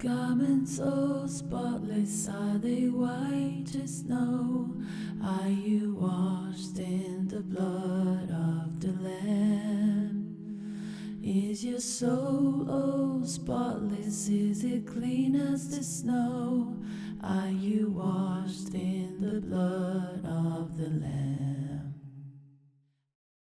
garments so spotless, are they white as snow? Are you washed in the blood of the Lamb? Is your soul oh spotless, is it clean as the snow? Are you washed in the blood of the Lamb?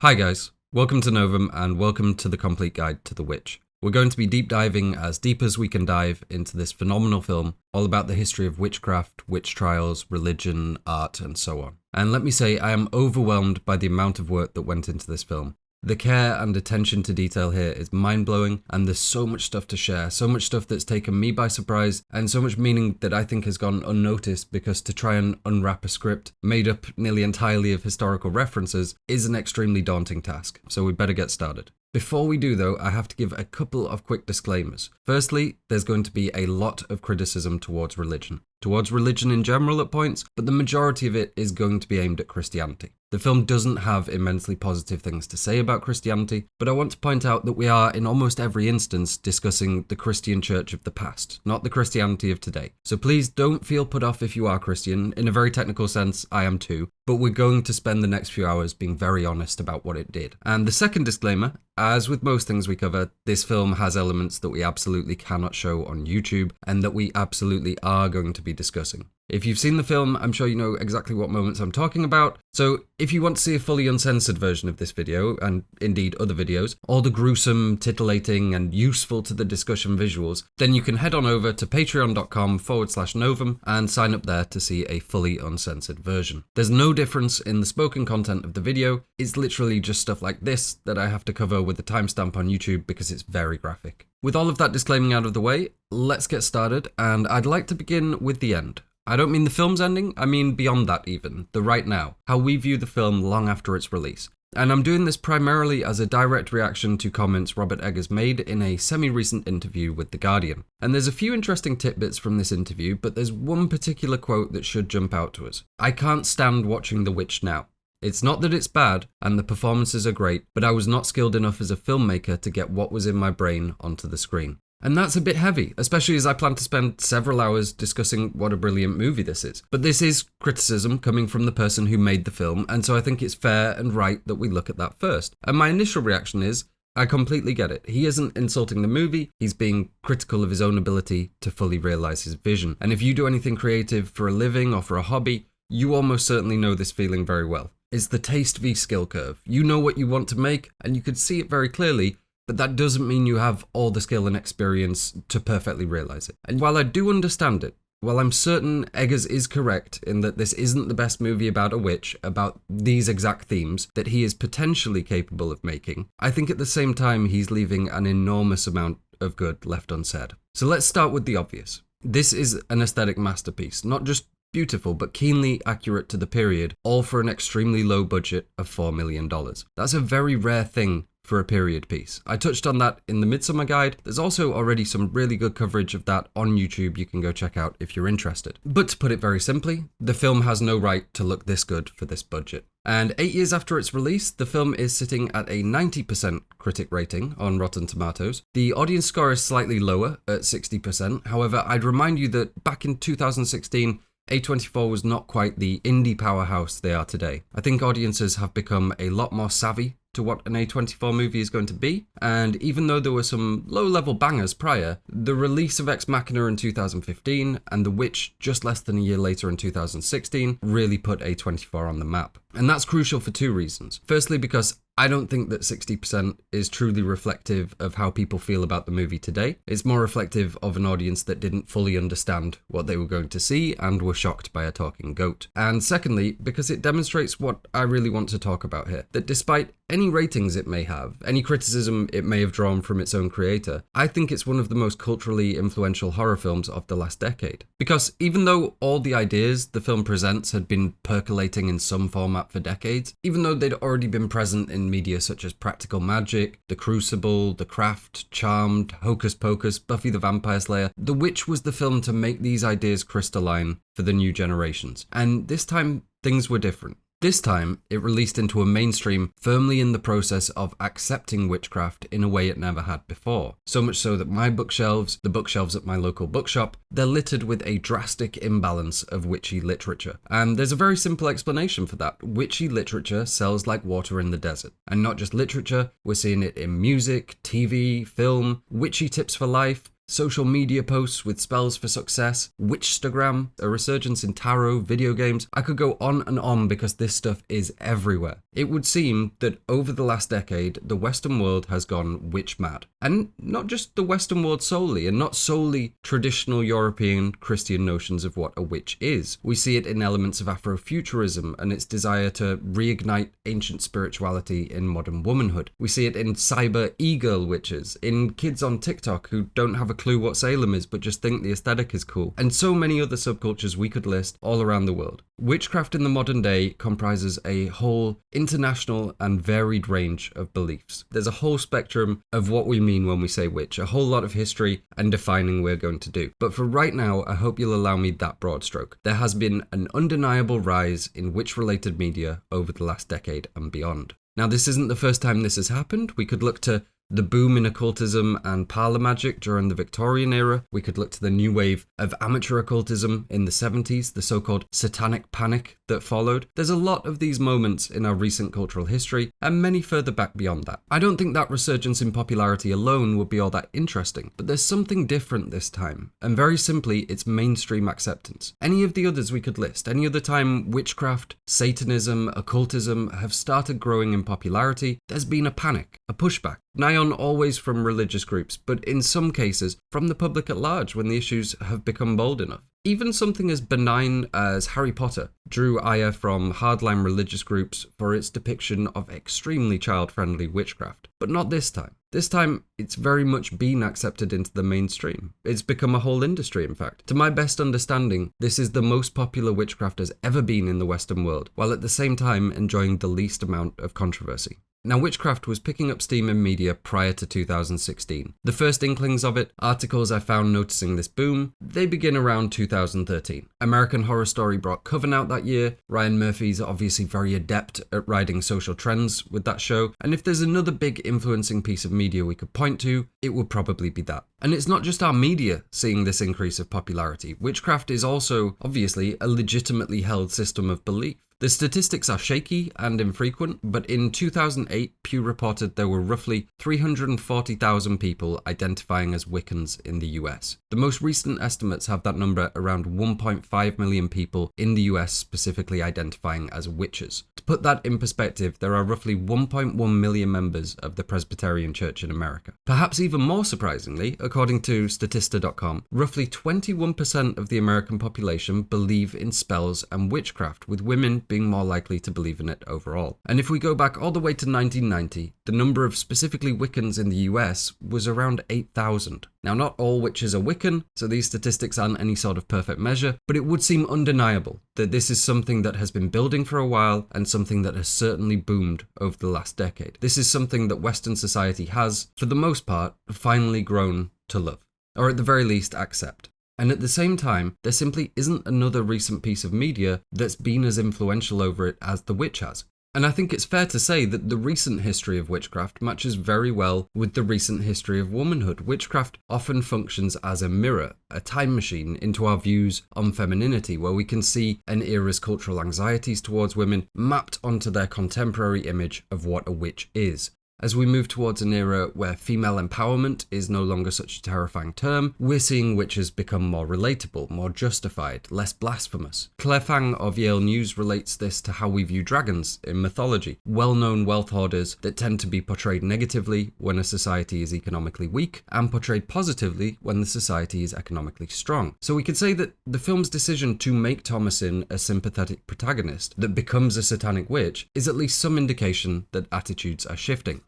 Hi guys, welcome to Novum and welcome to the complete guide to The Witch. We're going to be deep diving as deep as we can dive into this phenomenal film, all about the history of witchcraft, witch trials, religion, art, and so on. And let me say, I am overwhelmed by the amount of work that went into this film. The care and attention to detail here is mind-blowing, and there's so much stuff to share, so much stuff that's taken me by surprise, and so much meaning that I think has gone unnoticed, because to try and unwrap a script made up nearly entirely of historical references is an extremely daunting task, so we better get started. Before we do though, I have to give a couple of quick disclaimers. Firstly, there's going to be a lot of criticism towards religion in general at points, but the majority of it is going to be aimed at Christianity. The film doesn't have immensely positive things to say about Christianity, but I want to point out that we are, in almost every instance, discussing the Christian church of the past, not the Christianity of today. So please don't feel put off if you are Christian. In a very technical sense, I am too, but we're going to spend the next few hours being very honest about what it did. And the second disclaimer, as with most things we cover, this film has elements that we absolutely cannot show on YouTube and that we absolutely are going to be discussing. If you've seen the film, I'm sure you know exactly what moments I'm talking about. So if you want to see a fully uncensored version of this video, and indeed other videos, all the gruesome, titillating, and useful to the discussion visuals, then you can head on over to patreon.com/novum and sign up there to see a fully uncensored version. There's no difference in the spoken content of the video. It's literally just stuff like this that I have to cover with a timestamp on YouTube because it's very graphic. With all of that disclaiming out of the way, let's get started, and I'd like to begin with the end. I don't mean the film's ending, I mean beyond that even, the right now, how we view the film long after its release. And I'm doing this primarily as a direct reaction to comments Robert Eggers made in a semi-recent interview with The Guardian. And there's a few interesting tidbits from this interview, but there's one particular quote that should jump out to us. "I can't stand watching The Witch now. It's not that it's bad, and the performances are great, but I was not skilled enough as a filmmaker to get what was in my brain onto the screen." And that's a bit heavy, especially as I plan to spend several hours discussing what a brilliant movie this is. But this is criticism coming from the person who made the film, and so I think it's fair and right that we look at that first. And my initial reaction is, I completely get it. He isn't insulting the movie, he's being critical of his own ability to fully realise his vision. And if you do anything creative for a living or for a hobby, you almost certainly know this feeling very well. It's the taste v skill curve. You know what you want to make, and you could see it very clearly, but that doesn't mean you have all the skill and experience to perfectly realise it. And while I do understand it, while I'm certain Eggers is correct in that this isn't the best movie about a witch, about these exact themes that he is potentially capable of making, I think at the same time he's leaving an enormous amount of good left unsaid. So let's start with the obvious. This is an aesthetic masterpiece, not just beautiful, but keenly accurate to the period, all for an extremely low budget of $4 million. That's a very rare thing for a period piece. I touched on that in the Midsummer Guide. There's also already some really good coverage of that on YouTube you can go check out if you're interested. But to put it very simply, the film has no right to look this good for this budget. And 8 years after its release, the film is sitting at a 90% critic rating on Rotten Tomatoes. The audience score is slightly lower at 60%. However, I'd remind you that back in 2016, A24 was not quite the indie powerhouse they are today. I think audiences have become a lot more savvy to what an A24 movie is going to be, and even though there were some low-level bangers prior, the release of Ex Machina in 2015 and The Witch just less than a year later in 2016 really put A24 on the map. And that's crucial for two reasons. Firstly, because I don't think that 60% is truly reflective of how people feel about the movie today. It's more reflective of an audience that didn't fully understand what they were going to see and were shocked by a talking goat. And secondly, because it demonstrates what I really want to talk about here, that despite any ratings it may have, any criticism it may have drawn from its own creator, I think it's one of the most culturally influential horror films of the last decade. Because even though all the ideas the film presents had been percolating in some format for decades, even though they'd already been present in media such as Practical Magic, The Crucible, The Craft, Charmed, Hocus Pocus, Buffy the Vampire Slayer, The Witch was the film to make these ideas crystalline for the new generations. And this time, things were different. This time, it released into a mainstream firmly in the process of accepting witchcraft in a way it never had before. So much so that my bookshelves, the bookshelves at my local bookshop, they're littered with a drastic imbalance of witchy literature. And there's a very simple explanation for that. Witchy literature sells like water in the desert. And not just literature, we're seeing it in music, TV, film, witchy tips for life, social media posts with spells for success, Witchstagram, a resurgence in tarot, video games. I could go on and on because this stuff is everywhere. It would seem that over the last decade, the Western world has gone witch mad. And not just the Western world solely, and not solely traditional European Christian notions of what a witch is. We see it in elements of Afrofuturism and its desire to reignite ancient spirituality in modern womanhood. We see it in cyber e-girl witches, in kids on TikTok who don't have a clue what Salem is but just think the aesthetic is cool, and so many other subcultures we could list all around the world. Witchcraft in the modern day comprises a whole international and varied range of beliefs. There's a whole spectrum of what we mean when we say witch, a whole lot of history and defining we're going to do. But for right now, I hope you'll allow me that broad stroke. There has been an undeniable rise in witch-related media over the last decade and beyond. Now, this isn't the first time this has happened. We could look to the boom in occultism and parlour magic during the Victorian era. We could look to the new wave of amateur occultism in the 70s, the so-called satanic panic that followed. There's a lot of these moments in our recent cultural history, and many further back beyond that. I don't think that resurgence in popularity alone would be all that interesting, but there's something different this time, and very simply, it's mainstream acceptance. Any of the others we could list, any other time witchcraft, Satanism, occultism have started growing in popularity, there's been a panic, a pushback. Nigh on always from religious groups, but in some cases from the public at large when the issues have become bold enough. Even something as benign as Harry Potter drew ire from hardline religious groups for its depiction of extremely child-friendly witchcraft. But not this time. This time, it's very much been accepted into the mainstream. It's become a whole industry, in fact. To my best understanding, this is the most popular witchcraft has ever been in the Western world, while at the same time enjoying the least amount of controversy. Now, witchcraft was picking up steam in media prior to 2016. The first inklings of it, articles I found noticing this boom, they begin around 2013. American Horror Story brought Coven out that year. Ryan Murphy's obviously very adept at riding social trends with that show, and if there's another big influencing piece of media we could point to, it would probably be that. And it's not just our media seeing this increase of popularity. Witchcraft is also, obviously, a legitimately held system of belief. The statistics are shaky and infrequent, but in 2008, Pew reported there were roughly 340,000 people identifying as Wiccans in the US. The most recent estimates have that number around 1.5 million people in the US specifically identifying as witches. To put that in perspective, there are roughly 1.1 million members of the Presbyterian Church in America. Perhaps even more surprisingly, according to Statista.com, roughly 21% of the American population believe in spells and witchcraft, with women being more likely to believe in it overall. And if we go back all the way to 1990, the number of specifically Wiccans in the US was around 8,000. Now, not all witches are Wiccan, so these statistics aren't any sort of perfect measure, but it would seem undeniable that this is something that has been building for a while and something that has certainly boomed over the last decade. This is something that Western society has, for the most part, finally grown to love, or at the very least accept. And at the same time, there simply isn't another recent piece of media that's been as influential over it as The Witch has. And I think it's fair to say that the recent history of witchcraft matches very well with the recent history of womanhood. Witchcraft often functions as a mirror, a time machine into our views on femininity, where we can see an era's cultural anxieties towards women mapped onto their contemporary image of what a witch is. As we move towards an era where female empowerment is no longer such a terrifying term, we're seeing witches become more relatable, more justified, less blasphemous. Claire Fang of Yale News relates this to how we view dragons in mythology, well-known wealth hoarders that tend to be portrayed negatively when a society is economically weak, and portrayed positively when the society is economically strong. So we could say that the film's decision to make Thomasin a sympathetic protagonist that becomes a satanic witch is at least some indication that attitudes are shifting.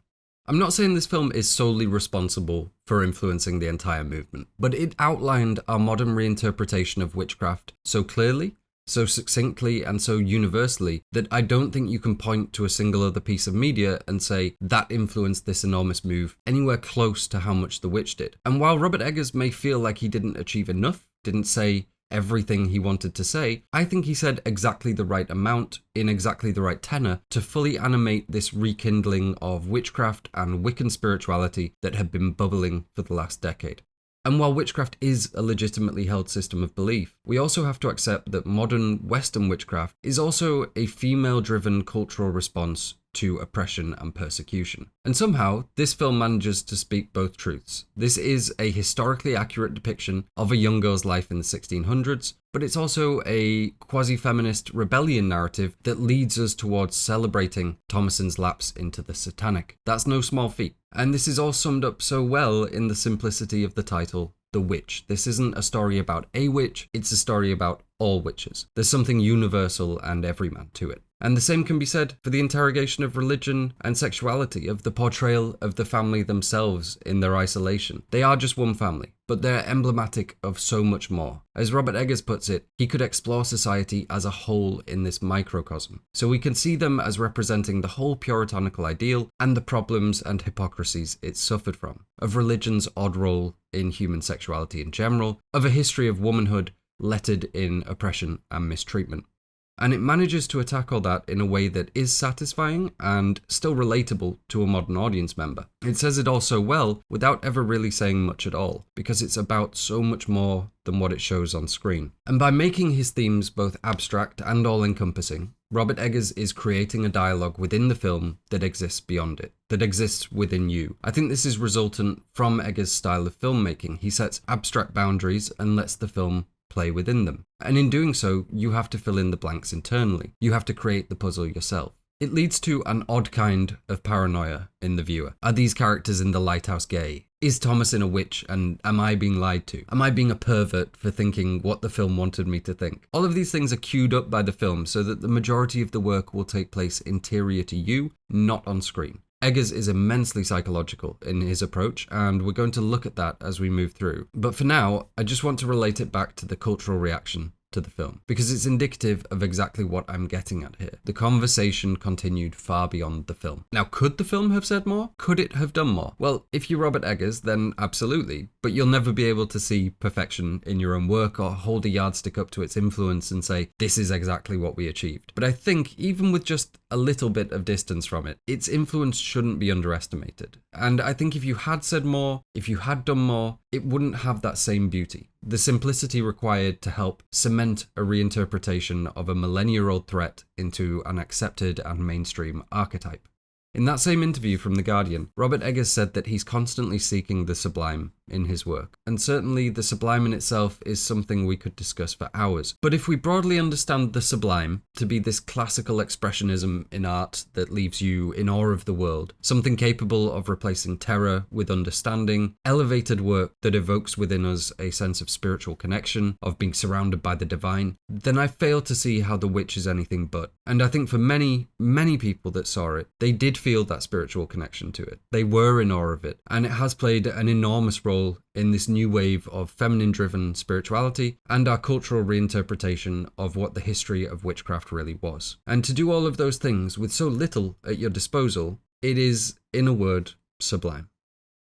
I'm not saying this film is solely responsible for influencing the entire movement, but it outlined our modern reinterpretation of witchcraft so clearly, so succinctly, and so universally that I don't think you can point to a single other piece of media and say that influenced this enormous move anywhere close to how much The Witch did. And while Robert Eggers may feel like he didn't achieve enough, didn't say everything he wanted to say, I think he said exactly the right amount in exactly the right tenor to fully animate this rekindling of witchcraft and Wiccan spirituality that had been bubbling for the last decade. And while witchcraft is a legitimately held system of belief, we also have to accept that modern Western witchcraft is also a female-driven cultural response to oppression and persecution. And somehow, this film manages to speak both truths. This is a historically accurate depiction of a young girl's life in the 1600s, but it's also a quasi-feminist rebellion narrative that leads us towards celebrating Thomasin's lapse into the satanic. That's no small feat. And this is all summed up so well in the simplicity of the title, The Witch. This isn't a story about a witch, it's a story about all witches. There's something universal and everyman to it. And the same can be said for the interrogation of religion and sexuality, of the portrayal of the family themselves in their isolation. They are just one family, but they're emblematic of so much more. As Robert Eggers puts it, he could explore society as a whole in this microcosm. So we can see them as representing the whole puritanical ideal and the problems and hypocrisies it suffered from, of religion's odd role in human sexuality in general, of a history of womanhood lettered in oppression and mistreatment. And it manages to attack all that in a way that is satisfying and still relatable to a modern audience member. It says it all so well without ever really saying much at all, because it's about so much more than what it shows on screen. And by making his themes both abstract and all-encompassing, Robert Eggers is creating a dialogue within the film that exists beyond it, that exists within you. I think this is resultant from Eggers' style of filmmaking. He sets abstract boundaries and lets the film play within them. And in doing so, you have to fill in the blanks internally. You have to create the puzzle yourself. It leads to an odd kind of paranoia in the viewer. Are these characters in the lighthouse gay? Is Thomasin a witch, and am I being lied to? Am I being a pervert for thinking what the film wanted me to think? All of these things are queued up by the film so that the majority of the work will take place interior to you, not on screen. Eggers is immensely psychological in his approach, and we're going to look at that as we move through. But for now, I just want to relate it back to the cultural reaction to the film, because it's indicative of exactly what I'm getting at here. The conversation continued far beyond the film. Now, could the film have said more? Could it have done more? Well, if you're Robert Eggers, then absolutely, but you'll never be able to see perfection in your own work or hold a yardstick up to its influence and say, this is exactly what we achieved. But I think even with just a little bit of distance from it, its influence shouldn't be underestimated. And I think if you had said more, if you had done more, it wouldn't have that same beauty. The simplicity required to help cement a reinterpretation of a millennia-old threat into an accepted and mainstream archetype. In that same interview from The Guardian, Robert Eggers said that he's constantly seeking the sublime in his work. And certainly the sublime in itself is something we could discuss for hours. But if we broadly understand the sublime to be this classical expressionism in art that leaves you in awe of the world, something capable of replacing terror with understanding, elevated work that evokes within us a sense of spiritual connection, of being surrounded by the divine, then I fail to see how The Witch is anything but. And I think for many, many people that saw it, they did feel that spiritual connection to it. They were in awe of it, and it has played an enormous role in this new wave of feminine-driven spirituality and our cultural reinterpretation of what the history of witchcraft really was. And to do all of those things with so little at your disposal, it is, in a word, sublime.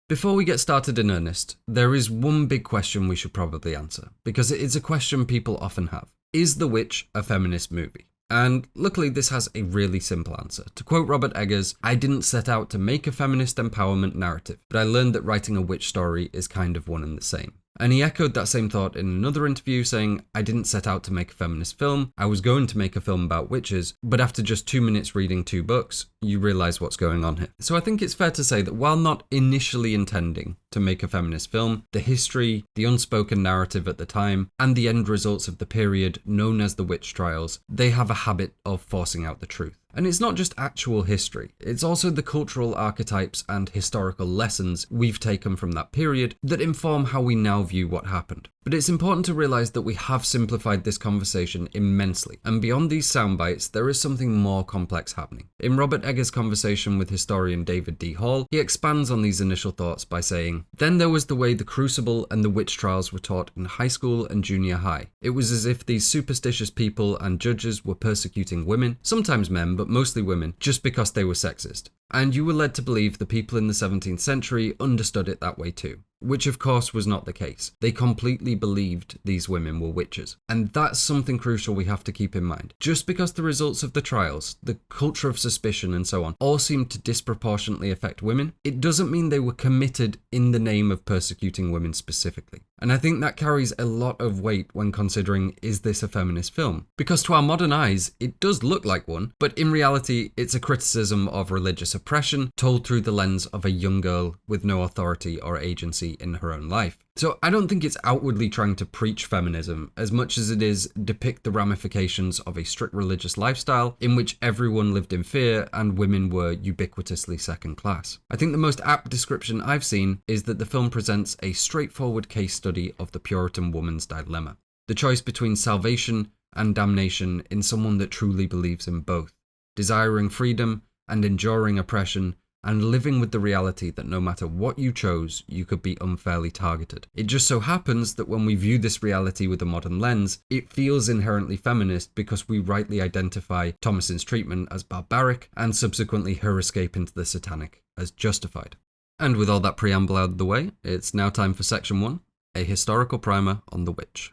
Before we get started in earnest, there is one big question we should probably answer, because it is a question people often have. Is The Witch a feminist movie? And luckily this has a really simple answer. To quote Robert Eggers, I didn't set out to make a feminist empowerment narrative, but I learned that writing a witch story is kind of one and the same. And he echoed that same thought in another interview saying, I didn't set out to make a feminist film, I was going to make a film about witches, but after just 2 minutes reading 2 books, you realise what's going on here. So I think it's fair to say that while not initially intending to make a feminist film, the history, the unspoken narrative at the time, and the end results of the period known as the witch trials, they have a habit of forcing out the truth. And it's not just actual history, it's also the cultural archetypes and historical lessons we've taken from that period that inform how we now view what happened. But it's important to realise that we have simplified this conversation immensely, and beyond these sound bites, there is something more complex happening. In Robert Eggers' conversation with historian David D. Hall, he expands on these initial thoughts by saying, then there was the way the Crucible and the witch trials were taught in high school and junior high. It was as if these superstitious people and judges were persecuting women, sometimes men, but mostly women, just because they were sexist. And you were led to believe the people in the 17th century understood it that way too. which of course was not the case. They completely believed these women were witches. And that's something crucial we have to keep in mind. Just because the results of the trials, the culture of suspicion and so on, all seemed to disproportionately affect women, it doesn't mean they were committed in the name of persecuting women specifically. And I think that carries a lot of weight when considering, is this a feminist film? Because to our modern eyes, it does look like one, but in reality, it's a criticism of religious oppression told through the lens of a young girl with no authority or agency in her own life. So I don't think it's outwardly trying to preach feminism as much as it is depict the ramifications of a strict religious lifestyle in which everyone lived in fear and women were ubiquitously second class. I think the most apt description I've seen is that the film presents a straightforward case study of the Puritan woman's dilemma. The choice between salvation and damnation in someone that truly believes in both, desiring freedom and enduring oppression, and living with the reality that no matter what you chose, you could be unfairly targeted. It just so happens that when we view this reality with a modern lens, it feels inherently feminist because we rightly identify Thomasin's treatment as barbaric and subsequently her escape into the satanic as justified. And with all that preamble out of the way, it's now time for section 1, a historical primer on the witch.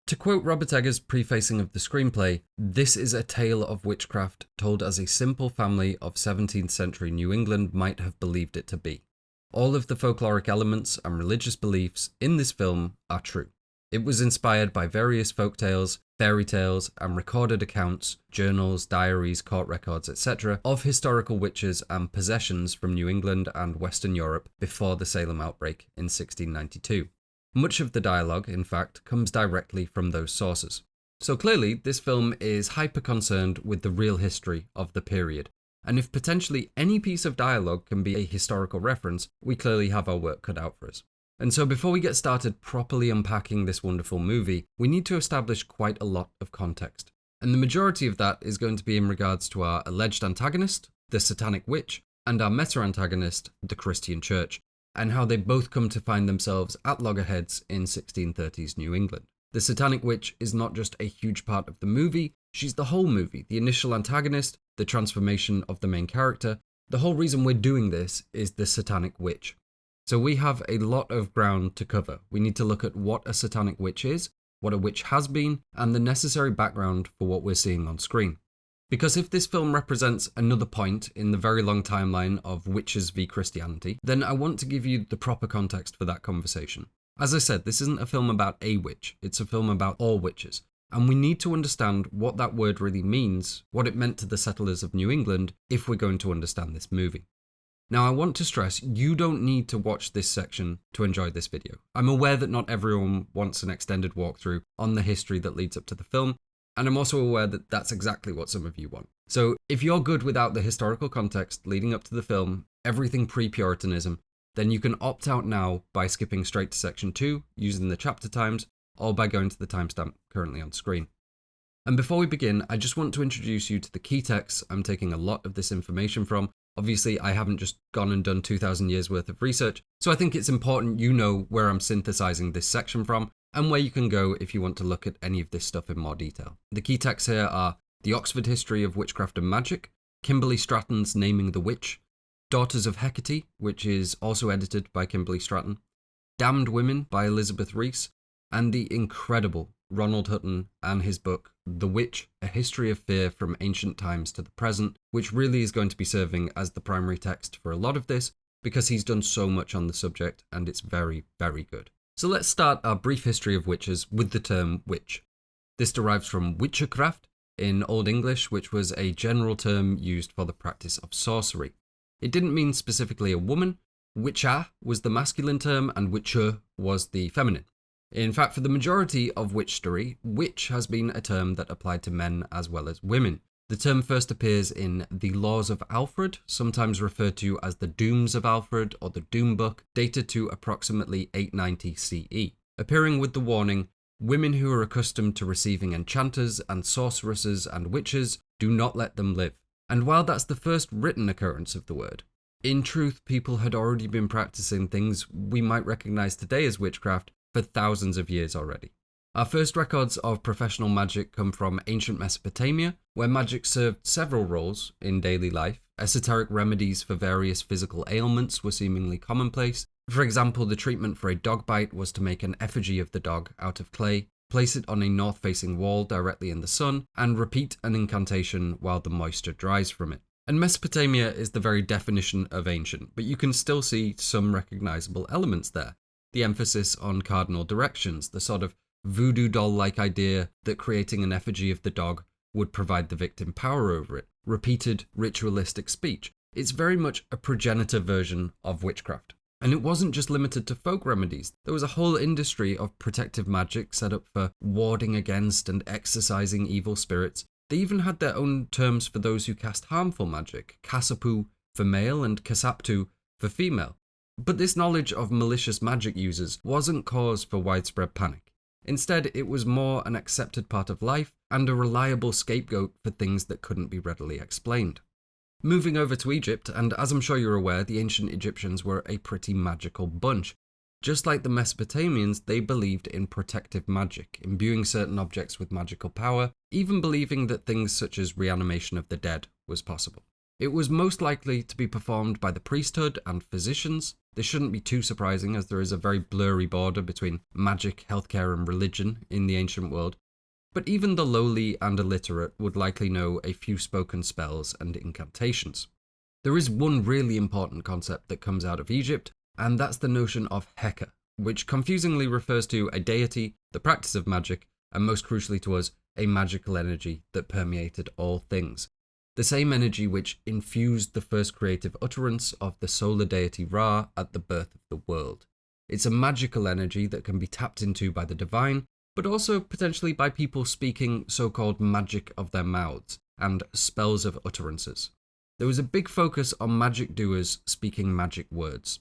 To quote Robert Eggers' prefacing of the screenplay, this is a tale of witchcraft told as a simple family of 17th century New England might have believed it to be. All of the folkloric elements and religious beliefs in this film are true. It was inspired by various folktales, fairy tales, and recorded accounts, journals, diaries, court records, etc., of historical witches and possessions from New England and Western Europe before the Salem outbreak in 1692. Much of the dialogue, in fact, comes directly from those sources. So clearly, this film is hyper-concerned with the real history of the period, and if potentially any piece of dialogue can be a historical reference, we clearly have our work cut out for us. And so before we get started properly unpacking this wonderful movie, we need to establish quite a lot of context. And the majority of that is going to be in regards to our alleged antagonist, the satanic witch, and our meta-antagonist, the Christian church, and how they both come to find themselves at loggerheads in 1630s New England. The satanic witch is not just a huge part of the movie, she's the whole movie, the initial antagonist, the transformation of the main character. The whole reason we're doing this is the satanic witch. So we have a lot of ground to cover. We need to look at what a satanic witch is, what a witch has been, and the necessary background for what we're seeing on screen. Because if this film represents another point in the very long timeline of witches v Christianity, then I want to give you the proper context for that conversation. As I said, this isn't a film about a witch, it's a film about all witches. And we need to understand what that word really means, what it meant to the settlers of New England, if we're going to understand this movie. Now, I want to stress, you don't need to watch this section to enjoy this video. I'm aware that not everyone wants an extended walkthrough on the history that leads up to the film, and I'm also aware that that's exactly what some of you want. So if you're good without the historical context leading up to the film, everything pre-Puritanism, then you can opt out now by skipping straight to section 2 using the chapter times, or by going to the timestamp currently on screen. And before we begin, I just want to introduce you to the key texts I'm taking a lot of this information from. Obviously, I haven't just gone and done 2,000 years worth of research, so I think it's important you know where I'm synthesizing this section from, and where you can go if you want to look at any of this stuff in more detail. The key texts here are The Oxford History of Witchcraft and Magic, Kimberly Stratton's Naming the Witch, Daughters of Hecate, which is also edited by Kimberly Stratton, Damned Women by Elizabeth Rees, and the incredible Ronald Hutton and his book, The Witch, A History of Fear from Ancient Times to the Present, which really is going to be serving as the primary text for a lot of this, because he's done so much on the subject, and it's very, very good. So let's start our brief history of witches with the term witch. This derives from witchcraft in Old English, which was a general term used for the practice of sorcery. It didn't mean specifically a woman. Witch-Hare was the masculine term and witcher was the feminine. In fact, for the majority of witchery, witch has been a term that applied to men as well as women. The term first appears in The Laws of Alfred, sometimes referred to as the Dooms of Alfred or the Doom Book, dated to approximately 890 CE, appearing with the warning, "Women who are accustomed to receiving enchanters and sorceresses and witches, do not let them live." And while that's the first written occurrence of the word, in truth, people had already been practicing things we might recognize today as witchcraft for thousands of years already. Our first records of professional magic come from ancient Mesopotamia, where magic served several roles in daily life. Esoteric remedies for various physical ailments were seemingly commonplace. For example, the treatment for a dog bite was to make an effigy of the dog out of clay, place it on a north-facing wall directly in the sun, and repeat an incantation while the moisture dries from it. And Mesopotamia is the very definition of ancient, but you can still see some recognizable elements there. The emphasis on cardinal directions, the sort of voodoo doll-like idea that creating an effigy of the dog would provide the victim power over it, repeated ritualistic speech. It's very much a progenitor version of witchcraft. And it wasn't just limited to folk remedies. There was a whole industry of protective magic set up for warding against and exorcising evil spirits. They even had their own terms for those who cast harmful magic, kasapu for male and kasaptu for female. But this knowledge of malicious magic users wasn't cause for widespread panic. Instead, it was more an accepted part of life and a reliable scapegoat for things that couldn't be readily explained. Moving over to Egypt, and as I'm sure you're aware, the ancient Egyptians were a pretty magical bunch. Just like the Mesopotamians, they believed in protective magic, imbuing certain objects with magical power, even believing that things such as reanimation of the dead was possible. It was most likely to be performed by the priesthood and physicians. This shouldn't be too surprising, as there is a very blurry border between magic, healthcare, and religion in the ancient world. But even the lowly and illiterate would likely know a few spoken spells and incantations. There is one really important concept that comes out of Egypt, and that's the notion of Heka, which confusingly refers to a deity, the practice of magic, and most crucially to us, a magical energy that permeated all things. The same energy which infused the first creative utterance of the solar deity Ra at the birth of the world. It's a magical energy that can be tapped into by the divine, but also potentially by people speaking so-called magic of their mouths and spells of utterances. There was a big focus on magic doers speaking magic words.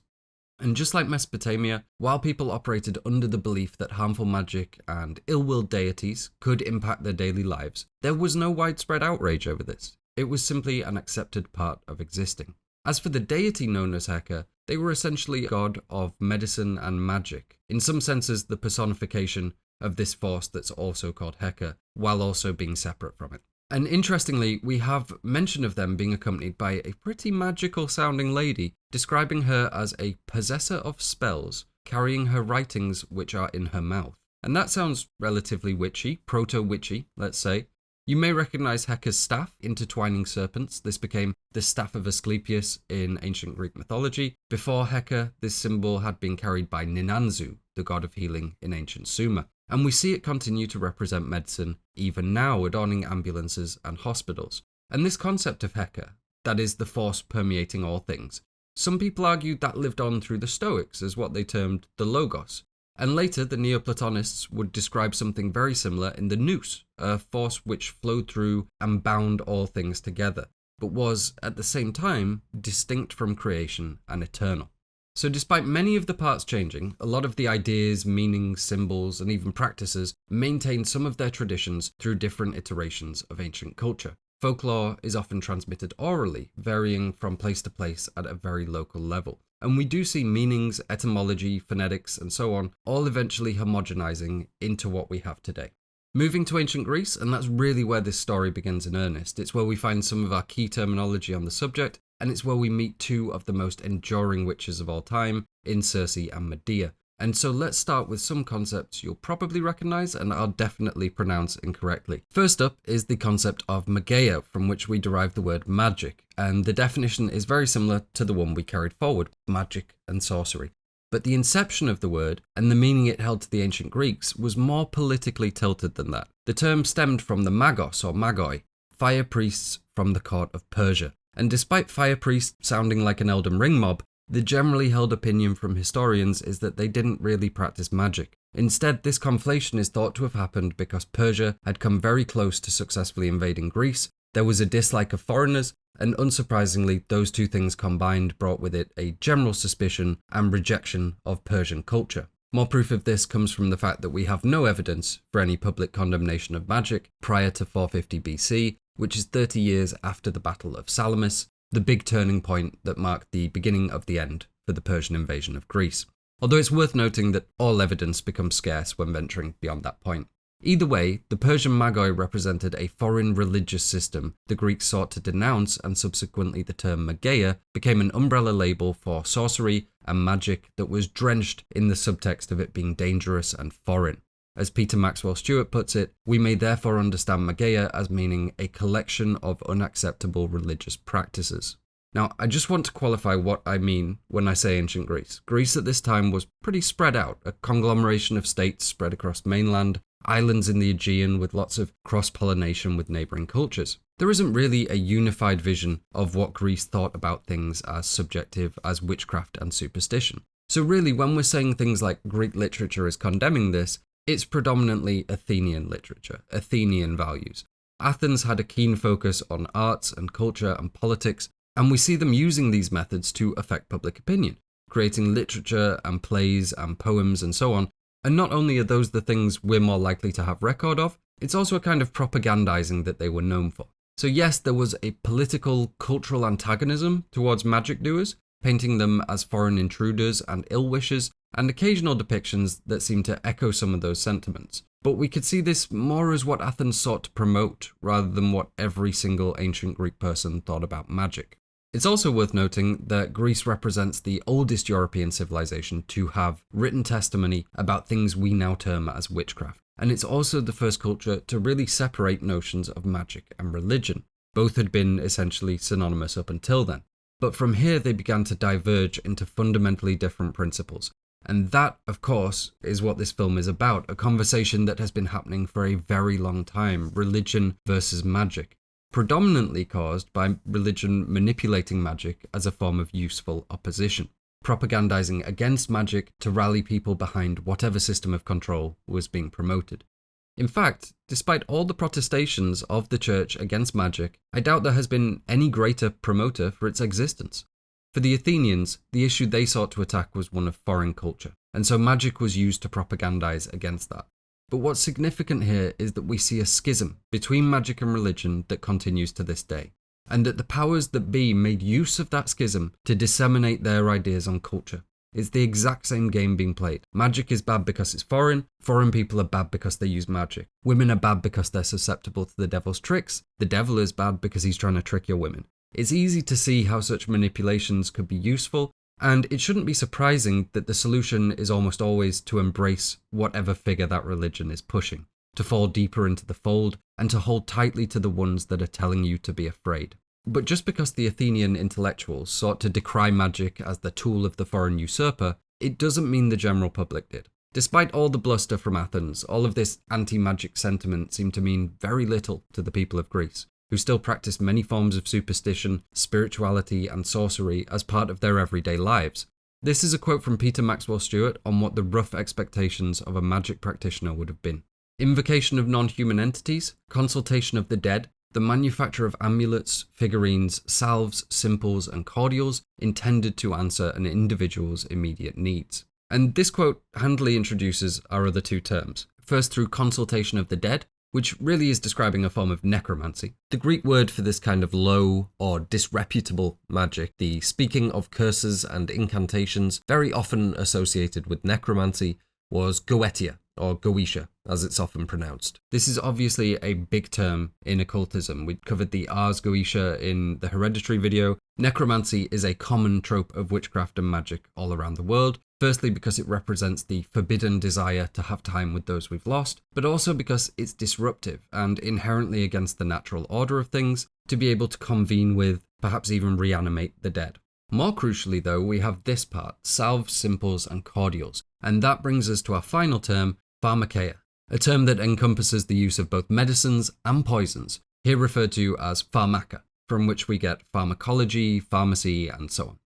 And just like Mesopotamia, while people operated under the belief that harmful magic and ill-willed deities could impact their daily lives, there was no widespread outrage over this. It was simply an accepted part of existing. As for the deity known as Heka, they were essentially a god of medicine and magic, in some senses the personification of this force that's also called Heka, while also being separate from it. And interestingly, we have mention of them being accompanied by a pretty magical sounding lady, describing her as a possessor of spells, carrying her writings which are in her mouth. And that sounds relatively witchy, proto-witchy, let's say. You may recognize Heka's staff, intertwining serpents. This became the staff of Asclepius in ancient Greek mythology. Before Heka, this symbol had been carried by Ninanzu, the god of healing in ancient Sumer. And we see it continue to represent medicine even now, adorning ambulances and hospitals. And this concept of Heka, that is the force permeating all things, some people argued that lived on through the Stoics as what they termed the Logos. And later, the Neoplatonists would describe something very similar in the Nous, a force which flowed through and bound all things together, but was, at the same time, distinct from creation and eternal. So despite many of the parts changing, a lot of the ideas, meanings, symbols, and even practices maintain some of their traditions through different iterations of ancient culture. Folklore is often transmitted orally, varying from place to place at a very local level. And we do see meanings, etymology, phonetics, and so on, all eventually homogenizing into what we have today. Moving to ancient Greece, and that's really where this story begins in earnest. It's where we find some of our key terminology on the subject, and it's where we meet two of the most enduring witches of all time, in Circe and Medea. And so let's start with some concepts you'll probably recognize and I'll definitely pronounce incorrectly. First up is the concept of magia, from which we derive the word magic, and the definition is very similar to the one we carried forward, magic and sorcery. But the inception of the word, and the meaning it held to the ancient Greeks, was more politically tilted than that. The term stemmed from the magos or magoi, fire priests from the court of Persia. And despite fire priests sounding like an Elden Ring mob, the generally held opinion from historians is that they didn't really practice magic. Instead, this conflation is thought to have happened because Persia had come very close to successfully invading Greece, there was a dislike of foreigners, and unsurprisingly, those two things combined brought with it a general suspicion and rejection of Persian culture. More proof of this comes from the fact that we have no evidence for any public condemnation of magic prior to 450 BC, which is 30 years after the Battle of Salamis, the big turning point that marked the beginning of the end for the Persian invasion of Greece. although it's worth noting that all evidence becomes scarce when venturing beyond that point. Either way, the Persian Magoi represented a foreign religious system the Greeks sought to denounce, and subsequently the term Mageia became an umbrella label for sorcery and magic that was drenched in the subtext of it being dangerous and foreign. As Peter Maxwell Stewart puts it, we may therefore understand Mageia as meaning a collection of unacceptable religious practices. Now, I just want to qualify what I mean when I say ancient Greece. Greece at this time was pretty spread out, a conglomeration of states spread across mainland, islands in the Aegean with lots of cross-pollination with neighbouring cultures. There isn't really a unified vision of what Greece thought about things as subjective as witchcraft and superstition. So really, when we're saying things like Greek literature is condemning this, it's predominantly Athenian literature, Athenian values. Athens had a keen focus on arts and culture and politics, and we see them using these methods to affect public opinion, creating literature and plays and poems and so on. And not only are those the things we're more likely to have record of, it's also a kind of propagandizing that they were known for. So yes, there was a political, cultural antagonism towards magic doers, painting them as foreign intruders and ill-wishers, and occasional depictions that seem to echo some of those sentiments. But we could see this more as what Athens sought to promote, rather than what every single ancient Greek person thought about magic. It's also worth noting that Greece represents the oldest European civilization to have written testimony about things we now term as witchcraft. And it's also the first culture to really separate notions of magic and religion. Both had been essentially synonymous up until then. But from here they began to diverge into fundamentally different principles. And that, of course, is what this film is about, a conversation that has been happening for a very long time, religion versus magic, predominantly caused by religion manipulating magic as a form of useful opposition, propagandizing against magic to rally people behind whatever system of control was being promoted. In fact, despite all the protestations of the church against magic, I doubt there has been any greater promoter for its existence. For the Athenians, the issue they sought to attack was one of foreign culture, and so magic was used to propagandize against that. But what's significant here is that we see a schism between magic and religion that continues to this day, and that the powers that be made use of that schism to disseminate their ideas on culture. It's the exact same game being played. Magic is bad because it's foreign people are bad because they use magic. Women are bad because they're susceptible to the devil's tricks, the devil is bad because he's trying to trick your women. It's easy to see how such manipulations could be useful, and it shouldn't be surprising that the solution is almost always to embrace whatever figure that religion is pushing, to fall deeper into the fold, and to hold tightly to the ones that are telling you to be afraid. But just because the Athenian intellectuals sought to decry magic as the tool of the foreign usurper, it doesn't mean the general public did. Despite all the bluster from Athens, all of this anti-magic sentiment seemed to mean very little to the people of Greece, who still practiced many forms of superstition, spirituality, and sorcery as part of their everyday lives. This is a quote from Peter Maxwell Stewart on what the rough expectations of a magic practitioner would have been. Invocation of non-human entities, consultation of the dead, the manufacture of amulets, figurines, salves, simples, and cordials intended to answer an individual's immediate needs. And this quote handily introduces our other two terms. First, through consultation of the dead, which really is describing a form of necromancy. The Greek word for this kind of low or disreputable magic, the speaking of curses and incantations, very often associated with necromancy, was goetia, or goetia, as it's often pronounced. This is obviously a big term in occultism. We covered the Ars Goetia in the Hereditary video. Necromancy is a common trope of witchcraft and magic all around the world. Firstly, because it represents the forbidden desire to have time with those we've lost, but also because it's disruptive and inherently against the natural order of things to be able to convene with, perhaps even reanimate the dead. More crucially though, we have this part, salves, simples, and cordials, and that brings us to our final term, pharmakeia, a term that encompasses the use of both medicines and poisons, here referred to as pharmaca, from which we get pharmacology, pharmacy, and so on.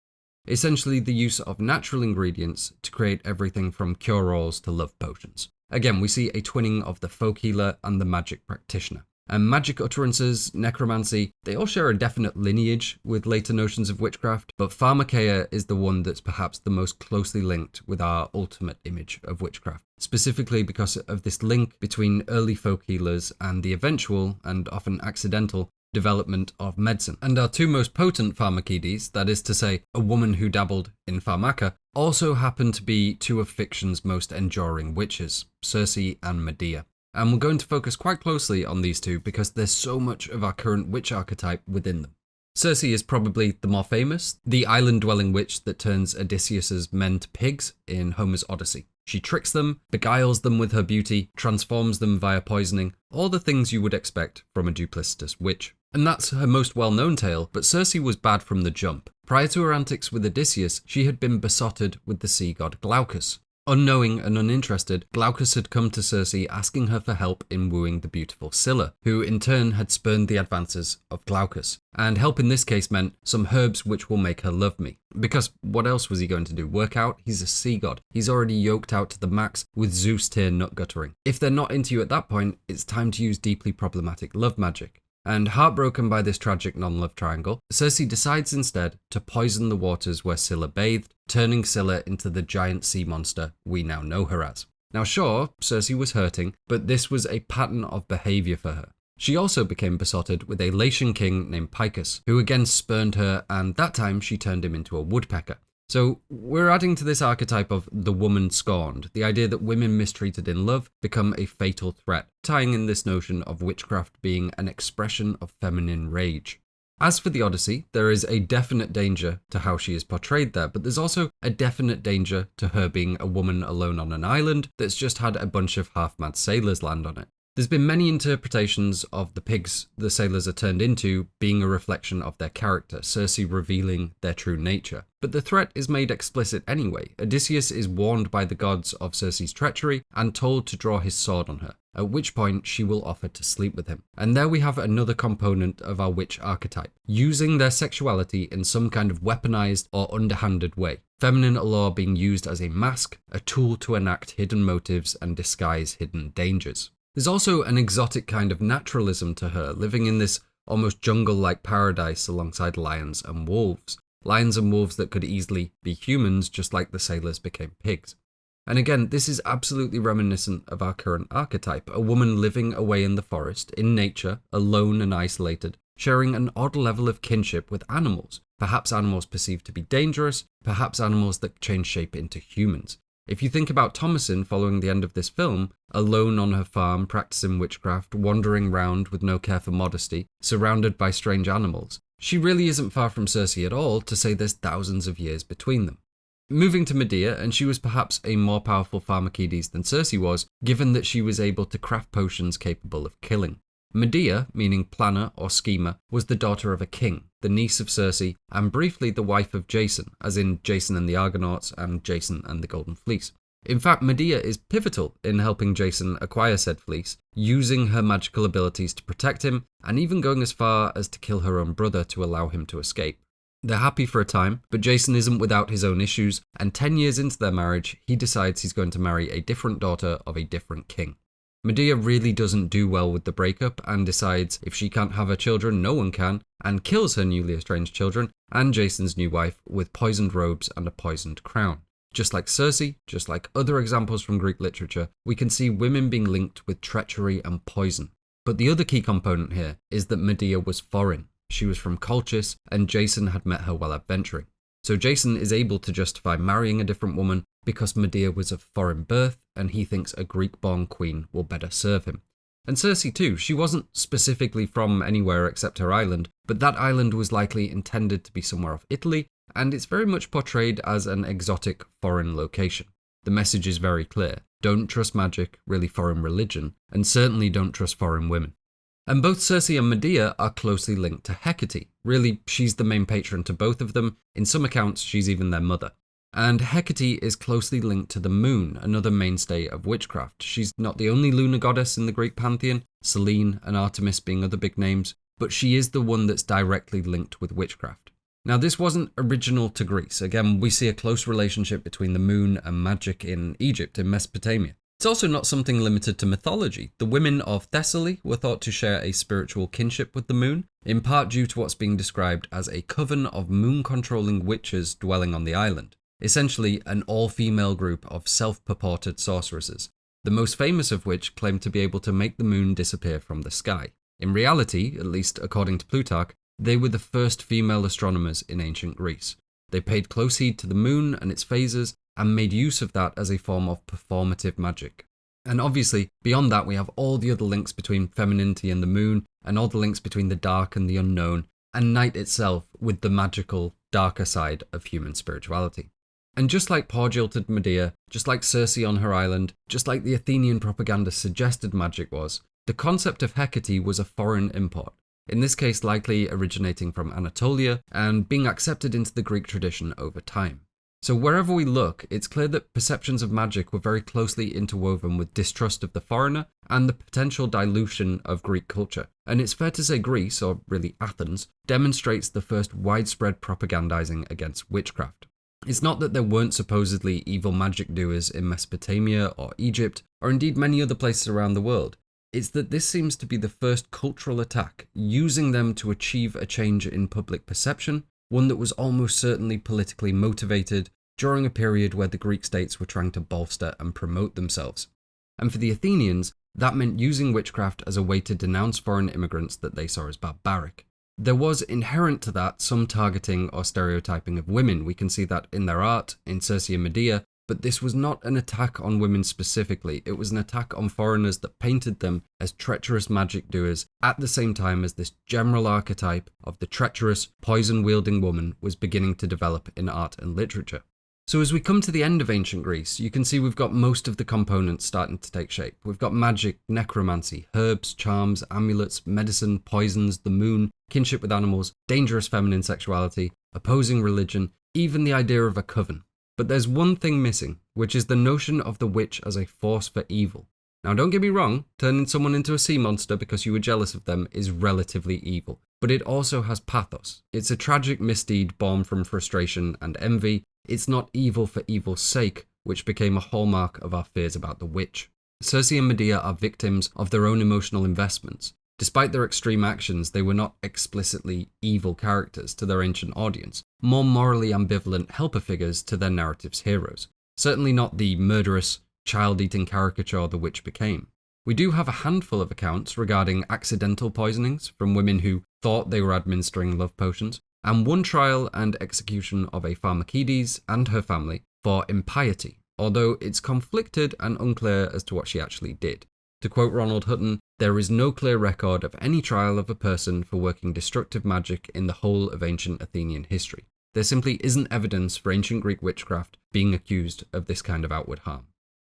Essentially the use of natural ingredients to create everything from cure-alls to love potions. Again, we see a twinning of the folk healer and the magic practitioner. And magic utterances, necromancy, they all share a definite lineage with later notions of witchcraft, but pharmakeia is the one that's perhaps the most closely linked with our ultimate image of witchcraft, specifically because of this link between early folk healers and the eventual, and often accidental, development of medicine. And our two most potent pharmakides, that is to say, a woman who dabbled in pharmaca, also happen to be two of fiction's most enduring witches, Circe and Medea. And we're going to focus quite closely on these two because there's so much of our current witch archetype within them. Circe is probably the more famous, the island-dwelling witch that turns Odysseus's men to pigs in Homer's Odyssey. She tricks them, beguiles them with her beauty, transforms them via poisoning, all the things you would expect from a duplicitous witch. And that's her most well-known tale, but Circe was bad from the jump. Prior to her antics with Odysseus, she had been besotted with the sea god Glaucus. Unknowing and uninterested, Glaucus had come to Circe asking her for help in wooing the beautiful Scylla, who in turn had spurned the advances of Glaucus. And help in this case meant some herbs which will make her love me. Because what else was he going to do? Work out? He's a sea god. He's already yoked out to the max with Zeus tier nut guttering. If they're not into you at that point, it's time to use deeply problematic love magic. And heartbroken by this tragic non-love triangle, Circe decides instead to poison the waters where Scylla bathed, turning Scylla into the giant sea monster we now know her as. Now sure, Circe was hurting, but this was a pattern of behaviour for her. She also became besotted with a Latian king named Picus, who again spurned her, and that time she turned him into a woodpecker. So we're adding to this archetype of the woman scorned, the idea that women mistreated in love become a fatal threat, tying in this notion of witchcraft being an expression of feminine rage. As for the Odyssey, there is a definite danger to how she is portrayed there, but there's also a definite danger to her being a woman alone on an island that's just had a bunch of half-mad sailors land on it. There's been many interpretations of the pigs the sailors are turned into being a reflection of their character, Circe revealing their true nature. But the threat is made explicit anyway. Odysseus is warned by the gods of Circe's treachery and told to draw his sword on her, at which point she will offer to sleep with him. And there we have another component of our witch archetype, using their sexuality in some kind of weaponized or underhanded way. Feminine allure being used as a mask, a tool to enact hidden motives and disguise hidden dangers. There's also an exotic kind of naturalism to her, living in this almost jungle-like paradise alongside lions and wolves. Lions and wolves that could easily be humans, just like the sailors became pigs. And again, this is absolutely reminiscent of our current archetype, a woman living away in the forest, in nature, alone and isolated, sharing an odd level of kinship with animals. Perhaps animals perceived to be dangerous, perhaps animals that change shape into humans. If you think about Thomasin following the end of this film, alone on her farm practicing witchcraft, wandering round with no care for modesty, surrounded by strange animals, she really isn't far from Circe at all, to say there's thousands of years between them. Moving to Medea, and she was perhaps a more powerful pharmakides than Circe was, given that she was able to craft potions capable of killing. Medea, meaning planner or schemer, was the daughter of a king, the niece of Circe, and briefly the wife of Jason, as in Jason and the Argonauts and Jason and the Golden Fleece. In fact, Medea is pivotal in helping Jason acquire said fleece, using her magical abilities to protect him, and even going as far as to kill her own brother to allow him to escape. They're happy for a time, but Jason isn't without his own issues, and 10 years into their marriage, he decides he's going to marry a different daughter of a different king. Medea really doesn't do well with the breakup and decides if she can't have her children, no one can, and kills her newly estranged children and Jason's new wife with poisoned robes and a poisoned crown. Just like Circe, just like other examples from Greek literature, we can see women being linked with treachery and poison. But the other key component here is that Medea was foreign. She was from Colchis, and Jason had met her while adventuring. So Jason is able to justify marrying a different woman because Medea was of foreign birth, and he thinks a Greek-born queen will better serve him. And Circe too, she wasn't specifically from anywhere except her island, but that island was likely intended to be somewhere off Italy, and it's very much portrayed as an exotic foreign location. The message is very clear. Don't trust magic, really foreign religion, and certainly don't trust foreign women. And both Circe and Medea are closely linked to Hecate. Really, she's the main patron to both of them. In some accounts, she's even their mother. And Hecate is closely linked to the moon, another mainstay of witchcraft. She's not the only lunar goddess in the Greek pantheon, Selene and Artemis being other big names, but she is the one that's directly linked with witchcraft. Now, this wasn't original to Greece. Again, we see a close relationship between the moon and magic in Egypt, in Mesopotamia. It's also not something limited to mythology. The women of Thessaly were thought to share a spiritual kinship with the moon, in part due to what's being described as a coven of moon-controlling witches dwelling on the island. Essentially, an all-female group of self-purported sorceresses, the most famous of which claimed to be able to make the moon disappear from the sky. In reality, at least according to Plutarch, they were the first female astronomers in ancient Greece. They paid close heed to the moon and its phases and made use of that as a form of performative magic. And obviously, beyond that, we have all the other links between femininity and the moon, and all the links between the dark and the unknown, and night itself with the magical, darker side of human spirituality. And just like poor jilted Medea, just like Circe on her island, just like the Athenian propaganda suggested magic was, the concept of Hecate was a foreign import, in this case likely originating from Anatolia and being accepted into the Greek tradition over time. So wherever we look, it's clear that perceptions of magic were very closely interwoven with distrust of the foreigner and the potential dilution of Greek culture. And it's fair to say Greece, or really Athens, demonstrates the first widespread propagandizing against witchcraft. It's not that there weren't supposedly evil magic doers in Mesopotamia or Egypt, or indeed many other places around the world. It's that this seems to be the first cultural attack, using them to achieve a change in public perception, one that was almost certainly politically motivated during a period where the Greek states were trying to bolster and promote themselves. And for the Athenians, that meant using witchcraft as a way to denounce foreign immigrants that they saw as barbaric. There was inherent to that some targeting or stereotyping of women. We can see that in their art, in Circe and Medea, but this was not an attack on women specifically. It was an attack on foreigners that painted them as treacherous magic doers at the same time as this general archetype of the treacherous, poison-wielding woman was beginning to develop in art and literature. So as we come to the end of ancient Greece, you can see we've got most of the components starting to take shape. We've got magic, necromancy, herbs, charms, amulets, medicine, poisons, the moon, kinship with animals, dangerous feminine sexuality, opposing religion, even the idea of a coven. But there's one thing missing, which is the notion of the witch as a force for evil. Now don't get me wrong, turning someone into a sea monster because you were jealous of them is relatively evil, but it also has pathos. It's a tragic misdeed born from frustration and envy. It's not evil for evil's sake, which became a hallmark of our fears about the witch. Circe and Medea are victims of their own emotional investments. Despite their extreme actions, they were not explicitly evil characters to their ancient audience, more morally ambivalent helper figures to their narrative's heroes. Certainly not the murderous, child-eating caricature the witch became. We do have a handful of accounts regarding accidental poisonings from women who thought they were administering love potions, and one trial and execution of a Pharmakides and her family for impiety, although it's conflicted and unclear as to what she actually did. To quote Ronald Hutton, there is no clear record of any trial of a person for working destructive magic in the whole of ancient Athenian history. There simply isn't evidence for ancient Greek witchcraft being accused of this kind of outward harm.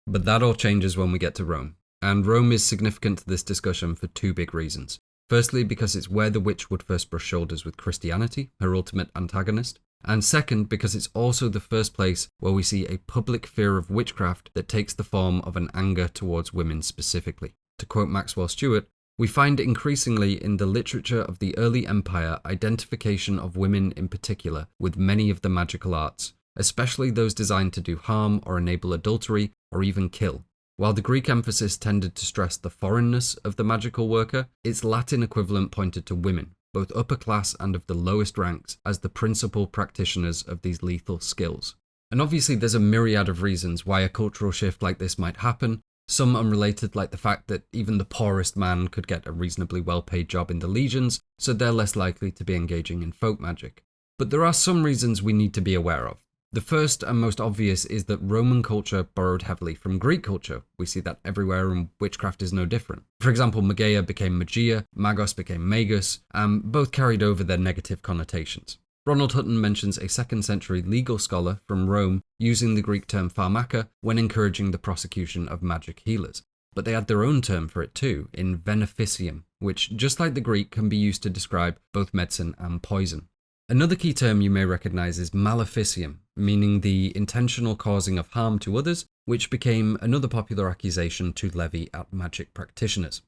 But that all changes when we get to Rome, and Rome is significant to this discussion for two big reasons. Firstly, because it's where the witch would first brush shoulders with Christianity, her ultimate antagonist, and second, because it's also the first place where we see a public fear of witchcraft that takes the form of an anger towards women specifically. To quote Maxwell Stewart, we find increasingly in the literature of the early empire identification of women in particular with many of the magical arts, especially those designed to do harm or enable adultery or even kill. While the Greek emphasis tended to stress the foreignness of the magical worker, its Latin equivalent pointed to women, both upper class and of the lowest ranks, as the principal practitioners of these lethal skills. And obviously there's a myriad of reasons why a cultural shift like this might happen, some unrelated like the fact that even the poorest man could get a reasonably well-paid job in the legions, so they're less likely to be engaging in folk magic. But there are some reasons we need to be aware of. The first and most obvious is that Roman culture borrowed heavily from Greek culture. We see that everywhere, and witchcraft is no different. For example, Magia became Magia, Magos became Magus, and both carried over their negative connotations. Ronald Hutton mentions a 2nd century legal scholar from Rome using the Greek term pharmaca when encouraging the prosecution of magic healers. But they had their own term for it too, in veneficium, which, just like the Greek, can be used to describe both medicine and poison. Another key term you may recognize is maleficium, meaning the intentional causing of harm to others, which became another popular accusation to levy at magic practitioners.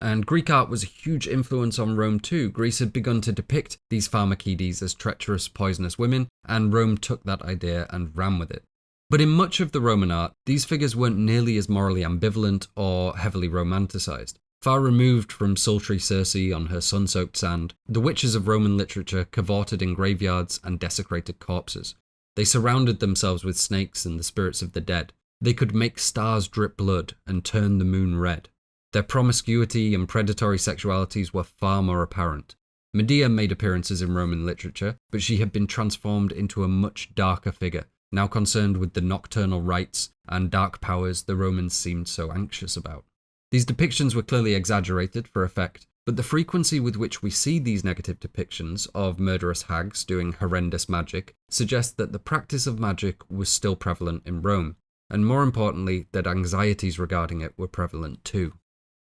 And Greek art was a huge influence on Rome too. Greece had begun to depict these Pharmakides as treacherous, poisonous women, and Rome took that idea and ran with it. But in much of the Roman art, these figures weren't nearly as morally ambivalent or heavily romanticized. Far removed from sultry Circe on her sun-soaked sand, the witches of Roman literature cavorted in graveyards and desecrated corpses. They surrounded themselves with snakes and the spirits of the dead. They could make stars drip blood and turn the moon red. Their promiscuity and predatory sexualities were far more apparent. Medea made appearances in Roman literature, but she had been transformed into a much darker figure, now concerned with the nocturnal rites and dark powers the Romans seemed so anxious about. These depictions were clearly exaggerated for effect, but the frequency with which we see these negative depictions of murderous hags doing horrendous magic suggests that the practice of magic was still prevalent in Rome, and more importantly, that anxieties regarding it were prevalent too.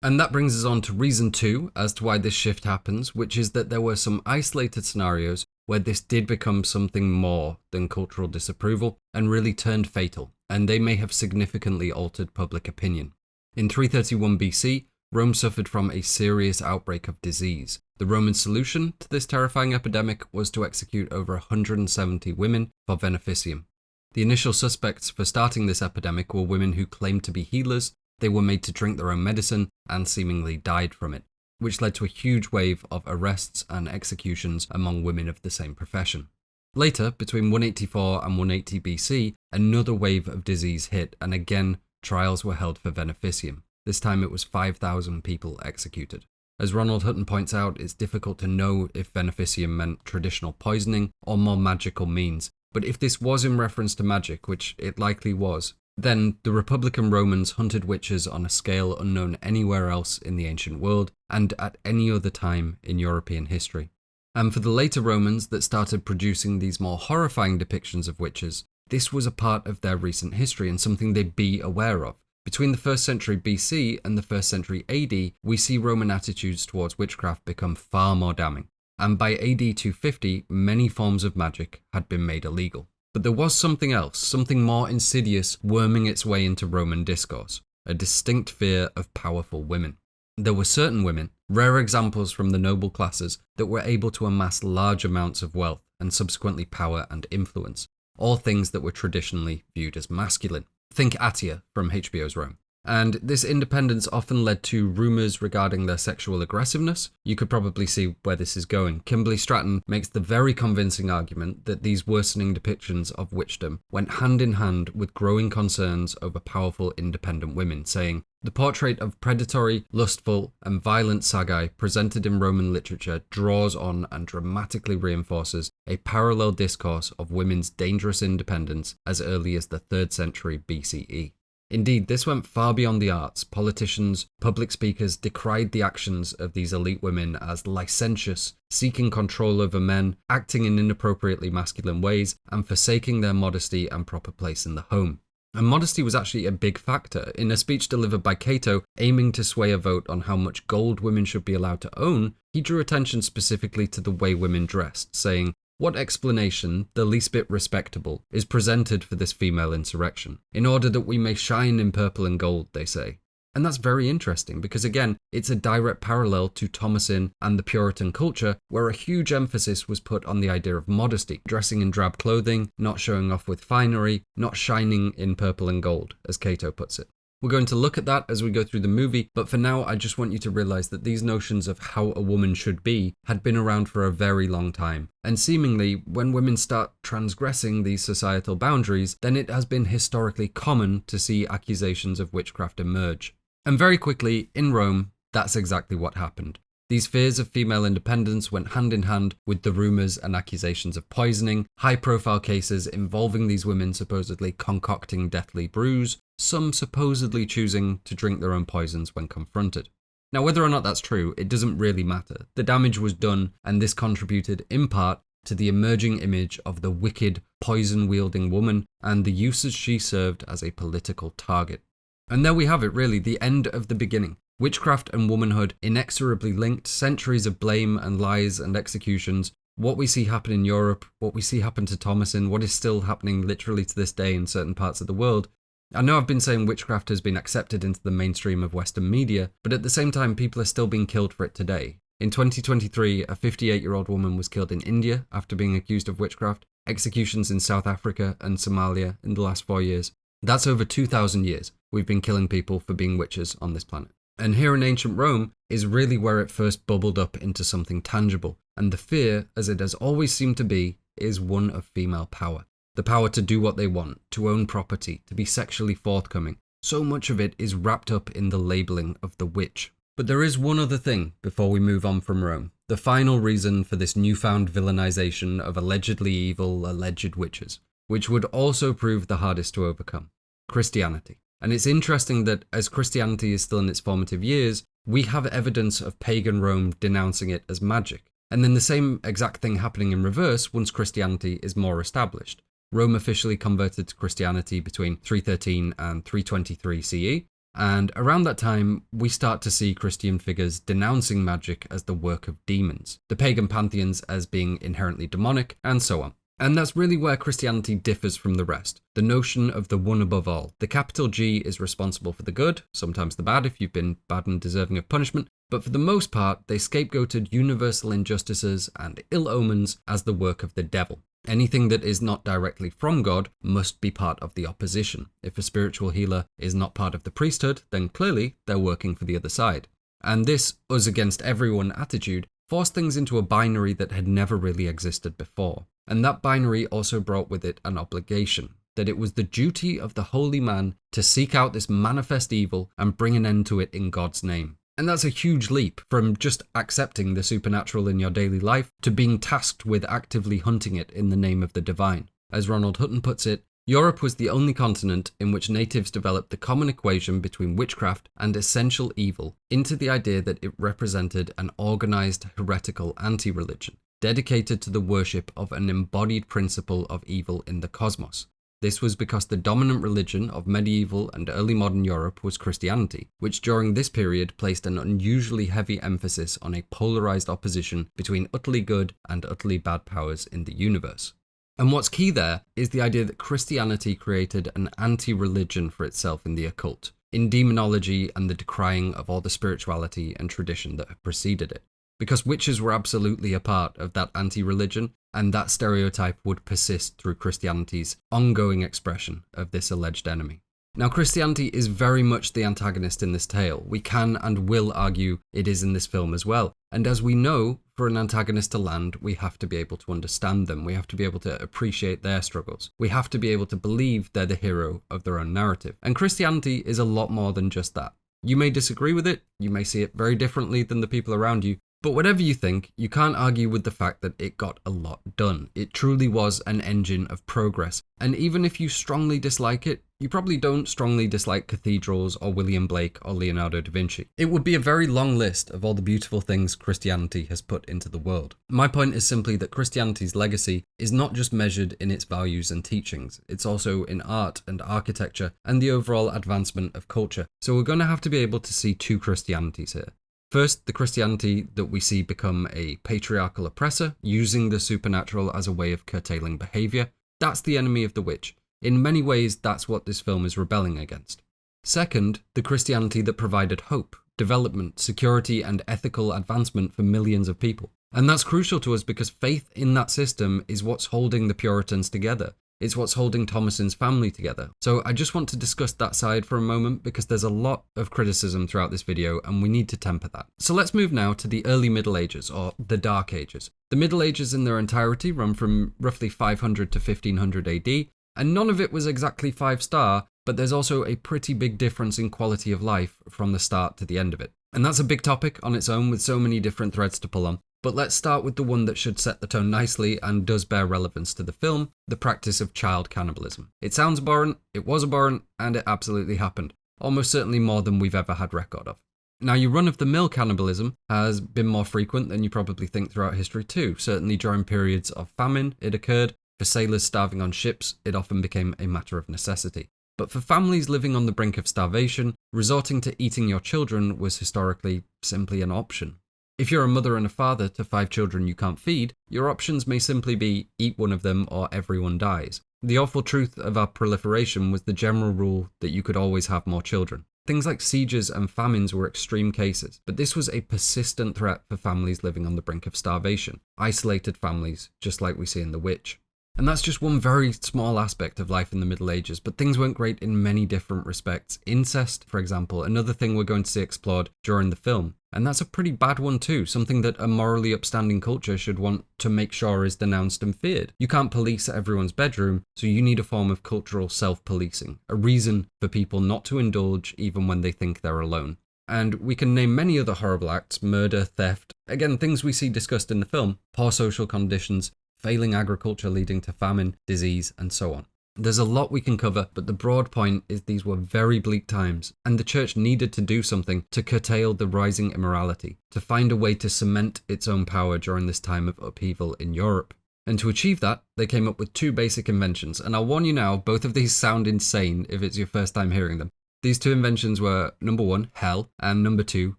And that brings us on to reason 2 as to why this shift happens, which is that there were some isolated scenarios where this did become something more than cultural disapproval and really turned fatal, and they may have significantly altered public opinion. In 331 BC, Rome suffered from a serious outbreak of disease. The Roman solution to this terrifying epidemic was to execute over 170 women for beneficium. The initial suspects for starting this epidemic were women who claimed to be healers. They were made to drink their own medicine and seemingly died from it, which led to a huge wave of arrests and executions among women of the same profession. Later, between 184 and 180 BC, another wave of disease hit, and again, trials were held for beneficium. This time it was 5,000 people executed. As Ronald Hutton points out, it's difficult to know if beneficium meant traditional poisoning or more magical means, but if this was in reference to magic, which it likely was, then the Republican Romans hunted witches on a scale unknown anywhere else in the ancient world and at any other time in European history. And for the later Romans that started producing these more horrifying depictions of witches, this was a part of their recent history and something they'd be aware of. Between the 1st century BC and the 1st century AD, we see Roman attitudes towards witchcraft become far more damning, and by AD 250, many forms of magic had been made illegal. But there was something else, something more insidious worming its way into Roman discourse, a distinct fear of powerful women. There were certain women, rare examples from the noble classes, that were able to amass large amounts of wealth and subsequently power and influence, all things that were traditionally viewed as masculine. Think Attia from HBO's Rome. And this independence often led to rumours regarding their sexual aggressiveness. You could probably see where this is going. Kimberly Stratton makes the very convincing argument that these worsening depictions of witchdom went hand in hand with growing concerns over powerful independent women, saying, "The portrait of predatory, lustful, and violent sagae presented in Roman literature draws on and dramatically reinforces a parallel discourse of women's dangerous independence as early as the 3rd century BCE. Indeed, this went far beyond the arts. Politicians, public speakers decried the actions of these elite women as licentious, seeking control over men, acting in inappropriately masculine ways, and forsaking their modesty and proper place in the home." And modesty was actually a big factor. In a speech delivered by Cato, aiming to sway a vote on how much gold women should be allowed to own, he drew attention specifically to the way women dressed, saying, "What explanation, the least bit respectable, is presented for this female insurrection? In order that we may shine in purple and gold," they say. And that's very interesting because, again, it's a direct parallel to Thomasin and the Puritan culture, where a huge emphasis was put on the idea of modesty, dressing in drab clothing, not showing off with finery, not shining in purple and gold, as Cato puts it. We're going to look at that as we go through the movie, but for now I just want you to realize that these notions of how a woman should be had been around for a very long time. And seemingly, when women start transgressing these societal boundaries, then it has been historically common to see accusations of witchcraft emerge. And very quickly, in Rome, that's exactly what happened. These fears of female independence went hand in hand with the rumours and accusations of poisoning, high-profile cases involving these women supposedly concocting deathly brews, some supposedly choosing to drink their own poisons when confronted. Now, whether or not that's true, it doesn't really matter. The damage was done, and this contributed, in part, to the emerging image of the wicked, poison-wielding woman and the uses she served as a political target. And there we have it, really, the end of the beginning. Witchcraft and womanhood inexorably linked, centuries of blame and lies and executions, what we see happen in Europe, what we see happen to Thomasin, what is still happening literally to this day in certain parts of the world. I know I've been saying witchcraft has been accepted into the mainstream of Western media, but at the same time people are still being killed for it today. In 2023, a 58-year-old woman was killed in India after being accused of witchcraft, executions in South Africa and Somalia in the last 4 years. That's over 2,000 years we've been killing people for being witches on this planet. And here in ancient Rome is really where it first bubbled up into something tangible. And the fear, as it has always seemed to be, is one of female power. The power to do what they want, to own property, to be sexually forthcoming, So much of it is wrapped up in the labeling of the witch. But there is one other thing before we move on from Rome. The final reason for this newfound villainization of allegedly evil, alleged witches, which would also prove the hardest to overcome: Christianity. And it's interesting that as Christianity is still in its formative years, we have evidence of pagan Rome denouncing it as magic. And then the same exact thing happening in reverse once Christianity is more established. Rome officially converted to Christianity between 313 and 323 CE, and around that time, we start to see Christian figures denouncing magic as the work of demons, the pagan pantheons as being inherently demonic, and so on. And that's really where Christianity differs from the rest. The notion of the one above all. The capital G is responsible for the good, sometimes the bad if you've been bad and deserving of punishment, but for the most part, they scapegoated universal injustices and ill omens as the work of the devil. Anything that is not directly from God must be part of the opposition. If a spiritual healer is not part of the priesthood, then clearly they're working for the other side. And this us against everyone attitude forced things into a binary that had never really existed before. And that binary also brought with it an obligation, that it was the duty of the holy man to seek out this manifest evil and bring an end to it in God's name. And that's a huge leap from just accepting the supernatural in your daily life to being tasked with actively hunting it in the name of the divine. As Ronald Hutton puts it, Europe was the only continent in which natives developed the common equation between witchcraft and essential evil into the idea that it represented an organized heretical anti-religion, dedicated to the worship of an embodied principle of evil in the cosmos. This was because the dominant religion of medieval and early modern Europe was Christianity, which during this period placed an unusually heavy emphasis on a polarized opposition between utterly good and utterly bad powers in the universe. And what's key there is the idea that Christianity created an anti-religion for itself in the occult, in demonology and the decrying of all the spirituality and tradition that had preceded it. Because witches were absolutely a part of that anti-religion, and that stereotype would persist through Christianity's ongoing expression of this alleged enemy. Now, Christianity is very much the antagonist in this tale. We can and will argue it is in this film as well. And as we know, for an antagonist to land, we have to be able to understand them. We have to be able to appreciate their struggles. We have to be able to believe they're the hero of their own narrative. And Christianity is a lot more than just that. You may disagree with it, you may see it very differently than the people around you, but whatever you think, you can't argue with the fact that it got a lot done. It truly was an engine of progress. And even if you strongly dislike it, you probably don't strongly dislike cathedrals or William Blake or Leonardo da Vinci. It would be a very long list of all the beautiful things Christianity has put into the world. My point is simply that Christianity's legacy is not just measured in its values and teachings, it's also in art and architecture and the overall advancement of culture. So we're going to have to be able to see two Christianities here. First, the Christianity that we see become a patriarchal oppressor, using the supernatural as a way of curtailing behaviour. That's the enemy of the witch. In many ways, that's what this film is rebelling against. Second, the Christianity that provided hope, development, security, and ethical advancement for millions of people. And that's crucial to us because faith in that system is what's holding the Puritans together. It's what's holding Thomasin's family together. So I just want to discuss that side for a moment because there's a lot of criticism throughout this video and we need to temper that. So let's move now to the early Middle Ages, or the Dark Ages. The Middle Ages in their entirety run from roughly 500 to 1500 AD, and none of it was exactly 5-star, but there's also a pretty big difference in quality of life from the start to the end of it. And that's a big topic on its own with so many different threads to pull on. But let's start with the one that should set the tone nicely and does bear relevance to the film, the practice of child cannibalism. It sounds abhorrent, it was abhorrent, and it absolutely happened. Almost certainly more than we've ever had record of. Now, your run-of-the-mill cannibalism has been more frequent than you probably think throughout history too. Certainly during periods of famine, it occurred. For sailors starving on ships, it often became a matter of necessity. But for families living on the brink of starvation, resorting to eating your children was historically simply an option. If you're a mother and a father to 5 children you can't feed, your options may simply be eat one of them or everyone dies. The awful truth of our proliferation was the general rule that you could always have more children. Things like sieges and famines were extreme cases, but this was a persistent threat for families living on the brink of starvation, isolated families just like we see in The Witch. And that's just one very small aspect of life in the Middle Ages, but things weren't great in many different respects. Incest, for example, another thing we're going to see explored during the film. And that's a pretty bad one too, something that a morally upstanding culture should want to make sure is denounced and feared. You can't police everyone's bedroom, so you need a form of cultural self-policing, a reason for people not to indulge even when they think they're alone. And we can name many other horrible acts: murder, theft, again, things we see discussed in the film, poor social conditions, failing agriculture leading to famine, disease, and so on. There's a lot we can cover, but the broad point is these were very bleak times, and the church needed to do something to curtail the rising immorality, to find a way to cement its own power during this time of upheaval in Europe. And to achieve that, they came up with two basic inventions, and I'll warn you now, both of these sound insane if it's your first time hearing them. These two inventions were, number one, hell, and number two,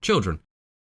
children.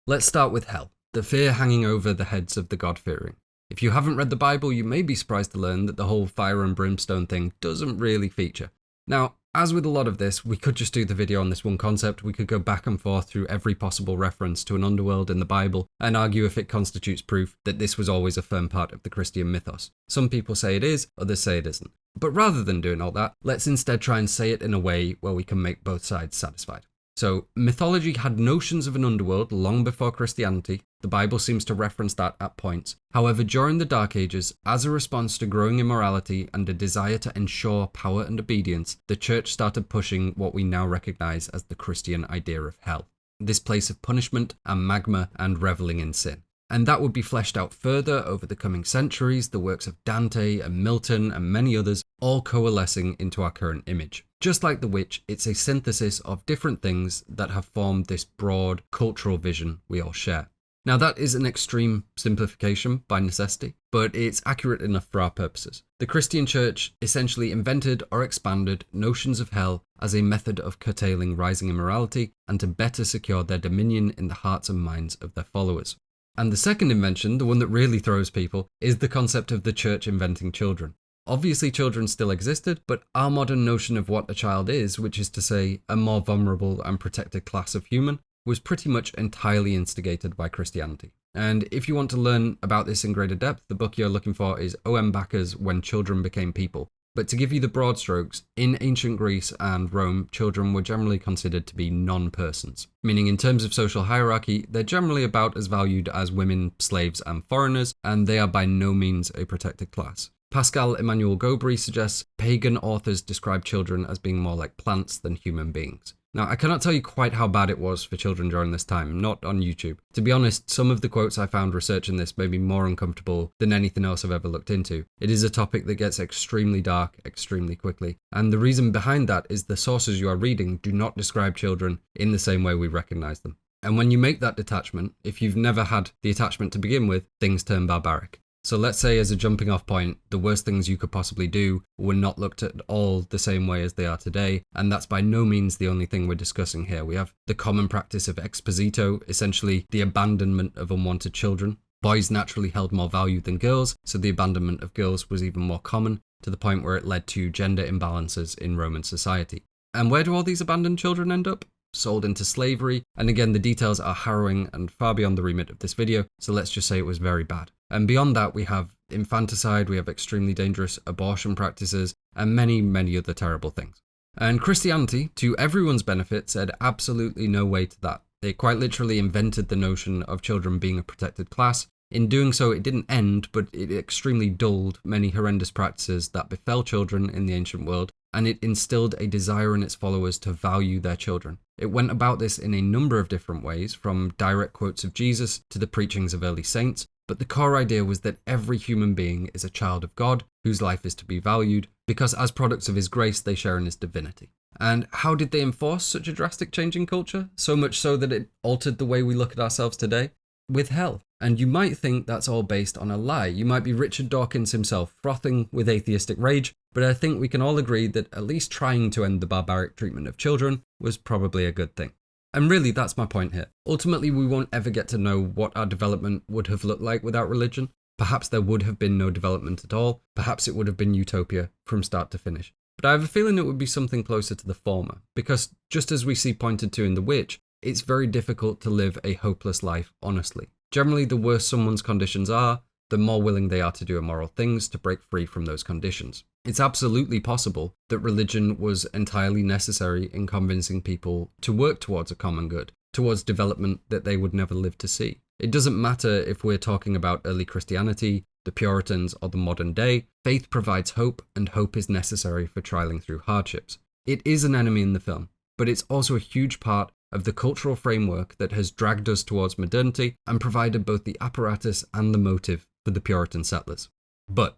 Let's start with hell, the fear hanging over the heads of the God-fearing. If you haven't read the Bible, you may be surprised to learn that the whole fire and brimstone thing doesn't really feature. Now, as with a lot of this, we could just do the video on this one concept. We could go back and forth through every possible reference to an underworld in the Bible and argue if it constitutes proof that this was always a firm part of the Christian mythos. Some people say it is, others say it isn't. But rather than doing all that, let's instead try and say it in a way where we can make both sides satisfied. So, mythology had notions of an underworld long before Christianity. The Bible seems to reference that at points. However, during the Dark Ages, as a response to growing immorality and a desire to ensure power and obedience, the church started pushing what we now recognize as the Christian idea of hell. This place of punishment and magma and reveling in sin. And that would be fleshed out further over the coming centuries, the works of Dante and Milton and many others, all coalescing into our current image. Just like The Witch, it's a synthesis of different things that have formed this broad cultural vision we all share. Now that is an extreme simplification by necessity, but it's accurate enough for our purposes. The Christian church essentially invented or expanded notions of hell as a method of curtailing rising immorality and to better secure their dominion in the hearts and minds of their followers. And the second invention, the one that really throws people, is the concept of the church inventing children. Obviously children still existed, but our modern notion of what a child is, which is to say a more vulnerable and protected class of human, was pretty much entirely instigated by Christianity. And if you want to learn about this in greater depth, the book you're looking for is O.M. Backer's When Children Became People. But to give you the broad strokes, in ancient Greece and Rome, children were generally considered to be non-persons. Meaning in terms of social hierarchy, they're generally about as valued as women, slaves, and foreigners, and they are by no means a protected class. Pascal Emmanuel Gobry suggests pagan authors describe children as being more like plants than human beings. Now, I cannot tell you quite how bad it was for children during this time, not on YouTube. To be honest, some of the quotes I found researching this made me more uncomfortable than anything else I've ever looked into. It is a topic that gets extremely dark extremely quickly, and the reason behind that is the sources you are reading do not describe children in the same way we recognize them. And when you make that detachment, if you've never had the attachment to begin with, things turn barbaric. So let's say as a jumping off point, the worst things you could possibly do were not looked at all the same way as they are today, and that's by no means the only thing we're discussing here. We have the common practice of exposito, essentially the abandonment of unwanted children. Boys naturally held more value than girls, so the abandonment of girls was even more common, to the point where it led to gender imbalances in Roman society. And where do all these abandoned children end up? Sold into slavery, and again the details are harrowing and far beyond the remit of this video, so let's just say it was very bad. And beyond that we have infanticide, we have extremely dangerous abortion practices, and many, many other terrible things. And Christianity, to everyone's benefit, said absolutely no way to that. It quite literally invented the notion of children being a protected class. In doing so, it didn't end, but it extremely dulled many horrendous practices that befell children in the ancient world, and it instilled a desire in its followers to value their children. It went about this in a number of different ways, from direct quotes of Jesus to the preachings of early saints, but the core idea was that every human being is a child of God, whose life is to be valued, because as products of his grace they share in his divinity. And how did they enforce such a drastic change in culture? So much so that it altered the way we look at ourselves today? With hell. And you might think that's all based on a lie. You might be Richard Dawkins himself frothing with atheistic rage, but I think we can all agree that at least trying to end the barbaric treatment of children was probably a good thing. And really, that's my point here. Ultimately, we won't ever get to know what our development would have looked like without religion. Perhaps there would have been no development at all. Perhaps it would have been utopia from start to finish. But I have a feeling it would be something closer to the former, because just as we see pointed to in The Witch, it's very difficult to live a hopeless life honestly. Generally, the worse someone's conditions are, the more willing they are to do immoral things to break free from those conditions. It's absolutely possible that religion was entirely necessary in convincing people to work towards a common good, towards development that they would never live to see. It doesn't matter if we're talking about early Christianity, the Puritans, or the modern day, faith provides hope, and hope is necessary for trialing through hardships. It is an enemy in the film, but it's also a huge part of the cultural framework that has dragged us towards modernity and provided both the apparatus and the motive for the Puritan settlers. But,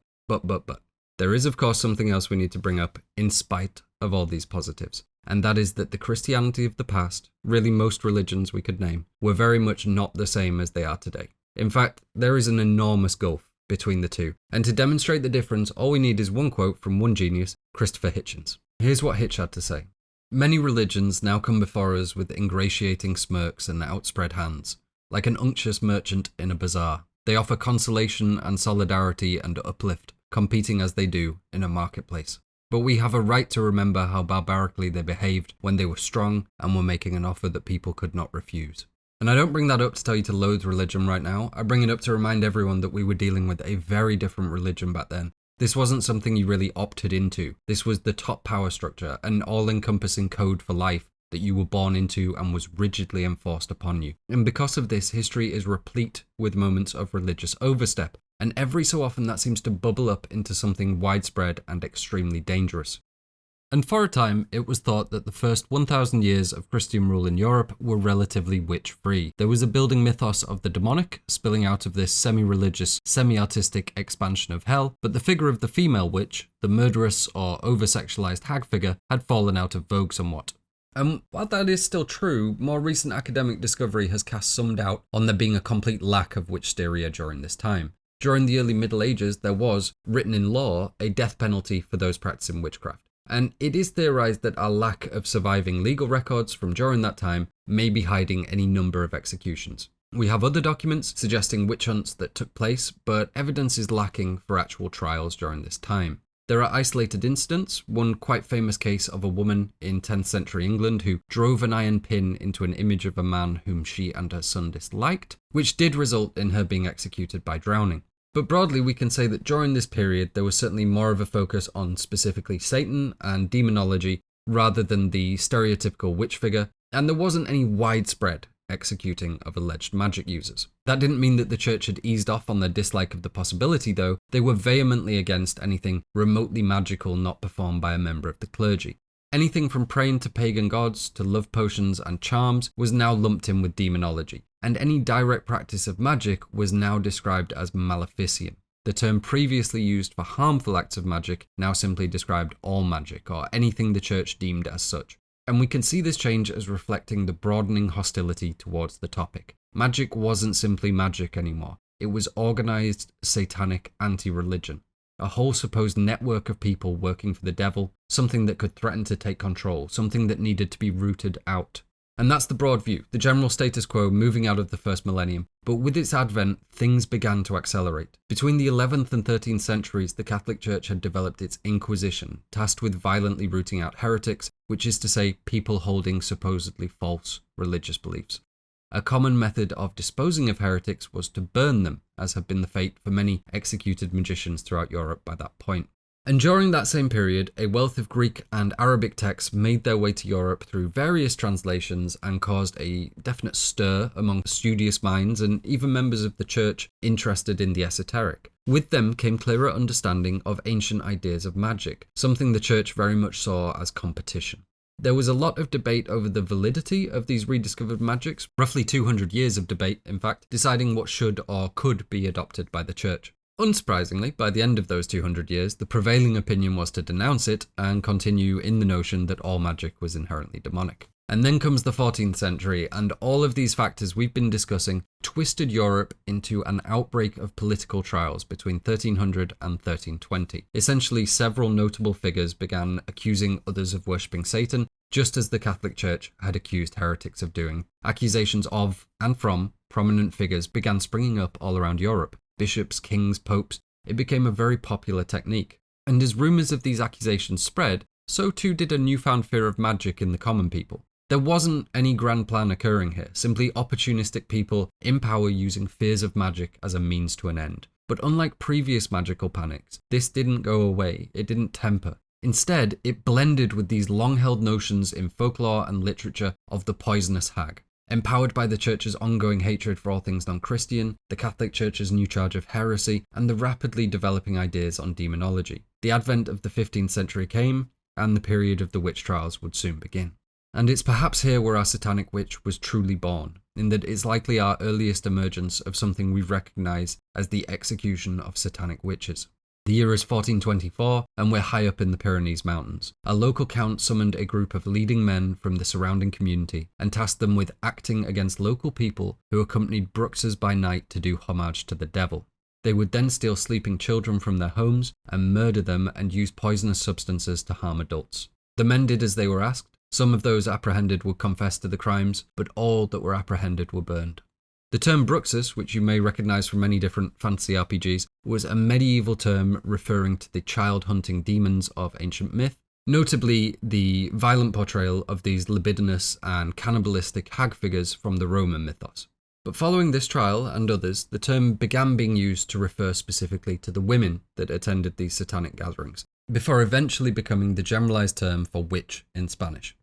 there is of course something else we need to bring up in spite of all these positives, and that is that the Christianity of the past, really most religions we could name, were very much not the same as they are today. In fact, there is an enormous gulf between the two, and to demonstrate the difference, all we need is one quote from one genius, Christopher Hitchens. Here's what Hitch had to say. Many religions now come before us with ingratiating smirks and outspread hands, like an unctuous merchant in a bazaar. They offer consolation and solidarity and uplift, competing as they do in a marketplace. But we have a right to remember how barbarically they behaved when they were strong and were making an offer that people could not refuse. And I don't bring that up to tell you to loathe religion right now. I bring it up to remind everyone that we were dealing with a very different religion back then. This wasn't something you really opted into. This was the top power structure, an all-encompassing code for life that you were born into and was rigidly enforced upon you. And because of this, history is replete with moments of religious overstep, and every so often that seems to bubble up into something widespread and extremely dangerous. And for a time, it was thought that the first 1,000 years of Christian rule in Europe were relatively witch-free. There was a building mythos of the demonic, spilling out of this semi-religious, semi-artistic expansion of hell, but the figure of the female witch, the murderous or over-sexualized hag figure, had fallen out of vogue somewhat. And while that is still true, more recent academic discovery has cast some doubt on there being a complete lack of witchsteria during this time. During the early Middle Ages, there was, written in law, a death penalty for those practicing witchcraft. And it is theorized that our lack of surviving legal records from during that time may be hiding any number of executions. We have other documents suggesting witch hunts that took place, but evidence is lacking for actual trials during this time. There are isolated incidents, one quite famous case of a woman in 10th century England who drove an iron pin into an image of a man whom she and her son disliked, which did result in her being executed by drowning. But broadly, we can say that during this period, there was certainly more of a focus on specifically Satan and demonology rather than the stereotypical witch figure, and there wasn't any widespread executing of alleged magic users. That didn't mean that the church had eased off on their dislike of the possibility, though. They were vehemently against anything remotely magical not performed by a member of the clergy. Anything from praying to pagan gods to love potions and charms was now lumped in with demonology, and any direct practice of magic was now described as maleficium. The term previously used for harmful acts of magic now simply described all magic, or anything the church deemed as such. And we can see this change as reflecting the broadening hostility towards the topic. Magic wasn't simply magic anymore. It was organized, satanic anti-religion. A whole supposed network of people working for the devil, something that could threaten to take control, something that needed to be rooted out. And that's the broad view, the general status quo moving out of the first millennium. But with its advent, things began to accelerate. Between the 11th and 13th centuries, the Catholic Church had developed its Inquisition, tasked with violently rooting out heretics, which is to say people holding supposedly false religious beliefs. A common method of disposing of heretics was to burn them, as had been the fate for many executed magicians throughout Europe by that point. And during that same period, a wealth of Greek and Arabic texts made their way to Europe through various translations and caused a definite stir among studious minds and even members of the church interested in the esoteric. With them came clearer understanding of ancient ideas of magic, something the church very much saw as competition. There was a lot of debate over the validity of these rediscovered magics, roughly 200 years of debate, in fact, deciding what should or could be adopted by the church. Unsurprisingly, by the end of those 200 years, the prevailing opinion was to denounce it and continue in the notion that all magic was inherently demonic. And then comes the 14th century, and all of these factors we've been discussing twisted Europe into an outbreak of political trials between 1300 and 1320. Essentially, several notable figures began accusing others of worshipping Satan, just as the Catholic Church had accused heretics of doing. Accusations of and from prominent figures began springing up all around Europe. Bishops, kings, popes, it became a very popular technique. And as rumours of these accusations spread, so too did a newfound fear of magic in the common people. There wasn't any grand plan occurring here, simply opportunistic people in power using fears of magic as a means to an end. But But unlike previous magical panics, this didn't go away, it didn't temper. Instead, it blended with these long-held notions in folklore and literature of the poisonous hag. Empowered by the Church's ongoing hatred for all things non-Christian, the Catholic Church's new charge of heresy, and the rapidly developing ideas on demonology, the advent of the 15th century came, and the period of the witch trials would soon begin. And it's perhaps here where our satanic witch was truly born, in that it's likely our earliest emergence of something we recognise as the execution of satanic witches. The year is 1424, and we're high up in the Pyrenees Mountains. A local count summoned a group of leading men from the surrounding community and tasked them with acting against local people who accompanied Brookses by night to do homage to the devil. They would then steal sleeping children from their homes and murder them and use poisonous substances to harm adults. The men did as they were asked. Some of those apprehended would confess to the crimes, but all that were apprehended were burned. The term Brookses, which you may recognise from many different fantasy RPGs, was a medieval term referring to the child-hunting demons of ancient myth, notably the violent portrayal of these libidinous and cannibalistic hag figures from the Roman mythos. But following this trial and others, the term began being used to refer specifically to the women that attended these satanic gatherings, before eventually becoming the generalised term for witch in Spanish.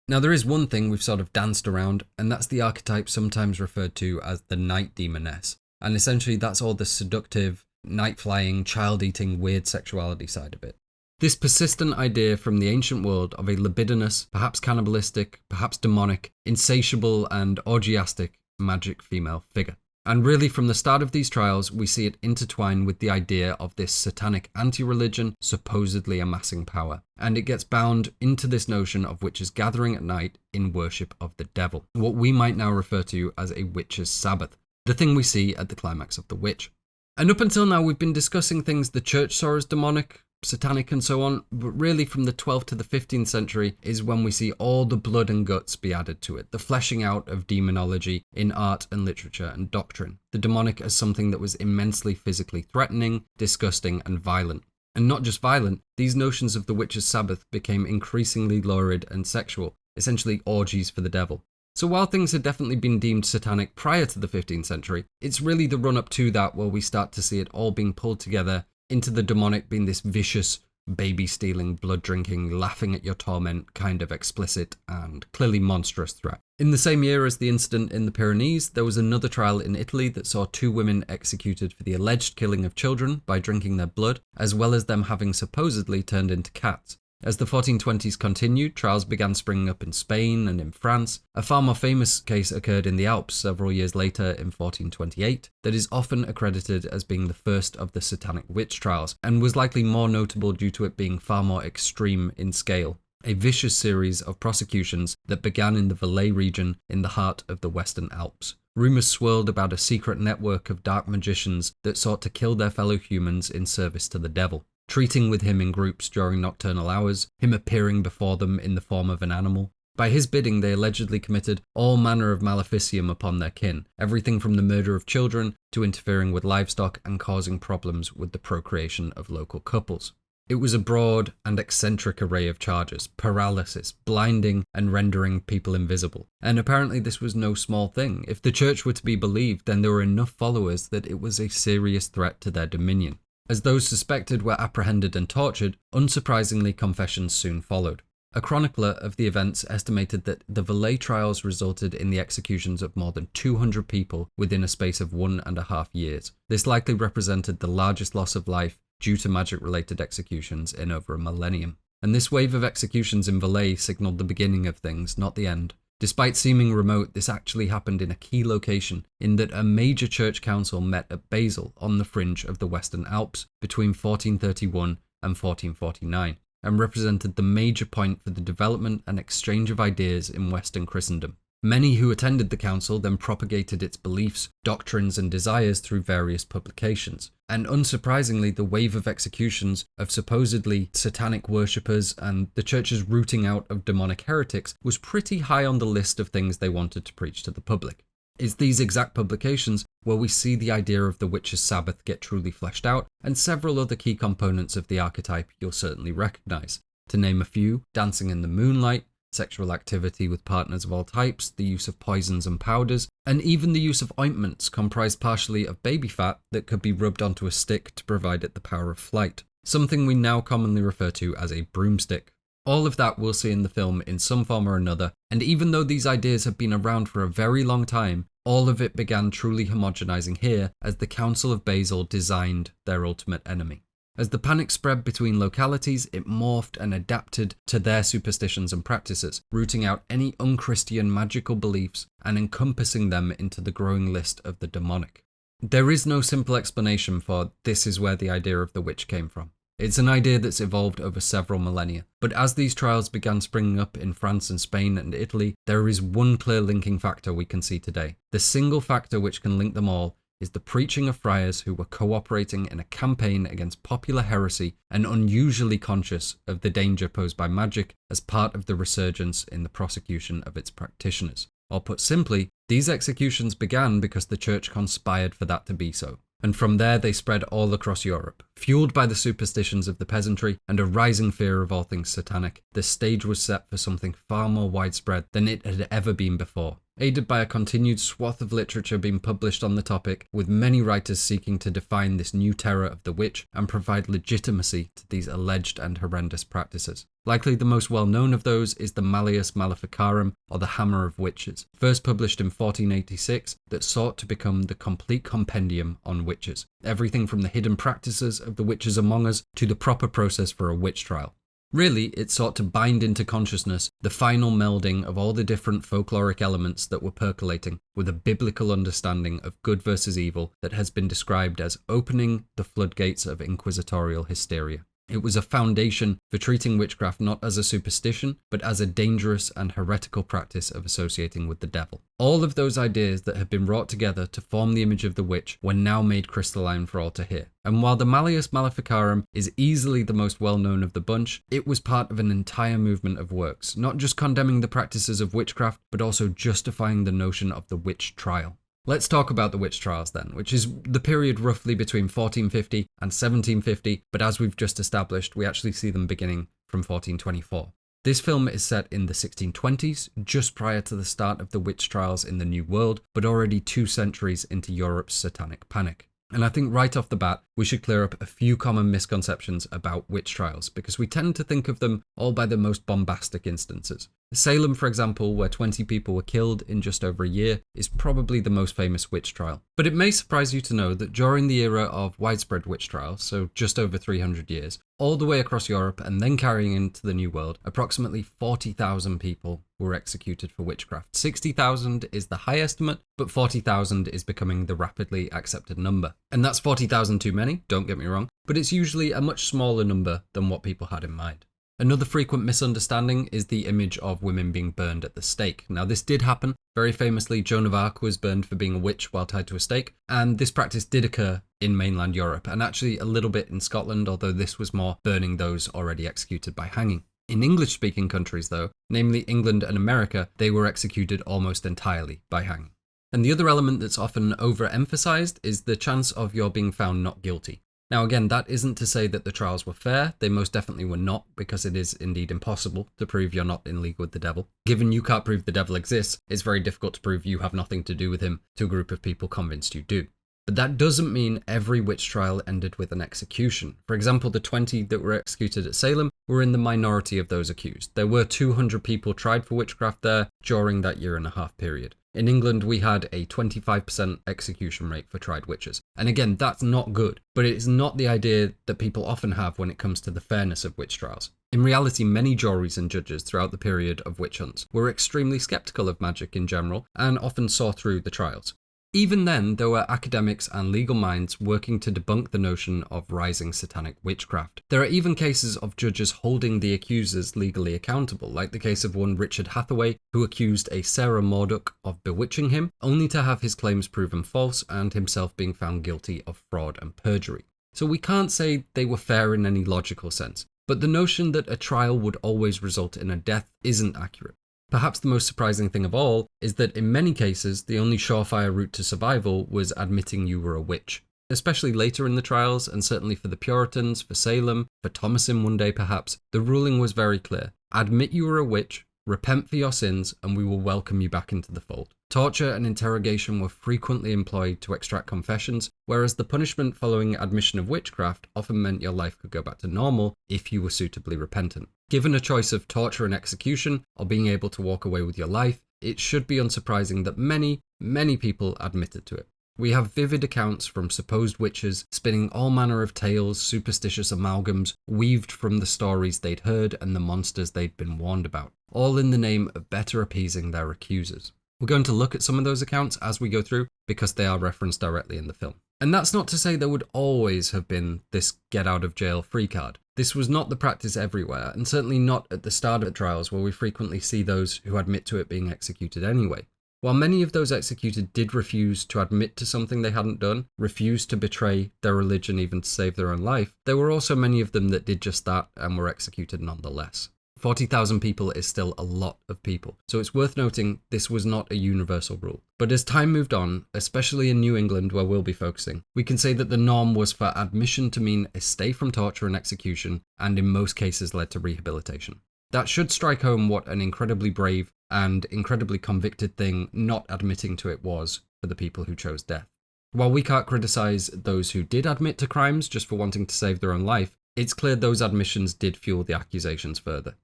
Now there is one thing we've sort of danced around, and that's the archetype sometimes referred to as the night demoness. And essentially that's all the seductive, night-flying, child-eating, weird sexuality side of it. This persistent idea from the ancient world of a libidinous, perhaps cannibalistic, perhaps demonic, insatiable and orgiastic magic female figure. And really from the start of these trials, we see it intertwine with the idea of this satanic anti-religion supposedly amassing power. And it gets bound into this notion of witches gathering at night in worship of the devil, what we might now refer to as a witch's Sabbath, the thing we see at the climax of The Witch. And up until now, we've been discussing things the church saw as demonic, satanic and so on, but really from the 12th to the 15th century is when we see all the blood and guts be added to it, the fleshing out of demonology in art and literature and doctrine, the demonic as something that was immensely physically threatening, disgusting and violent. And not just violent, these notions of the witch's Sabbath became increasingly lurid and sexual, essentially orgies for the devil. So while things had definitely been deemed satanic prior to the 15th century, it's really the run-up to that where we start to see it all being pulled together into the demonic being this vicious, baby-stealing, blood-drinking, laughing at your torment kind of explicit and clearly monstrous threat. In the same year as the incident in the Pyrenees, there was another trial in Italy that saw 2 women executed for the alleged killing of children by drinking their blood, as well as them having supposedly turned into cats. As the 1420s continued, trials began springing up in Spain and in France. A far more famous case occurred in the Alps several years later in 1428 that is often accredited as being the first of the satanic witch trials, and was likely more notable due to it being far more extreme in scale. A vicious series of prosecutions that began in the Valais region in the heart of the Western Alps. Rumours swirled about a secret network of dark magicians that sought to kill their fellow humans in service to the devil. Treating with him in groups during nocturnal hours, him appearing before them in the form of an animal. By his bidding, they allegedly committed all manner of maleficium upon their kin, everything from the murder of children to interfering with livestock and causing problems with the procreation of local couples. It was a broad and eccentric array of charges, paralysis, blinding, and rendering people invisible. And apparently this was no small thing. If the church were to be believed, then there were enough followers that it was a serious threat to their dominion. As those suspected were apprehended and tortured, unsurprisingly confessions soon followed. A chronicler of the events estimated that the Valais trials resulted in the executions of more than 200 people within a space of 1.5 years. This likely represented the largest loss of life due to magic-related executions in over a millennium. And this wave of executions in Valais signalled the beginning of things, not the end. Despite seeming remote, this actually happened in a key location, in that a major church council met at Basel on the fringe of the Western Alps between 1431 and 1449, and represented the major point for the development and exchange of ideas in Western Christendom. Many who attended the council then propagated its beliefs, doctrines and desires through various publications. And unsurprisingly, the wave of executions of supposedly satanic worshippers and the church's rooting out of demonic heretics was pretty high on the list of things they wanted to preach to the public. It's these exact publications where we see the idea of the witch's Sabbath get truly fleshed out, and several other key components of the archetype you'll certainly recognise. To name a few, dancing in the moonlight, sexual activity with partners of all types, the use of poisons and powders, and even the use of ointments comprised partially of baby fat that could be rubbed onto a stick to provide it the power of flight, something we now commonly refer to as a broomstick. All of that we'll see in the film in some form or another, and even though these ideas have been around for a very long time, all of it began truly homogenizing here as the Council of Basel designed their ultimate enemy. As the panic spread between localities, it morphed and adapted to their superstitions and practices, rooting out any unchristian magical beliefs and encompassing them into the growing list of the demonic. There is no simple explanation for this is where the idea of the witch came from. It's an idea that's evolved over several millennia, but as these trials began springing up in France and Spain and Italy, there is one clear linking factor we can see today. The single factor which can link them all is the preaching of friars who were cooperating in a campaign against popular heresy and unusually conscious of the danger posed by magic as part of the resurgence in the prosecution of its practitioners. Or put simply, these executions began because the church conspired for that to be so. And from there they spread all across Europe. Fueled by the superstitions of the peasantry and a rising fear of all things satanic, the stage was set for something far more widespread than it had ever been before. Aided by a continued swath of literature being published on the topic, with many writers seeking to define this new terror of the witch and provide legitimacy to these alleged and horrendous practices. Likely the most well-known of those is the Malleus Maleficarum, or the Hammer of Witches, first published in 1486, that sought to become the complete compendium on witches. Everything from the hidden practices of the witches among us to the proper process for a witch trial. Really, it sought to bind into consciousness the final melding of all the different folkloric elements that were percolating with a biblical understanding of good versus evil that has been described as opening the floodgates of inquisitorial hysteria. It was a foundation for treating witchcraft not as a superstition, but as a dangerous and heretical practice of associating with the devil. All of those ideas that had been wrought together to form the image of the witch were now made crystalline for all to hear. And while the Malleus Maleficarum is easily the most well-known of the bunch, it was part of an entire movement of works, not just condemning the practices of witchcraft, but also justifying the notion of the witch trial. Let's talk about the witch trials then, which is the period roughly between 1450 and 1750, but as we've just established, we actually see them beginning from 1424. This film is set in the 1620s, just prior to the start of the witch trials in the New World, but already 2 centuries into Europe's satanic panic. And I think right off the bat, we should clear up a few common misconceptions about witch trials, because we tend to think of them all by the most bombastic instances. Salem, for example, where 20 people were killed in just over a year, is probably the most famous witch trial. But it may surprise you to know that during the era of widespread witch trials, so just over 300 years, all the way across Europe and then carrying into the New World, approximately 40,000 people were executed for witchcraft. 60,000 is the high estimate, but 40,000 is becoming the rapidly accepted number. And that's 40,000 too many, don't get me wrong, but it's usually a much smaller number than what people had in mind. Another frequent misunderstanding is the image of women being burned at the stake. Now, this did happen. Very famously, Joan of Arc was burned for being a witch while tied to a stake, and this practice did occur in mainland Europe, and actually a little bit in Scotland, although this was more burning those already executed by hanging. In English-speaking countries, though, namely England and America, they were executed almost entirely by hanging. And the other element that's often overemphasized is the chance of your being found not guilty. Now again, that isn't to say that the trials were fair. They most definitely were not, because it is indeed impossible to prove you're not in league with the devil. Given you can't prove the devil exists, it's very difficult to prove you have nothing to do with him to a group of people convinced you do. But that doesn't mean every witch trial ended with an execution. For example, the 20 that were executed at Salem were in the minority of those accused. There were 200 people tried for witchcraft there during that year-and-a-half period. In England, we had a 25% execution rate for tried witches. And again, that's not good, but it is not the idea that people often have when it comes to the fairness of witch trials. In reality, many juries and judges throughout the period of witch hunts were extremely skeptical of magic in general and often saw through the trials. Even then, there were academics and legal minds working to debunk the notion of rising satanic witchcraft. There are even cases of judges holding the accusers legally accountable, like the case of one Richard Hathaway, who accused a Sarah Marduk of bewitching him, only to have his claims proven false and himself being found guilty of fraud and perjury. So we can't say they were fair in any logical sense, but the notion that a trial would always result in a death isn't accurate. Perhaps the most surprising thing of all is that in many cases, the only surefire route to survival was admitting you were a witch. Especially later in the trials, and certainly for the Puritans, for Salem, for Thomasin one day perhaps, the ruling was very clear. Admit you were a witch, repent for your sins, and we will welcome you back into the fold. Torture and interrogation were frequently employed to extract confessions, whereas the punishment following admission of witchcraft often meant your life could go back to normal if you were suitably repentant. Given a choice of torture and execution, or being able to walk away with your life, it should be unsurprising that many people admitted to it. We have vivid accounts from supposed witches spinning all manner of tales, superstitious amalgams, weaved from the stories they'd heard and the monsters they'd been warned about, all in the name of better appeasing their accusers. We're going to look at some of those accounts as we go through because they are referenced directly in the film. And that's not to say there would always have been this get out of jail free card. This was not the practice everywhere, and certainly not at the start of the trials where we frequently see those who admit to it being executed anyway. While many of those executed did refuse to admit to something they hadn't done, refused to betray their religion even to save their own life, there were also many of them that did just that and were executed nonetheless. 40,000 people is still a lot of people, so it's worth noting this was not a universal rule. But as time moved on, especially in New England where we'll be focusing, we can say that the norm was for admission to mean a stay from torture and execution, and in most cases led to rehabilitation. That should strike home what an incredibly brave and incredibly convicted thing not admitting to it was for the people who chose death. While we can't criticize those who did admit to crimes just for wanting to save their own life, it's clear those admissions did fuel the accusations further.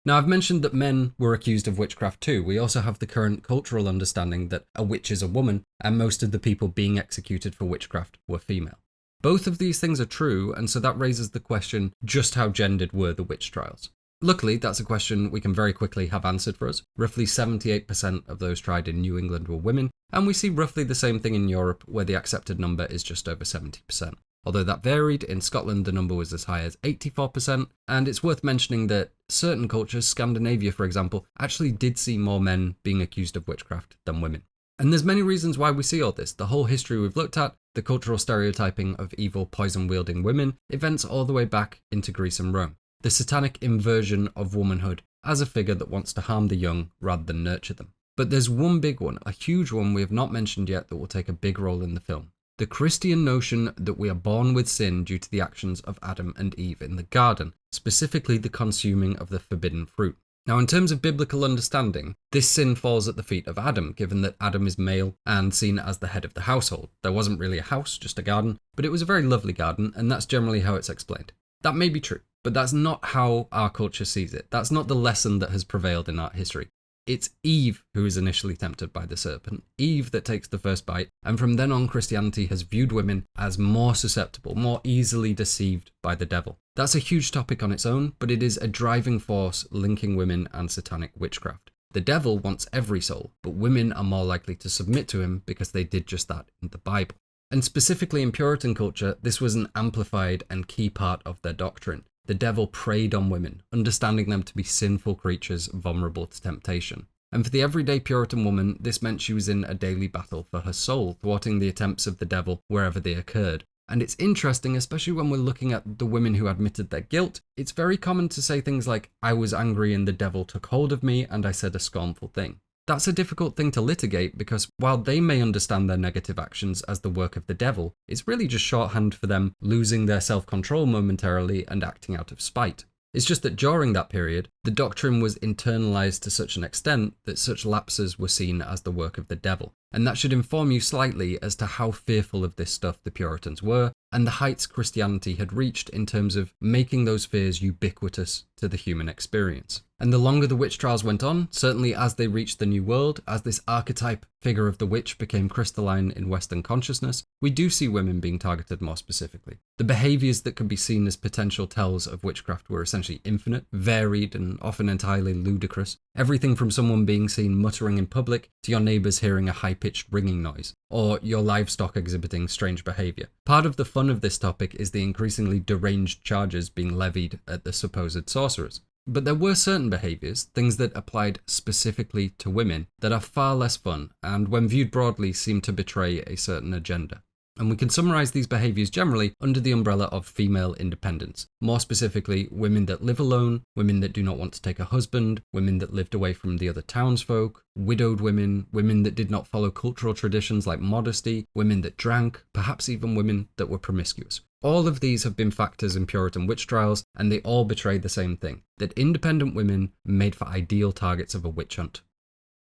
Now, I've mentioned that men were accused of witchcraft too. We also have the current cultural understanding that a witch is a woman, and most of the people being executed for witchcraft were female. Both of these things are true, and so that raises the question, just how gendered were the witch trials? Luckily, that's a question we can very quickly have answered for us. Roughly 78% of those tried in New England were women, and we see roughly the same thing in Europe, where the accepted number is just over 70%. Although that varied, in Scotland the number was as high as 84%, and it's worth mentioning that certain cultures, Scandinavia for example, actually did see more men being accused of witchcraft than women. And there's many reasons why we see all this. The whole history we've looked at, the cultural stereotyping of evil poison-wielding women, events all the way back into Greece and Rome. The satanic inversion of womanhood as a figure that wants to harm the young rather than nurture them. But there's one big one, a huge one we have not mentioned yet that will take a big role in the film. The Christian notion that we are born with sin due to the actions of Adam and Eve in the garden, specifically the consuming of the forbidden fruit. Now, in terms of biblical understanding, this sin falls at the feet of Adam, given that Adam is male and seen as the head of the household. There wasn't really a house, just a garden, but it was a very lovely garden, and that's generally how it's explained. That may be true, but that's not how our culture sees it. That's not the lesson that has prevailed in art history. It's Eve who is initially tempted by the serpent, Eve that takes the first bite, and from then on Christianity has viewed women as more susceptible, more easily deceived by the devil. That's a huge topic on its own, but it is a driving force linking women and satanic witchcraft. The devil wants every soul, but women are more likely to submit to him because they did just that in the Bible. And specifically in Puritan culture, this was an amplified and key part of their doctrine. The devil preyed on women, understanding them to be sinful creatures vulnerable to temptation. And for the everyday Puritan woman, this meant she was in a daily battle for her soul, thwarting the attempts of the devil wherever they occurred. And it's interesting, especially when we're looking at the women who admitted their guilt, it's very common to say things like, "I was angry and the devil took hold of me and I said a scornful thing." That's a difficult thing to litigate because while they may understand their negative actions as the work of the devil, it's really just shorthand for them losing their self-control momentarily and acting out of spite. It's just that during that period, the doctrine was internalized to such an extent that such lapses were seen as the work of the devil. And that should inform you slightly as to how fearful of this stuff the Puritans were, and the heights Christianity had reached in terms of making those fears ubiquitous to the human experience. And the longer the witch trials went on, certainly as they reached the New World, as this archetype figure of the witch became crystalline in Western consciousness, we do see women being targeted more specifically. The behaviours that could be seen as potential tells of witchcraft were essentially infinite, varied, and often entirely ludicrous. Everything from someone being seen muttering in public to your neighbours hearing a high-pitched ringing noise, or your livestock exhibiting strange behaviour. Part of the fun of this topic is the increasingly deranged charges being levied at the supposed sorcerers. But there were certain behaviours, things that applied specifically to women, that are far less fun, and when viewed broadly seem to betray a certain agenda. And we can summarise these behaviours generally under the umbrella of female independence. More specifically, women that live alone, women that do not want to take a husband, women that lived away from the other townsfolk, widowed women, women that did not follow cultural traditions like modesty, women that drank, perhaps even women that were promiscuous. All of these have been factors in Puritan witch trials, and they all betray the same thing, that independent women made for ideal targets of a witch hunt.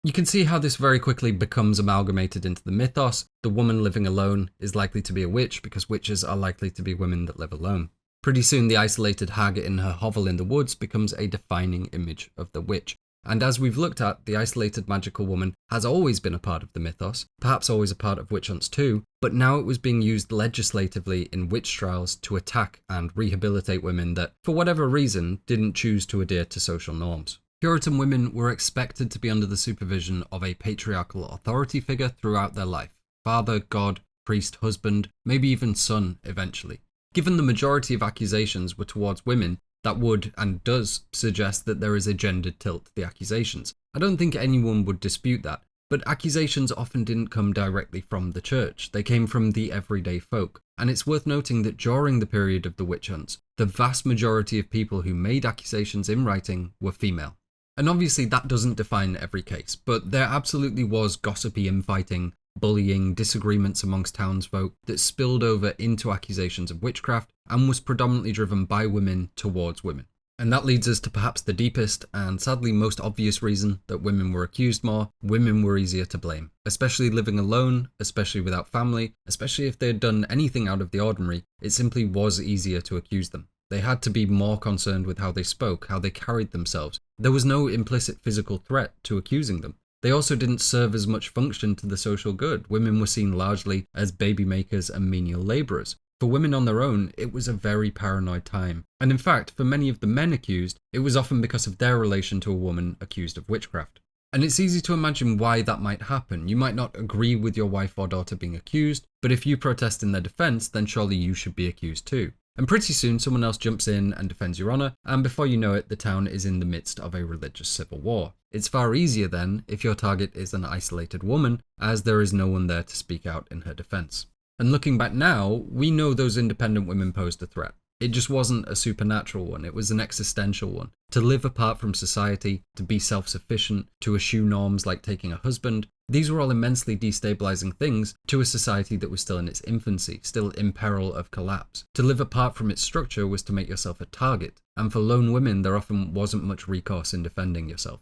You can see how this very quickly becomes amalgamated into the mythos. The woman living alone is likely to be a witch because witches are likely to be women that live alone. Pretty soon the isolated hag in her hovel in the woods becomes a defining image of the witch. And as we've looked at, the isolated magical woman has always been a part of the mythos, perhaps always a part of witch hunts too, but now it was being used legislatively in witch trials to attack and rehabilitate women that, for whatever reason, didn't choose to adhere to social norms. Puritan women were expected to be under the supervision of a patriarchal authority figure throughout their life. Father, god, priest, husband, maybe even son eventually. Given the majority of accusations were towards women, that would and does suggest that there is a gendered tilt to the accusations. I don't think anyone would dispute that, but accusations often didn't come directly from the church. They came from the everyday folk. And it's worth noting that during the period of the witch hunts, the vast majority of people who made accusations in writing were female. And obviously that doesn't define every case, but there absolutely was gossipy infighting, bullying, disagreements amongst townsfolk that spilled over into accusations of witchcraft and was predominantly driven by women towards women. And that leads us to perhaps the deepest and sadly most obvious reason that women were accused more. Women were easier to blame, especially living alone, especially without family, especially if they had done anything out of the ordinary. It simply was easier to accuse them. They had to be more concerned with how they spoke, how they carried themselves. There was no implicit physical threat to accusing them. They also didn't serve as much function to the social good. Women were seen largely as baby makers and menial labourers. For women on their own, it was a very paranoid time. And in fact, for many of the men accused, it was often because of their relation to a woman accused of witchcraft. And it's easy to imagine why that might happen. You might not agree with your wife or daughter being accused, but if you protest in their defence, then surely you should be accused too. And pretty soon someone else jumps in and defends your honour, and before you know it, the town is in the midst of a religious civil war. It's far easier then if your target is an isolated woman, as there is no one there to speak out in her defence. And looking back now, we know those independent women posed a threat. It just wasn't a supernatural one, it was an existential one. To live apart from society, to be self-sufficient, to eschew norms like taking a husband, these were all immensely destabilizing things to a society that was still in its infancy, still in peril of collapse. To live apart from its structure was to make yourself a target, and for lone women there often wasn't much recourse in defending yourself.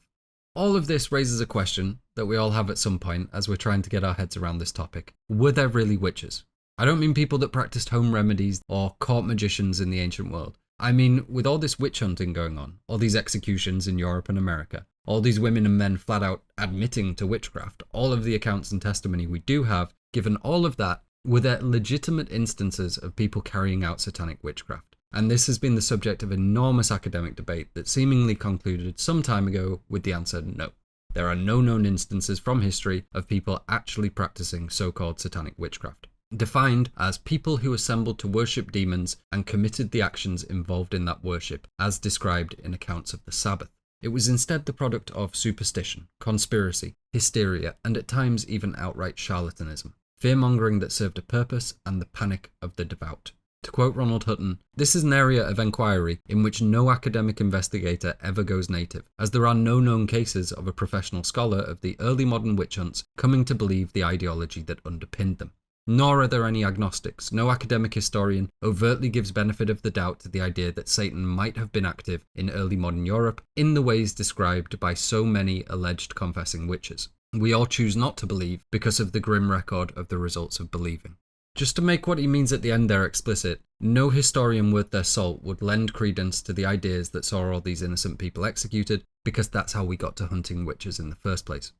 All of this raises a question that we all have at some point as we're trying to get our heads around this topic. Were there really witches? I don't mean people that practiced home remedies or caught magicians in the ancient world. I mean, with all this witch hunting going on, all these executions in Europe and America, all these women and men flat out admitting to witchcraft, all of the accounts and testimony we do have, given all of that, were there legitimate instances of people carrying out satanic witchcraft? And this has been the subject of enormous academic debate that seemingly concluded some time ago with the answer no. There are no known instances from history of people actually practicing so-called satanic witchcraft, defined as people who assembled to worship demons and committed the actions involved in that worship, as described in accounts of the Sabbath. It was instead the product of superstition, conspiracy, hysteria, and at times even outright charlatanism, fear-mongering that served a purpose, and the panic of the devout. To quote Ronald Hutton, "This is an area of enquiry in which no academic investigator ever goes native, as there are no known cases of a professional scholar of the early modern witch hunts coming to believe the ideology that underpinned them. Nor are there any agnostics. No academic historian overtly gives benefit of the doubt to the idea that Satan might have been active in early modern Europe in the ways described by so many alleged confessing witches. We all choose not to believe because of the grim record of the results of believing." Just to make what he means at the end there explicit, no historian worth their salt would lend credence to the ideas that saw all these innocent people executed, because that's how we got to hunting witches in the first place.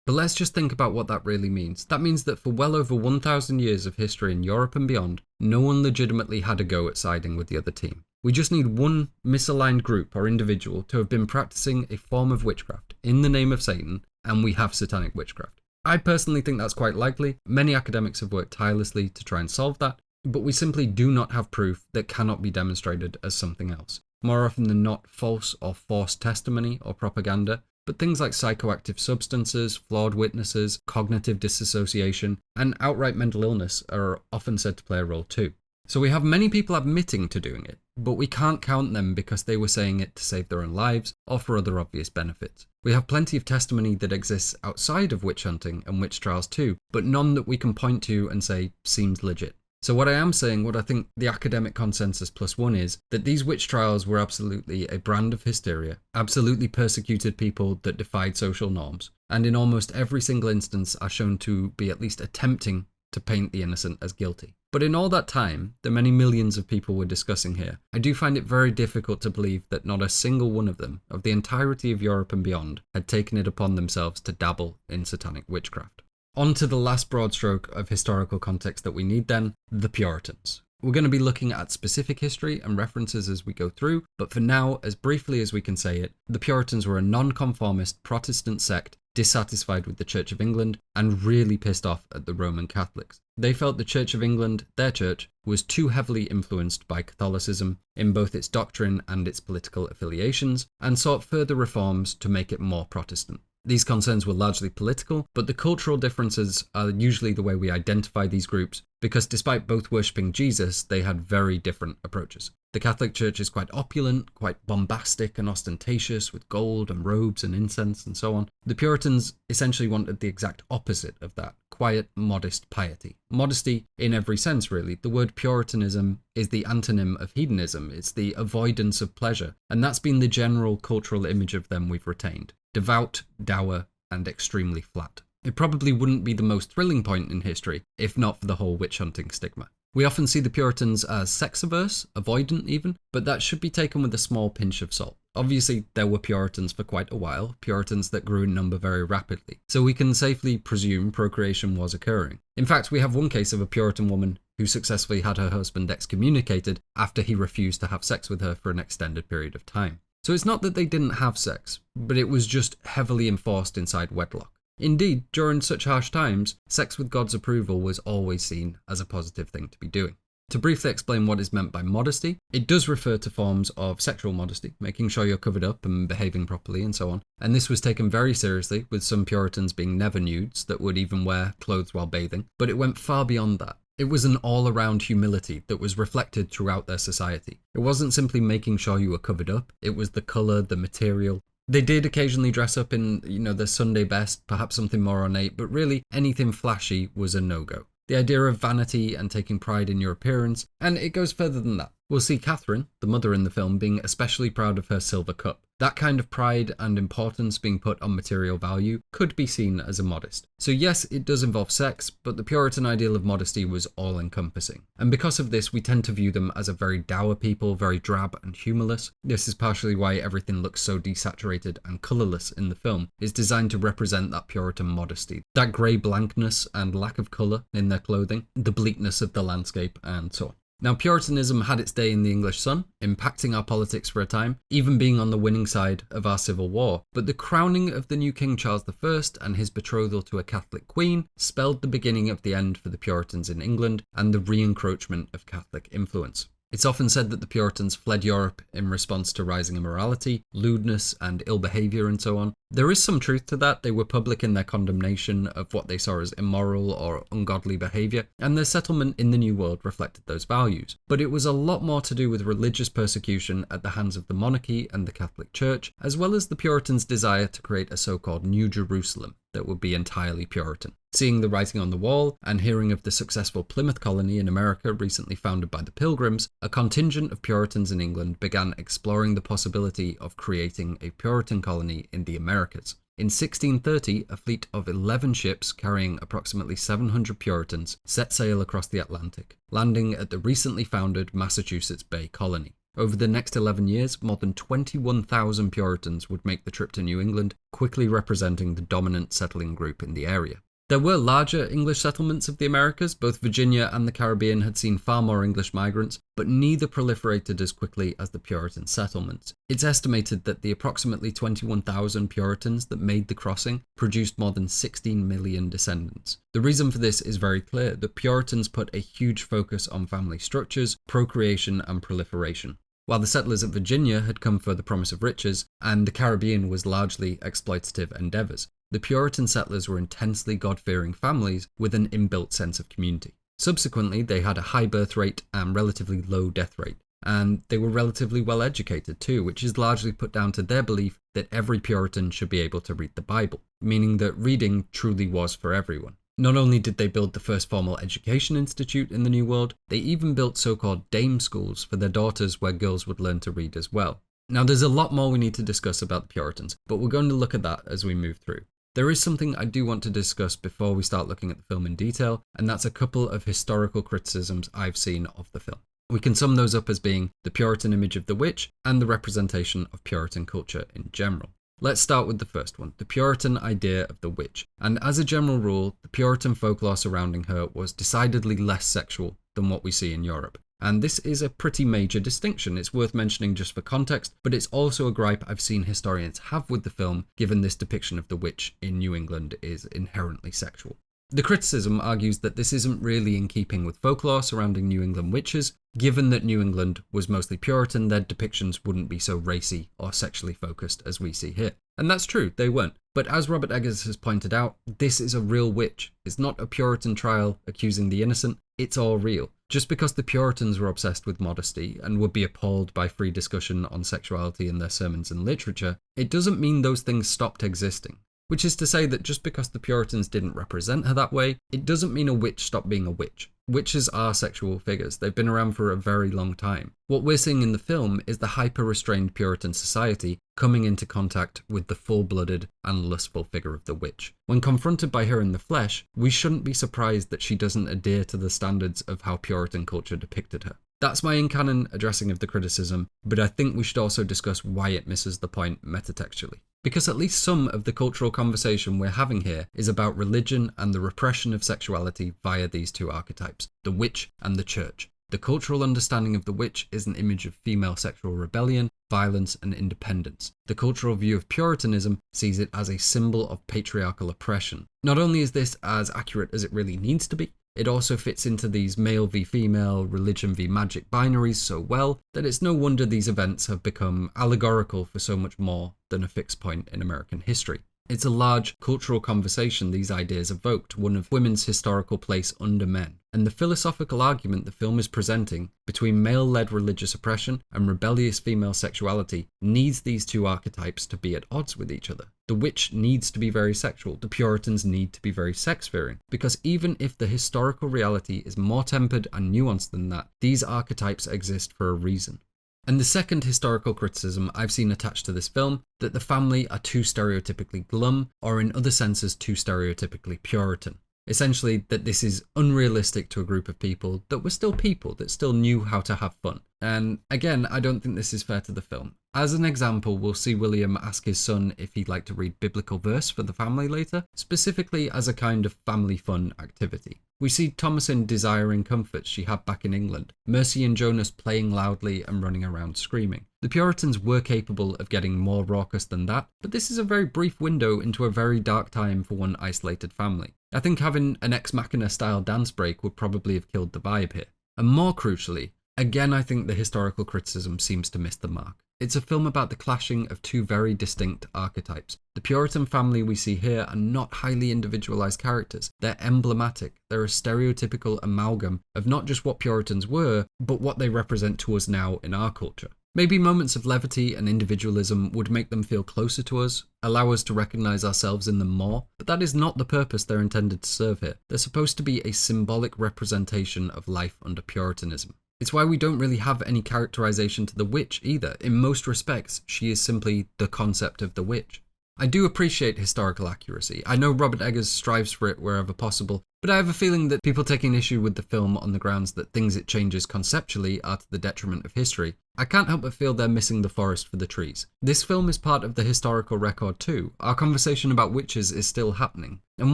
But let's just think about what that really means. That means that for well over 1,000 years of history in Europe and beyond, no one legitimately had a go at siding with the other team. We just need one misaligned group or individual to have been practicing a form of witchcraft in the name of Satan, and we have satanic witchcraft. I personally think that's quite likely. Many academics have worked tirelessly to try and solve that, but we simply do not have proof that cannot be demonstrated as something else. More often than not, false or forced testimony or propaganda, but things like psychoactive substances, flawed witnesses, cognitive disassociation, and outright mental illness are often said to play a role too. So we have many people admitting to doing it, but we can't count them because they were saying it to save their own lives or for other obvious benefits. We have plenty of testimony that exists outside of witch hunting and witch trials too, but none that we can point to and say seems legit. So what I am saying, what I think the academic consensus +1 is, that these witch trials were absolutely a brand of hysteria, absolutely persecuted people that defied social norms, and in almost every single instance are shown to be at least attempting to paint the innocent as guilty. But in all that time, the many millions of people we're discussing here, I do find it very difficult to believe that not a single one of them, of the entirety of Europe and beyond, had taken it upon themselves to dabble in satanic witchcraft. On to the last broad stroke of historical context that we need then, the Puritans. We're going to be looking at specific history and references as we go through, but for now, as briefly as we can say it, the Puritans were a non-conformist Protestant sect dissatisfied with the Church of England and really pissed off at the Roman Catholics. They felt the Church of England, their church, was too heavily influenced by Catholicism in both its doctrine and its political affiliations, and sought further reforms to make it more Protestant. These concerns were largely political, but the cultural differences are usually the way we identify these groups, because despite both worshipping Jesus, they had very different approaches. The Catholic Church is quite opulent, quite bombastic and ostentatious, with gold and robes and incense and so on. The Puritans essentially wanted the exact opposite of that, quiet, modest piety. Modesty in every sense, really. The word Puritanism is the antonym of hedonism. It's the avoidance of pleasure, and that's been the general cultural image of them we've retained. Devout, dour, and extremely flat. It probably wouldn't be the most thrilling point in history, if not for the whole witch-hunting stigma. We often see the Puritans as sex-averse, avoidant even, but that should be taken with a small pinch of salt. Obviously, there were Puritans for quite a while, Puritans that grew in number very rapidly, so we can safely presume procreation was occurring. In fact, we have one case of a Puritan woman who successfully had her husband excommunicated after he refused to have sex with her for an extended period of time. So it's not that they didn't have sex, but it was just heavily enforced inside wedlock. Indeed, during such harsh times, sex with God's approval was always seen as a positive thing to be doing. To briefly explain what is meant by modesty, it does refer to forms of sexual modesty, making sure you're covered up and behaving properly and so on. And this was taken very seriously, with some Puritans being never nudes that would even wear clothes while bathing, but it went far beyond that. It was an all-around humility that was reflected throughout their society. It wasn't simply making sure you were covered up, it was the colour, the material. They did occasionally dress up in, their Sunday best, perhaps something more ornate, but really anything flashy was a no-go. The idea of vanity and taking pride in your appearance, and it goes further than that. We'll see Katherine, the mother in the film, being especially proud of her silver cup. That kind of pride and importance being put on material value could be seen as immodest. So yes, it does involve sex, but the Puritan ideal of modesty was all-encompassing. And because of this, we tend to view them as a very dour people, very drab and humourless. This is partially why everything looks so desaturated and colourless in the film. It's designed to represent that Puritan modesty, that grey blankness and lack of colour in their clothing, the bleakness of the landscape, and so on. Now, Puritanism had its day in the English sun, impacting our politics for a time, even being on the winning side of our civil war. But the crowning of the new King Charles I and his betrothal to a Catholic queen spelled the beginning of the end for the Puritans in England and the re-encroachment of Catholic influence. It's often said that the Puritans fled Europe in response to rising immorality, lewdness, and ill behaviour and so on. There is some truth to that. They were public in their condemnation of what they saw as immoral or ungodly behaviour, and their settlement in the New World reflected those values. But it was a lot more to do with religious persecution at the hands of the monarchy and the Catholic Church, as well as the Puritans' desire to create a so-called New Jerusalem that would be entirely Puritan. Seeing the writing on the wall and hearing of the successful Plymouth colony in America recently founded by the Pilgrims, a contingent of Puritans in England began exploring the possibility of creating a Puritan colony in the Americas. In 1630, a fleet of 11 ships carrying approximately 700 Puritans set sail across the Atlantic, landing at the recently founded Massachusetts Bay Colony. Over the next 11 years, more than 21,000 Puritans would make the trip to New England, quickly representing the dominant settling group in the area. There were larger English settlements of the Americas. Both Virginia and the Caribbean had seen far more English migrants, but neither proliferated as quickly as the Puritan settlements. It's estimated that the approximately 21,000 Puritans that made the crossing produced more than 16 million descendants. The reason for this is very clear. The Puritans put a huge focus on family structures, procreation, and proliferation. While the settlers at Virginia had come for the promise of riches, and the Caribbean was largely exploitative endeavours, the Puritan settlers were intensely God-fearing families with an inbuilt sense of community. Subsequently, they had a high birth rate and relatively low death rate, and they were relatively well educated too, which is largely put down to their belief that every Puritan should be able to read the Bible, meaning that reading truly was for everyone. Not only did they build the first formal education institute in the New World, they even built so-called dame schools for their daughters where girls would learn to read as well. Now there's a lot more we need to discuss about the Puritans, but we're going to look at that as we move through. There is something I do want to discuss before we start looking at the film in detail, and that's a couple of historical criticisms I've seen of the film. We can sum those up as being the Puritan image of the witch and the representation of Puritan culture in general. Let's start with the first one, the Puritan idea of the witch. And as a general rule, the Puritan folklore surrounding her was decidedly less sexual than what we see in Europe. And this is a pretty major distinction. It's worth mentioning just for context, but it's also a gripe I've seen historians have with the film, given this depiction of the witch in New England is inherently sexual. The criticism argues that this isn't really in keeping with folklore surrounding New England witches. Given that New England was mostly Puritan, their depictions wouldn't be so racy or sexually focused as we see here. And that's true, they weren't. But as Robert Eggers has pointed out, this is a real witch. It's not a Puritan trial accusing the innocent, it's all real. Just because the Puritans were obsessed with modesty and would be appalled by free discussion on sexuality in their sermons and literature, it doesn't mean those things stopped existing. Which is to say that just because the Puritans didn't represent her that way, it doesn't mean a witch stopped being a witch. Witches are sexual figures. They've been around for a very long time. What we're seeing in the film is the hyper-restrained Puritan society coming into contact with the full-blooded and lustful figure of the witch. When confronted by her in the flesh, we shouldn't be surprised that she doesn't adhere to the standards of how Puritan culture depicted her. That's my in-canon addressing of the criticism, but I think we should also discuss why it misses the point metatextually. Because at least some of the cultural conversation we're having here is about religion and the repression of sexuality via these two archetypes, the witch and the church. The cultural understanding of the witch is an image of female sexual rebellion, violence, and independence. The cultural view of Puritanism sees it as a symbol of patriarchal oppression. Not only is this as accurate as it really needs to be, it also fits into these male v female, religion v magic binaries so well that it's no wonder these events have become allegorical for so much more than a fixed point in American history. It's a large cultural conversation these ideas evoked, one of women's historical place under men. And the philosophical argument the film is presenting between male-led religious oppression and rebellious female sexuality needs these two archetypes to be at odds with each other. The witch needs to be very sexual, the Puritans need to be very sex-fearing, because even if the historical reality is more tempered and nuanced than that, these archetypes exist for a reason. And the second historical criticism I've seen attached to this film, that the family are too stereotypically glum, or in other senses too stereotypically Puritan. Essentially, that this is unrealistic to a group of people that still knew how to have fun. And again, I don't think this is fair to the film. As an example, we'll see William ask his son if he'd like to read biblical verse for the family later, specifically as a kind of family fun activity. We see Thomasin desiring comforts she had back in England, Mercy and Jonas playing loudly and running around screaming. The Puritans were capable of getting more raucous than that, but this is a very brief window into a very dark time for one isolated family. I think having an Ex Machina style dance break would probably have killed the vibe here. And more crucially, again I think the historical criticism seems to miss the mark. It's a film about the clashing of two very distinct archetypes. The Puritan family we see here are not highly individualized characters. They're emblematic. They're a stereotypical amalgam of not just what Puritans were, but what they represent to us now in our culture. Maybe moments of levity and individualism would make them feel closer to us, allow us to recognize ourselves in them more, but that is not the purpose they're intended to serve here. They're supposed to be a symbolic representation of life under Puritanism. It's why we don't really have any characterization to the witch either. In most respects, she is simply the concept of the witch. I do appreciate historical accuracy. I know Robert Eggers strives for it wherever possible, but I have a feeling that people taking issue with the film on the grounds that things it changes conceptually are to the detriment of history, I can't help but feel they're missing the forest for the trees. This film is part of the historical record too. Our conversation about witches is still happening. And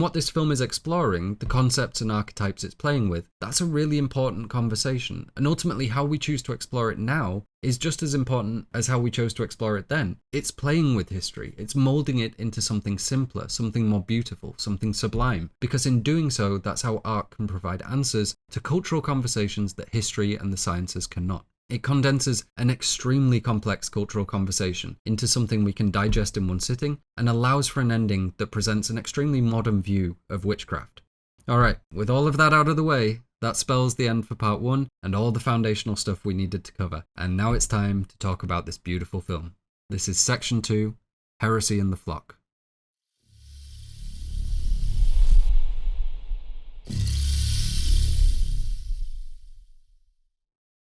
what this film is exploring, the concepts and archetypes it's playing with, that's a really important conversation. And ultimately how we choose to explore it now is just as important as how we chose to explore it then. It's playing with history. It's molding it into something simpler, something more beautiful, something sublime. Because in doing so, that's how art can provide answers to cultural conversations that history and the sciences cannot. It condenses an extremely complex cultural conversation into something we can digest in one sitting and allows for an ending that presents an extremely modern view of witchcraft. Alright, with all of that out of the way, that spells the end for part 1 and all the foundational stuff we needed to cover. And now it's time to talk about this beautiful film. This is section 2, Heresy and the Flock.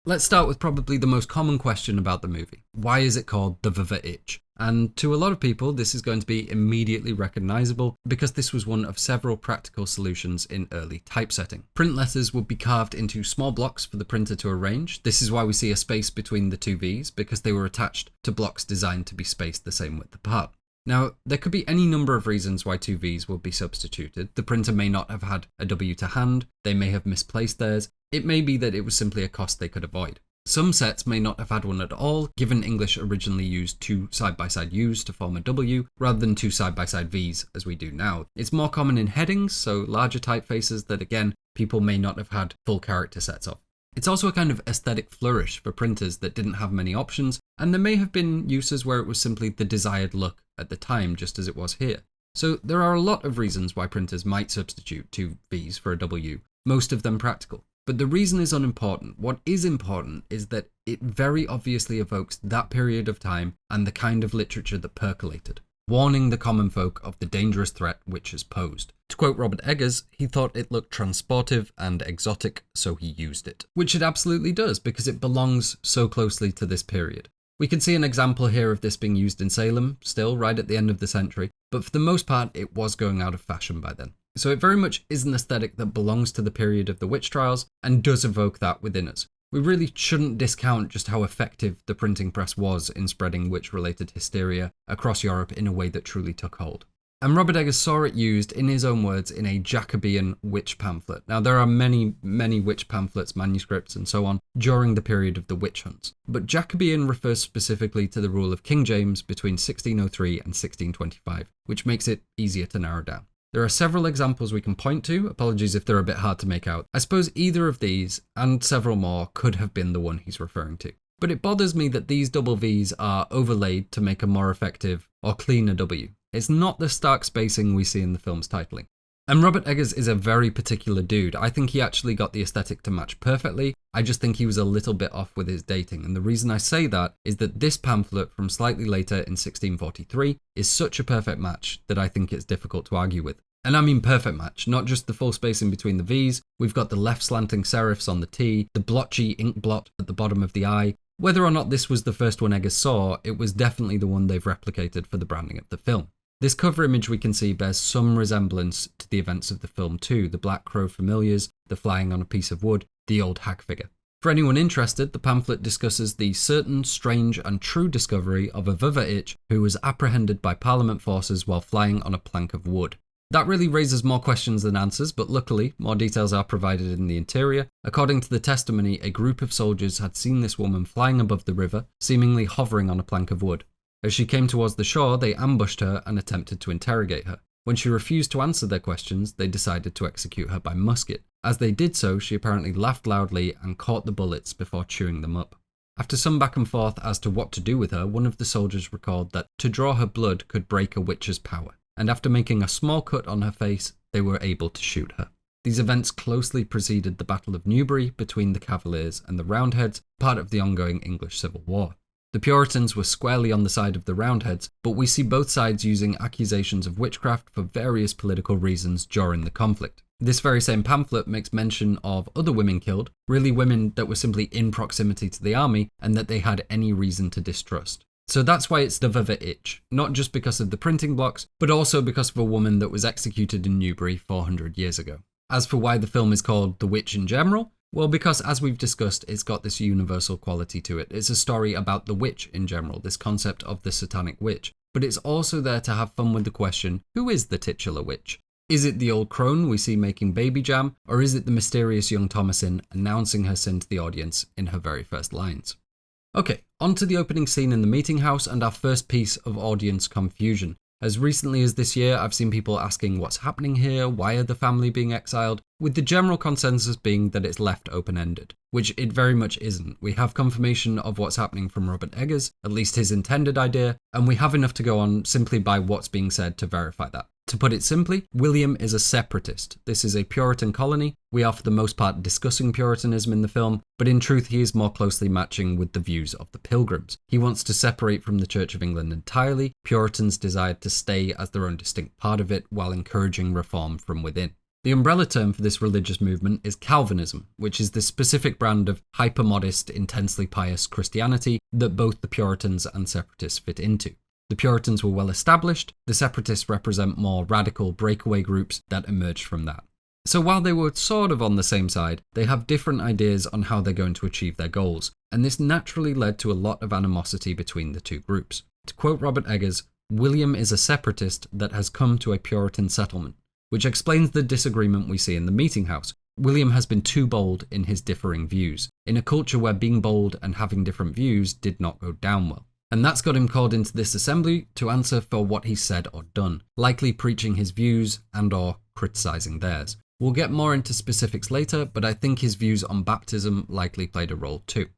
Let's start with probably the most common question about the movie. Why is it called the VVitch? And to a lot of people, this is going to be immediately recognizable because this was one of several practical solutions in early typesetting. Print letters would be carved into small blocks for the printer to arrange. This is why we see a space between the two V's, because they were attached to blocks designed to be spaced the same width apart. Now, there could be any number of reasons why two V's would be substituted. The printer may not have had a W to hand, they may have misplaced theirs, it may be that it was simply a cost they could avoid. Some sets may not have had one at all, given English originally used two side-by-side U's to form a W, rather than two side-by-side V's as we do now. It's more common in headings, so larger typefaces that again, people may not have had full character sets of. It's also a kind of aesthetic flourish for printers that didn't have many options, and there may have been uses where it was simply the desired look at the time, just as it was here. So there are a lot of reasons why printers might substitute two V's for a W, most of them practical. But the reason is unimportant. What is important is that it very obviously evokes that period of time and the kind of literature that percolated, warning the common folk of the dangerous threat witches posed. To quote Robert Eggers, he thought it looked transportive and exotic, so he used it. Which it absolutely does, because it belongs so closely to this period. We can see an example here of this being used in Salem, still right at the end of the century, but for the most part it was going out of fashion by then. So it very much is an aesthetic that belongs to the period of the witch trials and does evoke that within us. We really shouldn't discount just how effective the printing press was in spreading witch-related hysteria across Europe in a way that truly took hold. And Robert Eggers saw it used, in his own words, in a Jacobean witch pamphlet. Now, there are many witch pamphlets, manuscripts, and so on during the period of the witch hunts. But Jacobean refers specifically to the rule of King James between 1603 and 1625, which makes it easier to narrow down. There are several examples we can point to, apologies if they're a bit hard to make out. I suppose either of these, and several more, could have been the one he's referring to. But it bothers me that these double V's are overlaid to make a more effective or cleaner W. It's not the stark spacing we see in the film's titling. And Robert Eggers is a very particular dude. I think he actually got the aesthetic to match perfectly. I just think he was a little bit off with his dating. And the reason I say that is that this pamphlet from slightly later in 1643 is such a perfect match that I think it's difficult to argue with. And I mean perfect match, not just the full spacing between the V's. We've got the left slanting serifs on the T, the blotchy ink blot at the bottom of the I. Whether or not this was the first one Eggers saw, it was definitely the one they've replicated for the branding of the film. This cover image we can see bears some resemblance to the events of the film too, the Black Crow familiars, the flying on a piece of wood, the old hag figure. For anyone interested, the pamphlet discusses the certain, strange and true discovery of a VVitch who was apprehended by Parliament forces while flying on a plank of wood. That really raises more questions than answers, but luckily, more details are provided in the interior. According to the testimony, a group of soldiers had seen this woman flying above the river, seemingly hovering on a plank of wood. As she came towards the shore, they ambushed her and attempted to interrogate her. When she refused to answer their questions, they decided to execute her by musket. As they did so, she apparently laughed loudly and caught the bullets before chewing them up. After some back and forth as to what to do with her, one of the soldiers recalled that to draw her blood could break a witch's power, and after making a small cut on her face, they were able to shoot her. These events closely preceded the Battle of Newbury between the Cavaliers and the Roundheads, part of the ongoing English Civil War. The Puritans were squarely on the side of the Roundheads, but we see both sides using accusations of witchcraft for various political reasons during the conflict. This very same pamphlet makes mention of other women killed, really women that were simply in proximity to the army and that they had any reason to distrust. So that's why it's the VVitch, not just because of the printing blocks, but also because of a woman that was executed in Newbury 400 years ago. As for why the film is called The Witch in general, well, because as we've discussed, it's got this universal quality to it. It's a story about the witch in general, this concept of the satanic witch. But it's also there to have fun with the question, who is the titular witch? Is it the old crone we see making baby jam, or is it the mysterious young Thomasin announcing her sin to the audience in her very first lines? Okay, on to the opening scene in the meeting house and our first piece of audience confusion. As recently as this year, I've seen people asking what's happening here, why are the family being exiled, with the general consensus being that it's left open-ended, which it very much isn't. We have confirmation of what's happening from Robert Eggers, at least his intended idea, and we have enough to go on simply by what's being said to verify that. To put it simply, William is a separatist. This is a Puritan colony. We are for the most part discussing Puritanism in the film, but in truth he is more closely matching with the views of the Pilgrims. He wants to separate from the Church of England entirely. Puritans desired to stay as their own distinct part of it while encouraging reform from within. The umbrella term for this religious movement is Calvinism, which is the specific brand of hyper-modest, intensely pious Christianity that both the Puritans and separatists fit into. The Puritans were well established, the separatists represent more radical breakaway groups that emerged from that. So while they were sort of on the same side, they have different ideas on how they're going to achieve their goals, and this naturally led to a lot of animosity between the two groups. To quote Robert Eggers, "William is a separatist that has come to a Puritan settlement," which explains the disagreement we see in the meeting house. William has been too bold in his differing views, in a culture where being bold and having different views did not go down well. And that's got him called into this assembly to answer for what he said or done, likely preaching his views and or criticising theirs. We'll get more into specifics later, but I think his views on baptism likely played a role too.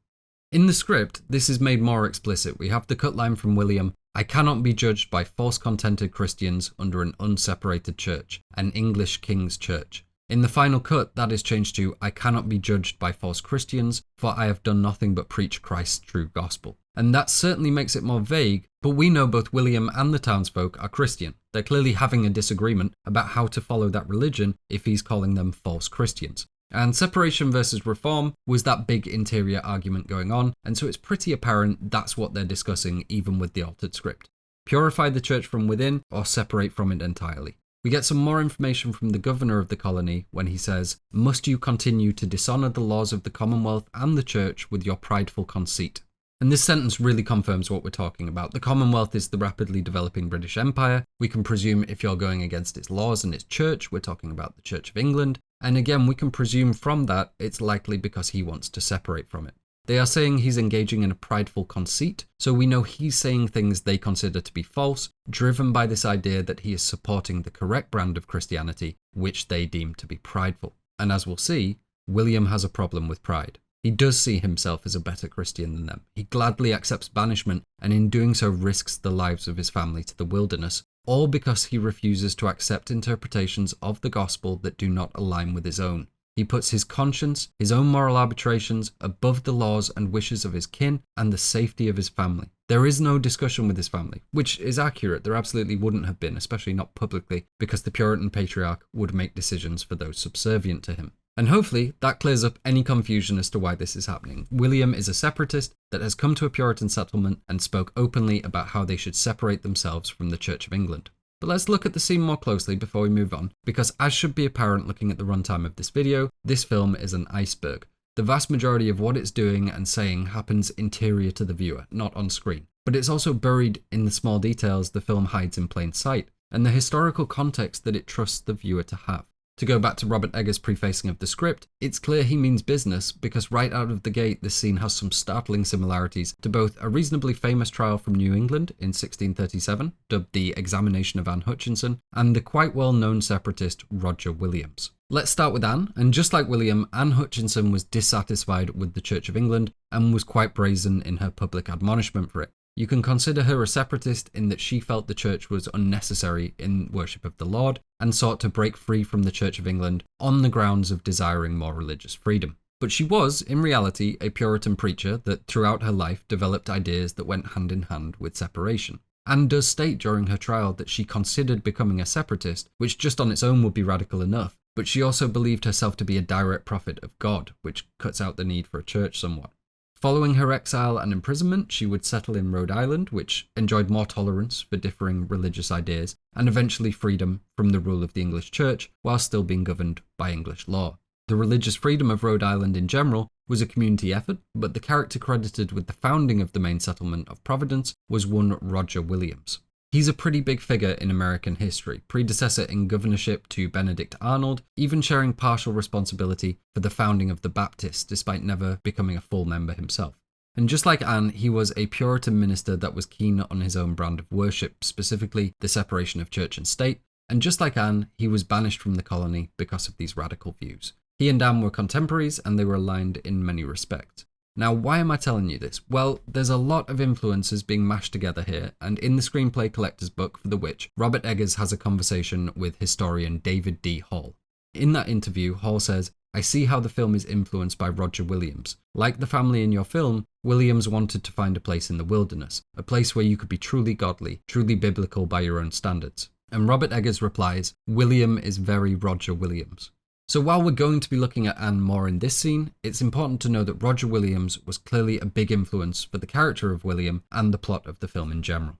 In the script, this is made more explicit. We have the cut line from William, "I cannot be judged by false contented Christians under an unseparated church, an English king's church." In the final cut, that is changed to, "I cannot be judged by false Christians, for I have done nothing but preach Christ's true gospel." And that certainly makes it more vague, but we know both William and the townsfolk are Christian. They're clearly having a disagreement about how to follow that religion if he's calling them false Christians. And separation versus reform was that big interior argument going on, and so it's pretty apparent that's what they're discussing even with the altered script. Purify the church from within or separate from it entirely. We get some more information from the governor of the colony when he says, "Must you continue to dishonour the laws of the Commonwealth and the church with your prideful conceit?" And this sentence really confirms what we're talking about. The Commonwealth is the rapidly developing British Empire. We can presume if you're going against its laws and its church, we're talking about the Church of England. And again, we can presume from that it's likely because he wants to separate from it. They are saying he's engaging in a prideful conceit, so we know he's saying things they consider to be false, driven by this idea that he is supporting the correct brand of Christianity, which they deem to be prideful. And as we'll see, William has a problem with pride. He does see himself as a better Christian than them. He gladly accepts banishment, and in doing so risks the lives of his family to the wilderness, all because he refuses to accept interpretations of the gospel that do not align with his own. He puts his conscience, his own moral arbitrations, above the laws and wishes of his kin and the safety of his family. There is no discussion with his family, which is accurate. There absolutely wouldn't have been, especially not publicly, because the Puritan patriarch would make decisions for those subservient to him. And hopefully that clears up any confusion as to why this is happening. William is a separatist that has come to a Puritan settlement and spoke openly about how they should separate themselves from the Church of England. But let's look at the scene more closely before we move on, because as should be apparent looking at the runtime of this video, this film is an iceberg. The vast majority of what it's doing and saying happens interior to the viewer, not on screen. But it's also buried in the small details the film hides in plain sight, and the historical context that it trusts the viewer to have. To go back to Robert Eggers' prefacing of the script, it's clear he means business because right out of the gate this scene has some startling similarities to both a reasonably famous trial from New England in 1637, dubbed the Examination of Anne Hutchinson, and the quite well-known separatist Roger Williams. Let's start with Anne, and just like William, Anne Hutchinson was dissatisfied with the Church of England and was quite brazen in her public admonishment for it. You can consider her a separatist in that she felt the church was unnecessary in worship of the Lord and sought to break free from the Church of England on the grounds of desiring more religious freedom. But she was, in reality, a Puritan preacher that throughout her life developed ideas that went hand in hand with separation. Anne does state during her trial that she considered becoming a separatist, which just on its own would be radical enough, but she also believed herself to be a direct prophet of God, which cuts out the need for a church somewhat. Following her exile and imprisonment, she would settle in Rhode Island, which enjoyed more tolerance for differing religious ideas, and eventually freedom from the rule of the English Church, while still being governed by English law. The religious freedom of Rhode Island in general was a community effort, but the character credited with the founding of the main settlement of Providence was one Roger Williams. He's a pretty big figure in American history, predecessor in governorship to Benedict Arnold, even sharing partial responsibility for the founding of the Baptists despite never becoming a full member himself. And just like Anne, he was a Puritan minister that was keen on his own brand of worship, specifically the separation of church and state, and just like Anne, he was banished from the colony because of these radical views. He and Anne were contemporaries and they were aligned in many respects. Now, why am I telling you this? Well, there's a lot of influences being mashed together here, and in the screenplay collector's book for The Witch, Robert Eggers has a conversation with historian David D. Hall. In that interview, Hall says, "I see how the film is influenced by Roger Williams. Like the family in your film, Williams wanted to find a place in the wilderness, a place where you could be truly godly, truly biblical by your own standards. And Robert Eggers replies, William is very Roger Williams. So while we're going to be looking at Anne more in this scene, it's important to know that Roger Williams was clearly a big influence for the character of William and the plot of the film in general.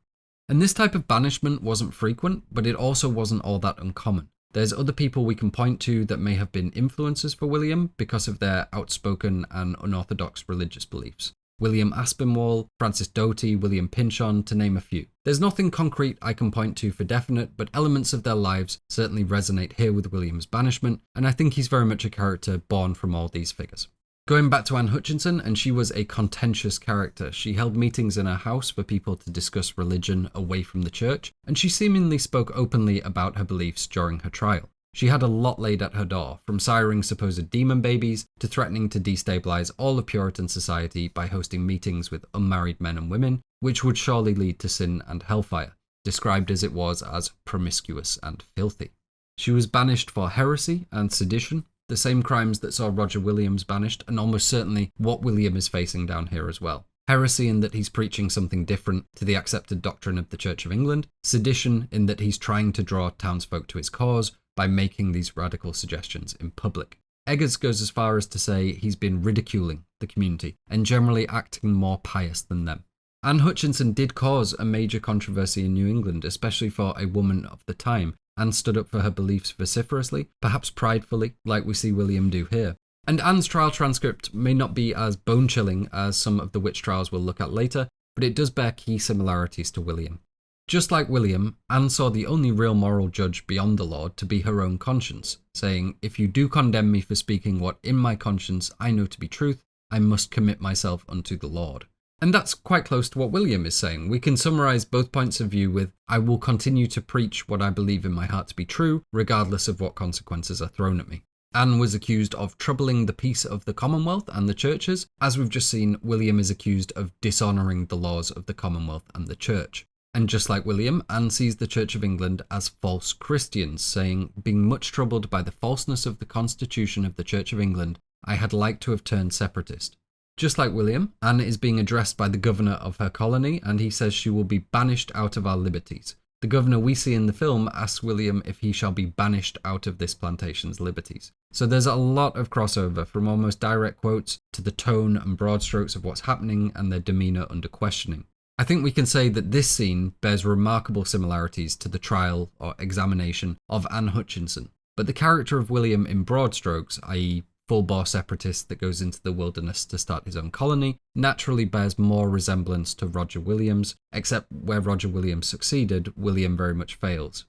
And this type of banishment wasn't frequent, but it also wasn't all that uncommon. There's other people we can point to that may have been influences for William because of their outspoken and unorthodox religious beliefs. William Aspinwall, Francis Doty, William Pynchon, to name a few. There's nothing concrete I can point to for definite, but elements of their lives certainly resonate here with William's banishment, and I think he's very much a character born from all these figures. Going back to Anne Hutchinson, and she was a contentious character. She held meetings in her house for people to discuss religion away from the church, and she seemingly spoke openly about her beliefs during her trial. She had a lot laid at her door, from siring supposed demon babies to threatening to destabilize all of Puritan society by hosting meetings with unmarried men and women, which would surely lead to sin and hellfire, described as it was as promiscuous and filthy. She was banished for heresy and sedition, the same crimes that saw Roger Williams banished, and almost certainly what William is facing down here as well. Heresy in that he's preaching something different to the accepted doctrine of the Church of England, sedition in that he's trying to draw townsfolk to his cause by making these radical suggestions in public. Eggers goes as far as to say he's been ridiculing the community and generally acting more pious than them. Anne Hutchinson did cause a major controversy in New England, especially for a woman of the time, and stood up for her beliefs vociferously, perhaps pridefully, like we see William do here. And Anne's trial transcript may not be as bone-chilling as some of the witch trials we'll look at later, but it does bear key similarities to William. Just like William, Anne saw the only real moral judge beyond the Lord to be her own conscience, saying, "If you do condemn me for speaking what in my conscience I know to be truth, I must commit myself unto the Lord." And that's quite close to what William is saying. We can summarize both points of view with, "I will continue to preach what I believe in my heart to be true, regardless of what consequences are thrown at me." Anne was accused of troubling the peace of the Commonwealth and the churches. As we've just seen, William is accused of dishonouring the laws of the Commonwealth and the church. And just like William, Anne sees the Church of England as false Christians, saying, "Being much troubled by the falseness of the constitution of the Church of England, I had like to have turned separatist." Just like William, Anne is being addressed by the governor of her colony, and he says she will be banished out of our liberties. The governor we see in the film asks William if he shall be banished out of this plantation's liberties. So there's a lot of crossover, from almost direct quotes to the tone and broad strokes of what's happening and their demeanour under questioning. I think we can say that this scene bears remarkable similarities to the trial or examination of Anne Hutchinson, but the character of William in broad strokes, i.e. full-bore separatist that goes into the wilderness to start his own colony, naturally bears more resemblance to Roger Williams, except where Roger Williams succeeded, William very much fails.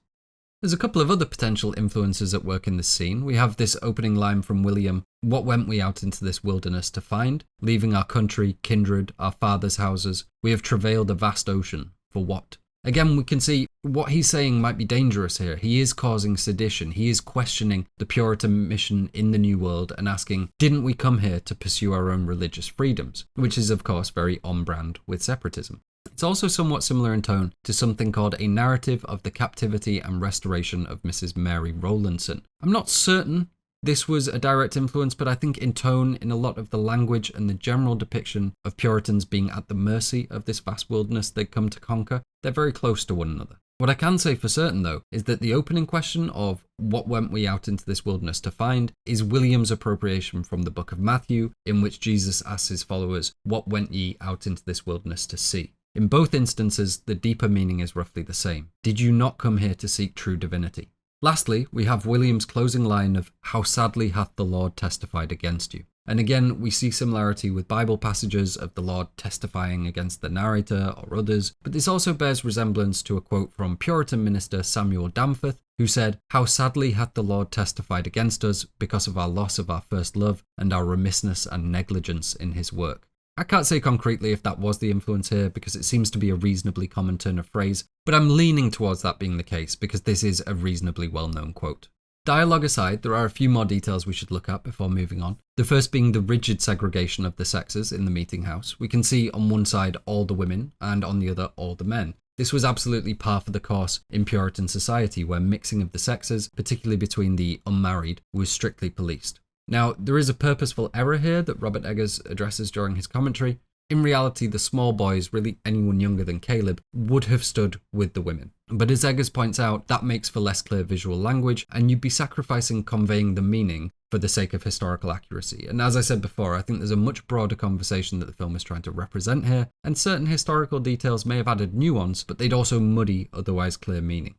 There's a couple of other potential influences at work in this scene. We have this opening line from William, "What went we out into this wilderness to find? Leaving our country, kindred, our fathers' houses, we have travailed a vast ocean. For what?" Again, we can see what he's saying might be dangerous here. He is causing sedition. He is questioning the Puritan mission in the New World and asking, didn't we come here to pursue our own religious freedoms? Which is, of course, very on brand with separatism. It's also somewhat similar in tone to something called A Narrative of the Captivity and Restoration of Mrs. Mary Rowlandson. I'm not certain this was a direct influence, but I think in tone, in a lot of the language and the general depiction of Puritans being at the mercy of this vast wilderness they'd come to conquer, they're very close to one another. What I can say for certain, though, is that the opening question of "What went we out into this wilderness to find?" is William's appropriation from the book of Matthew, in which Jesus asks his followers, "What went ye out into this wilderness to see?" In both instances, the deeper meaning is roughly the same. Did you not come here to seek true divinity? Lastly, we have William's closing line of, "How sadly hath the Lord testified against you." And again, we see similarity with Bible passages of the Lord testifying against the narrator or others, but this also bears resemblance to a quote from Puritan minister Samuel Damforth, who said, "How sadly hath the Lord testified against us because of our loss of our first love and our remissness and negligence in his work." I can't say concretely if that was the influence here, because it seems to be a reasonably common turn of phrase, but I'm leaning towards that being the case because this is a reasonably well-known quote. Dialogue aside, there are a few more details we should look at before moving on. The first being the rigid segregation of the sexes in the meeting house. We can see on one side all the women and on the other all the men. This was absolutely par for the course in Puritan society, where mixing of the sexes, particularly between the unmarried, was strictly policed. Now, there is a purposeful error here that Robert Eggers addresses during his commentary. In reality, the small boys, really anyone younger than Caleb, would have stood with the women. But as Eggers points out, that makes for less clear visual language, and you'd be sacrificing conveying the meaning for the sake of historical accuracy. And as I said before, I think there's a much broader conversation that the film is trying to represent here, and certain historical details may have added nuance, but they'd also muddy otherwise clear meaning.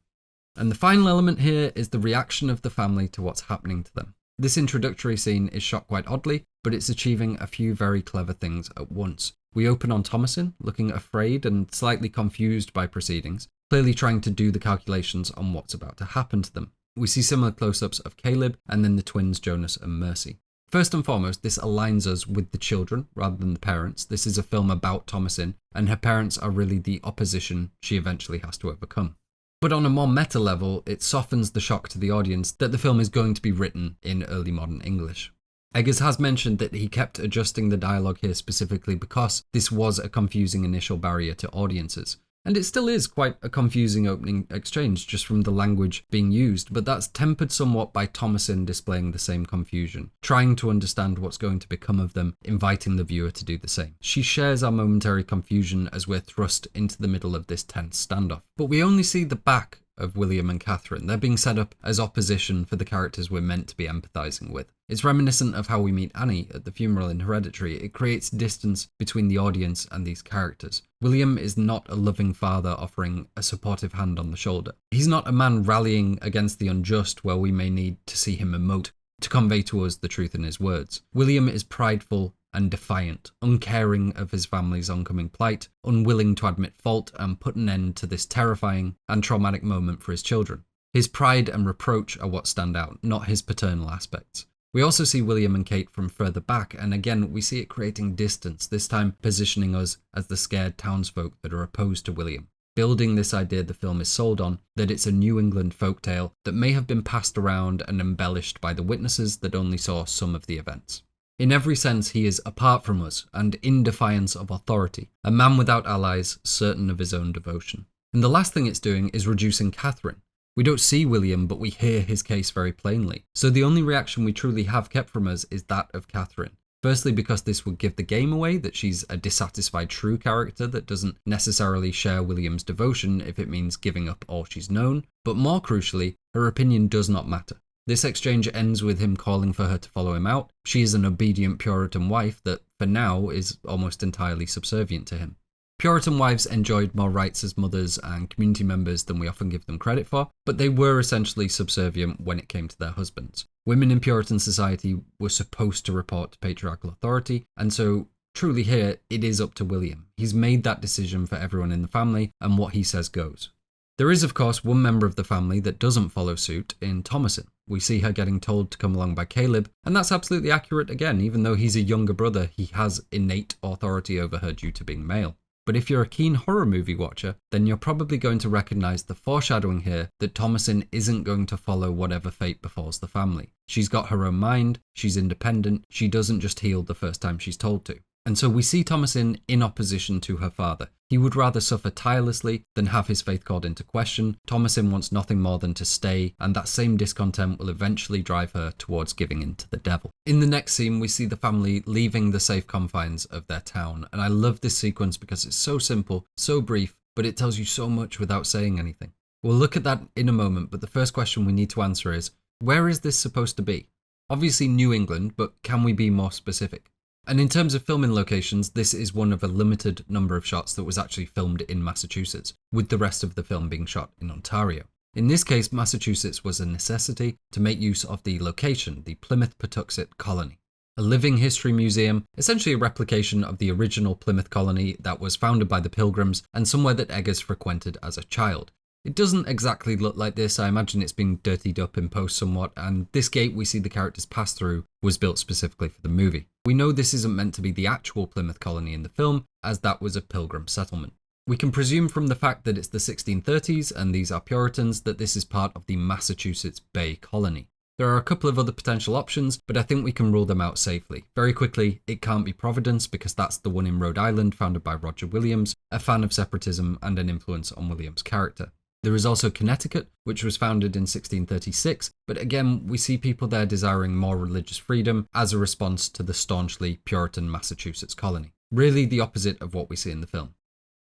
And the final element here is the reaction of the family to what's happening to them. This introductory scene is shot quite oddly, but it's achieving a few very clever things at once. We open on Thomasin, looking afraid and slightly confused by proceedings, clearly trying to do the calculations on what's about to happen to them. We see similar close-ups of Caleb and then the twins Jonas and Mercy. First and foremost, this aligns us with the children rather than the parents. This is a film about Thomasin, and her parents are really the opposition she eventually has to overcome. But on a more meta level, it softens the shock to the audience that the film is going to be written in early modern English. Eggers has mentioned that he kept adjusting the dialogue here specifically because this was a confusing initial barrier to audiences. And it still is quite a confusing opening exchange just from the language being used, but that's tempered somewhat by Thomasin displaying the same confusion, trying to understand what's going to become of them, inviting the viewer to do the same. She shares our momentary confusion as we're thrust into the middle of this tense standoff. But we only see the back of William and Katherine. They're being set up as opposition for the characters we're meant to be empathising with. It's reminiscent of how we meet Annie at the funeral in Hereditary. It creates distance between the audience and these characters. William is not a loving father offering a supportive hand on the shoulder. He's not a man rallying against the unjust where we may need to see him emote to convey to us the truth in his words. William is prideful and defiant, uncaring of his family's oncoming plight, unwilling to admit fault and put an end to this terrifying and traumatic moment for his children. His pride and reproach are what stand out, not his paternal aspects. We also see William and Kate from further back, and again we see it creating distance, this time positioning us as the scared townsfolk that are opposed to William. Building this idea the film is sold on, that it's a New England folktale that may have been passed around and embellished by the witnesses that only saw some of the events. In every sense, he is apart from us and in defiance of authority, a man without allies, certain of his own devotion. And the last thing it's doing is reducing Katherine. We don't see William, but we hear his case very plainly. So the only reaction we truly have kept from us is that of Katherine. Firstly, because this would give the game away, that she's a dissatisfied true character that doesn't necessarily share William's devotion if it means giving up all she's known. But more crucially, her opinion does not matter. This exchange ends with him calling for her to follow him out. She is an obedient Puritan wife that, for now, is almost entirely subservient to him. Puritan wives enjoyed more rights as mothers and community members than we often give them credit for, but they were essentially subservient when it came to their husbands. Women in Puritan society were supposed to report to patriarchal authority, and so truly here, it is up to William. He's made that decision for everyone in the family, and what he says goes. There is, of course, one member of the family that doesn't follow suit in Thomasin. We see her getting told to come along by Caleb, and that's absolutely accurate again. Even though he's a younger brother, he has innate authority over her due to being male. But if you're a keen horror movie watcher, then you're probably going to recognise the foreshadowing here that Thomasin isn't going to follow whatever fate befalls the family. She's got her own mind, she's independent, she doesn't just heal the first time she's told to. And so we see Thomasin in opposition to her father. He would rather suffer tirelessly than have his faith called into question. Thomasin wants nothing more than to stay, and that same discontent will eventually drive her towards giving in to the devil. In the next scene, we see the family leaving the safe confines of their town, and I love this sequence because it's so simple, so brief, but it tells you so much without saying anything. We'll look at that in a moment, but the first question we need to answer is, where is this supposed to be? Obviously New England, but can we be more specific? And in terms of filming locations, this is one of a limited number of shots that was actually filmed in Massachusetts, with the rest of the film being shot in Ontario. In this case, Massachusetts was a necessity to make use of the location, the Plymouth Patuxet Colony. A living history museum, essentially a replication of the original Plymouth colony that was founded by the Pilgrims and somewhere that Eggers frequented as a child. It doesn't exactly look like this. I imagine it's been dirtied up in post somewhat, and this gate we see the characters pass through was built specifically for the movie. We know this isn't meant to be the actual Plymouth colony in the film, as that was a Pilgrim settlement. We can presume from the fact that it's the 1630s and these are Puritans that this is part of the Massachusetts Bay Colony. There are a couple of other potential options, but I think we can rule them out safely. Very quickly, it can't be Providence because that's the one in Rhode Island founded by Roger Williams, a fan of separatism and an influence on Williams' character. There is also Connecticut, which was founded in 1636, but again, we see people there desiring more religious freedom as a response to the staunchly Puritan Massachusetts colony. really the opposite of what we see in the film.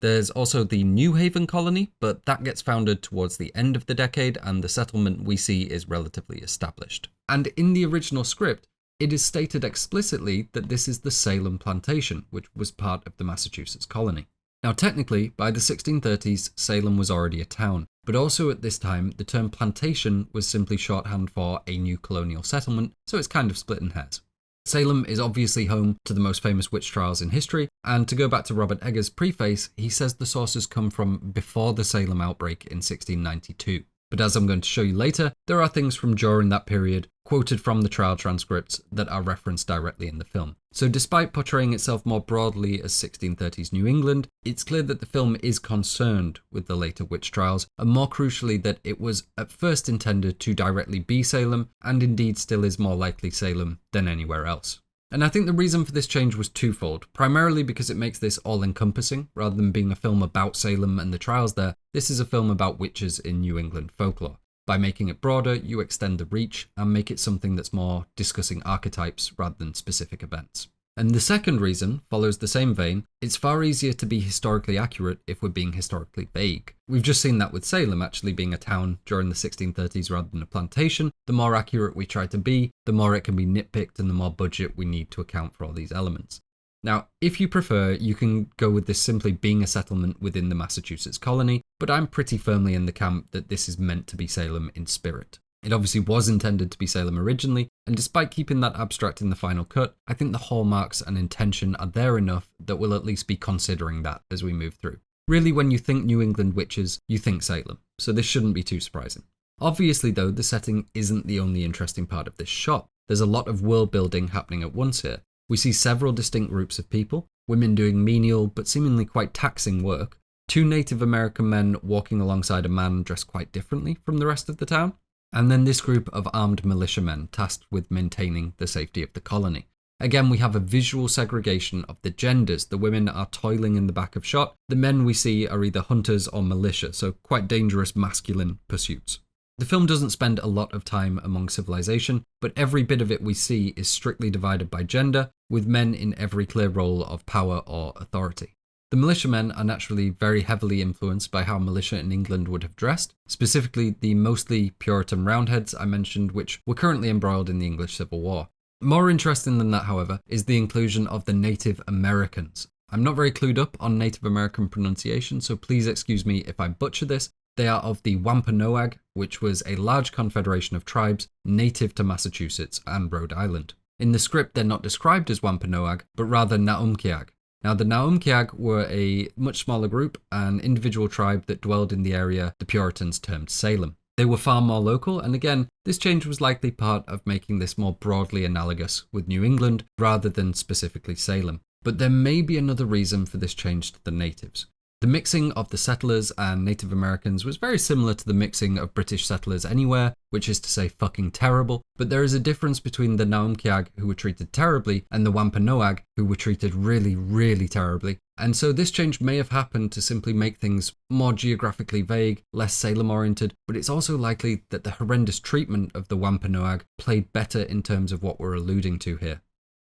There's also the New Haven colony, but that gets founded towards the end of the decade and the settlement we see is relatively established. And in the original script, it is stated explicitly that this is the Salem plantation, which was part of the Massachusetts colony. Now technically, by the 1630s, Salem was already a town, but also at this time, the term plantation was simply shorthand for a new colonial settlement, so it's kind of splitting hairs. Salem is obviously home to the most famous witch trials in history, and to go back to Robert Egger's preface, he says the sources come from before the Salem outbreak in 1692. But as I'm going to show you later, there are things from during that period, quoted from the trial transcripts, that are referenced directly in the film. So despite portraying itself more broadly as 1630s New England, it's clear that the film is concerned with the later witch trials, and more crucially that it was at first intended to directly be Salem, and indeed still is more likely Salem than anywhere else. And I think the reason for this change was twofold, primarily because it makes this all-encompassing. Rather than being a film about Salem and the trials there, this is a film about witches in New England folklore. By making it broader, you extend the reach and make it something that's more discussing archetypes rather than specific events. And the second reason follows the same vein. It's far easier to be historically accurate if we're being historically vague. We've just seen that with Salem actually being a town during the 1630s rather than a plantation. The more accurate we try to be, the more it can be nitpicked and the more budget we need to account for all these elements. Now, if you prefer, you can go with this simply being a settlement within the Massachusetts colony, but I'm pretty firmly in the camp that this is meant to be Salem in spirit. It obviously was intended to be Salem originally, and despite keeping that abstract in the final cut, I think the hallmarks and intention are there enough that we'll at least be considering that as we move through. Really, when you think New England witches, you think Salem, so this shouldn't be too surprising. Obviously though, the setting isn't the only interesting part of this shot. There's a lot of world building happening at once here. We see several distinct groups of people, women doing menial but seemingly quite taxing work, 2 Native American men walking alongside a man dressed quite differently from the rest of the town, and then this group of armed militiamen tasked with maintaining the safety of the colony. Again, we have a visual segregation of the genders. The women are toiling in the back of shot. The men we see are either hunters or militia, so quite dangerous masculine pursuits. The film doesn't spend a lot of time among civilization, but every bit of it we see is strictly divided by gender, with men in every clear role of power or authority. The militiamen are naturally very heavily influenced by how militia in England would have dressed, specifically the mostly Puritan Roundheads I mentioned, which were currently embroiled in the English Civil War. More interesting than that, however, is the inclusion of the Native Americans. I'm not very clued up on Native American pronunciation, so please excuse me if I butcher this. They are of the Wampanoag, which was a large confederation of tribes native to Massachusetts and Rhode Island. In the script, they're not described as Wampanoag, but rather Naumkeag. Now, the Naumkeag were a much smaller group, an individual tribe that dwelled in the area the Puritans termed Salem. They were far more local, and again, this change was likely part of making this more broadly analogous with New England rather than specifically Salem. But there may be another reason for this change to the natives. The mixing of the settlers and Native Americans was very similar to the mixing of British settlers anywhere, which is to say fucking terrible, but there is a difference between the Naumkeag, who were treated terribly, and the Wampanoag, who were treated really, really terribly. And so this change may have happened to simply make things more geographically vague, less Salem-oriented, but it's also likely that the horrendous treatment of the Wampanoag played better in terms of what we're alluding to here.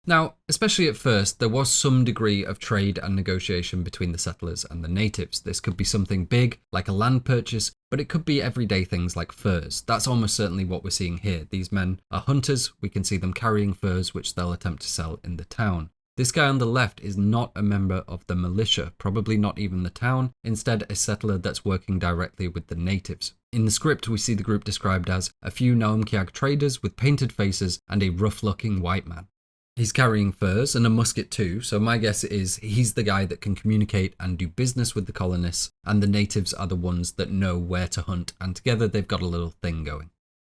Now, especially at first, there was some degree of trade and negotiation between the settlers and the natives. This could be something big, like a land purchase, but it could be everyday things like furs. That's almost certainly what we're seeing here. These men are hunters. We can see them carrying furs, which they'll attempt to sell in the town. This guy on the left is not a member of the militia, probably not even the town, instead a settler that's working directly with the natives. In the script, we see the group described as a few Naumkeag traders with painted faces and a rough-looking white man. He's carrying furs and a musket too, so my guess is he's the guy that can communicate and do business with the colonists, and the natives are the ones that know where to hunt, and together they've got a little thing going.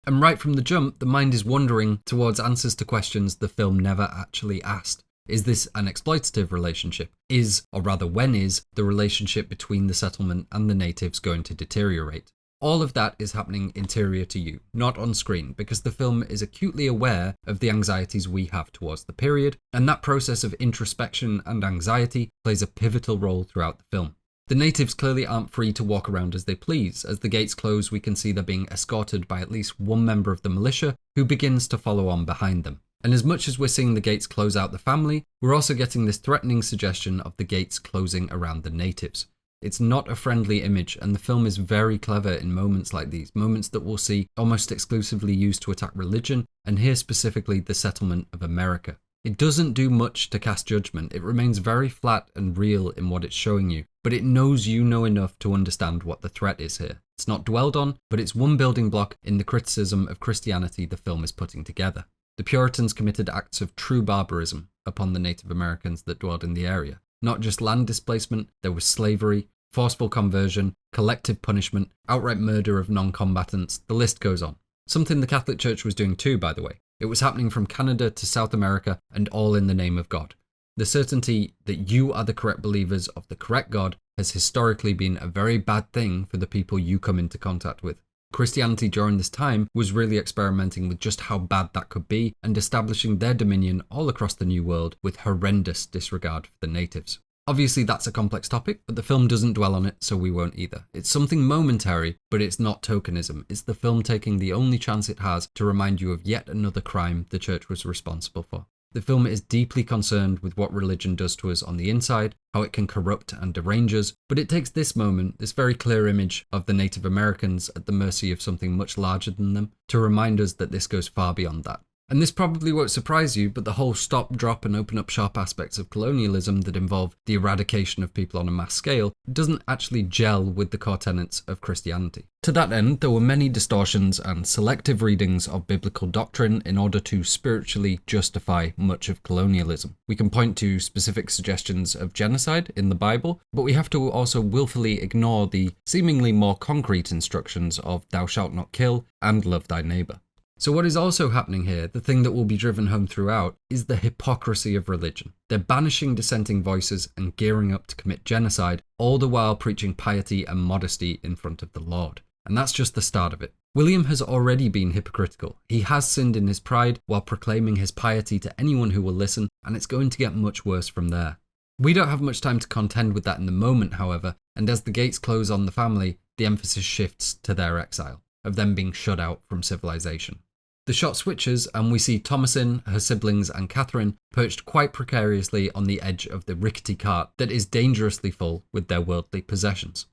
And right from the jump, the mind is wandering towards answers to questions the film never actually asked. Is this an exploitative relationship? Is, or rather when is, the relationship between the settlement and the natives going to deteriorate? All of that is happening interior to you, not on screen, because the film is acutely aware of the anxieties we have towards the period, and that process of introspection and anxiety plays a pivotal role throughout the film. The natives clearly aren't free to walk around as they please. As the gates close, we can see they're being escorted by at least one member of the militia, who begins to follow on behind them. And as much as we're seeing the gates close out the family, we're also getting this threatening suggestion of the gates closing around the natives. It's not a friendly image, and the film is very clever in moments like these, moments that we'll see almost exclusively used to attack religion, and here specifically the settlement of America. It doesn't do much to cast judgment, it remains very flat and real in what it's showing you, but it knows you know enough to understand what the threat is here. It's not dwelled on, but it's one building block in the criticism of Christianity the film is putting together. The Puritans committed acts of true barbarism upon the Native Americans that dwelled in the area. Not just land displacement, there was slavery, forceful conversion, collective punishment, outright murder of non-combatants, the list goes on. Something the Catholic Church was doing too, by the way. It was happening from Canada to South America, and all in the name of God. The certainty that you are the correct believers of the correct God has historically been a very bad thing for the people you come into contact with. Christianity during this time was really experimenting with just how bad that could be and establishing their dominion all across the New World with horrendous disregard for the natives. Obviously that's a complex topic, but the film doesn't dwell on it, so we won't either. It's something momentary, but it's not tokenism. It's the film taking the only chance it has to remind you of yet another crime the church was responsible for. The film is deeply concerned with what religion does to us on the inside, how it can corrupt and derange us, but it takes this moment, this very clear image of the Native Americans at the mercy of something much larger than them, to remind us that this goes far beyond that. And this probably won't surprise you, but the whole stop, drop and open up shop aspects of colonialism that involve the eradication of people on a mass scale doesn't actually gel with the core tenets of Christianity. To that end, there were many distortions and selective readings of biblical doctrine in order to spiritually justify much of colonialism. We can point to specific suggestions of genocide in the Bible, but we have to also willfully ignore the seemingly more concrete instructions of thou shalt not kill and love thy neighbour. So what is also happening here, the thing that will be driven home throughout, is the hypocrisy of religion. They're banishing dissenting voices and gearing up to commit genocide, all the while preaching piety and modesty in front of the Lord. And that's just the start of it. William has already been hypocritical. He has sinned in his pride while proclaiming his piety to anyone who will listen, and it's going to get much worse from there. We don't have much time to contend with that in the moment, however, and as the gates close on the family, the emphasis shifts to their exile, of them being shut out from civilization. The shot switches and we see Thomasin, her siblings and Katherine perched quite precariously on the edge of the rickety cart that is dangerously full with their worldly possessions.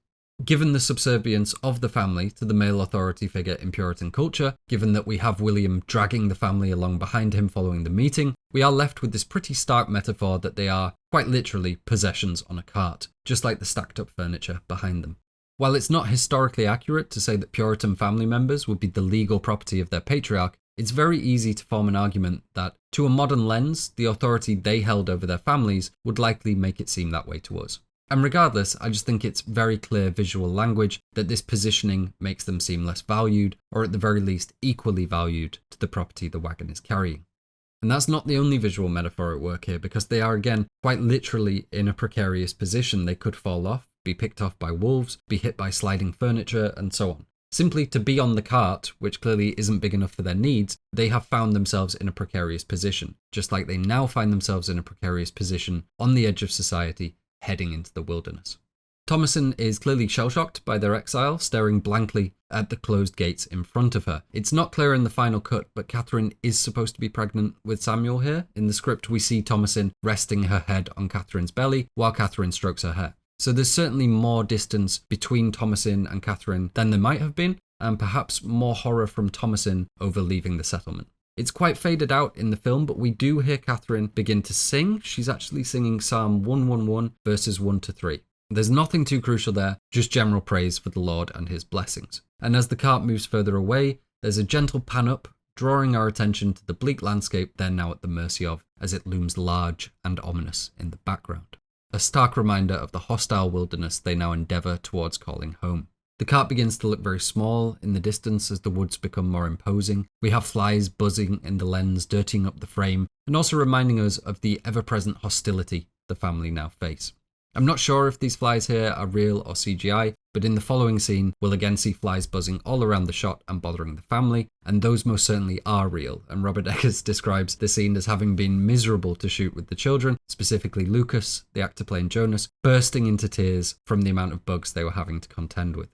Given the subservience of the family to the male authority figure in Puritan culture, given that we have William dragging the family along behind him following the meeting, we are left with this pretty stark metaphor that they are, quite literally, possessions on a cart, just like the stacked up furniture behind them. While it's not historically accurate to say that Puritan family members would be the legal property of their patriarch, it's very easy to form an argument that, to a modern lens, the authority they held over their families would likely make it seem that way to us. And regardless, I just think it's very clear visual language that this positioning makes them seem less valued, or at the very least equally valued to the property the wagon is carrying. And that's not the only visual metaphor at work here, because they are again quite literally in a precarious position. They could fall off, be picked off by wolves, be hit by sliding furniture, and so on. Simply to be on the cart, which clearly isn't big enough for their needs, they have found themselves in a precarious position, just like they now find themselves in a precarious position on the edge of society, heading into the wilderness. Thomasin is clearly shell-shocked by their exile, staring blankly at the closed gates in front of her. It's not clear in the final cut, but Katherine is supposed to be pregnant with Samuel here. In the script, we see Thomasin resting her head on Katherine's belly while Katherine strokes her hair. So there's certainly more distance between Thomasin and Katherine than there might have been, and perhaps more horror from Thomasin over leaving the settlement. It's quite faded out in the film, but we do hear Katherine begin to sing. She's actually singing Psalm 111 verses 1 to 3. There's nothing too crucial there, just general praise for the Lord and his blessings. And as the cart moves further away, there's a gentle pan up, drawing our attention to the bleak landscape they're now at the mercy of, as it looms large and ominous in the background. A stark reminder of the hostile wilderness they now endeavour towards calling home. The cart begins to look very small in the distance as the woods become more imposing. We have flies buzzing in the lens, dirtying up the frame, and also reminding us of the ever-present hostility the family now face. I'm not sure if these flies here are real or CGI, but in the following scene, we'll again see flies buzzing all around the shot and bothering the family, and those most certainly are real, and Robert Eggers describes the scene as having been miserable to shoot with the children, specifically Lucas, the actor playing Jonas, bursting into tears from the amount of bugs they were having to contend with.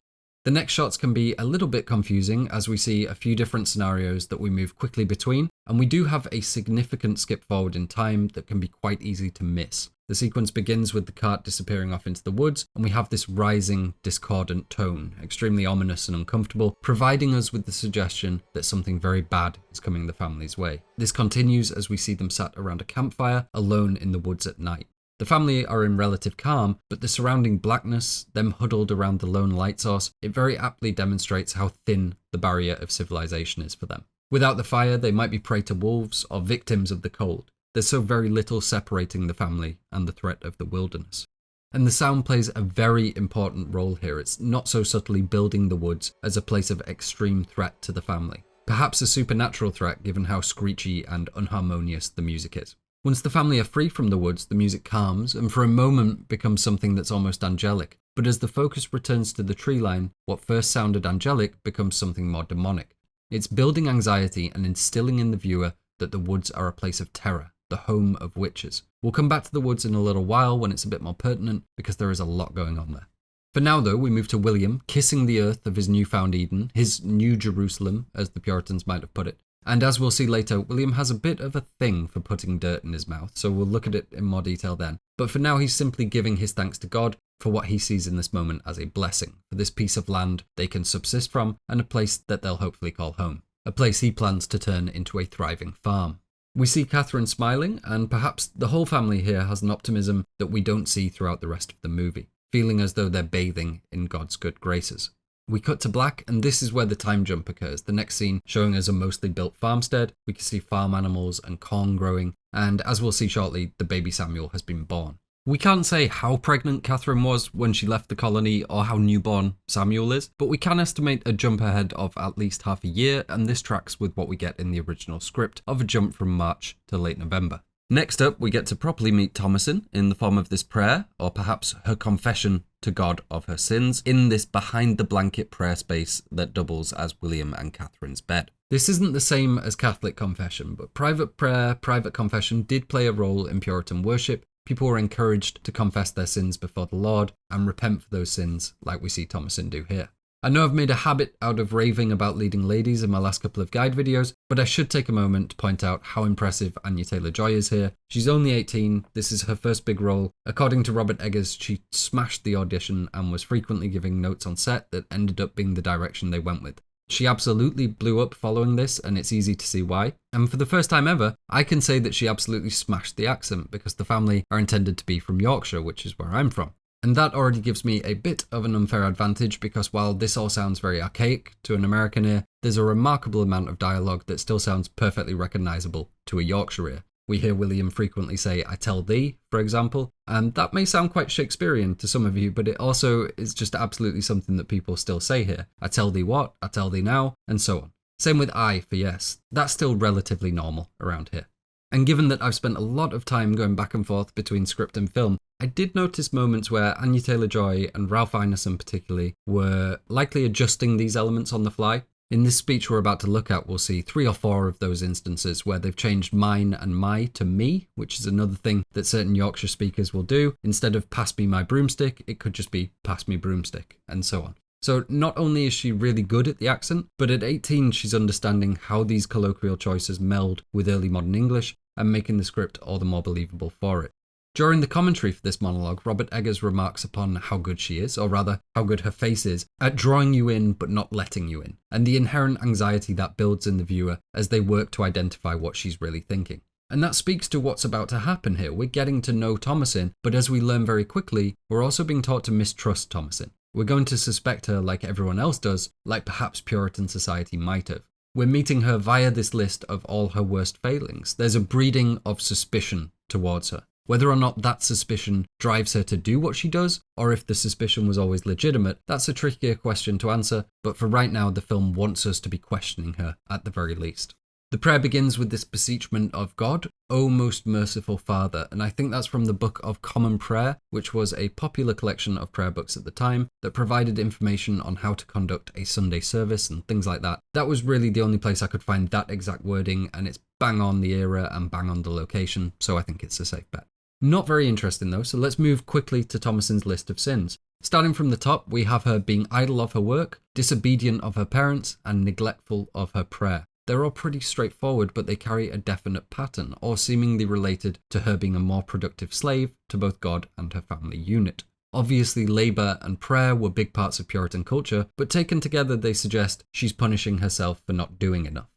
The next shots can be a little bit confusing as we see a few different scenarios that we move quickly between, and we do have a significant skip forward in time that can be quite easy to miss. The sequence begins with the cart disappearing off into the woods, and we have this rising, discordant tone, extremely ominous and uncomfortable, providing us with the suggestion that something very bad is coming the family's way. This continues as we see them sat around a campfire, alone in the woods at night. The family are in relative calm, but the surrounding blackness, them huddled around the lone light source, it very aptly demonstrates how thin the barrier of civilization is for them. Without the fire, they might be prey to wolves or victims of the cold. There's so very little separating the family and the threat of the wilderness. And the sound plays a very important role here. It's not so subtly building the woods as a place of extreme threat to the family. Perhaps a supernatural threat given how screechy and unharmonious the music is. Once the family are free from the woods, the music calms and for a moment becomes something that's almost angelic. But as the focus returns to the tree line, what first sounded angelic becomes something more demonic. It's building anxiety and instilling in the viewer that the woods are a place of terror, the home of witches. We'll come back to the woods in a little while when it's a bit more pertinent because there is a lot going on there. For now though, we move to William kissing the earth of his newfound Eden, his New Jerusalem, as the Puritans might have put it. And as we'll see later, William has a bit of a thing for putting dirt in his mouth, so we'll look at it in more detail then. But for now, he's simply giving his thanks to God for what he sees in this moment as a blessing, for this piece of land they can subsist from and a place that they'll hopefully call home, a place he plans to turn into a thriving farm. We see Katherine smiling, and perhaps the whole family here has an optimism that we don't see throughout the rest of the movie, feeling as though they're bathing in God's good graces. We cut to black, and this is where the time jump occurs. The next scene showing us a mostly built farmstead. We can see farm animals and corn growing, and as we'll see shortly, the baby Samuel has been born. We can't say how pregnant Katherine was when she left the colony or how newborn Samuel is, but we can estimate a jump ahead of at least half a year, and this tracks with what we get in the original script of a jump from March to late November. Next up, we get to properly meet Thomasin in the form of this prayer, or perhaps her confession to God of her sins, in this behind-the-blanket prayer space that doubles as William and Katherine's bed. This isn't the same as Catholic confession, but private prayer, private confession did play a role in Puritan worship. People were encouraged to confess their sins before the Lord and repent for those sins, like we see Thomasin do here. I know I've made a habit out of raving about leading ladies in my last couple of guide videos, but I should take a moment to point out how impressive Anya Taylor-Joy is here. She's only 18, this is her first big role. According to Robert Eggers, she smashed the audition and was frequently giving notes on set that ended up being the direction they went with. She absolutely blew up following this, and it's easy to see why. And for the first time ever, I can say that she absolutely smashed the accent because the family are intended to be from Yorkshire, which is where I'm from. And that already gives me a bit of an unfair advantage because while this all sounds very archaic to an American ear, there's a remarkable amount of dialogue that still sounds perfectly recognisable to a Yorkshire ear. We hear William frequently say, "I tell thee," for example, and that may sound quite Shakespearean to some of you, but it also is just absolutely something that people still say here. I tell thee what, I tell thee now, and so on. Same with I for yes. That's still relatively normal around here. And given that I've spent a lot of time going back and forth between script and film, I did notice moments where Anya Taylor-Joy and Ralph Ineson particularly were likely adjusting these elements on the fly. In this speech we're about to look at, we'll see 3 or 4 of those instances where they've changed mine and my to me, which is another thing that certain Yorkshire speakers will do. Instead of pass me my broomstick, it could just be pass me broomstick, and so on. So not only is she really good at the accent, but at 18 she's understanding how these colloquial choices meld with early modern English and making the script all the more believable for it. During the commentary for this monologue, Robert Eggers remarks upon how good she is, or rather, how good her face is, at drawing you in but not letting you in, and the inherent anxiety that builds in the viewer as they work to identify what she's really thinking. And that speaks to what's about to happen here. We're getting to know Thomasin, but as we learn very quickly, we're also being taught to mistrust Thomasin. We're going to suspect her like everyone else does, like perhaps Puritan society might have. We're meeting her via this list of all her worst failings. There's a breeding of suspicion towards her. Whether or not that suspicion drives her to do what she does, or if the suspicion was always legitimate, that's a trickier question to answer, but for right now the film wants us to be questioning her at the very least. The prayer begins with this beseechment of God, O most merciful Father, and I think that's from the Book of Common Prayer, which was a popular collection of prayer books at the time that provided information on how to conduct a Sunday service and things like that. That was really the only place I could find that exact wording, and it's bang on the era and bang on the location, so I think it's a safe bet. Not very interesting though, so let's move quickly to Thomasin's list of sins. Starting from the top, we have her being idle of her work, disobedient of her parents, and neglectful of her prayer. They're all pretty straightforward, but they carry a definite pattern, or seemingly related to her being a more productive slave to both God and her family unit. Obviously, labour and prayer were big parts of Puritan culture, but taken together they suggest she's punishing herself for not doing enough.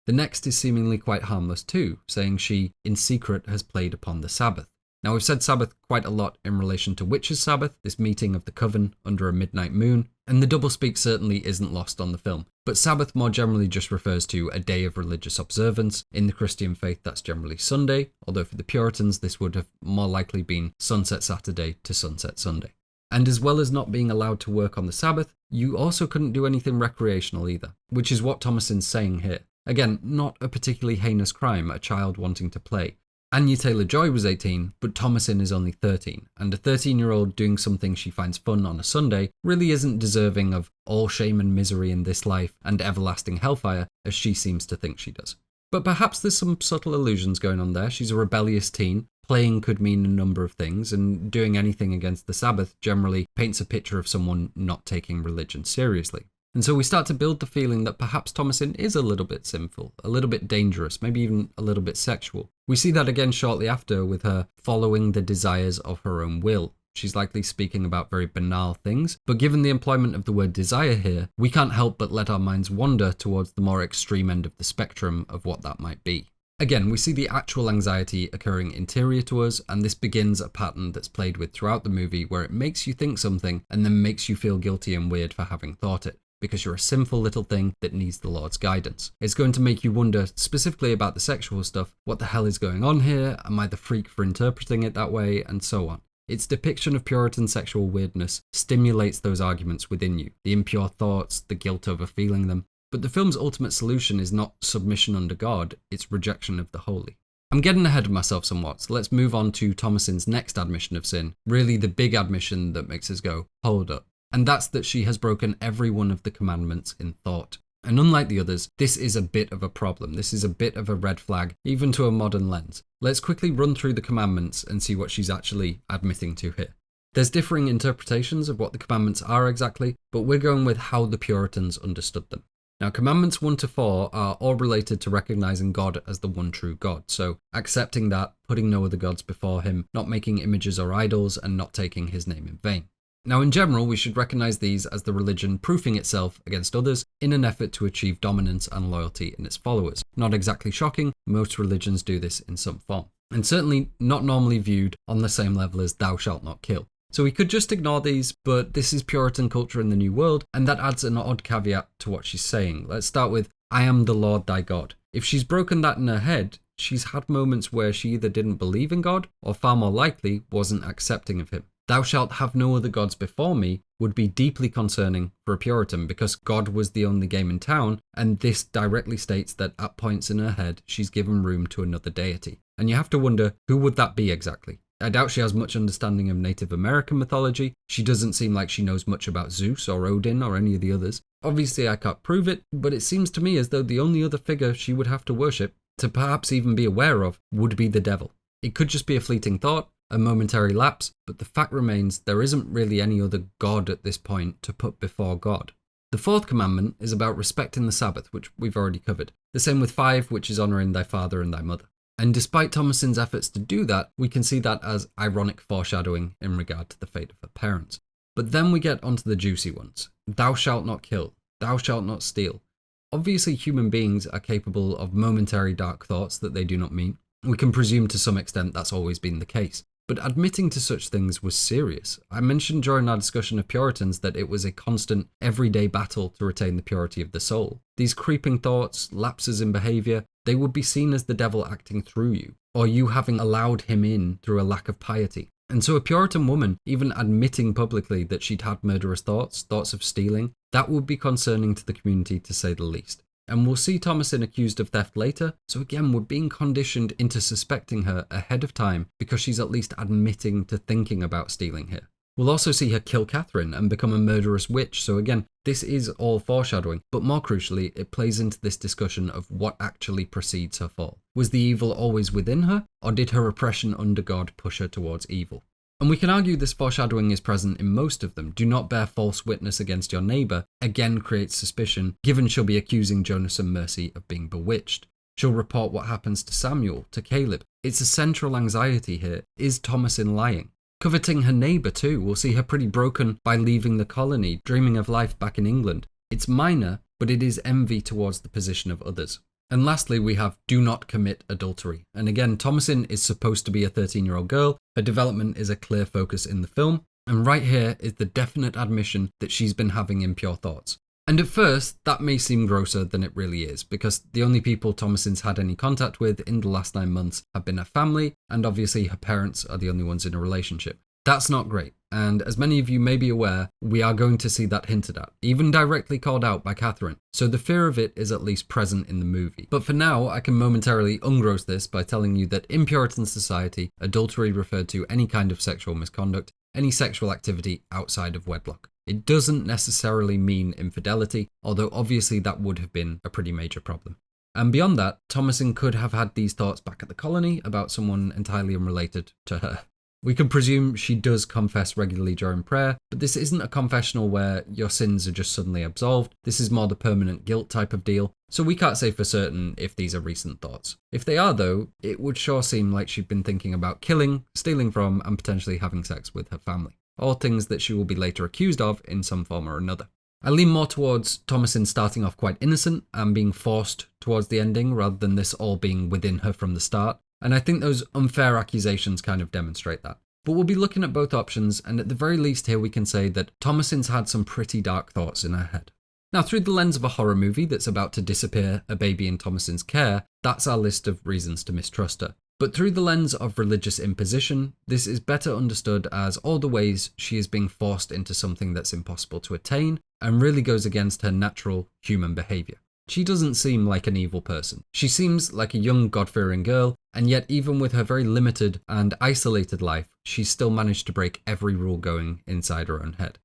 The next is seemingly quite harmless too, saying she, in secret, has played upon the Sabbath. Now, we've said Sabbath quite a lot in relation to Witches' Sabbath, this meeting of the coven under a midnight moon, and the doublespeak certainly isn't lost on the film. But Sabbath more generally just refers to a day of religious observance. In the Christian faith, that's generally Sunday, although for the Puritans, this would have more likely been sunset Saturday to sunset Sunday. And as well as not being allowed to work on the Sabbath, you also couldn't do anything recreational either, which is what Thomasin's saying here. Again, not a particularly heinous crime, a child wanting to play. Anya Taylor-Joy was 18, but Thomasin is only 13, and a 13-year-old doing something she finds fun on a Sunday really isn't deserving of all shame and misery in this life and everlasting hellfire, as she seems to think she does. But perhaps there's some subtle illusions going on there. She's a rebellious teen. Playing could mean a number of things, and doing anything against the Sabbath generally paints a picture of someone not taking religion seriously. And so we start to build the feeling that perhaps Thomasin is a little bit sinful, a little bit dangerous, maybe even a little bit sexual. We see that again shortly after with her following the desires of her own will. She's likely speaking about very banal things, but given the employment of the word desire here, we can't help but let our minds wander towards the more extreme end of the spectrum of what that might be. Again, we see the actual anxiety occurring interior to us, and this begins a pattern that's played with throughout the movie where it makes you think something and then makes you feel guilty and weird for having thought it, because you're a sinful little thing that needs the Lord's guidance. It's going to make you wonder, specifically about the sexual stuff, what the hell is going on here? Am I the freak for interpreting it that way? And so on. Its depiction of Puritan sexual weirdness stimulates those arguments within you, the impure thoughts, the guilt over feeling them. But the film's ultimate solution is not submission under God, it's rejection of the holy. I'm getting ahead of myself somewhat, so let's move on to Thomasin's next admission of sin, really the big admission that makes us go, hold up. And that's that she has broken every one of the commandments in thought. And unlike the others, this is a bit of a problem. This is a bit of a red flag, even to a modern lens. Let's quickly run through the commandments and see what she's actually admitting to here. There's differing interpretations of what the commandments are exactly, but we're going with how the Puritans understood them. Now, commandments 1 to 4 are all related to recognizing God as the one true God. So accepting that, putting no other gods before him, not making images or idols, and not taking his name in vain. Now, in general, we should recognize these as the religion proofing itself against others in an effort to achieve dominance and loyalty in its followers. Not exactly shocking, most religions do this in some form. And certainly not normally viewed on the same level as thou shalt not kill. So we could just ignore these, but this is Puritan culture in the New World, and that adds an odd caveat to what she's saying. Let's start with, I am the Lord thy God. If she's broken that in her head, she's had moments where she either didn't believe in God, or far more likely, wasn't accepting of him. Thou shalt have no other gods before me would be deeply concerning for a Puritan because God was the only game in town, and this directly states that at points in her head she's given room to another deity. And you have to wonder, who would that be exactly? I doubt she has much understanding of Native American mythology. She doesn't seem like she knows much about Zeus or Odin or any of the others. Obviously I can't prove it, but it seems to me as though the only other figure she would have to worship, to perhaps even be aware of, would be the devil. It could just be a fleeting thought, a momentary lapse, but the fact remains there isn't really any other god at this point to put before God. The fourth commandment is about respecting the Sabbath, which we've already covered. The same with 5, which is honouring thy father and thy mother. And despite Thomasin's efforts to do that, we can see that as ironic foreshadowing in regard to the fate of her parents. But then we get onto the juicy ones. Thou shalt not kill. Thou shalt not steal. Obviously human beings are capable of momentary dark thoughts that they do not mean. We can presume to some extent that's always been the case. But admitting to such things was serious. I mentioned during our discussion of Puritans that it was a constant, everyday battle to retain the purity of the soul. These creeping thoughts, lapses in behaviour, they would be seen as the devil acting through you, or you having allowed him in through a lack of piety. And so a Puritan woman, even admitting publicly that she'd had murderous thoughts of stealing, that would be concerning to the community to say the least. And we'll see Thomasin accused of theft later, so again we're being conditioned into suspecting her ahead of time because she's at least admitting to thinking about stealing here. We'll also see her kill Katherine and become a murderous witch, so again, this is all foreshadowing, but more crucially, it plays into this discussion of what actually precedes her fall. Was the evil always within her, or did her oppression under God push her towards evil? And we can argue this foreshadowing is present in most of them. Do not bear false witness against your neighbour again creates suspicion, given she'll be accusing Jonas and Mercy of being bewitched. She'll report what happens to Samuel, to Caleb. It's a central anxiety here. Is Thomasin lying? Coveting her neighbour too. We'll see her pretty broken by leaving the colony, dreaming of life back in England. It's minor, but it is envy towards the position of others. And lastly, we have do not commit adultery. And again, Thomasin is supposed to be a 13-year-old girl. Her development is a clear focus in the film. And right here is the definite admission that she's been having impure thoughts. And at first, that may seem grosser than it really is, because the only people Thomasin's had any contact with in the last 9 months have been her family, and obviously her parents are the only ones in a relationship. That's not great, and as many of you may be aware, we are going to see that hinted at, even directly called out by Katherine, so the fear of it is at least present in the movie. But for now, I can momentarily ungross this by telling you that in Puritan society, adultery referred to any kind of sexual misconduct, any sexual activity outside of wedlock. It doesn't necessarily mean infidelity, although obviously that would have been a pretty major problem. And beyond that, Thomasin could have had these thoughts back at the colony about someone entirely unrelated to her. We can presume she does confess regularly during prayer, but this isn't a confessional where your sins are just suddenly absolved. This is more the permanent guilt type of deal, so we can't say for certain if these are recent thoughts. If they are though, it would sure seem like she'd been thinking about killing, stealing from, and potentially having sex with her family. All things that she will be later accused of in some form or another. I lean more towards Thomasin starting off quite innocent and being forced towards the ending rather than this all being within her from the start. And I think those unfair accusations kind of demonstrate that. But we'll be looking at both options, and at the very least here we can say that Thomasin's had some pretty dark thoughts in her head. Now, through the lens of a horror movie that's about to disappear a baby in Thomasin's care, that's our list of reasons to mistrust her. But through the lens of religious imposition, this is better understood as all the ways she is being forced into something that's impossible to attain and really goes against her natural human behaviour. She doesn't seem like an evil person. She seems like a young God-fearing girl, and yet even with her very limited and isolated life, she's still managed to break every rule going inside her own head.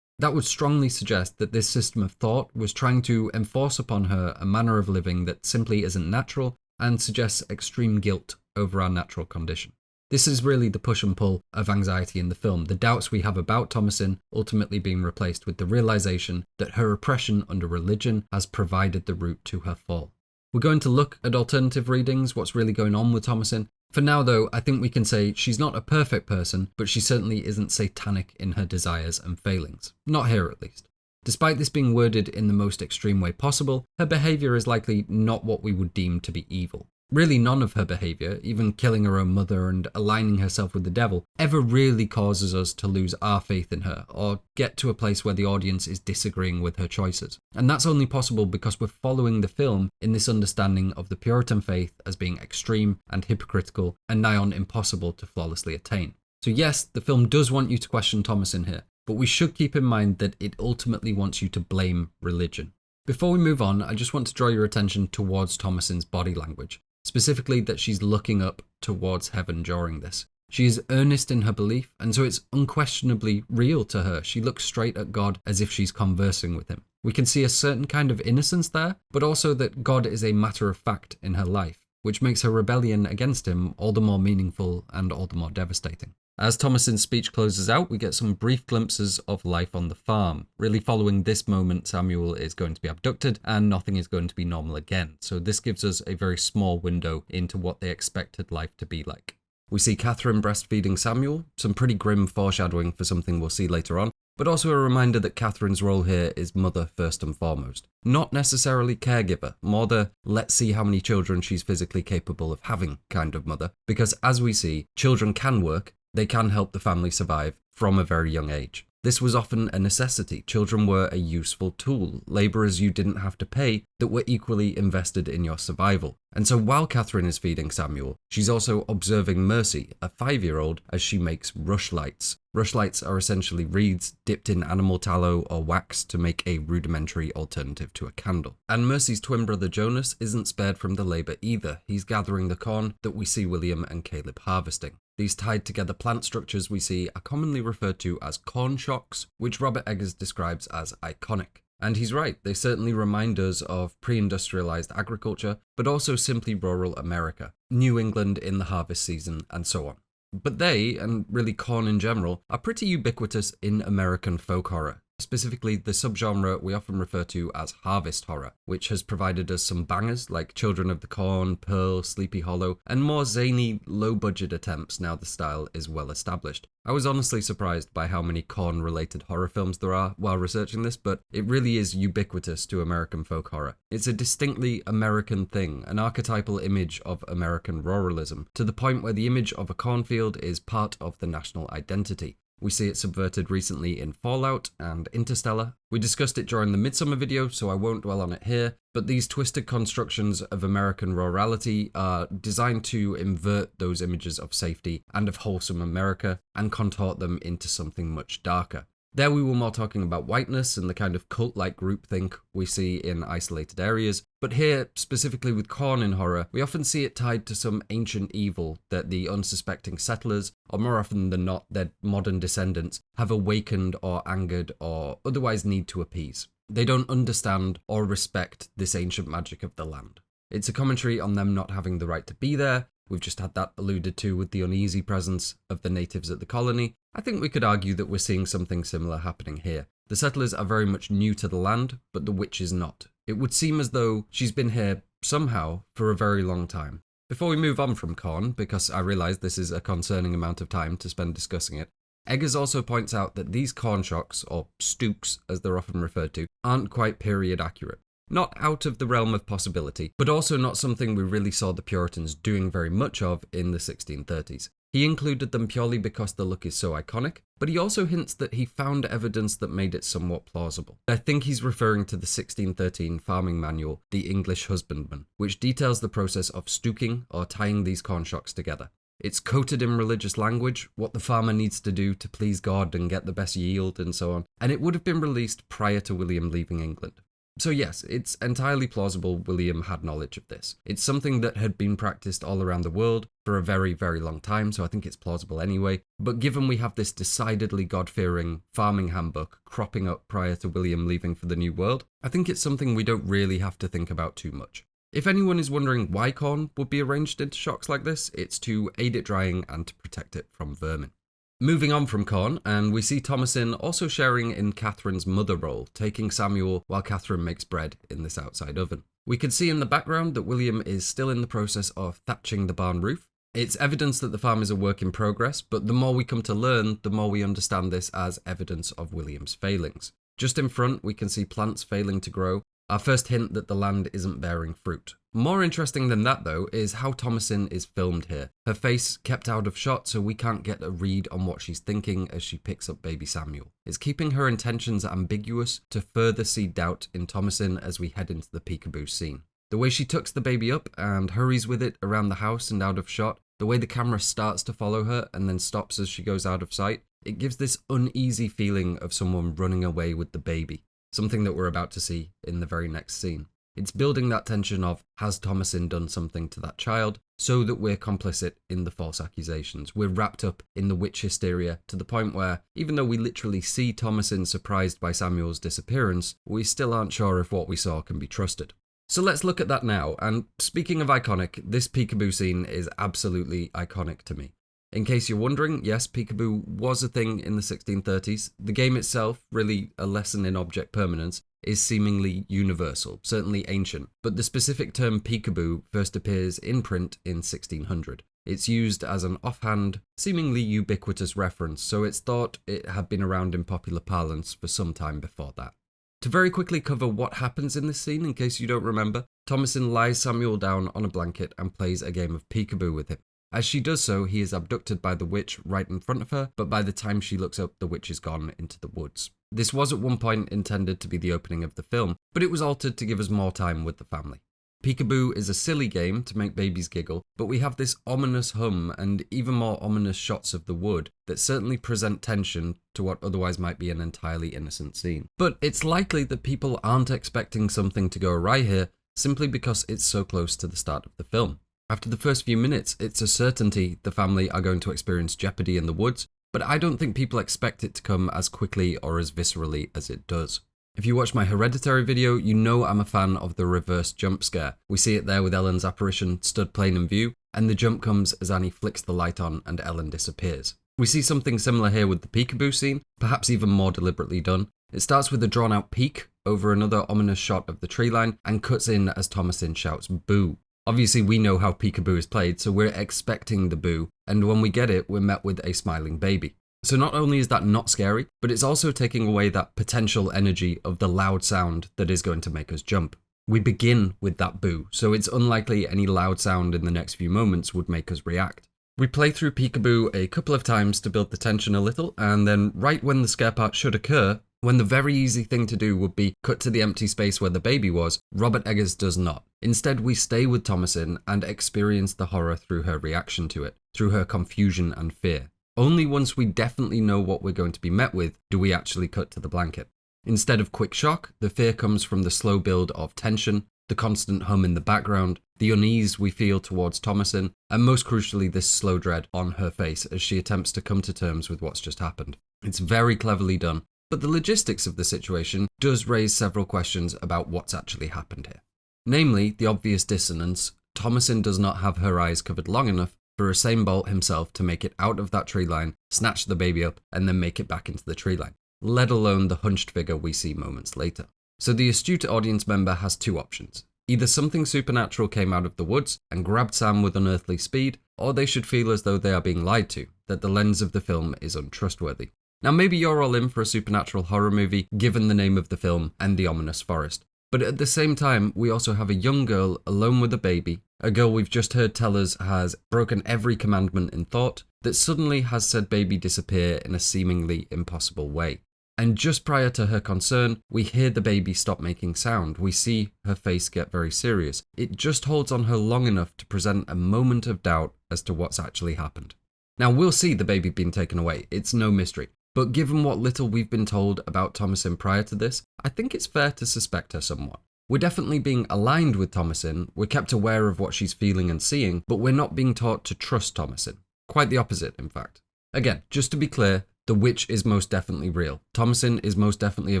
That would strongly suggest that this system of thought was trying to enforce upon her a manner of living that simply isn't natural and suggests extreme guilt over our natural condition. This is really the push and pull of anxiety in the film, the doubts we have about Thomasin ultimately being replaced with the realization that her oppression under religion has provided the route to her fall. We're going to look at alternative readings, what's really going on with Thomasin. For now though, I think we can say she's not a perfect person, but she certainly isn't satanic in her desires and failings. Not here at least. Despite this being worded in the most extreme way possible, her behaviour is likely not what we would deem to be evil. Really none of her behaviour, even killing her own mother and aligning herself with the devil, ever really causes us to lose our faith in her or get to a place where the audience is disagreeing with her choices. And that's only possible because we're following the film in this understanding of the Puritan faith as being extreme and hypocritical and nigh on impossible to flawlessly attain. So yes, the film does want you to question Thomasin here, but we should keep in mind that it ultimately wants you to blame religion. Before we move on, I just want to draw your attention towards Thomasin's body language. Specifically that she's looking up towards heaven during this. She is earnest in her belief, and so it's unquestionably real to her. She looks straight at God as if she's conversing with him. We can see a certain kind of innocence there, but also that God is a matter of fact in her life, which makes her rebellion against him all the more meaningful and all the more devastating. As Thomasin's speech closes out, we get some brief glimpses of life on the farm. Really following this moment, Samuel is going to be abducted and nothing is going to be normal again. So this gives us a very small window into what they expected life to be like. We see Katherine breastfeeding Samuel, some pretty grim foreshadowing for something we'll see later on, but also a reminder that Katherine's role here is mother first and foremost. Not necessarily caregiver, more the let's see how many children she's physically capable of having kind of mother, because as we see, children can work. They can help the family survive from a very young age. This was often a necessity. Children were a useful tool, labourers you didn't have to pay that were equally invested in your survival. And so while Katherine is feeding Samuel, she's also observing Mercy, a 5-year-old, as she makes rushlights. Rushlights are essentially reeds dipped in animal tallow or wax to make a rudimentary alternative to a candle. And Mercy's twin brother Jonas isn't spared from the labour either. He's gathering the corn that we see William and Caleb harvesting. These tied together plant structures we see are commonly referred to as corn shocks, which Robert Eggers describes as iconic. And he's right, they certainly remind us of pre-industrialized agriculture, but also simply rural America, New England in the harvest season, and so on. But they, and really Korn in general, are pretty ubiquitous in American folk horror. Specifically, the subgenre we often refer to as harvest horror, which has provided us some bangers like Children of the Corn, Pearl, Sleepy Hollow, and more zany, low-budget attempts now the style is well established. I was honestly surprised by how many Korn-related horror films there are while researching this, but it really is ubiquitous to American folk horror. It's a distinctly American thing, an archetypal image of American ruralism, to the point where the image of a cornfield is part of the national identity. We see it subverted recently in Fallout and Interstellar. We discussed it during the Midsummer video, so I won't dwell on it here, but these twisted constructions of American rurality are designed to invert those images of safety and of wholesome America and contort them into something much darker. There we were more talking about whiteness and the kind of cult-like groupthink we see in isolated areas, but here, specifically with Korn in horror, we often see it tied to some ancient evil that the unsuspecting settlers, or more often than not their modern descendants, have awakened or angered or otherwise need to appease. They don't understand or respect this ancient magic of the land. It's a commentary on them not having the right to be there. We've just had that alluded to with the uneasy presence of the natives at the colony. I think we could argue that we're seeing something similar happening here. The settlers are very much new to the land, but the witch is not. It would seem as though she's been here, somehow, for a very long time. Before we move on from Korn, because I realise this is a concerning amount of time to spend discussing it, Eggers also points out that these corn shocks, or stooks as they're often referred to, aren't quite period accurate. Not out of the realm of possibility, but also not something we really saw the Puritans doing very much of in the 1630s. He included them purely because the look is so iconic, but he also hints that he found evidence that made it somewhat plausible. I think he's referring to the 1613 farming manual, The English Husbandman, which details the process of stooking or tying these corn shocks together. It's coated in religious language, what the farmer needs to do to please God and get the best yield and so on, and it would have been released prior to William leaving England. So yes, it's entirely plausible William had knowledge of this. It's something that had been practiced all around the world for a very, very long time, so I think it's plausible anyway. But given we have this decidedly God-fearing farming handbook cropping up prior to William leaving for the New World, I think it's something we don't really have to think about too much. If anyone is wondering why corn would be arranged into shocks like this, it's to aid it drying and to protect it from vermin. Moving on from Korn, and we see Thomasin also sharing in Catherine's mother role, taking Samuel while Catherine makes bread in this outside oven. We can see in the background that William is still in the process of thatching the barn roof. It's evidence that the farm is a work in progress, but the more we come to learn, the more we understand this as evidence of William's failings. Just in front, we can see plants failing to grow, our first hint that the land isn't bearing fruit. More interesting than that, though, is how Thomasin is filmed here. Her face kept out of shot, so we can't get a read on what she's thinking as she picks up baby Samuel. It's keeping her intentions ambiguous to further seed doubt in Thomasin as we head into the Peekaboo scene. The way she tucks the baby up and hurries with it around the house and out of shot, the way the camera starts to follow her and then stops as she goes out of sight, it gives this uneasy feeling of someone running away with the baby. Something that we're about to see in the very next scene. It's building that tension of, has Thomasin done something to that child, so that we're complicit in the false accusations. We're wrapped up in the witch hysteria to the point where, even though we literally see Thomasin surprised by Samuel's disappearance, we still aren't sure if what we saw can be trusted. So let's look at that now, and speaking of iconic, this Peekaboo scene is absolutely iconic to me. In case you're wondering, yes, Peekaboo was a thing in the 1630s. The game itself, really a lesson in object permanence, is seemingly universal, certainly ancient, but the specific term Peekaboo first appears in print in 1600. It's used as an offhand, seemingly ubiquitous reference, so it's thought it had been around in popular parlance for some time before that. To very quickly cover what happens in this scene, in case you don't remember, Thomasin lies Samuel down on a blanket and plays a game of Peekaboo with him. As she does so, he is abducted by the witch right in front of her, but by the time she looks up, the witch is gone into the woods. This was at one point intended to be the opening of the film, but it was altered to give us more time with the family. Peekaboo is a silly game to make babies giggle, but we have this ominous hum and even more ominous shots of the wood that certainly present tension to what otherwise might be an entirely innocent scene. But it's likely that people aren't expecting something to go awry here, simply because it's so close to the start of the film. After the first few minutes, it's a certainty the family are going to experience jeopardy in the woods, but I don't think people expect it to come as quickly or as viscerally as it does. If you watch my Hereditary video, you know I'm a fan of the reverse jump scare. We see it there with Ellen's apparition stood plain in view, and the jump comes as Annie flicks the light on and Ellen disappears. We see something similar here with the Peekaboo scene, perhaps even more deliberately done. It starts with a drawn-out peek over another ominous shot of the tree line and cuts in as Thomasin shouts boo. Obviously we know how Peekaboo is played, so we're expecting the boo, and when we get it, we're met with a smiling baby. So not only is that not scary, but it's also taking away that potential energy of the loud sound that is going to make us jump. We begin with that boo, so it's unlikely any loud sound in the next few moments would make us react. We play through Peekaboo a couple of times to build the tension a little, and then right when the scare part should occur, when the very easy thing to do would be cut to the empty space where the baby was, Robert Eggers does not. Instead, we stay with Thomasin and experience the horror through her reaction to it, through her confusion and fear. Only once we definitely know what we're going to be met with do we actually cut to the blanket. Instead of quick shock, the fear comes from the slow build of tension, the constant hum in the background, the unease we feel towards Thomasin, and most crucially this slow dread on her face as she attempts to come to terms with what's just happened. It's very cleverly done, but the logistics of the situation does raise several questions about what's actually happened here. Namely, the obvious dissonance: Thomasin does not have her eyes covered long enough for Usain Bolt himself to make it out of that tree line, snatch the baby up, and then make it back into the tree line, let alone the hunched figure we see moments later. So the astute audience member has two options. Either something supernatural came out of the woods and grabbed Sam with unearthly speed, or they should feel as though they are being lied to, that the lens of the film is untrustworthy. Now maybe you're all in for a supernatural horror movie, given the name of the film and the ominous forest. But at the same time, we also have a young girl alone with a baby, a girl we've just heard tell us has broken every commandment in thought, that suddenly has said baby disappear in a seemingly impossible way. And just prior to her concern, we hear the baby stop making sound. We see her face get very serious. It just holds on her long enough to present a moment of doubt as to what's actually happened. Now we'll see the baby being taken away, it's no mystery. But given what little we've been told about Thomasin prior to this, I think it's fair to suspect her somewhat. We're definitely being aligned with Thomasin, we're kept aware of what she's feeling and seeing, but we're not being taught to trust Thomasin. Quite the opposite, in fact. Again, just to be clear, the witch is most definitely real. Thomasin is most definitely a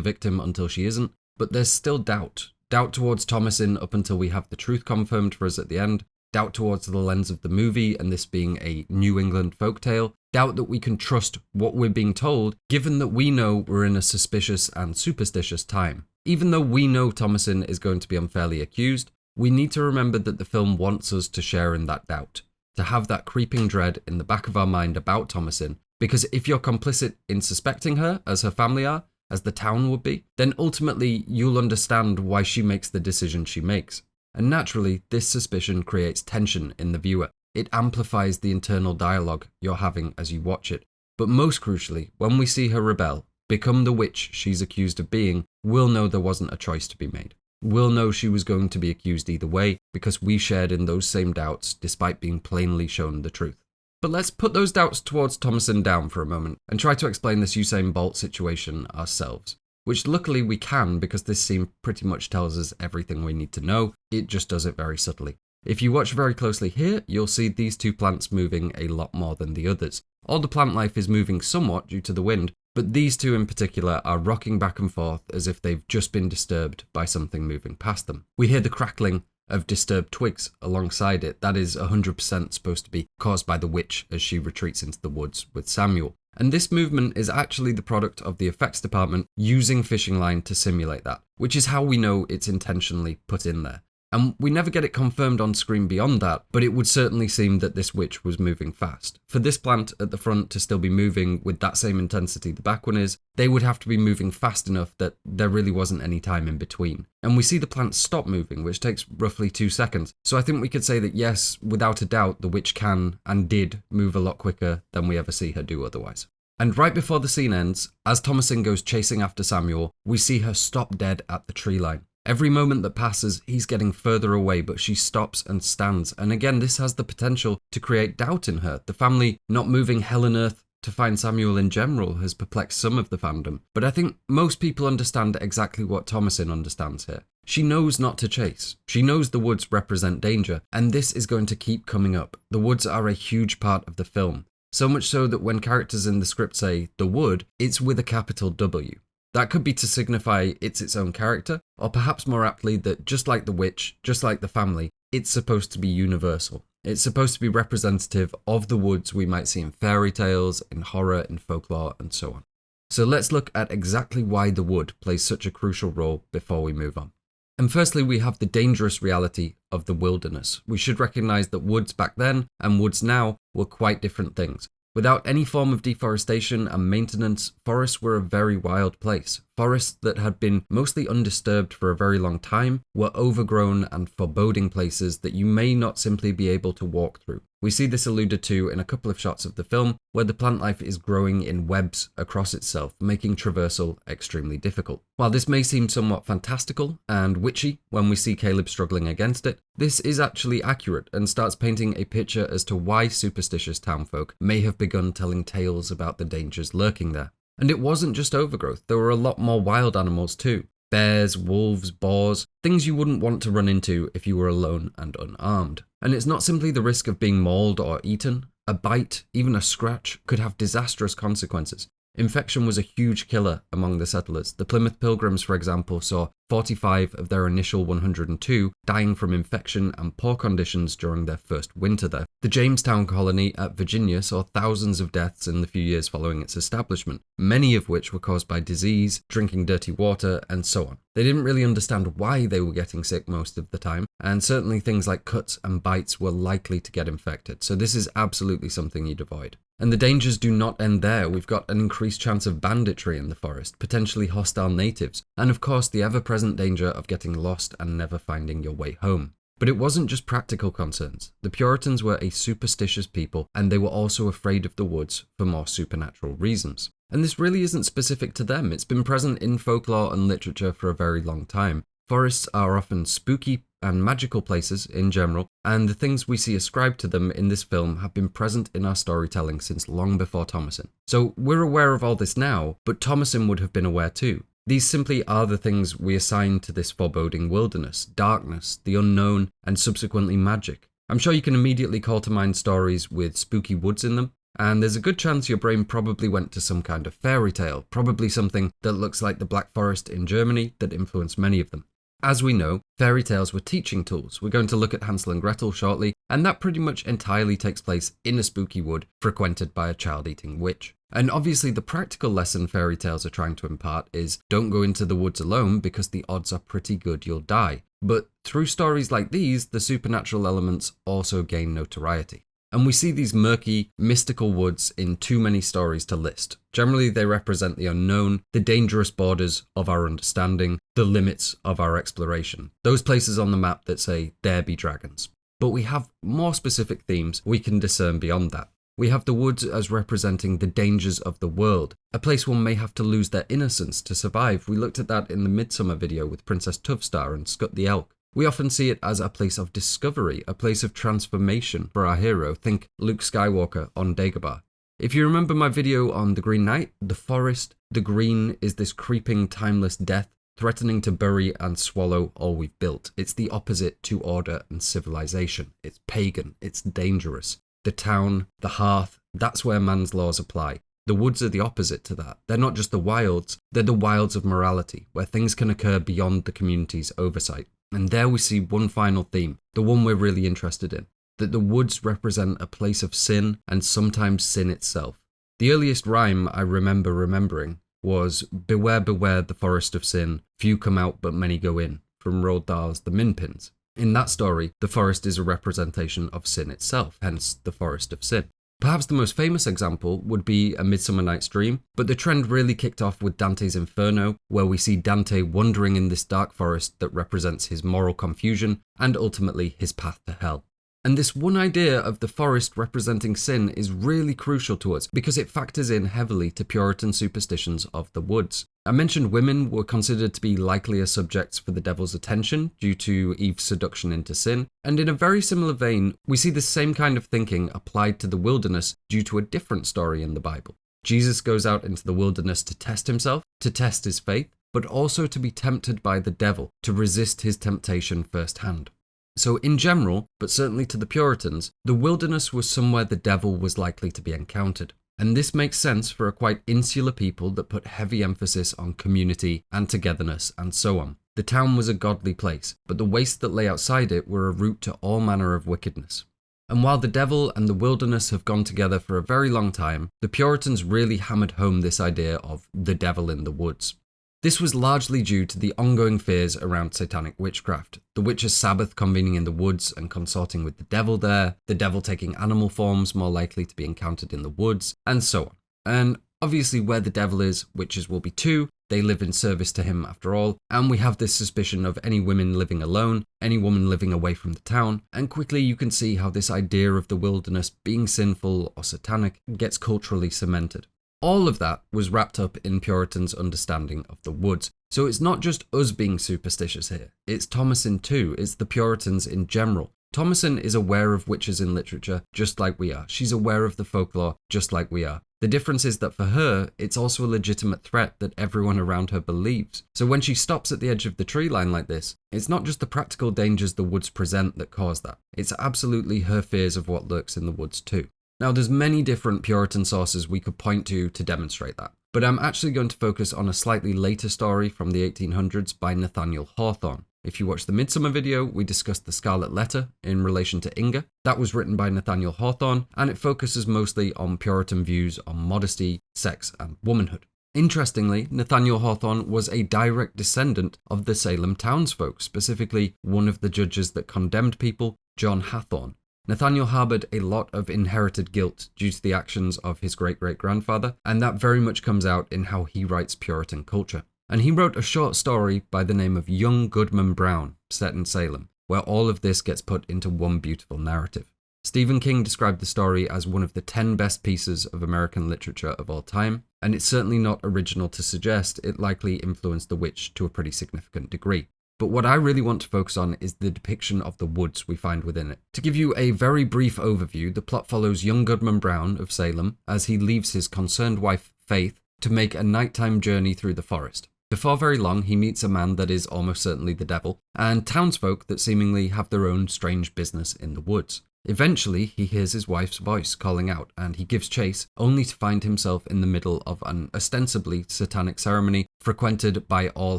victim until she isn't, but there's still doubt. Doubt towards Thomasin up until we have the truth confirmed for us at the end. Doubt towards the lens of the movie and this being a New England folktale. Doubt that we can trust what we're being told, given that we know we're in a suspicious and superstitious time. Even though we know Thomasin is going to be unfairly accused, we need to remember that the film wants us to share in that doubt, to have that creeping dread in the back of our mind about Thomasin, because if you're complicit in suspecting her, as her family are, as the town would be, then ultimately you'll understand why she makes the decision she makes. And naturally, this suspicion creates tension in the viewer. It amplifies the internal dialogue you're having as you watch it. But most crucially, when we see her rebel, become the witch she's accused of being, we'll know there wasn't a choice to be made. We'll know she was going to be accused either way, because we shared in those same doubts despite being plainly shown the truth. But let's put those doubts towards Thomasin down for a moment and try to explain this Usain Bolt situation ourselves. Which luckily we can, because this scene pretty much tells us everything we need to know, it just does it very subtly. If you watch very closely here, you'll see these two plants moving a lot more than the others. All the plant life is moving somewhat due to the wind, but these two in particular are rocking back and forth as if they've just been disturbed by something moving past them. We hear the crackling of disturbed twigs alongside it. That is 100% supposed to be caused by the witch as she retreats into the woods with Samuel. And this movement is actually the product of the effects department using fishing line to simulate that, which is how we know it's intentionally put in there. And we never get it confirmed on screen beyond that, but it would certainly seem that this witch was moving fast. For this plant at the front to still be moving with that same intensity the back one is, they would have to be moving fast enough that there really wasn't any time in between. And we see the plant stop moving, which takes roughly 2 seconds. So I think we could say that yes, without a doubt, the witch can and did move a lot quicker than we ever see her do otherwise. And right before the scene ends, as Thomasin goes chasing after Samuel, we see her stop dead at the tree line. Every moment that passes, he's getting further away, but she stops and stands. And again, this has the potential to create doubt in her. The family not moving hell and earth to find Samuel in general has perplexed some of the fandom. But I think most people understand exactly what Thomasin understands here. She knows not to chase. She knows the woods represent danger, and this is going to keep coming up. The woods are a huge part of the film. So much so that when characters in the script say the wood, it's with a capital W. That could be to signify it's its own character, or perhaps more aptly that just like the witch, just like the family, it's supposed to be universal. It's supposed to be representative of the woods we might see in fairy tales, in horror, in folklore, and so on. So let's look at exactly why the wood plays such a crucial role before we move on. And firstly, we have the dangerous reality of the wilderness. We should recognize that woods back then and woods now were quite different things. Without any form of deforestation and maintenance, forests were a very wild place. Forests that had been mostly undisturbed for a very long time were overgrown and foreboding places that you may not simply be able to walk through. We see this alluded to in a couple of shots of the film, where the plant life is growing in webs across itself, making traversal extremely difficult. While this may seem somewhat fantastical and witchy when we see Caleb struggling against it, this is actually accurate and starts painting a picture as to why superstitious townfolk may have begun telling tales about the dangers lurking there. And it wasn't just overgrowth, there were a lot more wild animals too. Bears, wolves, boars, things you wouldn't want to run into if you were alone and unarmed. And it's not simply the risk of being mauled or eaten. A bite, even a scratch, could have disastrous consequences. Infection was a huge killer among the settlers. The Plymouth Pilgrims, for example, saw 45 of their initial 102 dying from infection and poor conditions during their first winter there. The Jamestown colony at Virginia saw thousands of deaths in the few years following its establishment, many of which were caused by disease, drinking dirty water, and so on. They didn't really understand why they were getting sick most of the time, and certainly things like cuts and bites were likely to get infected, so this is absolutely something you'd avoid. And the dangers do not end there. We've got an increased chance of banditry in the forest, potentially hostile natives, and of course the ever-present danger of getting lost and never finding your way home. But it wasn't just practical concerns. The Puritans were a superstitious people, and they were also afraid of the woods for more supernatural reasons. And this really isn't specific to them. It's been present in folklore and literature for a very long time. Forests are often spooky and magical places in general, and the things we see ascribed to them in this film have been present in our storytelling since long before Thomasin. So we're aware of all this now, but Thomasin would have been aware too. These simply are the things we assign to this foreboding wilderness, darkness, the unknown, and subsequently magic. I'm sure you can immediately call to mind stories with spooky woods in them, and there's a good chance your brain probably went to some kind of fairy tale, probably something that looks like the Black Forest in Germany that influenced many of them. As we know, fairy tales were teaching tools. We're going to look at Hansel and Gretl shortly, and that pretty much entirely takes place in a spooky wood frequented by a child-eating witch. And obviously the practical lesson fairy tales are trying to impart is don't go into the woods alone because the odds are pretty good you'll die. But through stories like these, the supernatural elements also gain notoriety. And we see these murky, mystical woods in too many stories to list. Generally, they represent the unknown, the dangerous borders of our understanding, the limits of our exploration. Those places on the map that say, there be dragons. But we have more specific themes we can discern beyond that. We have the woods as representing the dangers of the world, a place one may have to lose their innocence to survive. We looked at that in the Midsummer video with Princess Tuftstar and Scut the Elk. We often see it as a place of discovery, a place of transformation for our hero. Think Luke Skywalker on Dagobah. If you remember my video on the Green Knight, the forest, the green is this creeping, timeless death, threatening to bury and swallow all we've built. It's the opposite to order and civilization. It's pagan, it's dangerous. The town, the hearth, that's where man's laws apply. The woods are the opposite to that. They're not just the wilds, they're the wilds of morality, where things can occur beyond the community's oversight. And there we see one final theme, the one we're really interested in, that the woods represent a place of sin and sometimes sin itself. The earliest rhyme I remember remembering was, "Beware, beware the forest of sin, few come out but many go in," from Roald Dahl's The Minpins. In that story, the forest is a representation of sin itself, hence the forest of sin. Perhaps the most famous example would be A Midsummer Night's Dream, but the trend really kicked off with Dante's Inferno, where we see Dante wandering in this dark forest that represents his moral confusion and ultimately his path to hell. And this one idea of the forest representing sin is really crucial to us because it factors in heavily to Puritan superstitions of the woods. I mentioned women were considered to be likelier subjects for the devil's attention due to Eve's seduction into sin, and in a very similar vein, we see the same kind of thinking applied to the wilderness due to a different story in the Bible. Jesus goes out into the wilderness to test himself, to test his faith, but also to be tempted by the devil, to resist his temptation firsthand. So in general, but certainly to the Puritans, the wilderness was somewhere the devil was likely to be encountered. And this makes sense for a quite insular people that put heavy emphasis on community and togetherness and so on. The town was a godly place, but the wastes that lay outside it were a route to all manner of wickedness. And while the devil and the wilderness have gone together for a very long time, the Puritans really hammered home this idea of the devil in the woods. This was largely due to the ongoing fears around satanic witchcraft, the witches' Sabbath convening in the woods and consorting with the devil there, the devil taking animal forms more likely to be encountered in the woods, and so on. And obviously where the devil is, witches will be too. They live in service to him after all, and we have this suspicion of any women living alone, any woman living away from the town, and quickly you can see how this idea of the wilderness being sinful or satanic gets culturally cemented. All of that was wrapped up in Puritans' understanding of the woods. So it's not just us being superstitious here, it's Thomasin too, it's the Puritans in general. Thomasin is aware of witches in literature just like we are. She's aware of the folklore just like we are. The difference is that for her, it's also a legitimate threat that everyone around her believes. So when she stops at the edge of the tree line like this, it's not just the practical dangers the woods present that cause that. It's absolutely her fears of what lurks in the woods too. Now there's many different Puritan sources we could point to demonstrate that, but I'm actually going to focus on a slightly later story from the 1800s by Nathaniel Hawthorne. If you watch the Midsummer video, we discussed the Scarlet Letter in relation to Inga. That was written by Nathaniel Hawthorne, and it focuses mostly on Puritan views on modesty, sex, and womanhood. Interestingly, Nathaniel Hawthorne was a direct descendant of the Salem townsfolk, specifically one of the judges that condemned people, John Hathorne. Nathaniel harbored a lot of inherited guilt due to the actions of his great-great-grandfather, and that very much comes out in how he writes Puritan culture. And he wrote a short story by the name of Young Goodman Brown, set in Salem, where all of this gets put into one beautiful narrative. Stephen King described the story as one of the 10 best pieces of American literature of all time, and it's certainly not original to suggest it likely influenced The Witch to a pretty significant degree. But what I really want to focus on is the depiction of the woods we find within it. To give you a very brief overview, the plot follows young Goodman Brown of Salem as he leaves his concerned wife, Faith, to make a nighttime journey through the forest. Before very long, he meets a man that is almost certainly the devil, and townsfolk that seemingly have their own strange business in the woods. Eventually, he hears his wife's voice calling out, and he gives chase, only to find himself in the middle of an ostensibly satanic ceremony frequented by all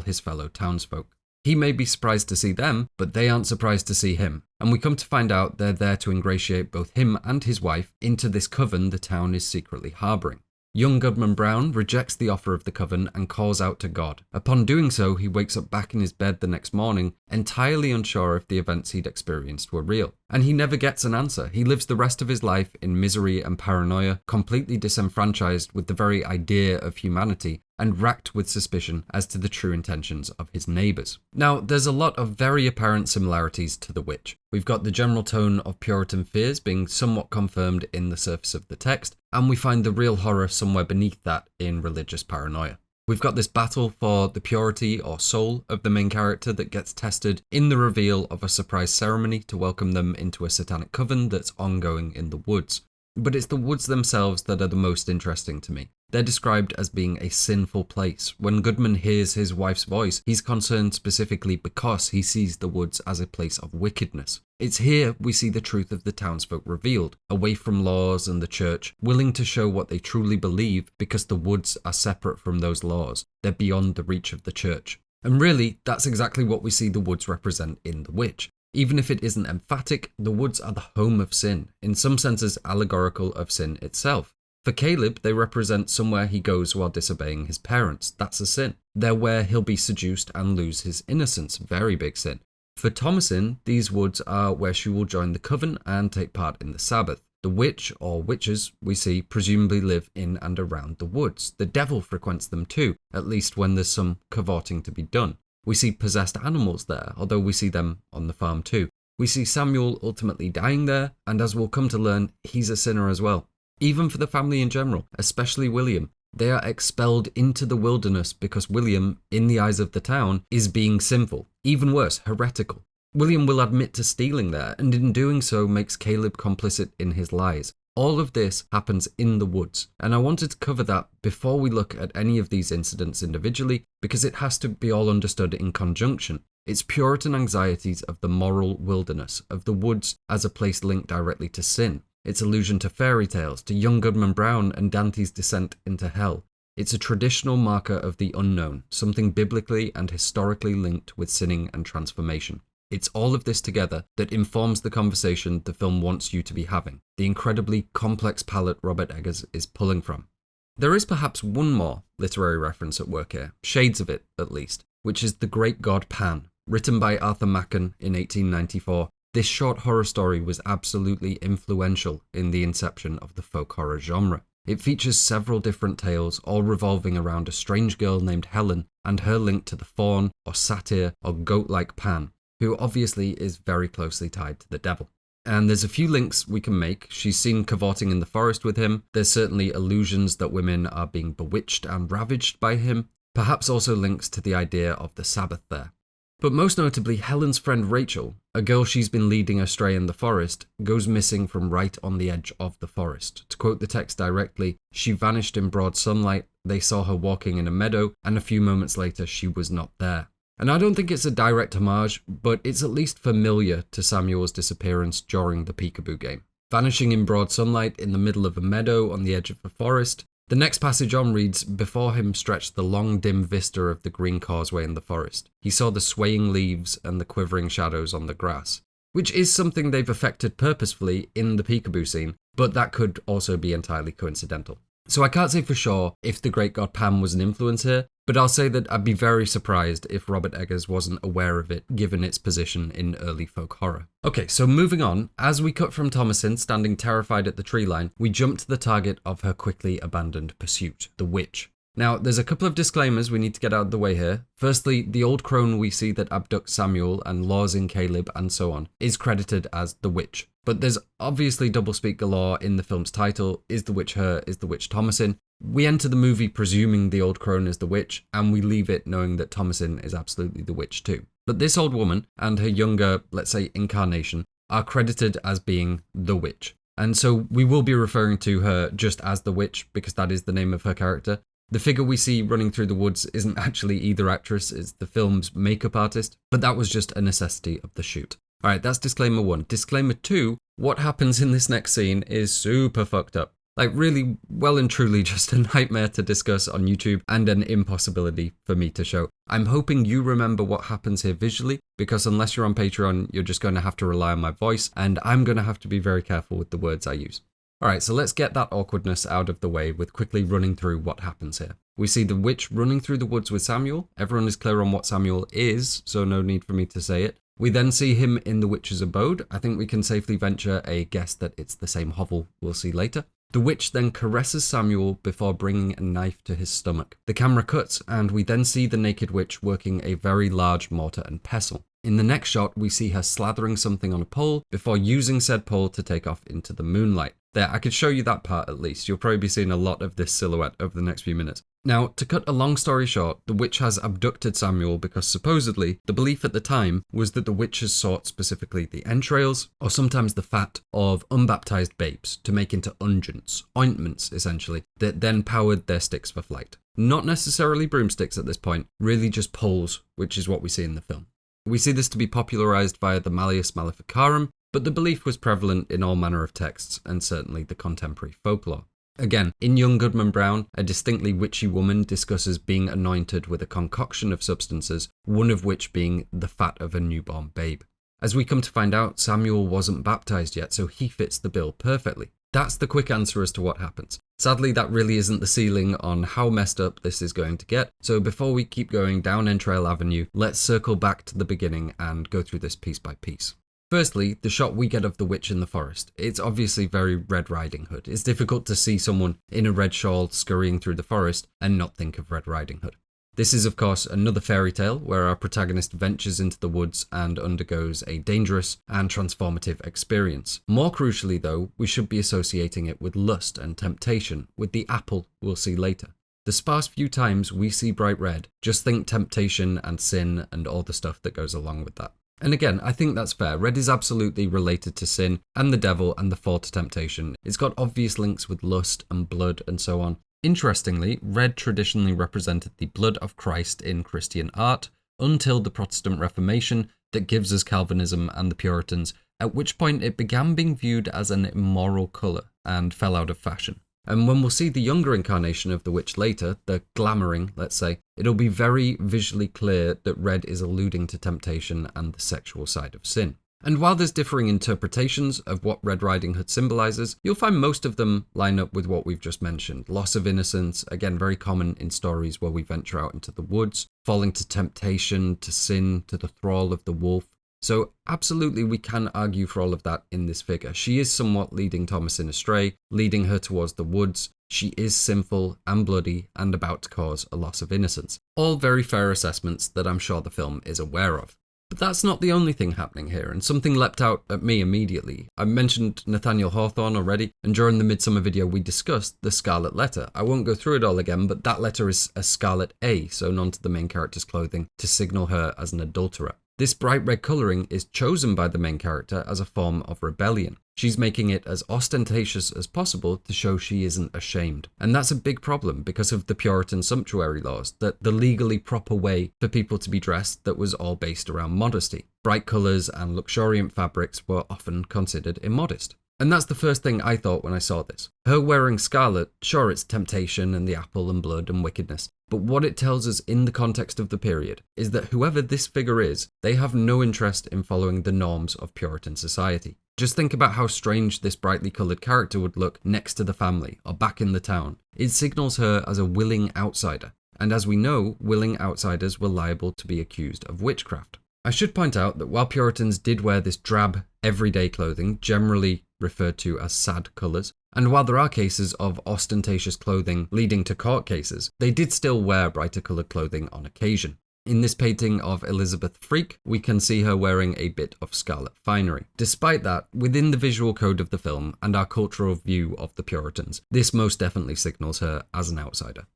his fellow townsfolk. He may be surprised to see them, but they aren't surprised to see him, and we come to find out they're there to ingratiate both him and his wife into this coven the town is secretly harbouring. Young Goodman Brown rejects the offer of the coven and calls out to God. Upon doing so, he wakes up back in his bed the next morning, entirely unsure if the events he'd experienced were real. And he never gets an answer. He lives the rest of his life in misery and paranoia, completely disenfranchised with the very idea of humanity, and racked with suspicion as to the true intentions of his neighbours. Now, there's a lot of very apparent similarities to The Witch. We've got the general tone of Puritan fears being somewhat confirmed in the surface of the text, and we find the real horror somewhere beneath that in religious paranoia. We've got this battle for the purity or soul of the main character that gets tested in the reveal of a surprise ceremony to welcome them into a satanic coven that's ongoing in the woods. But it's the woods themselves that are the most interesting to me. They're described as being a sinful place. When Goodman hears his wife's voice, he's concerned specifically because he sees the woods as a place of wickedness. It's here we see the truth of the townsfolk revealed, away from laws and the church, willing to show what they truly believe because the woods are separate from those laws. They're beyond the reach of the church. And really, that's exactly what we see the woods represent in The Witch. Even if it isn't emphatic, the woods are the home of sin, in some senses allegorical of sin itself. For Caleb, they represent somewhere he goes while disobeying his parents. That's a sin. They're where he'll be seduced and lose his innocence. Very big sin. For Thomasin, these woods are where she will join the coven and take part in the Sabbath. The witch, or witches, we see presumably live in and around the woods. The devil frequents them too, at least when there's some cavorting to be done. We see possessed animals there, although we see them on the farm too. We see Samuel ultimately dying there, and as we'll come to learn, he's a sinner as well. Even for the family in general, especially William, they are expelled into the wilderness because William, in the eyes of the town, is being sinful. Even worse, heretical. William will admit to stealing there, and in doing so makes Caleb complicit in his lies. All of this happens in the woods, and I wanted to cover that before we look at any of these incidents individually, because it has to be all understood in conjunction. It's Puritan anxieties of the moral wilderness, of the woods as a place linked directly to sin. Its allusion to fairy tales, to young Goodman Brown and Dante's descent into hell. It's a traditional marker of the unknown, something biblically and historically linked with sinning and transformation. It's all of this together that informs the conversation the film wants you to be having, the incredibly complex palette Robert Eggers is pulling from. There is perhaps one more literary reference at work here, shades of it at least, which is The Great God Pan, written by Arthur Machen in 1894. This short horror story was absolutely influential in the inception of the folk horror genre. It features several different tales, all revolving around a strange girl named Helen and her link to the faun, or satyr, or goat-like Pan, who obviously is very closely tied to the devil. And there's a few links we can make. She's seen cavorting in the forest with him. There's certainly allusions that women are being bewitched and ravaged by him. Perhaps also links to the idea of the Sabbath there. But most notably, Helen's friend Rachel, a girl she's been leading astray in the forest, goes missing from right on the edge of the forest. To quote the text directly, she vanished in broad sunlight, they saw her walking in a meadow, and a few moments later she was not there. And I don't think it's a direct homage, but it's at least familiar to Samuel's disappearance during the Peekaboo game. Vanishing in broad sunlight in the middle of a meadow on the edge of the forest. The next passage on reads, before him stretched the long dim vista of the green causeway in the forest. He saw the swaying leaves and the quivering shadows on the grass, which is something they've affected purposefully in the Peekaboo scene, but that could also be entirely coincidental. So I can't say for sure if the Great God Pan was an influence here, but I'll say that I'd be very surprised if Robert Eggers wasn't aware of it, given its position in early folk horror. Okay, so moving on, as we cut from Thomasin standing terrified at the tree line, we jump to the target of her quickly abandoned pursuit, the witch. Now, there's a couple of disclaimers we need to get out of the way here. Firstly, the old crone we see that abducts Samuel and lures in Caleb and so on is credited as the witch. But there's obviously doublespeak galore in the film's title. Is the Witch-Hare? Is the witch Thomasin? We enter the movie presuming the old crone is the witch, and we leave it knowing that Thomasin is absolutely the witch too. But this old woman and her younger, let's say, incarnation are credited as being the witch. And so we will be referring to her just as the witch because that is the name of her character. The figure we see running through the woods isn't actually either actress, it's the film's makeup artist, but that was just a necessity of the shoot. Alright, that's disclaimer 1. Disclaimer 2, what happens in this next scene is super fucked up. Like really, well and truly just a nightmare to discuss on YouTube and an impossibility for me to show. I'm hoping you remember what happens here visually, because unless you're on Patreon, you're just going to have to rely on my voice, and I'm going to have to be very careful with the words I use. Alright, so let's get that awkwardness out of the way with quickly running through what happens here. We see the witch running through the woods with Samuel. Everyone is clear on what Samuel is, so no need for me to say it. We then see him in the witch's abode. I think we can safely venture a guess that it's the same hovel we'll see later. The witch then caresses Samuel before bringing a knife to his stomach. The camera cuts, and we then see the naked witch working a very large mortar and pestle. In the next shot, we see her slathering something on a pole before using said pole to take off into the moonlight. There, I could show you that part at least. You'll probably be seeing a lot of this silhouette over the next few minutes. Now, to cut a long story short, the witch has abducted Samuel because supposedly the belief at the time was that the witches sought specifically the entrails, or sometimes the fat, of unbaptized babes to make into unguents, ointments essentially, that then powered their sticks for flight. Not necessarily broomsticks at this point, really just poles, which is what we see in the film. We see this to be popularized via the Malleus Maleficarum, but the belief was prevalent in all manner of texts and certainly the contemporary folklore. Again, in Young Goodman Brown, a distinctly witchy woman discusses being anointed with a concoction of substances, one of which being the fat of a newborn babe. As we come to find out, Samuel wasn't baptized yet, so he fits the bill perfectly. That's the quick answer as to what happens. Sadly, that really isn't the ceiling on how messed up this is going to get, so before we keep going down Entrail Avenue, let's circle back to the beginning and go through this piece by piece. Firstly, the shot we get of the witch in the forest. It's obviously very Red Riding Hood. It's difficult to see someone in a red shawl scurrying through the forest and not think of Red Riding Hood. This is, of course, another fairy tale where our protagonist ventures into the woods and undergoes a dangerous and transformative experience. More crucially, though, we should be associating it with lust and temptation, with the apple we'll see later. The sparse few times we see bright red, just think temptation and sin and all the stuff that goes along with that. And again, I think that's fair. Red is absolutely related to sin and the devil and the fall to temptation. It's got obvious links with lust and blood and so on. Interestingly, red traditionally represented the blood of Christ in Christian art until the Protestant Reformation that gives us Calvinism and the Puritans, at which point it began being viewed as an immoral colour and fell out of fashion. And when we'll see the younger incarnation of the witch later, the glamoring, let's say, it'll be very visually clear that red is alluding to temptation and the sexual side of sin. And while there's differing interpretations of what Red Riding Hood symbolizes, you'll find most of them line up with what we've just mentioned. Loss of innocence, again very common in stories where we venture out into the woods, falling to temptation, to sin, to the thrall of the wolf. So absolutely we can argue for all of that in this figure. She is somewhat leading Thomasin astray, leading her towards the woods. She is sinful and bloody and about to cause a loss of innocence. All very fair assessments that I'm sure the film is aware of. But that's not the only thing happening here, and something leapt out at me immediately. I mentioned Nathaniel Hawthorne already, and during the Midsummer video we discussed the Scarlet Letter. I won't go through it all again, but that letter is a scarlet A sewn onto the main character's clothing to signal her as an adulterer. This bright red colouring is chosen by the main character as a form of rebellion. She's making it as ostentatious as possible to show she isn't ashamed. And that's a big problem because of the Puritan sumptuary laws, that the legally proper way for people to be dressed that was all based around modesty. Bright colours and luxuriant fabrics were often considered immodest. And that's the first thing I thought when I saw this. Her wearing scarlet, sure, it's temptation and the apple and blood and wickedness, but what it tells us in the context of the period is that whoever this figure is, they have no interest in following the norms of Puritan society. Just think about how strange this brightly coloured character would look next to the family or back in the town. It signals her as a willing outsider, and as we know, willing outsiders were liable to be accused of witchcraft. I should point out that while Puritans did wear this drab, everyday clothing, generally referred to as sad colours, and while there are cases of ostentatious clothing leading to court cases, they did still wear brighter coloured clothing on occasion. In this painting of Elizabeth Freke, we can see her wearing a bit of scarlet finery. Despite that, within the visual code of the film and our cultural view of the Puritans, this most definitely signals her as an outsider.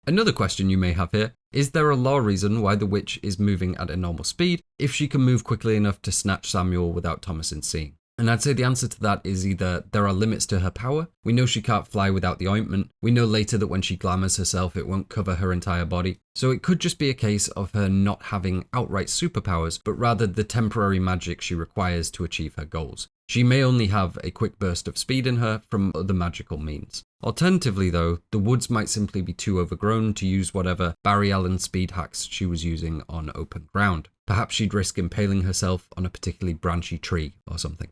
Another question you may have here, is there a law reason why the witch is moving at a normal speed if she can move quickly enough to snatch Samuel without Thomasin seeing? And I'd say the answer to that is either there are limits to her power, we know she can't fly without the ointment, we know later that when she glamours herself it won't cover her entire body, so it could just be a case of her not having outright superpowers, but rather the temporary magic she requires to achieve her goals. She may only have a quick burst of speed in her from other magical means. Alternatively though, the woods might simply be too overgrown to use whatever Barry Allen speed hacks she was using on open ground. Perhaps she'd risk impaling herself on a particularly branchy tree or something.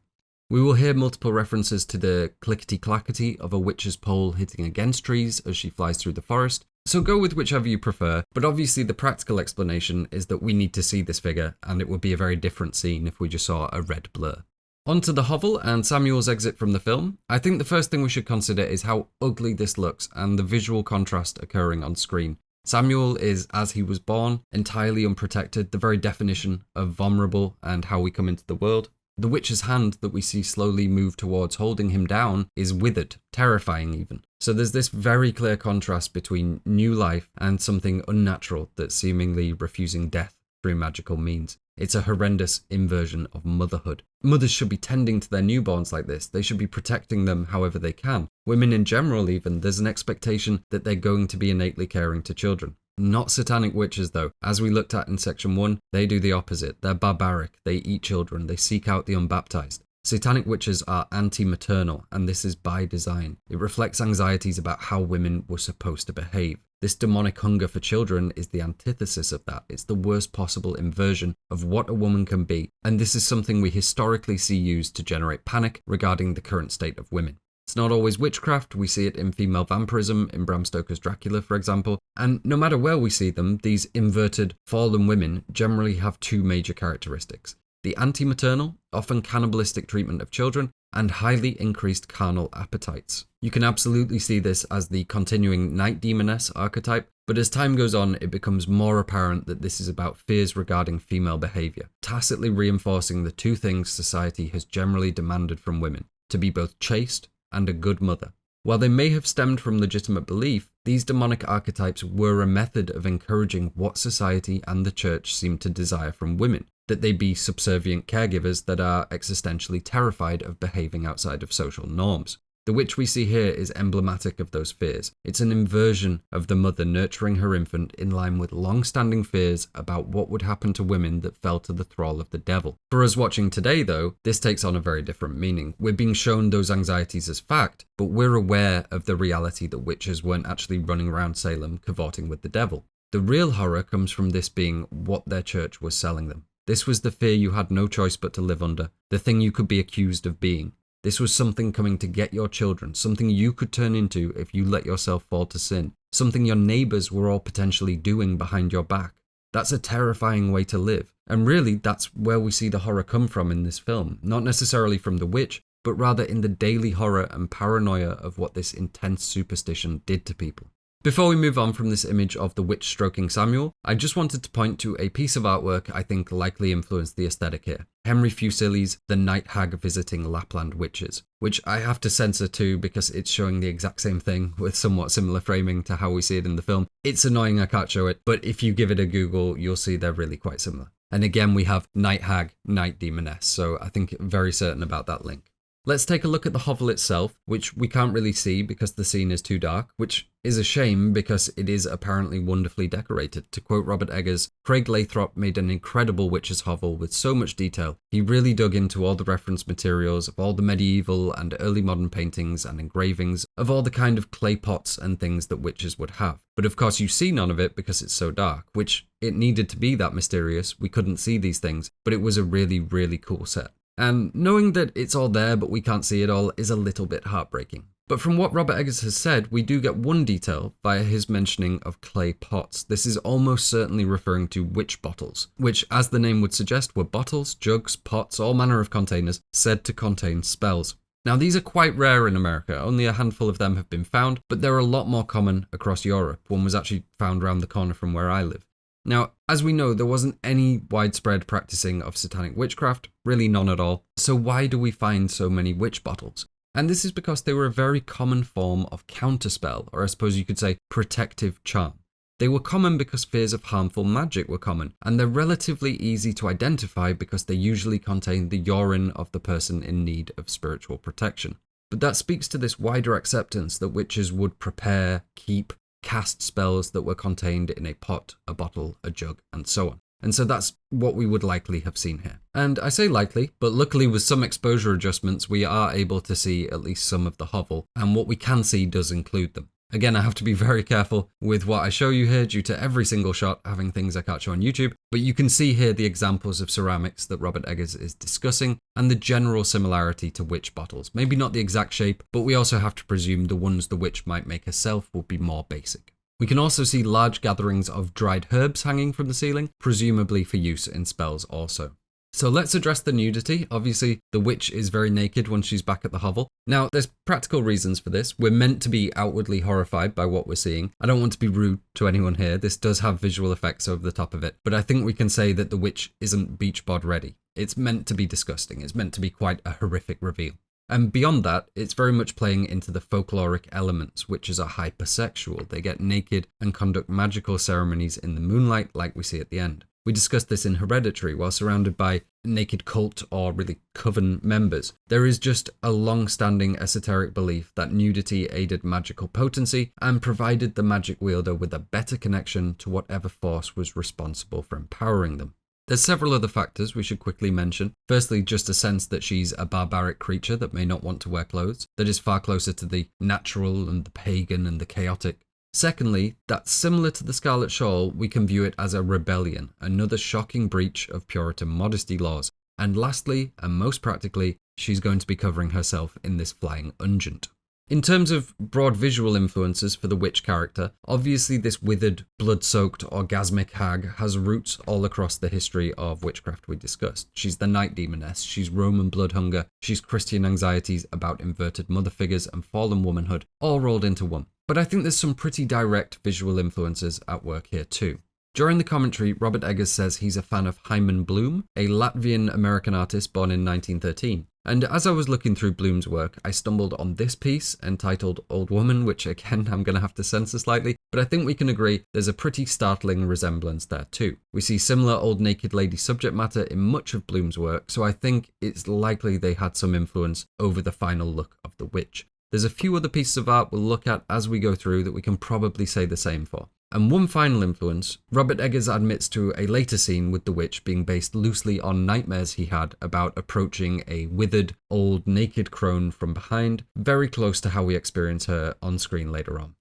We will hear multiple references to the clickety-clackety of a witch's pole hitting against trees as she flies through the forest, so go with whichever you prefer, but obviously the practical explanation is that we need to see this figure, and it would be a very different scene if we just saw a red blur. On to the hovel and Samuel's exit from the film. I think the first thing we should consider is how ugly this looks and the visual contrast occurring on screen. Samuel is, as he was born, entirely unprotected, the very definition of vulnerable and how we come into the world. The witch's hand that we see slowly move towards holding him down is withered, terrifying even. So there's this very clear contrast between new life and something unnatural that's seemingly refusing death through magical means. It's a horrendous inversion of motherhood. Mothers should be tending to their newborns like this. They should be protecting them however they can. Women in general even, there's an expectation that they're going to be innately caring to children. Not satanic witches though. As we looked at in section 1, they do the opposite. They're barbaric, they eat children, they seek out the unbaptized. Satanic witches are anti-maternal, and this is by design. It reflects anxieties about how women were supposed to behave. This demonic hunger for children is the antithesis of that. It's the worst possible inversion of what a woman can be, and this is something we historically see used to generate panic regarding the current state of women. It's not always witchcraft, we see it in female vampirism, in Bram Stoker's Dracula for example, and no matter where we see them, these inverted, fallen women generally have two major characteristics. The anti-maternal, often cannibalistic treatment of children, and highly increased carnal appetites. You can absolutely see this as the continuing night demoness archetype, but as time goes on, it becomes more apparent that this is about fears regarding female behaviour, tacitly reinforcing the two things society has generally demanded from women, to be both chaste and a good mother. While they may have stemmed from legitimate belief, these demonic archetypes were a method of encouraging what society and the church seemed to desire from women, that they be subservient caregivers that are existentially terrified of behaving outside of social norms. The witch we see here is emblematic of those fears. It's an inversion of the mother nurturing her infant in line with long-standing fears about what would happen to women that fell to the thrall of the devil. For us watching today, though, this takes on a very different meaning. We're being shown those anxieties as fact, but we're aware of the reality that witches weren't actually running around Salem cavorting with the devil. The real horror comes from this being what their church was selling them. This was the fear you had no choice but to live under, the thing you could be accused of being. This was something coming to get your children, something you could turn into if you let yourself fall to sin, something your neighbours were all potentially doing behind your back. That's a terrifying way to live. And really, that's where we see the horror come from in this film. Not necessarily from the witch, but rather in the daily horror and paranoia of what this intense superstition did to people. Before we move on from this image of the witch stroking Samuel, I just wanted to point to a piece of artwork I think likely influenced the aesthetic here. Henry Fuseli's The Night Hag Visiting Lapland Witches, which I have to censor too because it's showing the exact same thing with somewhat similar framing to how we see it in the film. It's annoying I can't show it, but if you give it a Google, you'll see they're really quite similar. And again, we have Night Hag, Night Demoness, so I think very certain about that link. Let's take a look at the hovel itself, which we can't really see because the scene is too dark, which is a shame because it is apparently wonderfully decorated. To quote Robert Eggers, Craig Lathrop made an incredible witch's hovel with so much detail. He really dug into all the reference materials of all the medieval and early modern paintings and engravings of all the kind of clay pots and things that witches would have. But of course you see none of it because it's so dark, which it needed to be that mysterious. We couldn't see these things, but it was a really, really cool set. And knowing that it's all there but we can't see it all is a little bit heartbreaking. But from what Robert Eggers has said, we do get one detail via his mentioning of clay pots. This is almost certainly referring to witch bottles, which, as the name would suggest, were bottles, jugs, pots, all manner of containers said to contain spells. Now these are quite rare in America, only a handful of them have been found, but they're a lot more common across Europe. One was actually found around the corner from where I live. Now, as we know, there wasn't any widespread practicing of satanic witchcraft, really none at all, so why do we find so many witch bottles? And this is because they were a very common form of counterspell, or I suppose you could say protective charm. They were common because fears of harmful magic were common, and they're relatively easy to identify because they usually contain the urine of the person in need of spiritual protection. But that speaks to this wider acceptance that witches would prepare, keep, cast spells that were contained in a pot, a bottle, a jug, and so on. And so that's what we would likely have seen here. And I say likely, but luckily with some exposure adjustments, we are able to see at least some of the hovel, and what we can see does include them. Again, I have to be very careful with what I show you here due to every single shot having things I can't show on YouTube, but you can see here the examples of ceramics that Robert Eggers is discussing and the general similarity to witch bottles. Maybe not the exact shape, but we also have to presume the ones the witch might make herself will be more basic. We can also see large gatherings of dried herbs hanging from the ceiling, presumably for use in spells also. So let's address the nudity. Obviously, the witch is very naked when she's back at the hovel. Now, there's practical reasons for this. We're meant to be outwardly horrified by what we're seeing. I don't want to be rude to anyone here. This does have visual effects over the top of it. But I think we can say that the witch isn't beach bod ready. It's meant to be disgusting. It's meant to be quite a horrific reveal. And beyond that, it's very much playing into the folkloric elements. Witches are hypersexual. They get naked and conduct magical ceremonies in the moonlight like we see at the end. We discussed this in Hereditary while surrounded by naked cult or really coven members. There is just a long-standing esoteric belief that nudity aided magical potency and provided the magic wielder with a better connection to whatever force was responsible for empowering them. There's several other factors we should quickly mention. Firstly, just a sense that she's a barbaric creature that may not want to wear clothes, that is far closer to the natural and the pagan and the chaotic. Secondly, that similar to the Scarlet Shawl, we can view it as a rebellion, another shocking breach of Puritan modesty laws. And lastly, and most practically, she's going to be covering herself in this flying unguent. In terms of broad visual influences for the witch character, obviously this withered, blood-soaked, orgasmic hag has roots all across the history of witchcraft we discussed. She's the night demoness, she's Roman blood hunger, she's Christian anxieties about inverted mother figures and fallen womanhood, all rolled into one. But I think there's some pretty direct visual influences at work here too. During the commentary, Robert Eggers says he's a fan of Hyman Bloom, a Latvian-American artist born in 1913. And as I was looking through Bloom's work, I stumbled on this piece entitled Old Woman, which again, I'm going to have to censor slightly, but I think we can agree there's a pretty startling resemblance there too. We see similar old naked lady subject matter in much of Bloom's work, so I think it's likely they had some influence over the final look of the witch. there's a few other pieces of art we'll look at as we go through that we can probably say the same for. And one final influence, Robert Eggers admits to a later scene with the witch being based loosely on nightmares he had about approaching a withered, old, naked crone from behind, very close to how we experience her on screen later on.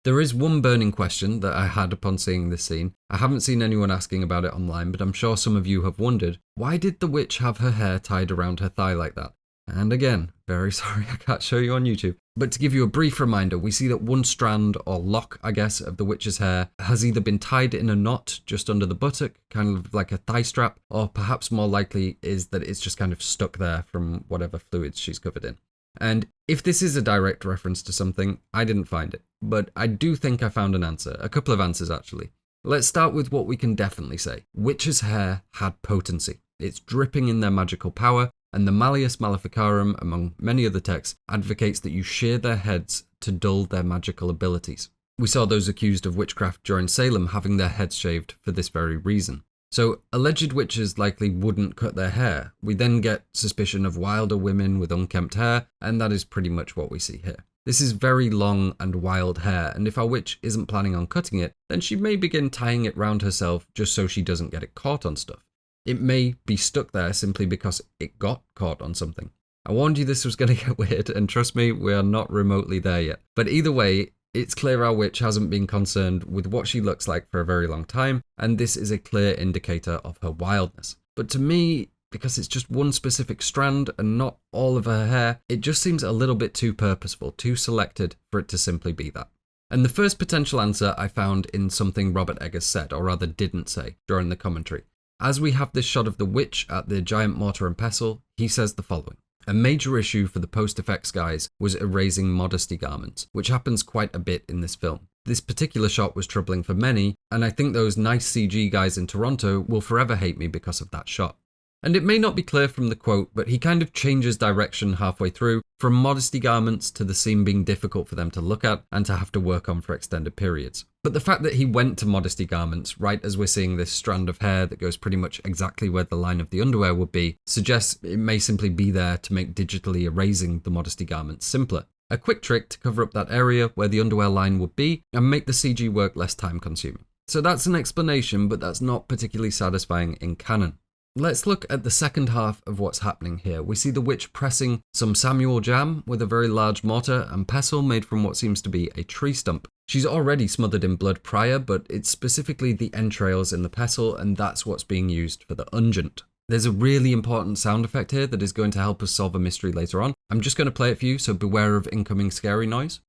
There is one burning question that I had upon seeing this scene. I haven't seen anyone asking about it online, but I'm sure some of you have wondered, why did the witch have her hair tied around her thigh like that? And again, very sorry I can't show you on YouTube. But to give you a brief reminder, we see that one strand, or lock, I guess, of the witch's hair has either been tied in a knot just under the buttock, kind of like a thigh strap, or perhaps more likely is that it's just kind of stuck there from whatever fluids she's covered in. And if this is a direct reference to something, I didn't find it. But I do think I found an answer, a couple of answers actually. Let's start with what we can definitely say. Witches' hair had potency. It's dripping in their magical power, and the Malleus Maleficarum, among many other texts, advocates that you shear their heads to dull their magical abilities. We saw those accused of witchcraft during Salem having their heads shaved for this very reason. So, alleged witches likely wouldn't cut their hair. We then get suspicion of wilder women with unkempt hair, and that is pretty much what we see here. This is very long and wild hair, and if our witch isn't planning on cutting it, then she may begin tying it round herself just so she doesn't get it caught on stuff. It may be stuck there simply because it got caught on something. I warned you this was going to get weird, and trust me, we are not remotely there yet. But either way, it's clear our witch hasn't been concerned with what she looks like for a very long time, and this is a clear indicator of her wildness. But to me, because it's just one specific strand and not all of her hair, it just seems a little bit too purposeful, too selected for it to simply be that. And the first potential answer I found in something Robert Eggers said, or rather didn't say, during the commentary. As we have this shot of the witch at the giant mortar and pestle, he says the following. A major issue for the post-effects guys was erasing modesty garments, which happens quite a bit in this film. This particular shot was troubling for many, and I think those nice CG guys in Toronto will forever hate me because of that shot. And it may not be clear from the quote, but he kind of changes direction halfway through, from modesty garments to the scene being difficult for them to look at and to have to work on for extended periods. But the fact that he went to modesty garments right as we're seeing this strand of hair that goes pretty much exactly where the line of the underwear would be, suggests it may simply be there to make digitally erasing the modesty garments simpler. A quick trick to cover up that area where the underwear line would be and make the CG work less time consuming. So that's an explanation, but that's not particularly satisfying in canon. Let's look at the second half of what's happening here. We see the witch pressing some Samuel jam with a very large mortar and pestle made from what seems to be a tree stump. She's already smothered in blood prior, but it's specifically the entrails in the pestle, and that's what's being used for the unguent. There's a really important sound effect here that is going to help us solve a mystery later on. I'm just going to play it for you, so beware of incoming scary noise.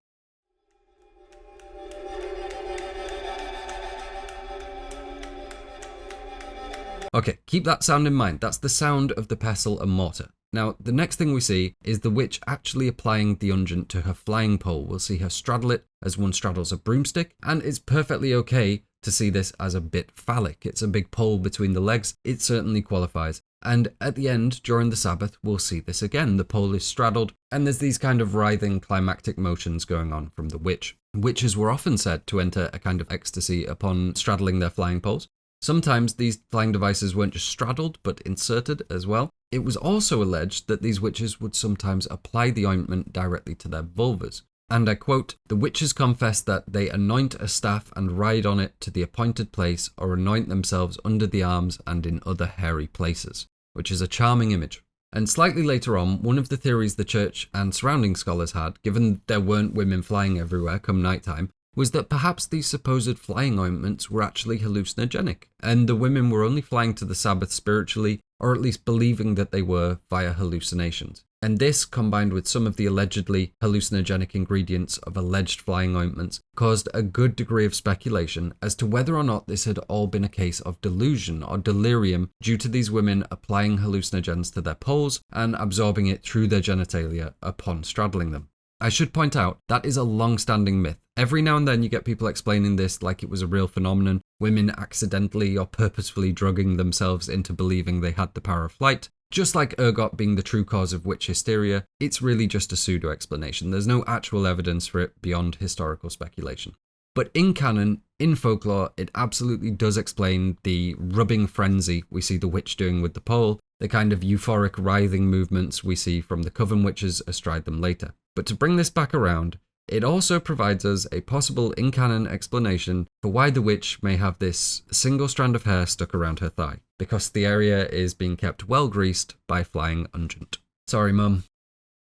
Okay, keep that sound in mind. That's the sound of the pestle and mortar. Now, the next thing we see is the witch actually applying the unguent to her flying pole. We'll see her straddle it as one straddles a broomstick, and it's perfectly okay to see this as a bit phallic. It's a big pole between the legs. It certainly qualifies. And at the end, during the Sabbath, we'll see this again. The pole is straddled, and there's these kind of writhing climactic motions going on from the witch. Witches were often said to enter a kind of ecstasy upon straddling their flying poles. Sometimes these flying devices weren't just straddled, but inserted as well. It was also alleged that these witches would sometimes apply the ointment directly to their vulvas. And I quote, "The witches confess that they anoint a staff and ride on it to the appointed place, or anoint themselves under the arms and in other hairy places," which is a charming image. And slightly later on, one of the theories the church and surrounding scholars had, given there weren't women flying everywhere come nighttime, was that perhaps these supposed flying ointments were actually hallucinogenic, and the women were only flying to the Sabbath spiritually, or at least believing that they were via hallucinations. And this, combined with some of the allegedly hallucinogenic ingredients of alleged flying ointments, caused a good degree of speculation as to whether or not this had all been a case of delusion or delirium due to these women applying hallucinogens to their poles and absorbing it through their genitalia upon straddling them. I should point out, that is a long-standing myth. Every now and then you get people explaining this like it was a real phenomenon, women accidentally or purposefully drugging themselves into believing they had the power of flight. Just like Ergot being the true cause of witch hysteria, it's really just a pseudo-explanation. There's no actual evidence for it beyond historical speculation. But in canon, in folklore, it absolutely does explain the rubbing frenzy we see the witch doing with the pole, the kind of euphoric writhing movements we see from the coven witches astride them later. But to bring this back around, it also provides us a possible in-canon explanation for why the witch may have this single strand of hair stuck around her thigh, because the area is being kept well greased by flying unguent. Sorry, Mum.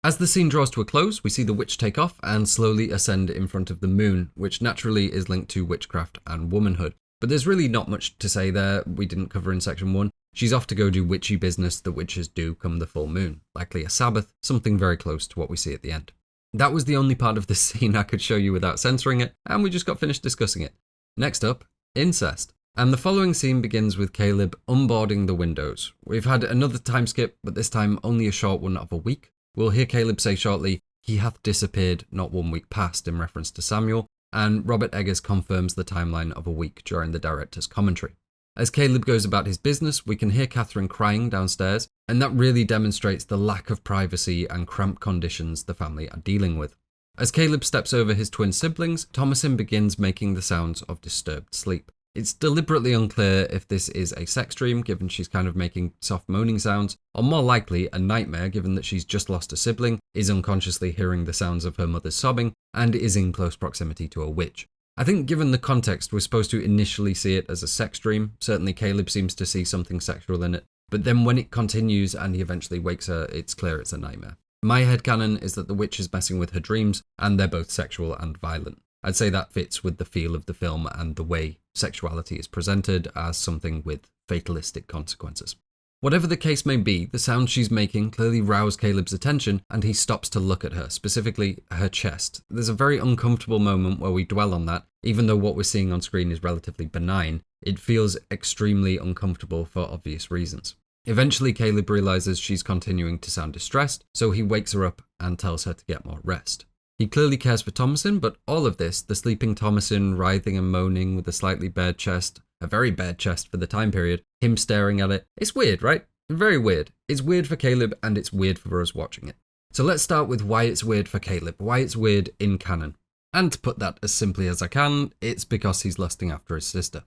As the scene draws to a close, we see the witch take off and slowly ascend in front of the moon, which naturally is linked to witchcraft and womanhood. But there's really not much to say there, we didn't cover in section 1. She's off to go do witchy business that witches do come the full moon, likely a Sabbath, something very close to what we see at the end. That was the only part of this scene I could show you without censoring it, and we just got finished discussing it. Next up, incest. And the following scene begins with Caleb unboarding the windows. We've had another time skip, but this time only a short one of a week. We'll hear Caleb say shortly, "He hath disappeared not 1 week past," in reference to Samuel, and Robert Eggers confirms the timeline of a week during the director's commentary. As Caleb goes about his business, we can hear Katherine crying downstairs, and that really demonstrates the lack of privacy and cramped conditions the family are dealing with. As Caleb steps over his twin siblings, Thomasin begins making the sounds of disturbed sleep. It's deliberately unclear if this is a sex dream, given she's kind of making soft moaning sounds, or more likely a nightmare, given that she's just lost a sibling, is unconsciously hearing the sounds of her mother's sobbing, and is in close proximity to a witch. I think given the context, we're supposed to initially see it as a sex dream. Certainly Caleb seems to see something sexual in it, but then when it continues and he eventually wakes her, it's clear it's a nightmare. My headcanon is that the witch is messing with her dreams, and they're both sexual and violent. I'd say that fits with the feel of the film and the way sexuality is presented as something with fatalistic consequences. Whatever the case may be, the sounds she's making clearly rouse Caleb's attention, and he stops to look at her, specifically her chest. There's a very uncomfortable moment where we dwell on that. Even though what we're seeing on screen is relatively benign, it feels extremely uncomfortable for obvious reasons. Eventually, Caleb realizes she's continuing to sound distressed, so he wakes her up and tells her to get more rest. He clearly cares for Thomasin, but all of this, the sleeping Thomasin writhing and moaning with a slightly bared chest, a very bared chest for the time period, him staring at it, it's weird, right? Very weird. It's weird for Caleb, and it's weird for us watching it. So let's start with why it's weird for Caleb, why it's weird in canon. And to put that as simply as I can, it's because he's lusting after his sister.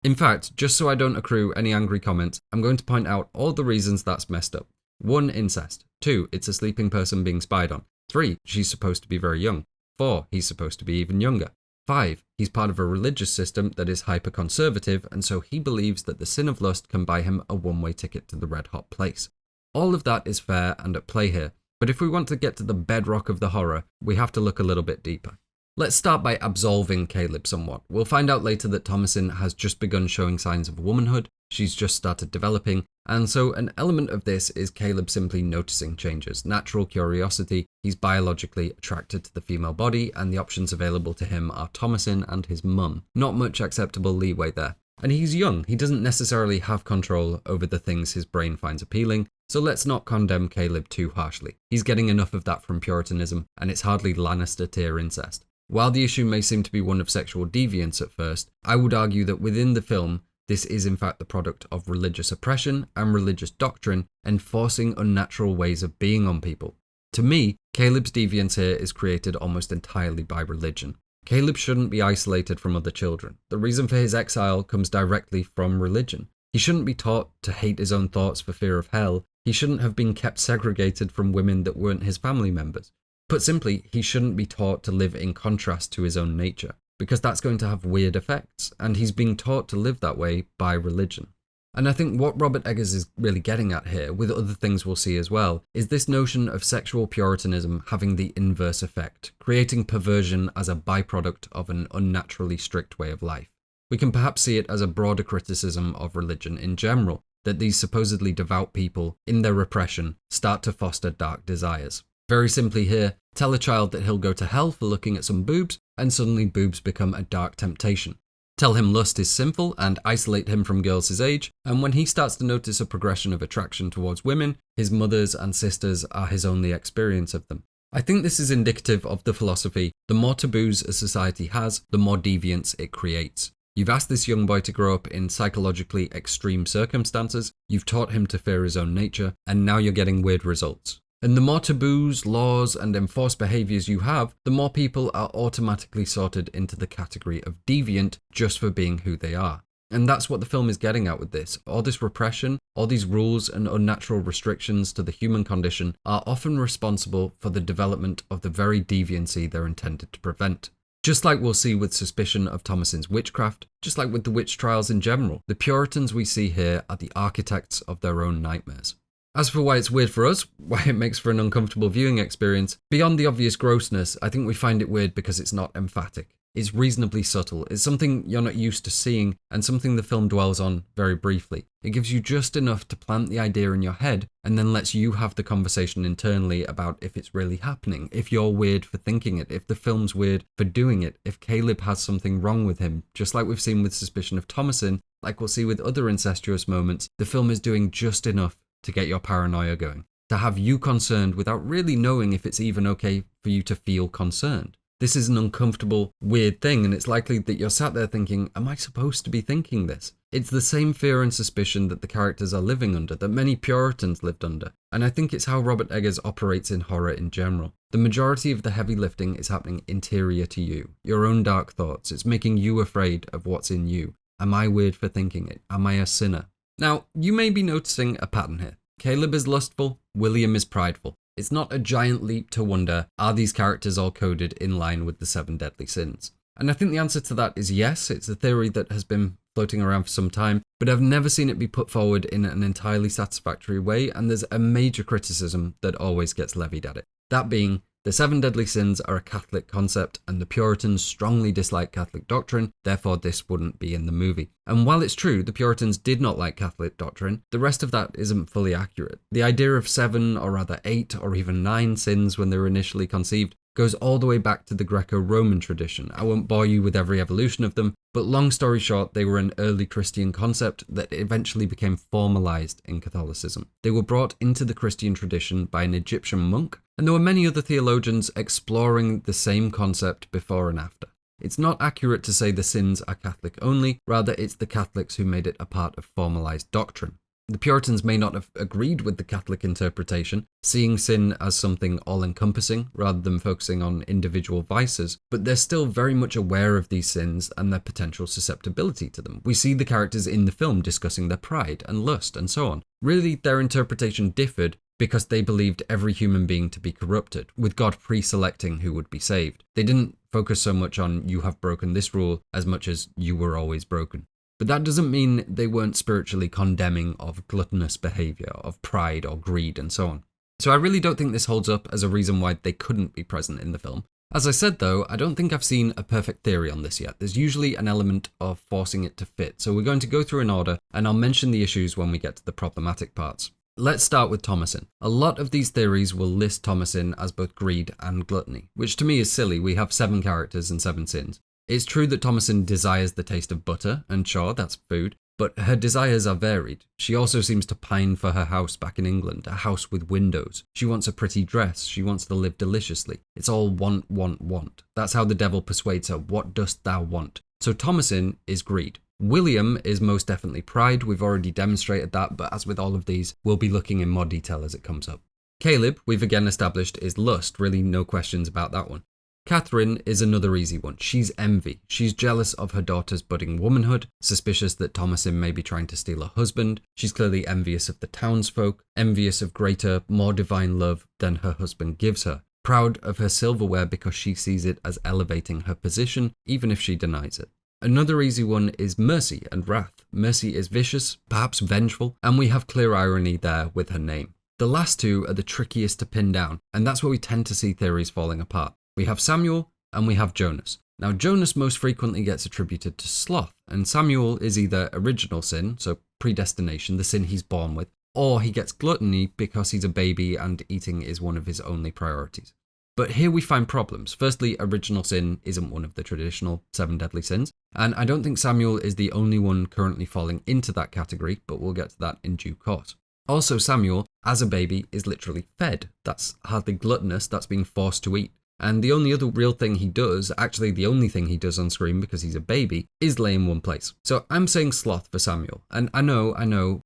In fact, just so I don't accrue any angry comments, I'm going to point out all the reasons that's messed up. 1. Incest. 2. It's a sleeping person being spied on. 3. She's supposed to be very young. 4. He's supposed to be even younger. 5. He's part of a religious system that is hyper-conservative, and so he believes that the sin of lust can buy him a one-way ticket to the red-hot place. All of that is fair and at play here, but if we want to get to the bedrock of the horror, we have to look a little bit deeper. Let's start by absolving Caleb somewhat. We'll find out later that Thomasin has just begun showing signs of womanhood, she's just started developing, and so an element of this is Caleb simply noticing changes, natural curiosity. He's biologically attracted to the female body, and the options available to him are Thomasin and his mum. Not much acceptable leeway there. And he's young, he doesn't necessarily have control over the things his brain finds appealing, so let's not condemn Caleb too harshly. He's getting enough of that from Puritanism, and it's hardly Lannister tier incest. While the issue may seem to be one of sexual deviance at first, I would argue that within the film, this is in fact the product of religious oppression and religious doctrine enforcing unnatural ways of being on people. To me, Caleb's deviance here is created almost entirely by religion. Caleb shouldn't be isolated from other children. The reason for his exile comes directly from religion. He shouldn't be taught to hate his own thoughts for fear of hell. He shouldn't have been kept segregated from women that weren't his family members. Put simply, he shouldn't be taught to live in contrast to his own nature, because that's going to have weird effects, and he's being taught to live that way by religion. And I think what Robert Eggers is really getting at here, with other things we'll see as well, is this notion of sexual puritanism having the inverse effect, creating perversion as a byproduct of an unnaturally strict way of life. We can perhaps see it as a broader criticism of religion in general, that these supposedly devout people, in their repression, start to foster dark desires. Very simply here, tell a child that he'll go to hell for looking at some boobs, and suddenly boobs become a dark temptation. Tell him lust is sinful and isolate him from girls his age, and when he starts to notice a progression of attraction towards women, his mothers and sisters are his only experience of them. I think this is indicative of the philosophy, the more taboos a society has, the more deviance it creates. You've asked this young boy to grow up in psychologically extreme circumstances, you've taught him to fear his own nature, and now you're getting weird results. And the more taboos, laws, and enforced behaviours you have, the more people are automatically sorted into the category of deviant just for being who they are. And that's what the film is getting at with this. All this repression, all these rules and unnatural restrictions to the human condition are often responsible for the development of the very deviancy they're intended to prevent. Just like we'll see with suspicion of Thomasin's witchcraft, just like with the witch trials in general, the Puritans we see here are the architects of their own nightmares. As for why it's weird for us, why it makes for an uncomfortable viewing experience, beyond the obvious grossness, I think we find it weird because it's not emphatic. It's reasonably subtle, it's something you're not used to seeing, and something the film dwells on very briefly. It gives you just enough to plant the idea in your head, and then lets you have the conversation internally about if it's really happening, if you're weird for thinking it, if the film's weird for doing it, if Caleb has something wrong with him. Just like we've seen with Suspicion of Thomasin, like we'll see with other incestuous moments, the film is doing just enough to get your paranoia going, to have you concerned without really knowing if it's even okay for you to feel concerned. This is an uncomfortable, weird thing, and it's likely that you're sat there thinking, am I supposed to be thinking this? It's the same fear and suspicion that the characters are living under, that many Puritans lived under, and I think it's how Robert Eggers operates in horror in general. The majority of the heavy lifting is happening interior to you, your own dark thoughts. It's making you afraid of what's in you. Am I weird for thinking it? Am I a sinner? Now, you may be noticing a pattern here. Caleb is lustful, William is prideful. It's not a giant leap to wonder, are these characters all coded in line with the 7 deadly sins? And I think the answer to that is yes. It's a theory that has been floating around for some time, but I've never seen it be put forward in an entirely satisfactory way, and there's a major criticism that always gets levied at it. That being, the 7 deadly sins are a Catholic concept, and the Puritans strongly dislike Catholic doctrine, therefore this wouldn't be in the movie. And while it's true the Puritans did not like Catholic doctrine, the rest of that isn't fully accurate. The idea of 7, or rather 8, or even 9 sins when they were initially conceived goes all the way back to the Greco-Roman tradition. I won't bore you with every evolution of them, but long story short, they were an early Christian concept that eventually became formalized in Catholicism. They were brought into the Christian tradition by an Egyptian monk, and there were many other theologians exploring the same concept before and after. It's not accurate to say the sins are Catholic only, rather it's the Catholics who made it a part of formalized doctrine. The Puritans may not have agreed with the Catholic interpretation, seeing sin as something all-encompassing rather than focusing on individual vices, but they're still very much aware of these sins and their potential susceptibility to them. We see the characters in the film discussing their pride and lust and so on. Really, their interpretation differed because they believed every human being to be corrupted, with God pre-selecting who would be saved. They didn't focus so much on you have broken this rule as much as you were always broken. But that doesn't mean they weren't spiritually condemning of gluttonous behavior, of pride or greed and so on. So I really don't think this holds up as a reason why they couldn't be present in the film. As I said though, I don't think I've seen a perfect theory on this yet. There's usually an element of forcing it to fit. So we're going to go through in order and I'll mention the issues when we get to the problematic parts. Let's start with Thomasin. A lot of these theories will list Thomasin as both greed and gluttony, which to me is silly. We have 7 characters and 7 sins. It's true that Thomasin desires the taste of butter, and sure, that's food, but her desires are varied. She also seems to pine for her house back in England, a house with windows. She wants a pretty dress, she wants to live deliciously. It's all want, want, want. That's how the devil persuades her, what dost thou want? So Thomasin is greed. William is most definitely pride, we've already demonstrated that, but as with all of these, we'll be looking in more detail as it comes up. Caleb, we've again established, is lust, really no questions about that one. Katherine is another easy one. She's envy. She's jealous of her daughter's budding womanhood, suspicious that Thomasin may be trying to steal her husband. She's clearly envious of the townsfolk, envious of greater, more divine love than her husband gives her, proud of her silverware because she sees it as elevating her position, even if she denies it. Another easy one is mercy and wrath. Mercy is vicious, perhaps vengeful, and we have clear irony there with her name. The last two are the trickiest to pin down, and that's where we tend to see theories falling apart. We have Samuel and we have Jonas. Now Jonas most frequently gets attributed to sloth, and Samuel is either original sin, so predestination, the sin he's born with, or he gets gluttony because he's a baby and eating is one of his only priorities. But here we find problems. Firstly, original sin isn't one of the traditional 7 deadly sins, and I don't think Samuel is the only one currently falling into that category, but we'll get to that in due course. Also, Samuel, as a baby, is literally fed. That's hardly gluttonous, that's being forced to eat. And the only other real thing he does, actually the only thing he does on screen because he's a baby, is lay in one place. So I'm saying sloth for Samuel. And I know,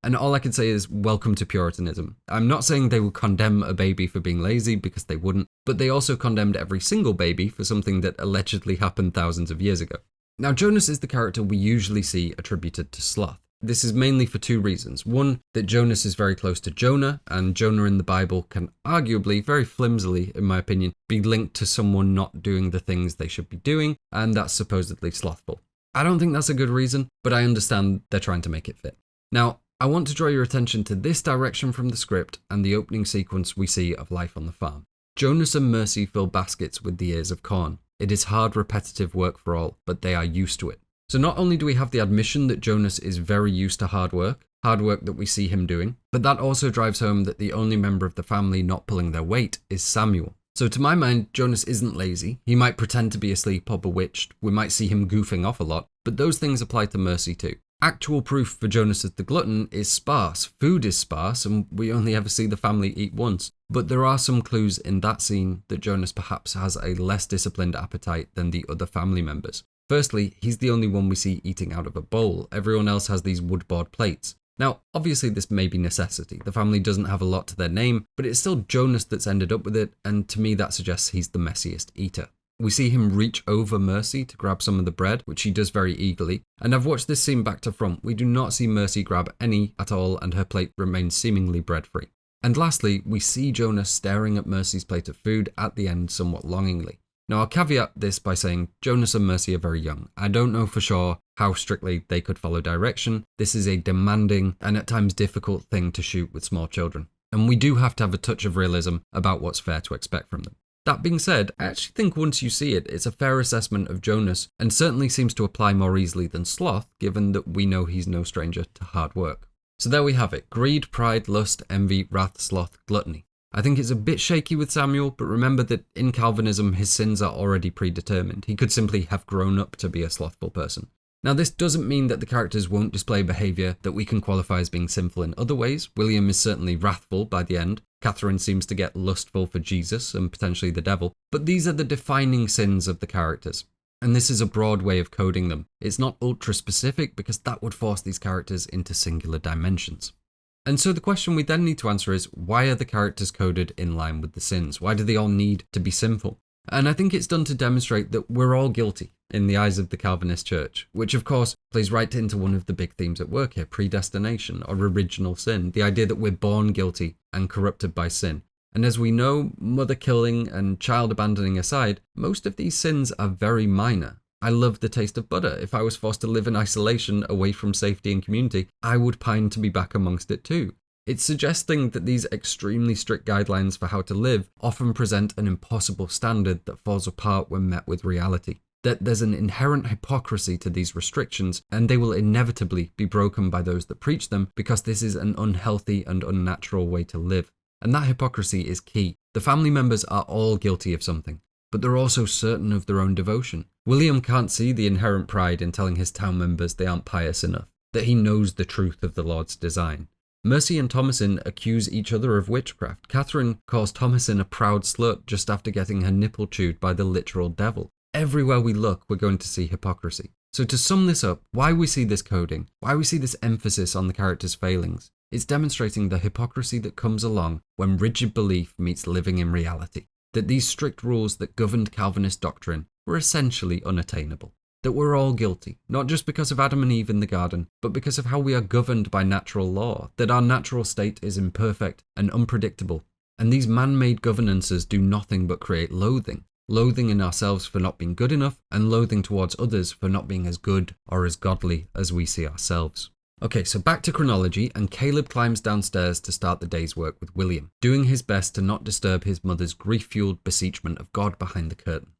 and all I can say is welcome to Puritanism. I'm not saying they would condemn a baby for being lazy because they wouldn't, but they also condemned every single baby for something that allegedly happened thousands of years ago. Now, Jonas is the character we usually see attributed to sloth. This is mainly for two reasons. One, that Jonas is very close to Jonah, and Jonah in the Bible can arguably, very flimsily in my opinion, be linked to someone not doing the things they should be doing, and that's supposedly slothful. I don't think that's a good reason, but I understand they're trying to make it fit. Now, I want to draw your attention to this direction from the script and the opening sequence we see of life on the farm. Jonas and Mercy fill baskets with the ears of corn. It is hard, repetitive work for all, but they are used to it. So not only do we have the admission that Jonas is very used to hard work that we see him doing, but that also drives home that the only member of the family not pulling their weight is Samuel. So to my mind, Jonas isn't lazy. He might pretend to be asleep or bewitched. We might see him goofing off a lot, but those things apply to Mercy too. Actual proof for Jonas as the glutton is sparse. Food is sparse, and we only ever see the family eat once. But there are some clues in that scene that Jonas perhaps has a less disciplined appetite than the other family members. Firstly, he's the only one we see eating out of a bowl. Everyone else has these wood-board plates. Now, obviously this may be necessity. The family doesn't have a lot to their name, but it's still Jonas that's ended up with it, and to me that suggests he's the messiest eater. We see him reach over Mercy to grab some of the bread, which she does very eagerly, and I've watched this scene back to front. We do not see Mercy grab any at all, and her plate remains seemingly bread-free. And lastly, we see Jonas staring at Mercy's plate of food at the end somewhat longingly. Now, I'll caveat this by saying Jonas and Mercy are very young. I don't know for sure how strictly they could follow direction. This is a demanding and at times difficult thing to shoot with small children. And we do have to have a touch of realism about what's fair to expect from them. That being said, I actually think once you see it, it's a fair assessment of Jonas and certainly seems to apply more easily than Sloth, given that we know he's no stranger to hard work. So there we have it. Greed, pride, lust, envy, wrath, sloth, gluttony. I think it's a bit shaky with Samuel, but remember that in Calvinism, his sins are already predetermined. He could simply have grown up to be a slothful person. Now, this doesn't mean that the characters won't display behaviour that we can qualify as being sinful in other ways. William is certainly wrathful by the end. Katherine seems to get lustful for Jesus and potentially the devil. But these are the defining sins of the characters. And this is a broad way of coding them. It's not ultra-specific because that would force these characters into singular dimensions. And so the question we then need to answer is, why are the characters coded in line with the sins? Why do they all need to be sinful? And I think it's done to demonstrate that we're all guilty in the eyes of the Calvinist Church, which of course plays right into one of the big themes at work here, predestination or original sin, the idea that we're born guilty and corrupted by sin. And as we know, mother killing and child abandoning aside, most of these sins are very minor. I love the taste of butter. If I was forced to live in isolation away from safety and community, I would pine to be back amongst it too. It's suggesting that these extremely strict guidelines for how to live often present an impossible standard that falls apart when met with reality. That there's an inherent hypocrisy to these restrictions, and they will inevitably be broken by those that preach them because this is an unhealthy and unnatural way to live. And that hypocrisy is key. The family members are all guilty of something, but they're also certain of their own devotion. William can't see the inherent pride in telling his town members they aren't pious enough, that he knows the truth of the Lord's design. Mercy and Thomasin accuse each other of witchcraft. Katherine calls Thomasin a proud slut just after getting her nipple chewed by the literal devil. Everywhere we look, we're going to see hypocrisy. So to sum this up, why we see this coding, why we see this emphasis on the character's failings, it's demonstrating the hypocrisy that comes along when rigid belief meets living in reality. That these strict rules that governed Calvinist doctrine were essentially unattainable. That we're all guilty, not just because of Adam and Eve in the garden, but because of how we are governed by natural law, that our natural state is imperfect and unpredictable, and these man-made governances do nothing but create loathing. Loathing in ourselves for not being good enough, and loathing towards others for not being as good or as godly as we see ourselves. Okay, so back to chronology, and Caleb climbs downstairs to start the day's work with William, doing his best to not disturb his mother's grief-fueled beseechment of God behind the curtain.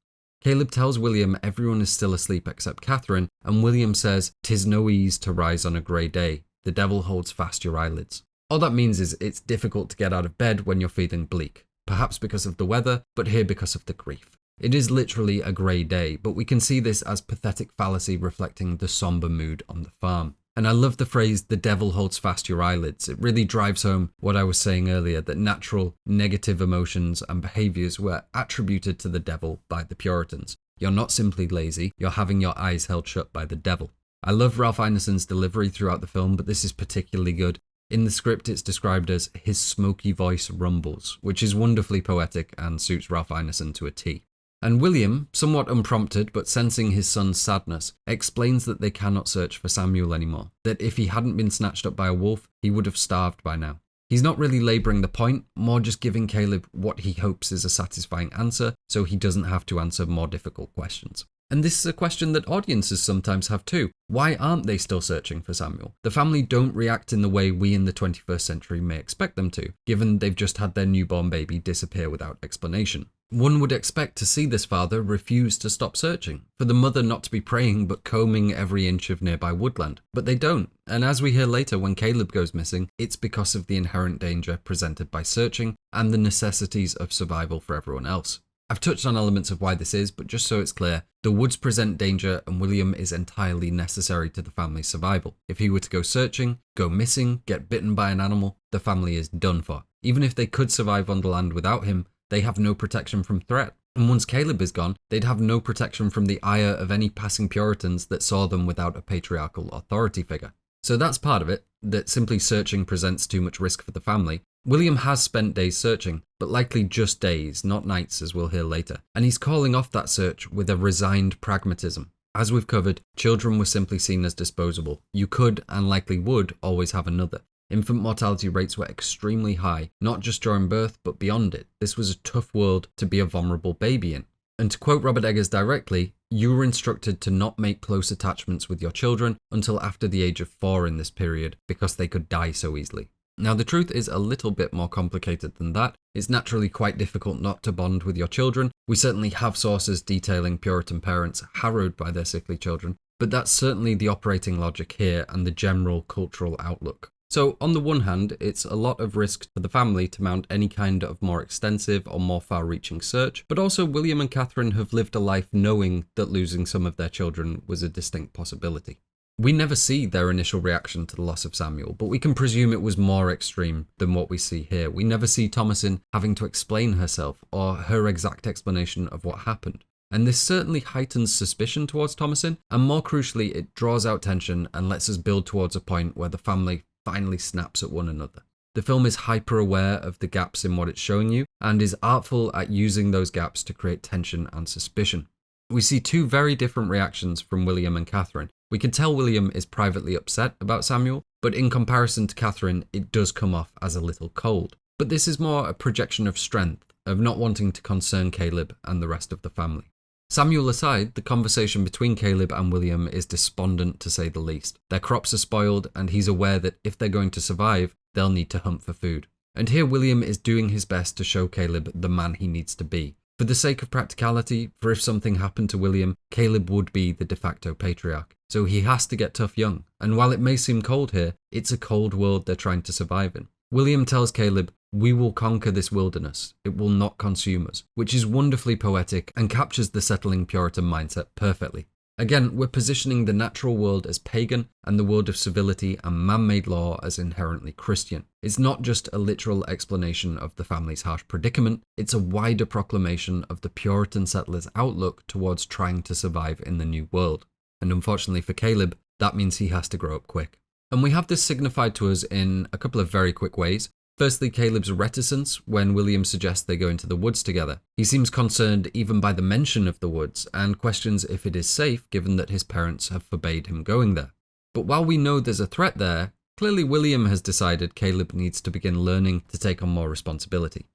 Caleb tells William everyone is still asleep except Katherine, and William says, "'Tis no ease to rise on a grey day. The devil holds fast your eyelids." All that means is it's difficult to get out of bed when you're feeling bleak, perhaps because of the weather, but here because of the grief. It is literally a grey day, but we can see this as pathetic fallacy reflecting the somber mood on the farm. And I love the phrase, "the devil holds fast your eyelids." It really drives home what I was saying earlier, that natural negative emotions and behaviours were attributed to the devil by the Puritans. You're not simply lazy, you're having your eyes held shut by the devil. I love Ralph Ineson's delivery throughout the film, but this is particularly good. In the script, it's described as "his smoky voice rumbles," which is wonderfully poetic and suits Ralph Ineson to a T. And William, somewhat unprompted but sensing his son's sadness, explains that they cannot search for Samuel anymore, that if he hadn't been snatched up by a wolf, he would have starved by now. He's not really labouring the point, more just giving Caleb what he hopes is a satisfying answer, so he doesn't have to answer more difficult questions. And this is a question that audiences sometimes have too. Why aren't they still searching for Samuel? The family don't react in the way we in the 21st century may expect them to, given they've just had their newborn baby disappear without explanation. One would expect to see this father refuse to stop searching, for the mother not to be praying but combing every inch of nearby woodland. But they don't, and as we hear later when Caleb goes missing, it's because of the inherent danger presented by searching and the necessities of survival for everyone else. I've touched on elements of why this is, but just so it's clear, the woods present danger and William is entirely necessary to the family's survival. If he were to go searching, go missing, get bitten by an animal, the family is done for. Even if they could survive on the land without him, they have no protection from threat. And once Caleb is gone, they'd have no protection from the ire of any passing Puritans that saw them without a patriarchal authority figure. So that's part of it, that simply searching presents too much risk for the family. William has spent days searching, but likely just days, not nights as we'll hear later. And he's calling off that search with a resigned pragmatism. As we've covered, children were simply seen as disposable. You could, and likely would, always have another. Infant mortality rates were extremely high, not just during birth, but beyond it. This was a tough world to be a vulnerable baby in. And to quote Robert Eggers directly, you were instructed to not make close attachments with your children until after the age of 4 in this period, because they could die so easily. Now, the truth is a little bit more complicated than that. It's naturally quite difficult not to bond with your children. We certainly have sources detailing Puritan parents harrowed by their sickly children, but that's certainly the operating logic here and the general cultural outlook. So, on the one hand, it's a lot of risk for the family to mount any kind of more extensive or more far-reaching search, but also William and Katherine have lived a life knowing that losing some of their children was a distinct possibility. We never see their initial reaction to the loss of Samuel, but we can presume it was more extreme than what we see here. We never see Thomasin having to explain herself or her exact explanation of what happened. And this certainly heightens suspicion towards Thomasin, and more crucially, it draws out tension and lets us build towards a point where the family finally snaps at one another. The film is hyper aware of the gaps in what it's showing you, and is artful at using those gaps to create tension and suspicion. We see two very different reactions from William and Katherine. We can tell William is privately upset about Samuel, but in comparison to Katherine, it does come off as a little cold. But this is more a projection of strength, of not wanting to concern Caleb and the rest of the family. Samuel aside, the conversation between Caleb and William is despondent to say the least. Their crops are spoiled, and he's aware that if they're going to survive, they'll need to hunt for food. And here William is doing his best to show Caleb the man he needs to be. For the sake of practicality, for if something happened to William, Caleb would be the de facto patriarch. So he has to get tough young. And while it may seem cold here, it's a cold world they're trying to survive in. William tells Caleb, "We will conquer this wilderness. It will not consume us," which is wonderfully poetic and captures the settling Puritan mindset perfectly. Again, we're positioning the natural world as pagan and the world of civility and man-made law as inherently Christian. It's not just a literal explanation of the family's harsh predicament, it's a wider proclamation of the Puritan settlers' outlook towards trying to survive in the new world. And unfortunately for Caleb, that means he has to grow up quick. And we have this signified to us in a couple of very quick ways. Firstly, Caleb's reticence when William suggests they go into the woods together. He seems concerned even by the mention of the woods and questions if it is safe given that his parents have forbade him going there. But while we know there's a threat there, clearly William has decided Caleb needs to begin learning to take on more responsibility.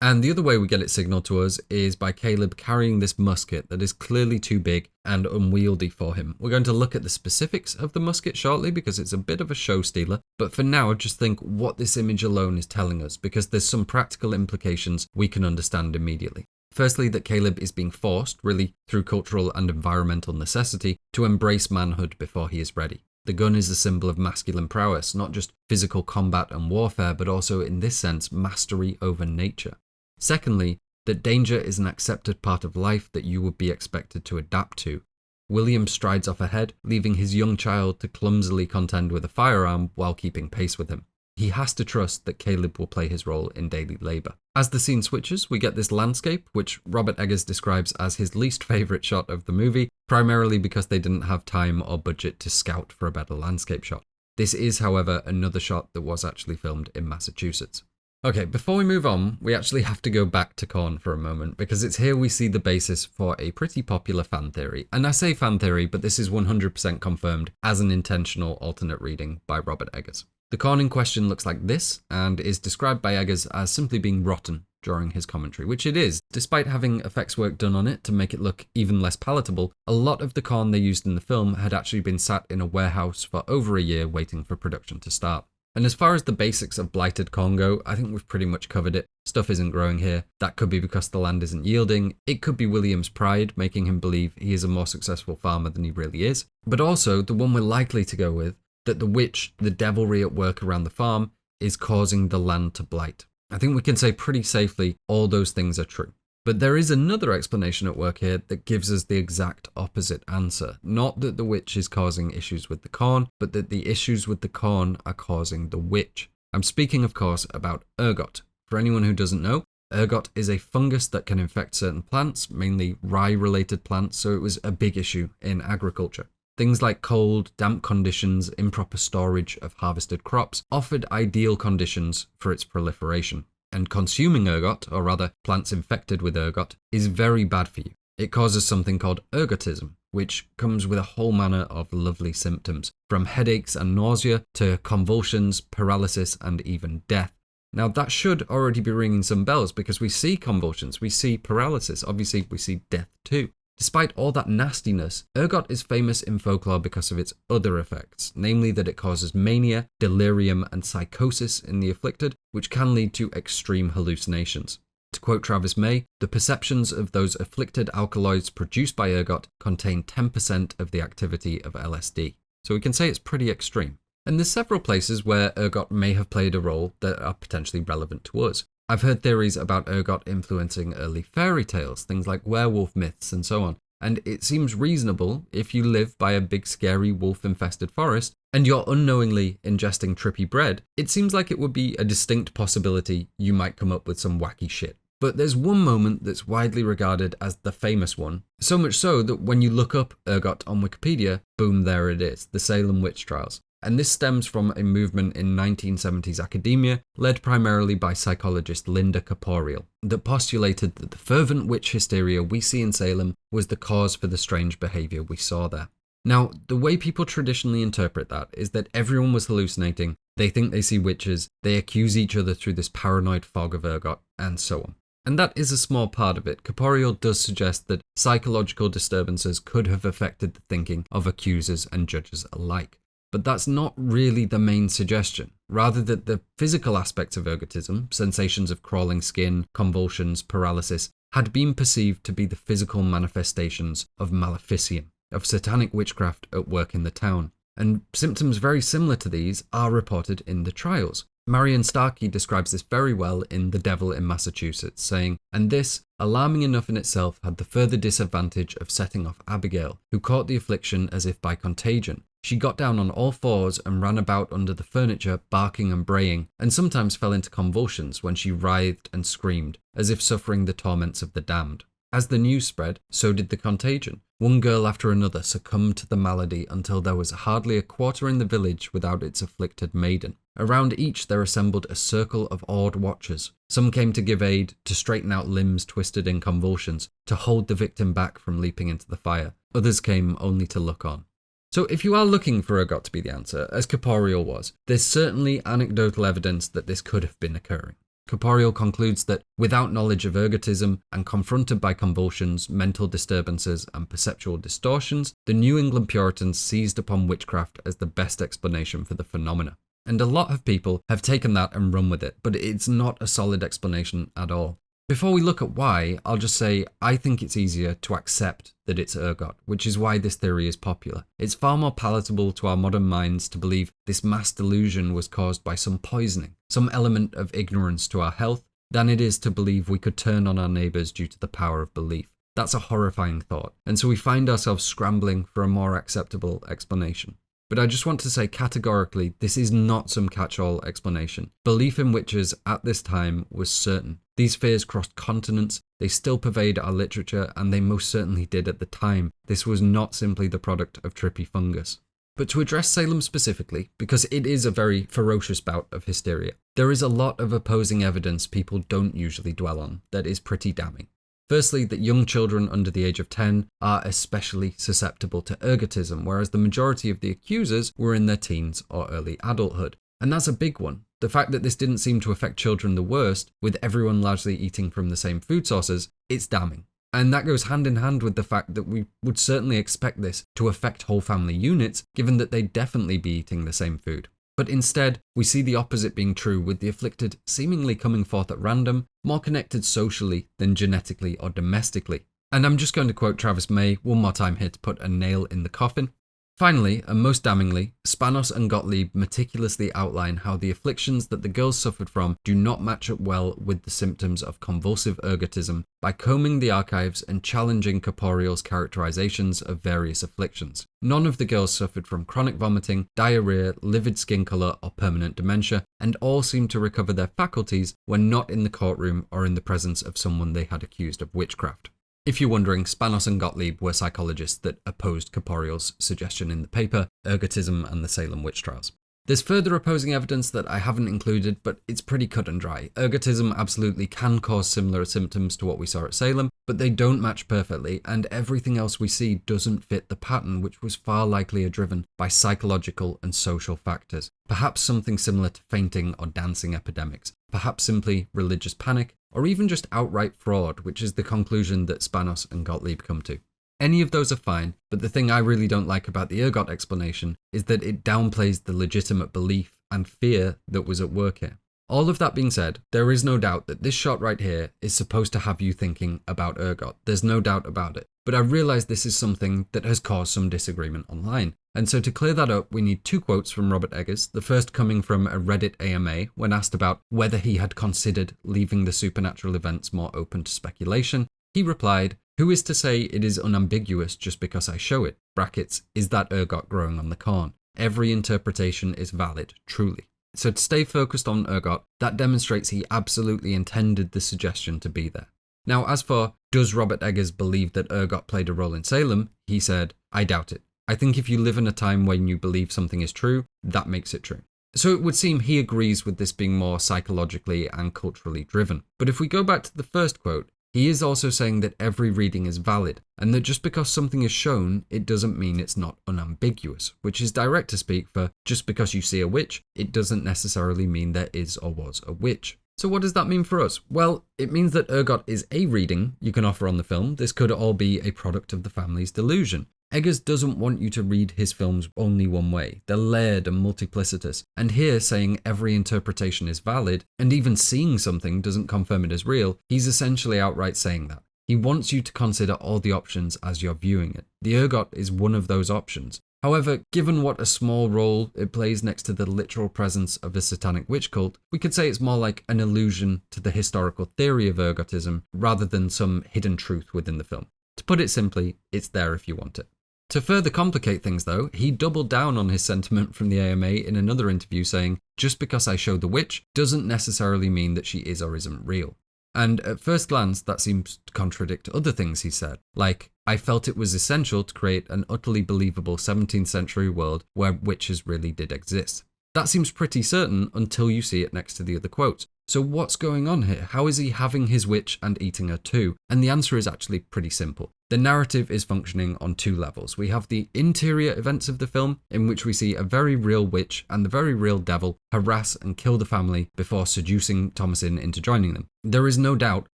And the other way we get it signaled to us is by Caleb carrying this musket that is clearly too big and unwieldy for him. We're going to look at the specifics of the musket shortly because it's a bit of a show stealer, but for now just think what this image alone is telling us because there's some practical implications we can understand immediately. Firstly, that Caleb is being forced, really through cultural and environmental necessity, to embrace manhood before he is ready. The gun is a symbol of masculine prowess, not just physical combat and warfare, but also in this sense, mastery over nature. Secondly, that danger is an accepted part of life that you would be expected to adapt to. William strides off ahead, leaving his young child to clumsily contend with a firearm while keeping pace with him. He has to trust that Caleb will play his role in daily labour. As the scene switches, we get this landscape, which Robert Eggers describes as his least favourite shot of the movie, primarily because they didn't have time or budget to scout for a better landscape shot. This is, however, another shot that was actually filmed in Massachusetts. Okay, before we move on, we actually have to go back to corn for a moment, because it's here we see the basis for a pretty popular fan theory. And I say fan theory, but this is 100% confirmed as an intentional alternate reading by Robert Eggers. The corn in question looks like this, and is described by Eggers as simply being rotten during his commentary, which it is. Despite having effects work done on it to make it look even less palatable, a lot of the corn they used in the film had actually been sat in a warehouse for over a year waiting for production to start. And as far as the basics of blighted corn go, I think we've pretty much covered it. Stuff isn't growing here. That could be because the land isn't yielding. It could be William's pride, making him believe he is a more successful farmer than he really is. But also, the one we're likely to go with, that the witch, the devilry at work around the farm, is causing the land to blight. I think we can say pretty safely all those things are true. But there is another explanation at work here that gives us the exact opposite answer. Not that the witch is causing issues with the corn, but that the issues with the corn are causing the witch. I'm speaking, of course, about ergot. For anyone who doesn't know, ergot is a fungus that can infect certain plants, mainly rye-related plants, so it was a big issue in agriculture. Things like cold, damp conditions, improper storage of harvested crops offered ideal conditions for its proliferation. And consuming ergot, or rather plants infected with ergot, is very bad for you. It causes something called ergotism, which comes with a whole manner of lovely symptoms, from headaches and nausea to convulsions, paralysis, and even death. Now that should already be ringing some bells because we see convulsions, we see paralysis, obviously we see death too. Despite all that nastiness, ergot is famous in folklore because of its other effects, namely that it causes mania, delirium, and psychosis in the afflicted, which can lead to extreme hallucinations. To quote Travis May, the perceptions of those afflicted alkaloids produced by ergot contain 10% of the activity of LSD. So we can say it's pretty extreme. And there's several places where ergot may have played a role that are potentially relevant to us. I've heard theories about ergot influencing early fairy tales, things like werewolf myths and so on, and it seems reasonable if you live by a big scary wolf-infested forest and you're unknowingly ingesting trippy bread, it seems like it would be a distinct possibility you might come up with some wacky shit. But there's one moment that's widely regarded as the famous one, so much so that when you look up ergot on Wikipedia, boom, there it is, the Salem Witch Trials. And this stems from a movement in 1970s academia, led primarily by psychologist Linda Corporeal, that postulated that the fervent witch hysteria we see in Salem was the cause for the strange behaviour we saw there. Now, the way people traditionally interpret that is that everyone was hallucinating, they think they see witches, they accuse each other through this paranoid fog of ergot, and so on. And that is a small part of it. Corporeal does suggest that psychological disturbances could have affected the thinking of accusers and judges alike. But that's not really the main suggestion. Rather that the physical aspects of ergotism, sensations of crawling skin, convulsions, paralysis, had been perceived to be the physical manifestations of maleficium, of satanic witchcraft at work in the town. And symptoms very similar to these are reported in the trials. Marion Starkey describes this very well in The Devil in Massachusetts, saying, "And this, alarming enough in itself, had the further disadvantage of setting off Abigail, who caught the affliction as if by contagion. She got down on all fours and ran about under the furniture, barking and braying, and sometimes fell into convulsions when she writhed and screamed, as if suffering the torments of the damned. As the news spread, so did the contagion. One girl after another succumbed to the malady until there was hardly a quarter in the village without its afflicted maiden. Around each there assembled a circle of awed watchers. Some came to give aid, to straighten out limbs twisted in convulsions, to hold the victim back from leaping into the fire. Others came only to look on." So if you are looking for ergot to be the answer, as Corporeal was, there's certainly anecdotal evidence that this could have been occurring. Corporeal concludes that without knowledge of ergotism and confronted by convulsions, mental disturbances and perceptual distortions, the New England Puritans seized upon witchcraft as the best explanation for the phenomena. And a lot of people have taken that and run with it, but it's not a solid explanation at all. Before we look at why, I'll just say I think it's easier to accept that it's ergot, which is why this theory is popular. It's far more palatable to our modern minds to believe this mass delusion was caused by some poisoning, some element of ignorance to our health, than it is to believe we could turn on our neighbours due to the power of belief. That's a horrifying thought, and so we find ourselves scrambling for a more acceptable explanation. But I just want to say categorically, this is not some catch-all explanation. Belief in witches at this time was certain. These fears crossed continents, they still pervade our literature, and they most certainly did at the time. This was not simply the product of trippy fungus. But to address Salem specifically, because it is a very ferocious bout of hysteria, there is a lot of opposing evidence people don't usually dwell on that is pretty damning. Firstly, that young children under the age of 10 are especially susceptible to ergotism, whereas the majority of the accusers were in their teens or early adulthood. And that's a big one. The fact that this didn't seem to affect children the worst, with everyone largely eating from the same food sources, it's damning. And that goes hand in hand with the fact that we would certainly expect this to affect whole family units, given that they'd definitely be eating the same food. But instead, we see the opposite being true, with the afflicted seemingly coming forth at random, more connected socially than genetically or domestically. And I'm just going to quote Travis May one more time here to put a nail in the coffin. Finally, and most damningly, Spanos and Gottlieb meticulously outline how the afflictions that the girls suffered from do not match up well with the symptoms of convulsive ergotism by combing the archives and challenging corporeal's characterizations of various afflictions. None of the girls suffered from chronic vomiting, diarrhea, livid skin color, or permanent dementia, and all seemed to recover their faculties when not in the courtroom or in the presence of someone they had accused of witchcraft. If you're wondering, Spanos and Gottlieb were psychologists that opposed Corporeal's suggestion in the paper, Ergotism and the Salem Witch Trials. There's further opposing evidence that I haven't included, but it's pretty cut and dry. Ergotism absolutely can cause similar symptoms to what we saw at Salem, but they don't match perfectly, and everything else we see doesn't fit the pattern, which was far likelier driven by psychological and social factors. Perhaps something similar to fainting or dancing epidemics, perhaps simply religious panic, or even just outright fraud, which is the conclusion that Spanos and Gottlieb come to. Any of those are fine, but the thing I really don't like about the Ergot explanation is that it downplays the legitimate belief and fear that was at work here. All of that being said, there is no doubt that this shot right here is supposed to have you thinking about Ergot. There's no doubt about it. But I realise this is something that has caused some disagreement online. And so to clear that up, we need two quotes from Robert Eggers, the first coming from a Reddit AMA when asked about whether he had considered leaving the supernatural events more open to speculation. He replied, "Who is to say it is unambiguous just because I show it? Brackets, is that Ergot growing on the corn? Every interpretation is valid, truly." So to stay focused on Ergot, that demonstrates he absolutely intended the suggestion to be there. Now, as for, does Robert Eggers believe that Ergot played a role in Salem? He said, "I doubt it. I think if you live in a time when you believe something is true, that makes it true." So it would seem he agrees with this being more psychologically and culturally driven. But if we go back to the first quote, he is also saying that every reading is valid, and that just because something is shown, it doesn't mean it's not unambiguous, which is direct to speak for just because you see a witch, it doesn't necessarily mean there is or was a witch. So what does that mean for us? Well, it means that Ergot is a reading you can offer on the film. This could all be a product of the family's delusion. Eggers doesn't want you to read his films only one way. They're layered and multiplicitous. And here, saying every interpretation is valid, and even seeing something doesn't confirm it as real, he's essentially outright saying that. He wants you to consider all the options as you're viewing it. The Ergot is one of those options. However, given what a small role it plays next to the literal presence of a satanic witch cult, we could say it's more like an allusion to the historical theory of ergotism rather than some hidden truth within the film. To put it simply, it's there if you want it. To further complicate things though, he doubled down on his sentiment from the AMA in another interview saying, "Just because I show the witch doesn't necessarily mean that she is or isn't real." And at first glance, that seems to contradict other things he said, like, "I felt it was essential to create an utterly believable 17th century world where witches really did exist." That seems pretty certain until you see it next to the other quotes. So what's going on here? How is he having his witch and eating her too? And the answer is actually pretty simple. The narrative is functioning on two levels. We have the interior events of the film, in which we see a very real witch and the very real devil harass and kill the family before seducing Thomasin into joining them. There is no doubt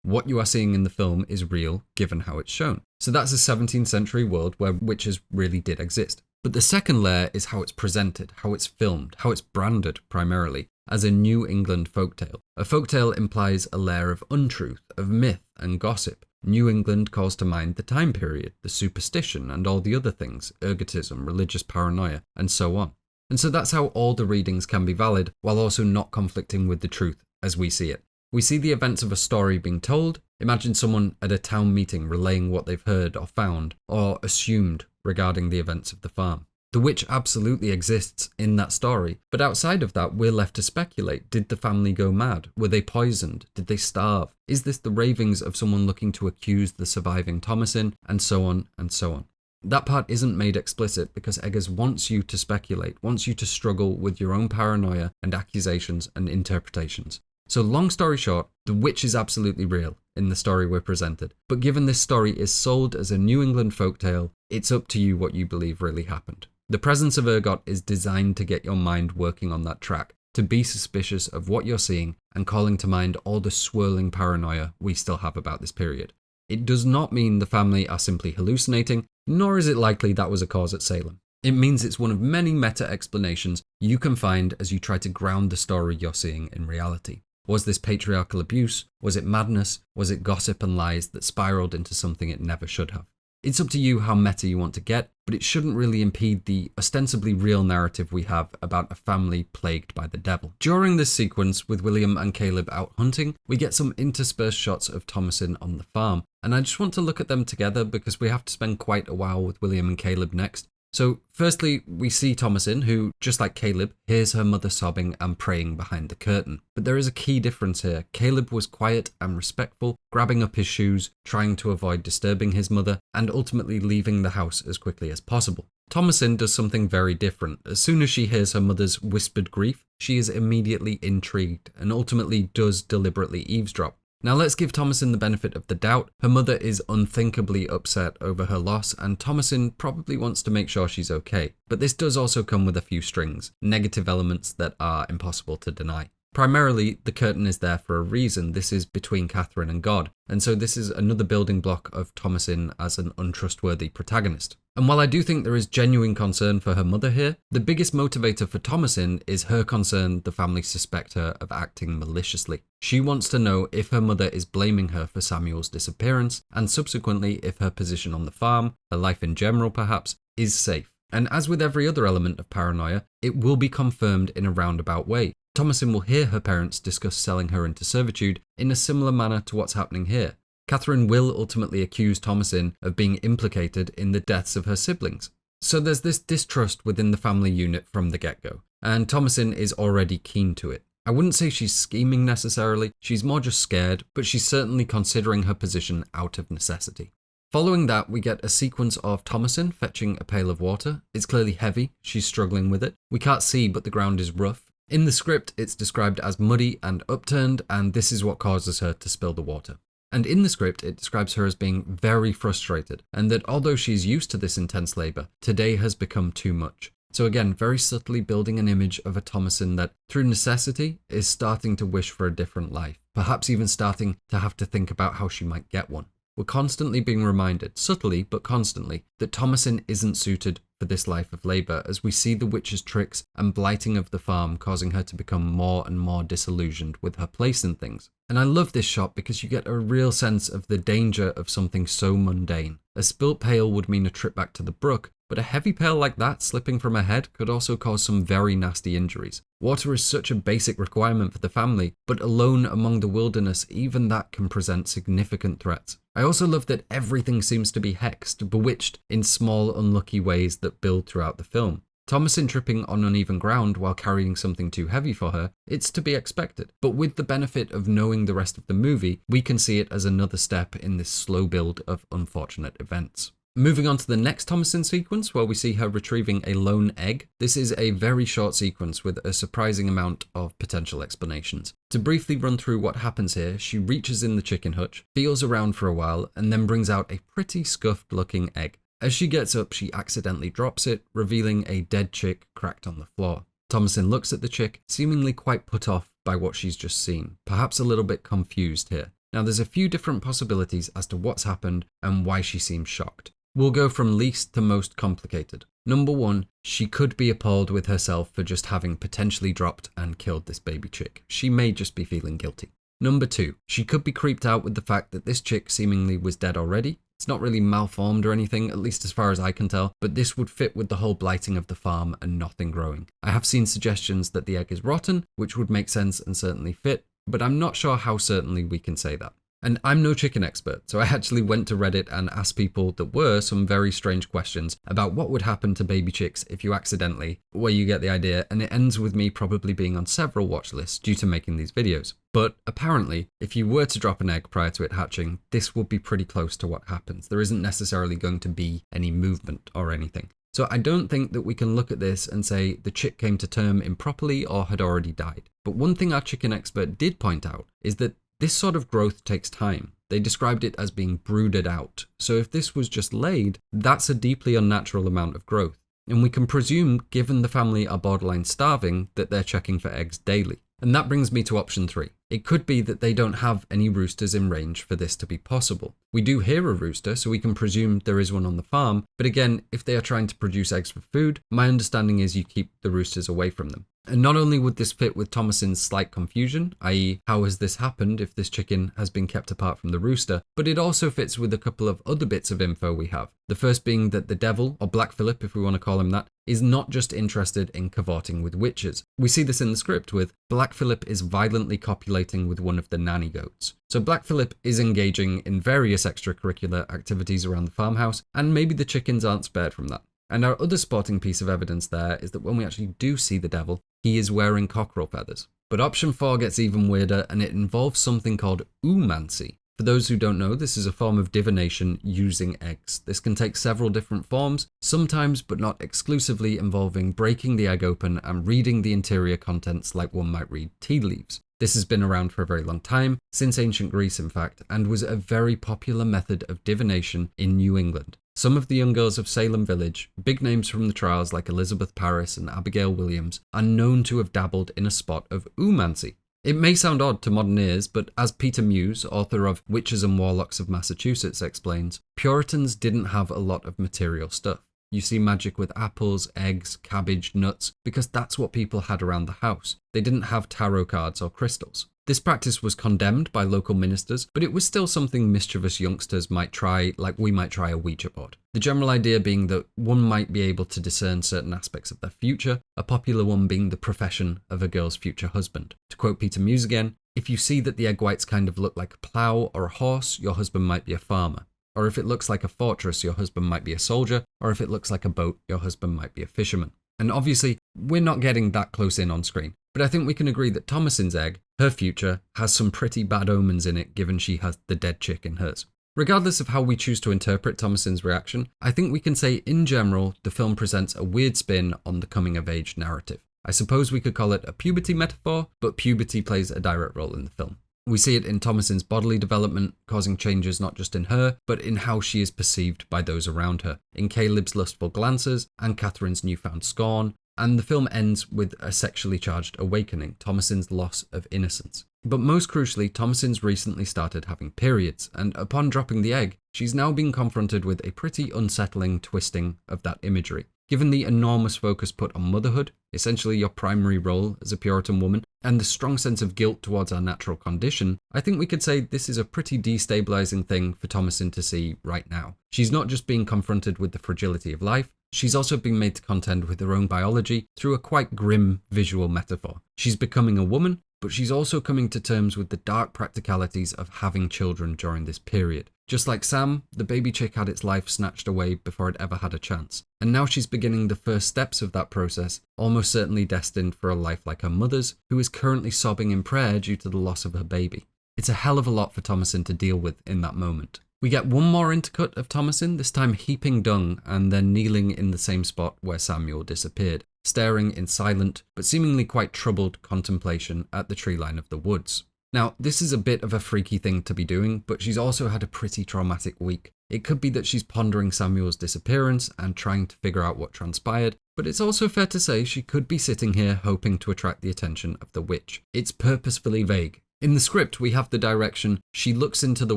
what you are seeing in the film is real, given how it's shown. So that's a 17th century world where witches really did exist. But the second layer is how it's presented, how it's filmed, how it's branded primarily as a New England folktale. A folktale implies a layer of untruth, of myth and gossip. New England calls to mind the time period, the superstition and all the other things, ergotism, religious paranoia, and so on. And so that's how all the readings can be valid while also not conflicting with the truth as we see it. We see the events of a story being told. Imagine someone at a town meeting relaying what they've heard or found or assumed regarding the events of the farm. The witch absolutely exists in that story, but outside of that, we're left to speculate. Did the family go mad? Were they poisoned? Did they starve? Is this the ravings of someone looking to accuse the surviving Thomasin? And so on and so on. That part isn't made explicit because Eggers wants you to speculate, wants you to struggle with your own paranoia and accusations and interpretations. So long story short, the witch is absolutely real in the story we're presented. But given this story is sold as a New England folktale, it's up to you what you believe really happened. The presence of Ergot is designed to get your mind working on that track, to be suspicious of what you're seeing and calling to mind all the swirling paranoia we still have about this period. It does not mean the family are simply hallucinating, nor is it likely that was a cause at Salem. It means it's one of many meta explanations you can find as you try to ground the story you're seeing in reality. Was this patriarchal abuse? Was it madness? Was it gossip and lies that spiraled into something it never should have? It's up to you how meta you want to get, but it shouldn't really impede the ostensibly real narrative we have about a family plagued by the devil. During this sequence with William and Caleb out hunting, we get some interspersed shots of Thomasin on the farm, and I just want to look at them together because we have to spend quite a while with William and Caleb next. So firstly, we see Thomasin, who, just like Caleb, hears her mother sobbing and praying behind the curtain. But there is a key difference here. Caleb was quiet and respectful, grabbing up his shoes, trying to avoid disturbing his mother, and ultimately leaving the house as quickly as possible. Thomasin does something very different. As soon as she hears her mother's whispered grief, she is immediately intrigued and ultimately does deliberately eavesdrop. Now let's give Thomasin the benefit of the doubt. Her mother is unthinkably upset over her loss, and Thomasin probably wants to make sure she's okay. But this does also come with a few strings, negative elements that are impossible to deny. Primarily, the curtain is there for a reason. This is between Katherine and God, and so this is another building block of Thomasin as an untrustworthy protagonist. And while I do think there is genuine concern for her mother here, the biggest motivator for Thomasin is her concern the family suspect her of acting maliciously. She wants to know if her mother is blaming her for Samuel's disappearance, and subsequently if her position on the farm, her life in general perhaps, is safe. And as with every other element of paranoia, it will be confirmed in a roundabout way. Thomasin will hear her parents discuss selling her into servitude in a similar manner to what's happening here. Katherine will ultimately accuse Thomasin of being implicated in the deaths of her siblings. So there's this distrust within the family unit from the get-go, and Thomasin is already keen to it. I wouldn't say she's scheming necessarily, she's more just scared, but she's certainly considering her position out of necessity. Following that, we get a sequence of Thomasin fetching a pail of water. It's clearly heavy, she's struggling with it. We can't see, but the ground is rough. In the script, it's described as muddy and upturned, and this is what causes her to spill the water. And in the script, it describes her as being very frustrated, and that although she's used to this intense labour, today has become too much. So again, very subtly building an image of a Thomasin that, through necessity, is starting to wish for a different life, perhaps even starting to have to think about how she might get one. We're constantly being reminded, subtly but constantly, that Thomasin isn't suited for this life of labour, as we see the witch's tricks and blighting of the farm causing her to become more and more disillusioned with her place in things. And I love this shot because you get a real sense of the danger of something so mundane. A spilt pail would mean a trip back to the brook, but a heavy pail like that slipping from her head could also cause some very nasty injuries. Water is such a basic requirement for the family, but alone among the wilderness, even that can present significant threats. I also love that everything seems to be hexed, bewitched in small unlucky ways that build throughout the film. Thomasin tripping on uneven ground while carrying something too heavy for her, it's to be expected. But with the benefit of knowing the rest of the movie, we can see it as another step in this slow build of unfortunate events. Moving on to the next Thomasin sequence, where we see her retrieving a lone egg. This is a very short sequence with a surprising amount of potential explanations. To briefly run through what happens here, she reaches in the chicken hutch, feels around for a while, and then brings out a pretty scuffed looking egg. As she gets up, she accidentally drops it, revealing a dead chick cracked on the floor. Thomasin looks at the chick, seemingly quite put off by what she's just seen, perhaps a little bit confused here. Now there's a few different possibilities as to what's happened and why she seems shocked. We'll go from least to most complicated. Number one, she could be appalled with herself for just having potentially dropped and killed this baby chick. She may just be feeling guilty. Number two, she could be creeped out with the fact that this chick seemingly was dead already. It's not really malformed or anything, at least as far as I can tell, but this would fit with the whole blighting of the farm and nothing growing. I have seen suggestions that the egg is rotten, which would make sense and certainly fit, but I'm not sure how certainly we can say that. And I'm no chicken expert, so I actually went to Reddit and asked people that were some very strange questions about what would happen to baby chicks if you accidentally, where you get the idea, and it ends with me probably being on several watch lists due to making these videos. But apparently, if you were to drop an egg prior to it hatching, this would be pretty close to what happens. There isn't necessarily going to be any movement or anything. So I don't think that we can look at this and say the chick came to term improperly or had already died. But one thing our chicken expert did point out is that this sort of growth takes time. They described it as being brooded out. So if this was just laid, that's a deeply unnatural amount of growth. And we can presume, given the family are borderline starving, that they're checking for eggs daily. And that brings me to option 3. It could be that they don't have any roosters in range for this to be possible. We do hear a rooster, so we can presume there is one on the farm, but again, if they are trying to produce eggs for food, my understanding is you keep the roosters away from them. And not only would this fit with Thomasin's slight confusion, i.e. how has this happened if this chicken has been kept apart from the rooster, but it also fits with a couple of other bits of info we have. The first being that the devil, or Black Phillip if we want to call him that, is not just interested in cavorting with witches. We see this in the script with Black Phillip is violently copulating with one of the nanny goats. So Black Phillip is engaging in various extracurricular activities around the farmhouse, and maybe the chickens aren't spared from that. And our other sporting piece of evidence there is that when we actually do see the devil, he is wearing cockerel feathers. But option 4 gets even weirder, and it involves something called oomancy. For those who don't know, this is a form of divination using eggs. This can take several different forms, sometimes but not exclusively involving breaking the egg open and reading the interior contents like one might read tea leaves. This has been around for a very long time, since ancient Greece in fact, and was a very popular method of divination in New England. Some of the young girls of Salem Village, big names from the trials like Elizabeth Parris and Abigail Williams, are known to have dabbled in a spot of oomancy. It may sound odd to modern ears, but as Peter Muse, author of Witches and Warlocks of Massachusetts, explains, Puritans didn't have a lot of material stuff. You see magic with apples, eggs, cabbage, nuts, because that's what people had around the house. They didn't have tarot cards or crystals. This practice was condemned by local ministers, but it was still something mischievous youngsters might try, like we might try a Ouija board. The general idea being that one might be able to discern certain aspects of their future, a popular one being the profession of a girl's future husband. To quote Peter Muse again, if you see that the egg whites kind of look like a plough or a horse, your husband might be a farmer. Or if it looks like a fortress, your husband might be a soldier. Or if it looks like a boat, your husband might be a fisherman. And obviously, we're not getting that close in on screen. But I think we can agree that Thomasin's egg, her future, has some pretty bad omens in it given she has the dead chick in hers. Regardless of how we choose to interpret Thomasin's reaction, I think we can say in general the film presents a weird spin on the coming of age narrative. I suppose we could call it a puberty metaphor, but puberty plays a direct role in the film. We see it in Thomasin's bodily development, causing changes not just in her, but in how she is perceived by those around her, in Caleb's lustful glances and Catherine's newfound scorn, and the film ends with a sexually charged awakening, Thomasin's loss of innocence. But most crucially, Thomasin's recently started having periods, and upon dropping the egg, she's now been confronted with a pretty unsettling twisting of that imagery. Given the enormous focus put on motherhood, essentially your primary role as a Puritan woman, and the strong sense of guilt towards our natural condition, I think we could say this is a pretty destabilizing thing for Thomasin to see right now. She's not just being confronted with the fragility of life, she's also being made to contend with her own biology through a quite grim visual metaphor. She's becoming a woman, but she's also coming to terms with the dark practicalities of having children during this period. Just like Sam, the baby chick had its life snatched away before it ever had a chance. And now she's beginning the first steps of that process, almost certainly destined for a life like her mother's, who is currently sobbing in prayer due to the loss of her baby. It's a hell of a lot for Thomasin to deal with in that moment. We get one more intercut of Thomasin, this time heaping dung and then kneeling in the same spot where Samuel disappeared, staring in silent but seemingly quite troubled contemplation at the tree line of the woods. Now, this is a bit of a freaky thing to be doing, but she's also had a pretty traumatic week. It could be that she's pondering Samuel's disappearance and trying to figure out what transpired, but it's also fair to say she could be sitting here hoping to attract the attention of the witch. It's purposefully vague. In the script, we have the direction, she looks into the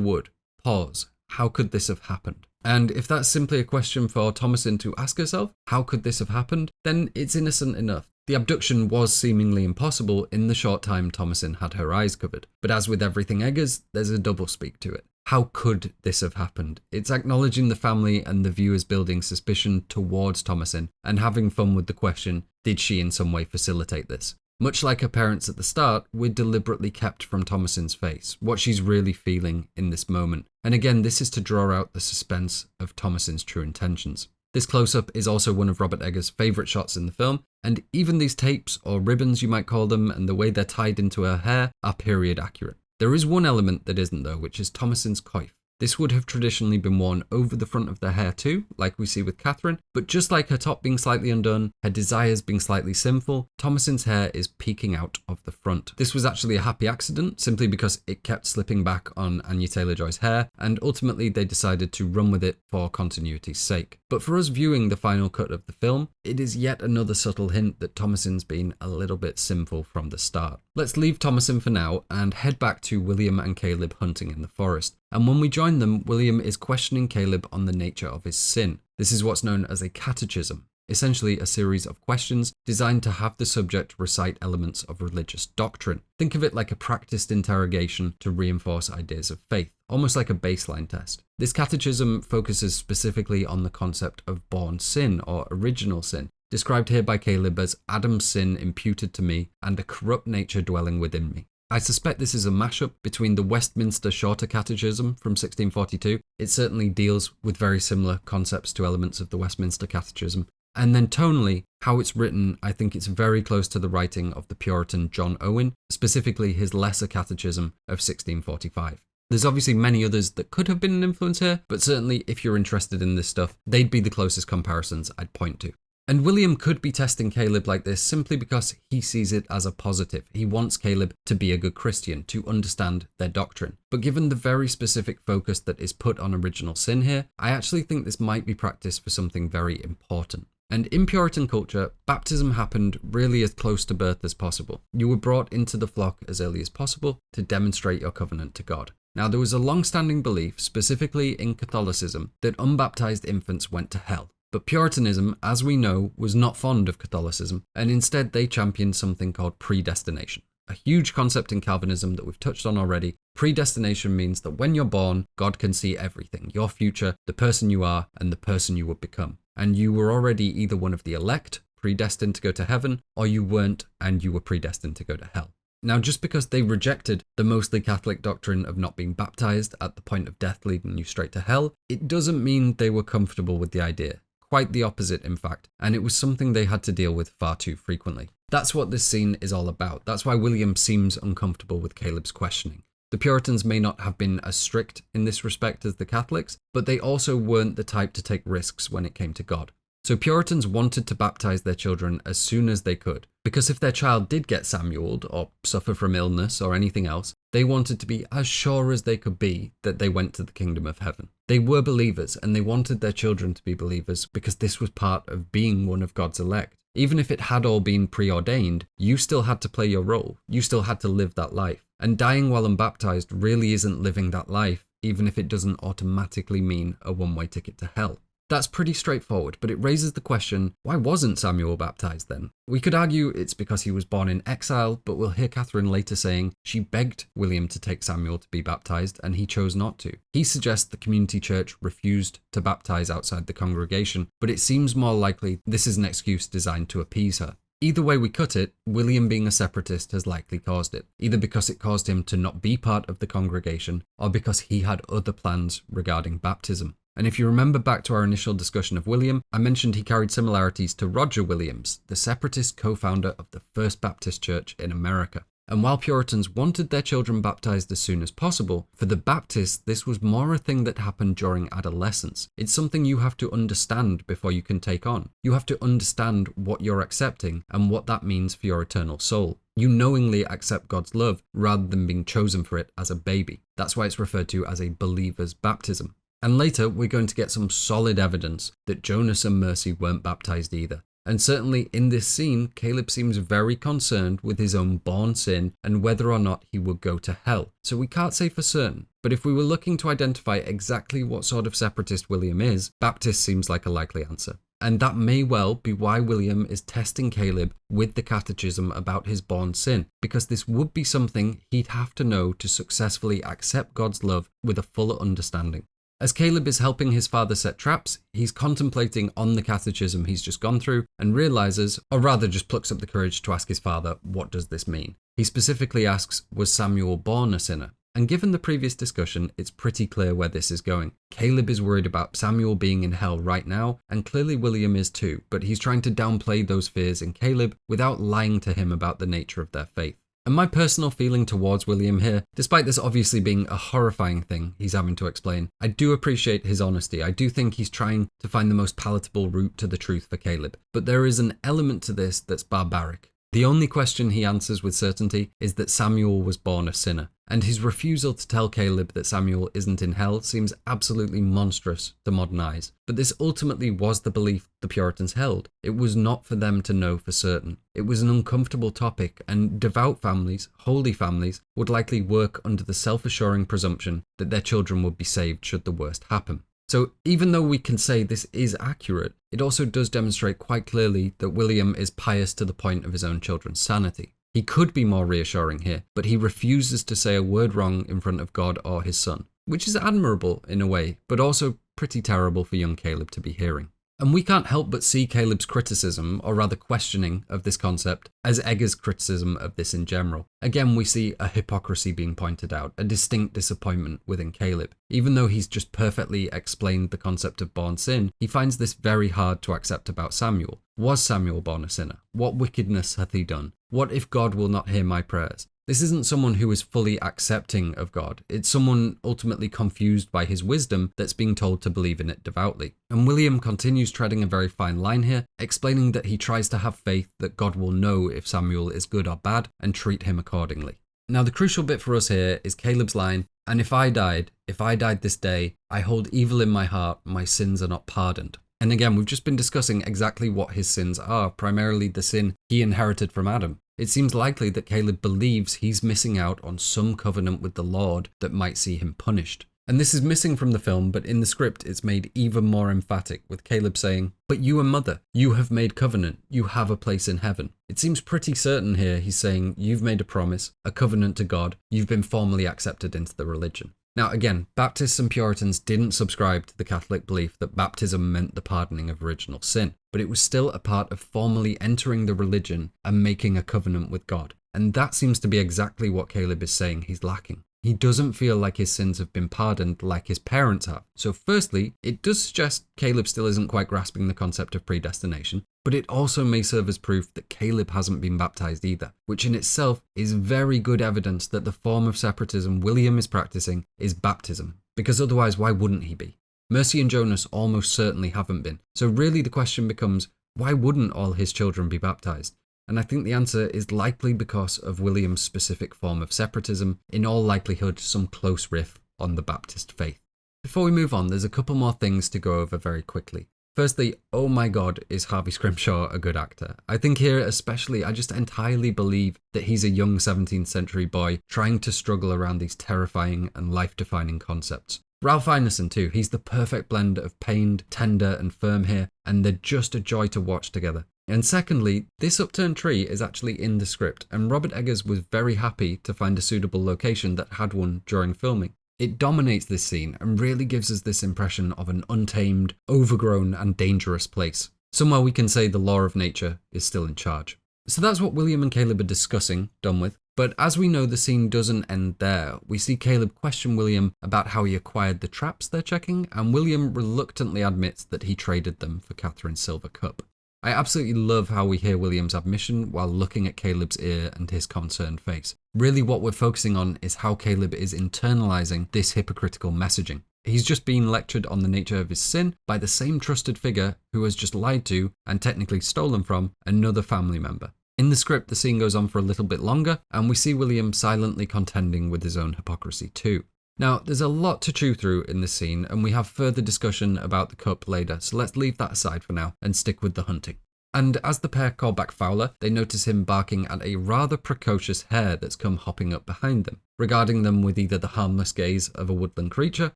wood. Pause. How could this have happened? And if that's simply a question for Thomasin to ask herself, how could this have happened? Then it's innocent enough. The abduction was seemingly impossible in the short time Thomasin had her eyes covered. But as with everything Eggers, there's a doublespeak to it. How could this have happened? It's acknowledging the family and the viewers building suspicion towards Thomasin and having fun with the question, did she in some way facilitate this? Much like her parents at the start, we're deliberately kept from Thomasin's face, what she's really feeling in this moment. And again, this is to draw out the suspense of Thomasin's true intentions. This close-up is also one of Robert Eggers' favourite shots in the film, and even these tapes, or ribbons you might call them, and the way they're tied into her hair are period accurate. There is one element that isn't though, which is Thomasin's coif. This would have traditionally been worn over the front of the hair too, like we see with Katherine, but just like her top being slightly undone, her desires being slightly sinful, Thomasin's hair is peeking out of the front. This was actually a happy accident, simply because it kept slipping back on Anya Taylor-Joy's hair, and ultimately they decided to run with it for continuity's sake. But for us viewing the final cut of the film, it is yet another subtle hint that Thomasin's been a little bit sinful from the start. Let's leave Thomasin for now and head back to William and Caleb hunting in the forest. And when we join them, William is questioning Caleb on the nature of his sin. This is what's known as a catechism, essentially a series of questions designed to have the subject recite elements of religious doctrine. Think of it like a practiced interrogation to reinforce ideas of faith, almost like a baseline test. This catechism focuses specifically on the concept of born sin or original sin, described here by Caleb as Adam's sin imputed to me and a corrupt nature dwelling within me. I suspect this is a mashup between the Westminster Shorter Catechism from 1642. It certainly deals with very similar concepts to elements of the Westminster Catechism. And then tonally, how it's written, I think it's very close to the writing of the Puritan John Owen, specifically his Lesser Catechism of 1645. There's obviously many others that could have been an influence here, but certainly if you're interested in this stuff, they'd be the closest comparisons I'd point to. And William could be testing Caleb like this simply because he sees it as a positive. He wants Caleb to be a good Christian, to understand their doctrine. But given the very specific focus that is put on original sin here, I actually think this might be practiced for something very important. And in Puritan culture, baptism happened really as close to birth as possible. You were brought into the flock as early as possible to demonstrate your covenant to God. Now, there was a long-standing belief, specifically in Catholicism, that unbaptized infants went to hell. But Puritanism, as we know, was not fond of Catholicism, and instead they championed something called predestination. A huge concept in Calvinism that we've touched on already. Predestination means that when you're born, God can see everything, your future, the person you are, and the person you would become. And you were already either one of the elect, predestined to go to heaven, or you weren't, and you were predestined to go to hell. Now, just because they rejected the mostly Catholic doctrine of not being baptized at the point of death leading you straight to hell, it doesn't mean they were comfortable with the idea. Quite the opposite, in fact, and it was something they had to deal with far too frequently. That's what this scene is all about. That's why William seems uncomfortable with Caleb's questioning. The Puritans may not have been as strict in this respect as the Catholics, but they also weren't the type to take risks when it came to God. So Puritans wanted to baptize their children as soon as they could, because if their child did get Samueled or suffer from illness or anything else, they wanted to be as sure as they could be that they went to the kingdom of heaven. They were believers, and they wanted their children to be believers because this was part of being one of God's elect. Even if it had all been preordained, you still had to play your role. You still had to live that life. And dying while unbaptized really isn't living that life, even if it doesn't automatically mean a one-way ticket to hell. That's pretty straightforward, but it raises the question, why wasn't Samuel baptized then? We could argue it's because he was born in exile, but we'll hear Katherine later saying she begged William to take Samuel to be baptized, and he chose not to. He suggests the community church refused to baptize outside the congregation, but it seems more likely this is an excuse designed to appease her. Either way we cut it, William being a separatist has likely caused it, either because it caused him to not be part of the congregation, or because he had other plans regarding baptism. And if you remember back to our initial discussion of William, I mentioned he carried similarities to Roger Williams, the separatist co-founder of the First Baptist Church in America. And while Puritans wanted their children baptized as soon as possible, for the Baptists this was more a thing that happened during adolescence. It's something you have to understand before you can take on. You have to understand what you're accepting and what that means for your eternal soul. You knowingly accept God's love rather than being chosen for it as a baby. That's why it's referred to as a believer's baptism. And later, we're going to get some solid evidence that Jonas and Mercy weren't baptized either. And certainly in this scene, Caleb seems very concerned with his own born sin and whether or not he would go to hell. So we can't say for certain, but if we were looking to identify exactly what sort of separatist William is, Baptist seems like a likely answer. And that may well be why William is testing Caleb with the catechism about his born sin, because this would be something he'd have to know to successfully accept God's love with a fuller understanding. As Caleb is helping his father set traps, he's contemplating on the catechism he's just gone through and realizes, or rather just plucks up the courage to ask his father, what does this mean? He specifically asks, was Samuel born a sinner? And given the previous discussion, it's pretty clear where this is going. Caleb is worried about Samuel being in hell right now, and clearly William is too, but he's trying to downplay those fears in Caleb without lying to him about the nature of their faith. And my personal feeling towards William here, despite this obviously being a horrifying thing he's having to explain, I do appreciate his honesty. I do think he's trying to find the most palatable route to the truth for Caleb. But there is an element to this that's barbaric. The only question he answers with certainty is that Samuel was born a sinner, and his refusal to tell Caleb that Samuel isn't in hell seems absolutely monstrous to modern eyes. But this ultimately was the belief the Puritans held. It was not for them to know for certain. It was an uncomfortable topic, and devout families, holy families, would likely work under the self-assuring presumption that their children would be saved should the worst happen. So even though we can say this is accurate, it also does demonstrate quite clearly that William is pious to the point of his own children's sanity. He could be more reassuring here, but he refuses to say a word wrong in front of God or his son, which is admirable in a way, but also pretty terrible for young Caleb to be hearing. And we can't help but see Caleb's criticism, or rather questioning, of this concept as Egger's criticism of this in general. Again, we see a hypocrisy being pointed out, a distinct disappointment within Caleb. Even though he's just perfectly explained the concept of born sin, he finds this very hard to accept about Samuel. Was Samuel born a sinner? What wickedness hath he done? What if God will not hear my prayers? This isn't someone who is fully accepting of God. It's someone ultimately confused by his wisdom that's being told to believe in it devoutly. And William continues treading a very fine line here, explaining that he tries to have faith that God will know if Samuel is good or bad and treat him accordingly. Now the crucial bit for us here is Caleb's line, "And if I died this day, I hold evil in my heart, my sins are not pardoned." And again, we've just been discussing exactly what his sins are, primarily the sin he inherited from Adam. It seems likely that Caleb believes he's missing out on some covenant with the Lord that might see him punished. And this is missing from the film, but in the script it's made even more emphatic, with Caleb saying, "But you and mother, you have made covenant, you have a place in heaven." It seems pretty certain here he's saying you've made a promise, a covenant to God, you've been formally accepted into the religion. Now again, Baptists and Puritans didn't subscribe to the Catholic belief that baptism meant the pardoning of original sin, but it was still a part of formally entering the religion and making a covenant with God. And that seems to be exactly what Caleb is saying he's lacking. He doesn't feel like his sins have been pardoned like his parents have. So firstly, it does suggest Caleb still isn't quite grasping the concept of predestination, but it also may serve as proof that Caleb hasn't been baptized either, which in itself is very good evidence that the form of separatism William is practicing is baptism, because otherwise why wouldn't he be? Mercy and Jonas almost certainly haven't been. So really the question becomes, why wouldn't all his children be baptized? And I think the answer is likely because of William's specific form of separatism, in all likelihood some close riff on the Baptist faith. Before we move on, there's a couple more things to go over very quickly. Firstly, oh my god, is Harvey Scrimshaw a good actor? I think here especially, I just entirely believe that he's a young 17th century boy trying to struggle around these terrifying and life-defining concepts. Ralph Ineson too, he's the perfect blend of pained, tender and firm here, and they're just a joy to watch together. And secondly, this upturned tree is actually in the script, and Robert Eggers was very happy to find a suitable location that had one during filming. It dominates this scene and really gives us this impression of an untamed, overgrown and dangerous place. Somewhere we can say the law of nature is still in charge. So that's what William and Caleb are discussing, done with. But as we know, the scene doesn't end there. We see Caleb question William about how he acquired the traps they're checking, and William reluctantly admits that he traded them for Catherine's silver cup. I absolutely love how we hear William's admission while looking at Caleb's ear and his concerned face. Really what we're focusing on is how Caleb is internalizing this hypocritical messaging. He's just being lectured on the nature of his sin by the same trusted figure who has just lied to, and technically stolen from, another family member. In the script, the scene goes on for a little bit longer, and we see William silently contending with his own hypocrisy too. Now, there's a lot to chew through in this scene, and we have further discussion about the cup later, so let's leave that aside for now and stick with the hunting. And as the pair call back Fowler, they notice him barking at a rather precocious hare that's come hopping up behind them, regarding them with either the harmless gaze of a woodland creature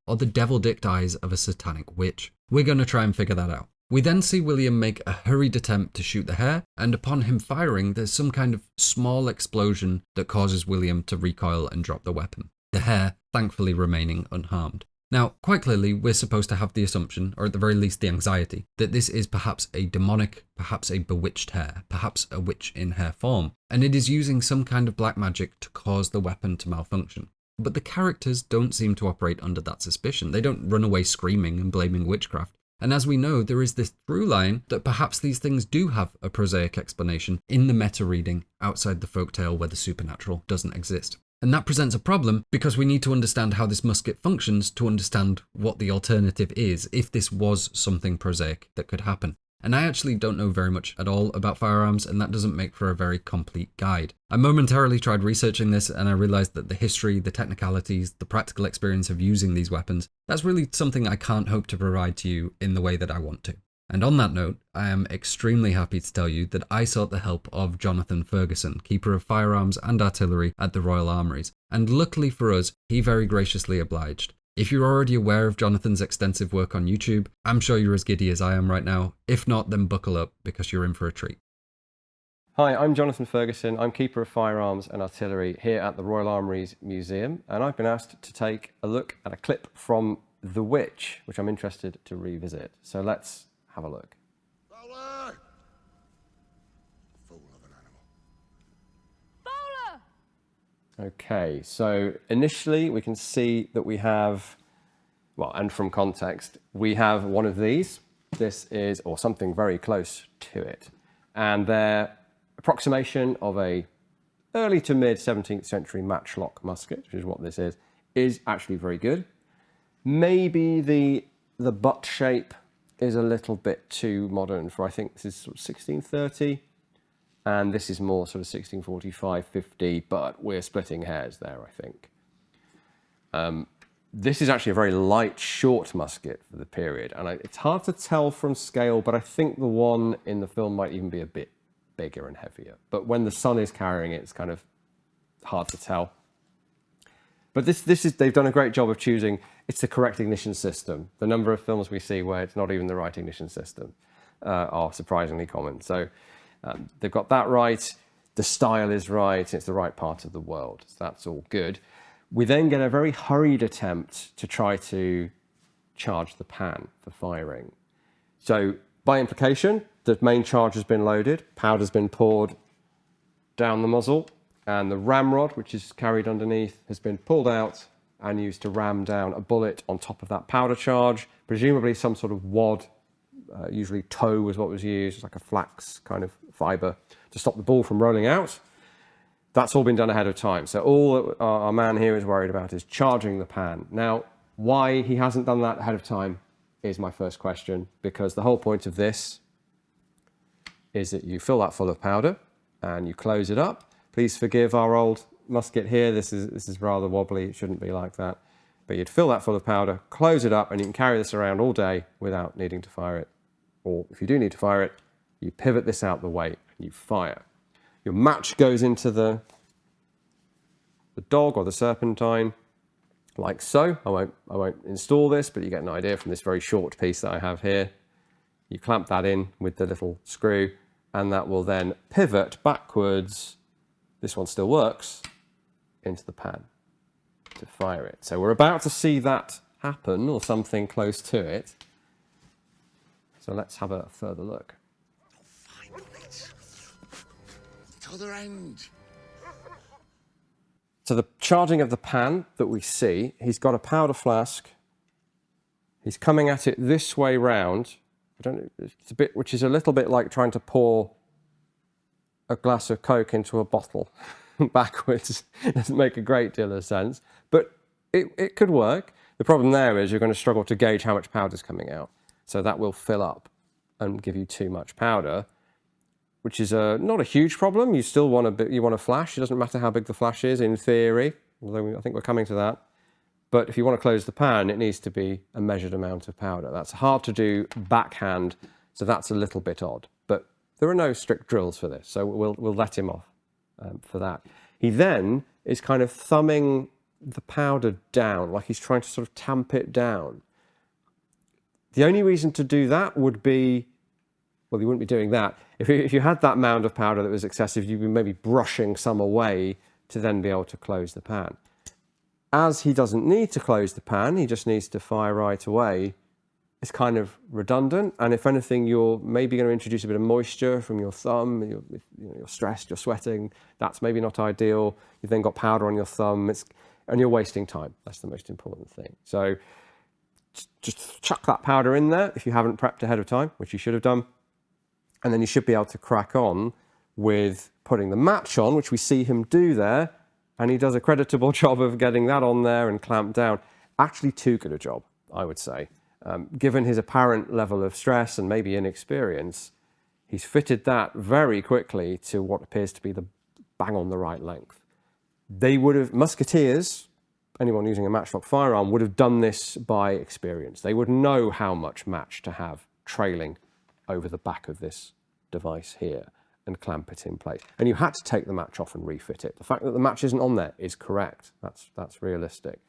or the devil-dicked eyes of a satanic witch. We're going to try and figure that out. We then see William make a hurried attempt to shoot the hare, and upon him firing, there's some kind of small explosion that causes William to recoil and drop the weapon. The hare thankfully remaining unharmed. Now, quite clearly, we're supposed to have the assumption, or at the very least the anxiety, that this is perhaps a demonic, perhaps a bewitched hare, perhaps a witch in hare form, and it is using some kind of black magic to cause the weapon to malfunction. But the characters don't seem to operate under that suspicion. They don't run away screaming and blaming witchcraft. And as we know, there is this through line that perhaps these things do have a prosaic explanation in the meta reading outside the folktale where the supernatural doesn't exist. And that presents a problem because we need to understand how this musket functions to understand what the alternative is if this was something prosaic that could happen. And I actually don't know very much at all about firearms, and that doesn't make for a very complete guide. I momentarily tried researching this and I realized that the history, the technicalities, the practical experience of using these weapons, that's really something I can't hope to provide to you in the way that I want to. And on that note, I am extremely happy to tell you that I sought the help of Jonathan Ferguson, keeper of firearms and artillery at the Royal Armouries, and luckily for us, he very graciously obliged. If you're already aware of Jonathan's extensive work on YouTube, I'm sure you're as giddy as I am right now. If not, then buckle up because you're in for a treat. Hi, I'm Jonathan Ferguson. I'm Keeper of Firearms and Artillery here at the Royal Armouries Museum, and I've been asked to take a look at a clip from The Witch, which I'm interested to revisit. So let's have a look. Bowler! Fool of an animal. Bowler! Okay, so initially we can see that we have, well, and from context, we have one of these. This is, or something very close to it. And their approximation of a early to mid 17th century matchlock musket, which is what this is actually very good. Maybe the butt shape is a little bit too modern for, I think this is sort of 1630, and this is more sort of 1645, 50, but we're splitting hairs there, I think. This is actually a very light, short musket for the period, and it's hard to tell from scale, but I think the one in the film might even be a bit bigger and heavier. But when the sun is carrying it, it's kind of hard to tell. But they've done a great job of choosing, it's the correct ignition system. The number of films we see where it's not even the right ignition system are surprisingly common. So they've got that right, the style is right, it's the right part of the world. So that's all good. We then get a very hurried attempt to try to charge the pan for firing. So by implication, the main charge has been loaded, powder's been poured down the muzzle, and the ramrod, which is carried underneath, has been pulled out and used to ram down a bullet on top of that powder charge, presumably some sort of wad, usually tow was what was used, like a flax kind of fibre, to stop the ball from rolling out. That's all been done ahead of time. So all that our man here is worried about is charging the pan. Now, why he hasn't done that ahead of time is my first question, because the whole point of this is that you fill that full of powder and you close it up. Please forgive our old musket here. This is rather wobbly. It shouldn't be like that. But you'd fill that full of powder, close it up, and you can carry this around all day without needing to fire it. Or if you do need to fire it, you pivot this out the way and you fire. Your match goes into the dog or the serpentine, like so. I won't install this, but you get an idea from this very short piece that I have here. You clamp that in with the little screw, and that will then pivot backwards. This one still works, into the pan to fire it. So we're about to see that happen, or something close to it. So let's have a further look. Find it. To other end. So the charging of the pan that we see, he's got a powder flask. He's coming at it this way round. I don't know, it's a bit, which is a little bit like trying to pour a glass of Coke into a bottle backwards. It doesn't make a great deal of sense, but it could work. The problem there is you're going to struggle to gauge how much powder is coming out. So that will fill up and give you too much powder, which is not a huge problem. You still want a flash. It doesn't matter how big the flash is in theory, although I think we're coming to that. But if you want to close the pan, it needs to be a measured amount of powder. That's hard to do backhand, so that's a little bit odd. But there are no strict drills for this, so we'll let him off for that. He then is kind of thumbing the powder down, like he's trying to sort of tamp it down. The only reason to do that would be, well, you wouldn't be doing that. If you had that mound of powder that was excessive, you'd be maybe brushing some away to then be able to close the pan. as he doesn't need to close the pan, he just needs to fire right away, it's kind of redundant. And if anything, you're maybe going to introduce a bit of moisture from your thumb. You're stressed, you're sweating. That's maybe not ideal. You've then got powder on your thumb, and you're wasting time. That's the most important thing. So just chuck that powder in there if you haven't prepped ahead of time, which you should have done. And then you should be able to crack on with putting the match on, which we see him do there. And he does a creditable job of getting that on there and clamped down. Actually, too good a job, I would say. Given his apparent level of stress and maybe inexperience, he's fitted that very quickly to what appears to be the bang on the right length. They would have, musketeers, anyone using a matchlock firearm, would have done this by experience. They would know how much match to have trailing over the back of this device here and clamp it in place. And you had to take the match off and refit it. The fact that the match isn't on there is correct. That's realistic.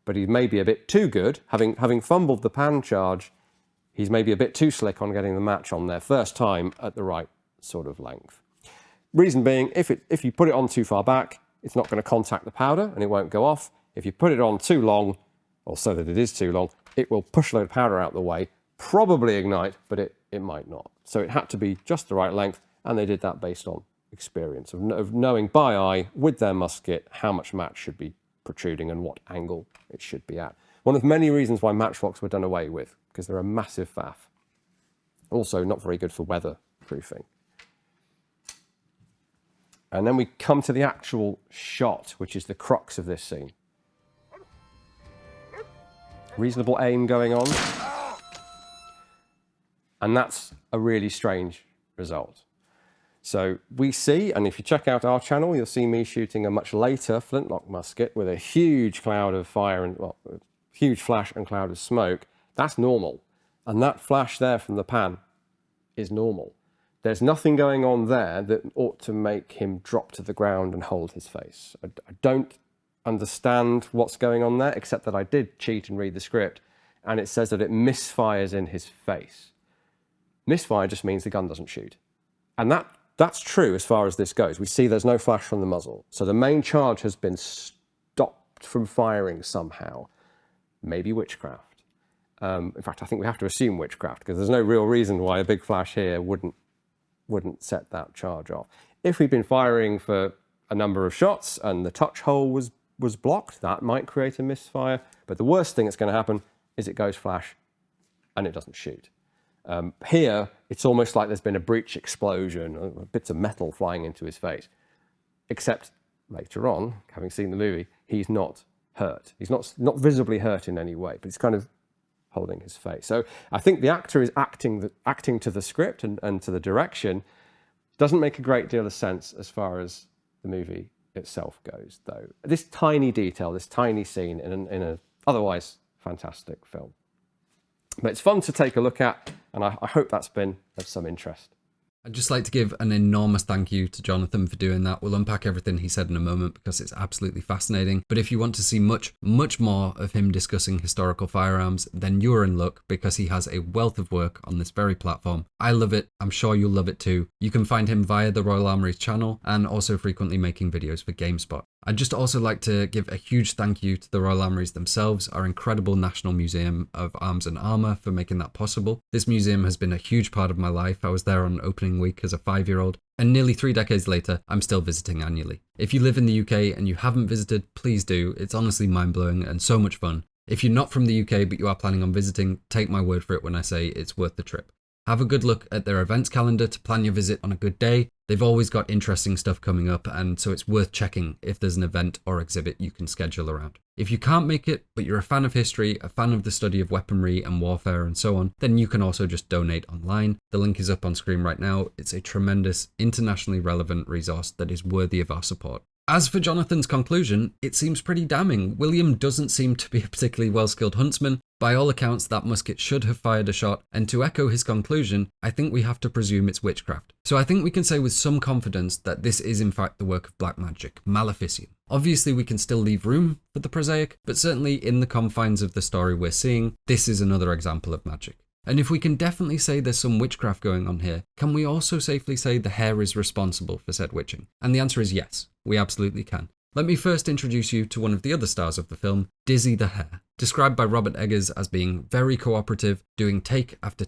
But he may be a bit too good. Having fumbled the pan charge, he's maybe a bit too slick on getting the match on there first time at the right sort of length. Reason being, if you put it on too far back, it's not going to contact the powder and it won't go off. If you put it on too long, or so that it is too long, it will push a load of powder out the way, probably ignite, but it might not. So it had to be just the right length, and they did that based on experience of knowing by eye with their musket how much match should be protruding and what angle it should be at. One of many reasons why matchlocks were done away with, because they're a massive faff. Also not very good for weatherproofing. And then we come to the actual shot, which is the crux of this scene. Reasonable aim going on. And that's a really strange result. So we see, and if you check out our channel, you'll see me shooting a much later flintlock musket with a huge cloud of fire and, well, huge flash and cloud of smoke. That's normal. And that flash there from the pan is normal. There's nothing going on there that ought to make him drop to the ground and hold his face. I don't understand what's going on there, except that I did cheat and read the script, and it says that it misfires in his face. Misfire just means the gun doesn't shoot. And that's true as far as this goes. We see there's no flash from the muzzle. So the main charge has been stopped from firing somehow. Maybe witchcraft. In fact, I think we have to assume witchcraft, because there's no real reason why a big flash here wouldn't set that charge off. If we'd been firing for a number of shots and the touch hole was blocked, that might create a misfire. But the worst thing that's going to happen is it goes flash and it doesn't shoot. Here, it's almost like there's been a breech explosion, bits of metal flying into his face. Except later on, having seen the movie, he's not hurt. He's not visibly hurt in any way, but he's kind of holding his face. So I think the actor is acting to the script and to the direction. Doesn't make a great deal of sense as far as the movie itself goes, though. This tiny detail, this tiny scene in an otherwise fantastic film. But it's fun to take a look at, and I hope that's been of some interest. I'd just like to give an enormous thank you to Jonathan for doing that. We'll unpack everything he said in a moment because it's absolutely fascinating. But if you want to see much more of him discussing historical firearms, then you're in luck because he has a wealth of work on this very platform. I love it. I'm sure you'll love it too. You can find him via the Royal Armoury's channel and also frequently making videos for GameSpot. I'd just also like to give a huge thank you to the Royal Armouries themselves, our incredible National Museum of Arms and Armour, for making that possible. This museum has been a huge part of my life. I was there on opening week as a 5-year-old, and nearly 3 decades later, I'm still visiting annually. If you live in the UK and you haven't visited, please do. It's honestly mind-blowing and so much fun. If you're not from the UK but you are planning on visiting, take my word for it when I say it's worth the trip. Have a good look at their events calendar to plan your visit on a good day. They've always got interesting stuff coming up, and so it's worth checking if there's an event or exhibit you can schedule around. If you can't make it, but you're a fan of history, a fan of the study of weaponry and warfare and so on, then you can also just donate online. The link is up on screen right now. It's a tremendous, internationally relevant resource that is worthy of our support. As for Jonathan's conclusion, it seems pretty damning. William doesn't seem to be a particularly well-skilled huntsman. By all accounts, that musket should have fired a shot, and to echo his conclusion, I think we have to presume it's witchcraft. So I think we can say with some confidence that this is in fact the work of black magic, maleficium. Obviously we can still leave room for the prosaic, but certainly in the confines of the story we're seeing, this is another example of magic. And if we can definitely say there's some witchcraft going on here, can we also safely say the hare is responsible for said witching? And the answer is yes, we absolutely can. Let me first introduce you to one of the other stars of the film, Dizzy the Hare, described by Robert Eggers as being very cooperative, doing take after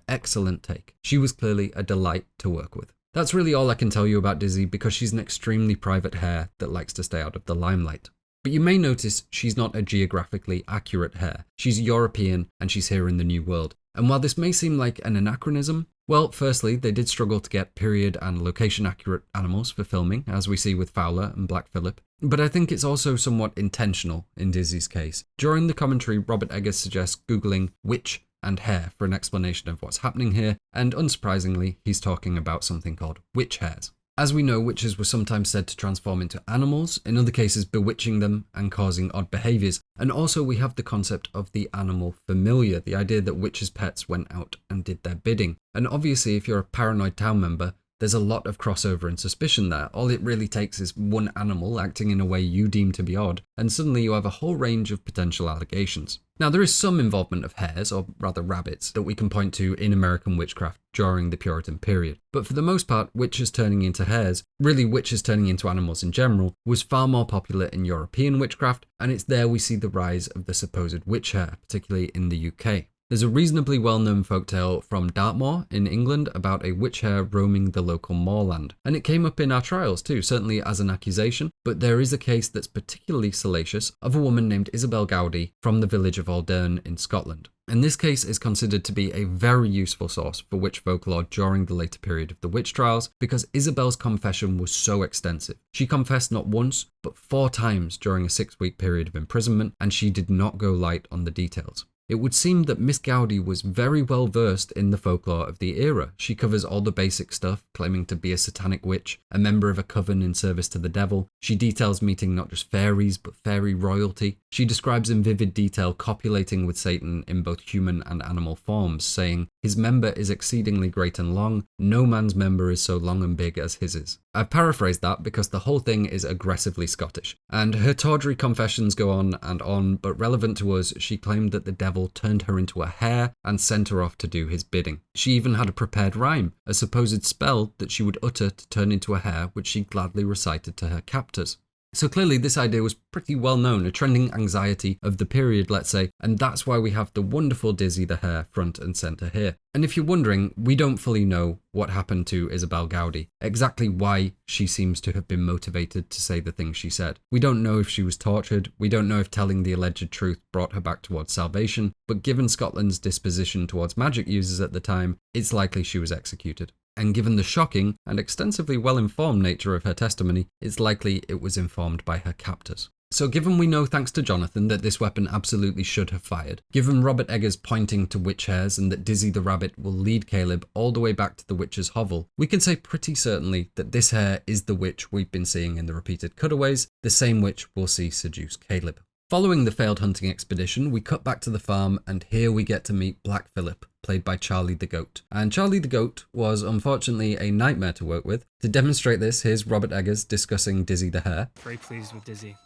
excellent take. She was clearly a delight to work with. That's really all I can tell you about Dizzy because she's an extremely private hare that likes to stay out of the limelight. But you may notice she's not a geographically accurate hare. She's European and she's here in the New World. And while this may seem like an anachronism, well, firstly, they did struggle to get period and location accurate animals for filming, as we see with Fowler and Black Phillip. But I think it's also somewhat intentional in Dizzy's case. During the commentary, Robert Eggers suggests Googling witch and hare for an explanation of what's happening here, and unsurprisingly, he's talking about something called Witch-Hares. As we know, witches were sometimes said to transform into animals, in other cases bewitching them and causing odd behaviours. And also we have the concept of the animal familiar, the idea that witches' pets went out and did their bidding. And obviously if you're a paranoid town member, there's a lot of crossover and suspicion there. All it really takes is one animal acting in a way you deem to be odd, and suddenly you have a whole range of potential allegations. Now, there is some involvement of hares, or rather rabbits, that we can point to in American witchcraft during the Puritan period. But for the most part, witches turning into hares, really witches turning into animals in general, was far more popular in European witchcraft, and it's there we see the rise of the supposed witch-hare, particularly in the UK. There's a reasonably well-known folktale from Dartmoor in England about a witch-hare roaming the local moorland. And it came up in our trials too, certainly as an accusation, but there is a case that's particularly salacious of a woman named Isabel Gowdy from the village of Aldern in Scotland. And this case is considered to be a very useful source for witch folklore during the later period of the witch trials because Isabel's confession was so extensive. She confessed not once, but 4 times during a 6-week period of imprisonment, and she did not go light on the details. It would seem that Miss Gowdy was very well versed in the folklore of the era. She covers all the basic stuff, claiming to be a satanic witch, a member of a coven in service to the devil. She details meeting not just fairies, but fairy royalty. She describes in vivid detail copulating with Satan in both human and animal forms, saying, "His member is exceedingly great and long. No man's member is so long and big as his is." I've paraphrased that because the whole thing is aggressively Scottish. And her tawdry confessions go on, but relevant to us, she claimed that the devil turned her into a hare and sent her off to do his bidding. She even had a prepared rhyme, a supposed spell that she would utter to turn into a hare, which she gladly recited to her captors. So clearly this idea was pretty well known, a trending anxiety of the period, let's say, and that's why we have the wonderful Dizzy the Hare front and centre here. And if you're wondering, we don't fully know what happened to Isabel Gowdy, exactly why she seems to have been motivated to say the things she said. We don't know if she was tortured, we don't know if telling the alleged truth brought her back towards salvation, but given Scotland's disposition towards magic users at the time, it's likely she was executed. And given the shocking and extensively well-informed nature of her testimony, it's likely it was informed by her captors. So given we know thanks to Jonathan that this weapon absolutely should have fired, given Robert Eggers pointing to witch-hares and that Dizzy the Rabbit will lead Caleb all the way back to the witch's hovel, we can say pretty certainly that this hare is the witch we've been seeing in the repeated cutaways, the same witch we'll see seduce Caleb. Following the failed hunting expedition, we cut back to the farm and here we get to meet Black Phillip, played by Charlie the Goat. And Charlie the Goat was unfortunately a nightmare to work with. To demonstrate this, here's Robert Eggers discussing Dizzy the Hare. Very pleased with Dizzy.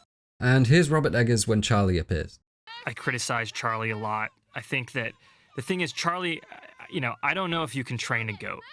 And here's Robert Eggers when Charlie appears. I criticize Charlie a lot. I think that the thing is, Charlie, I don't know if you can train a goat.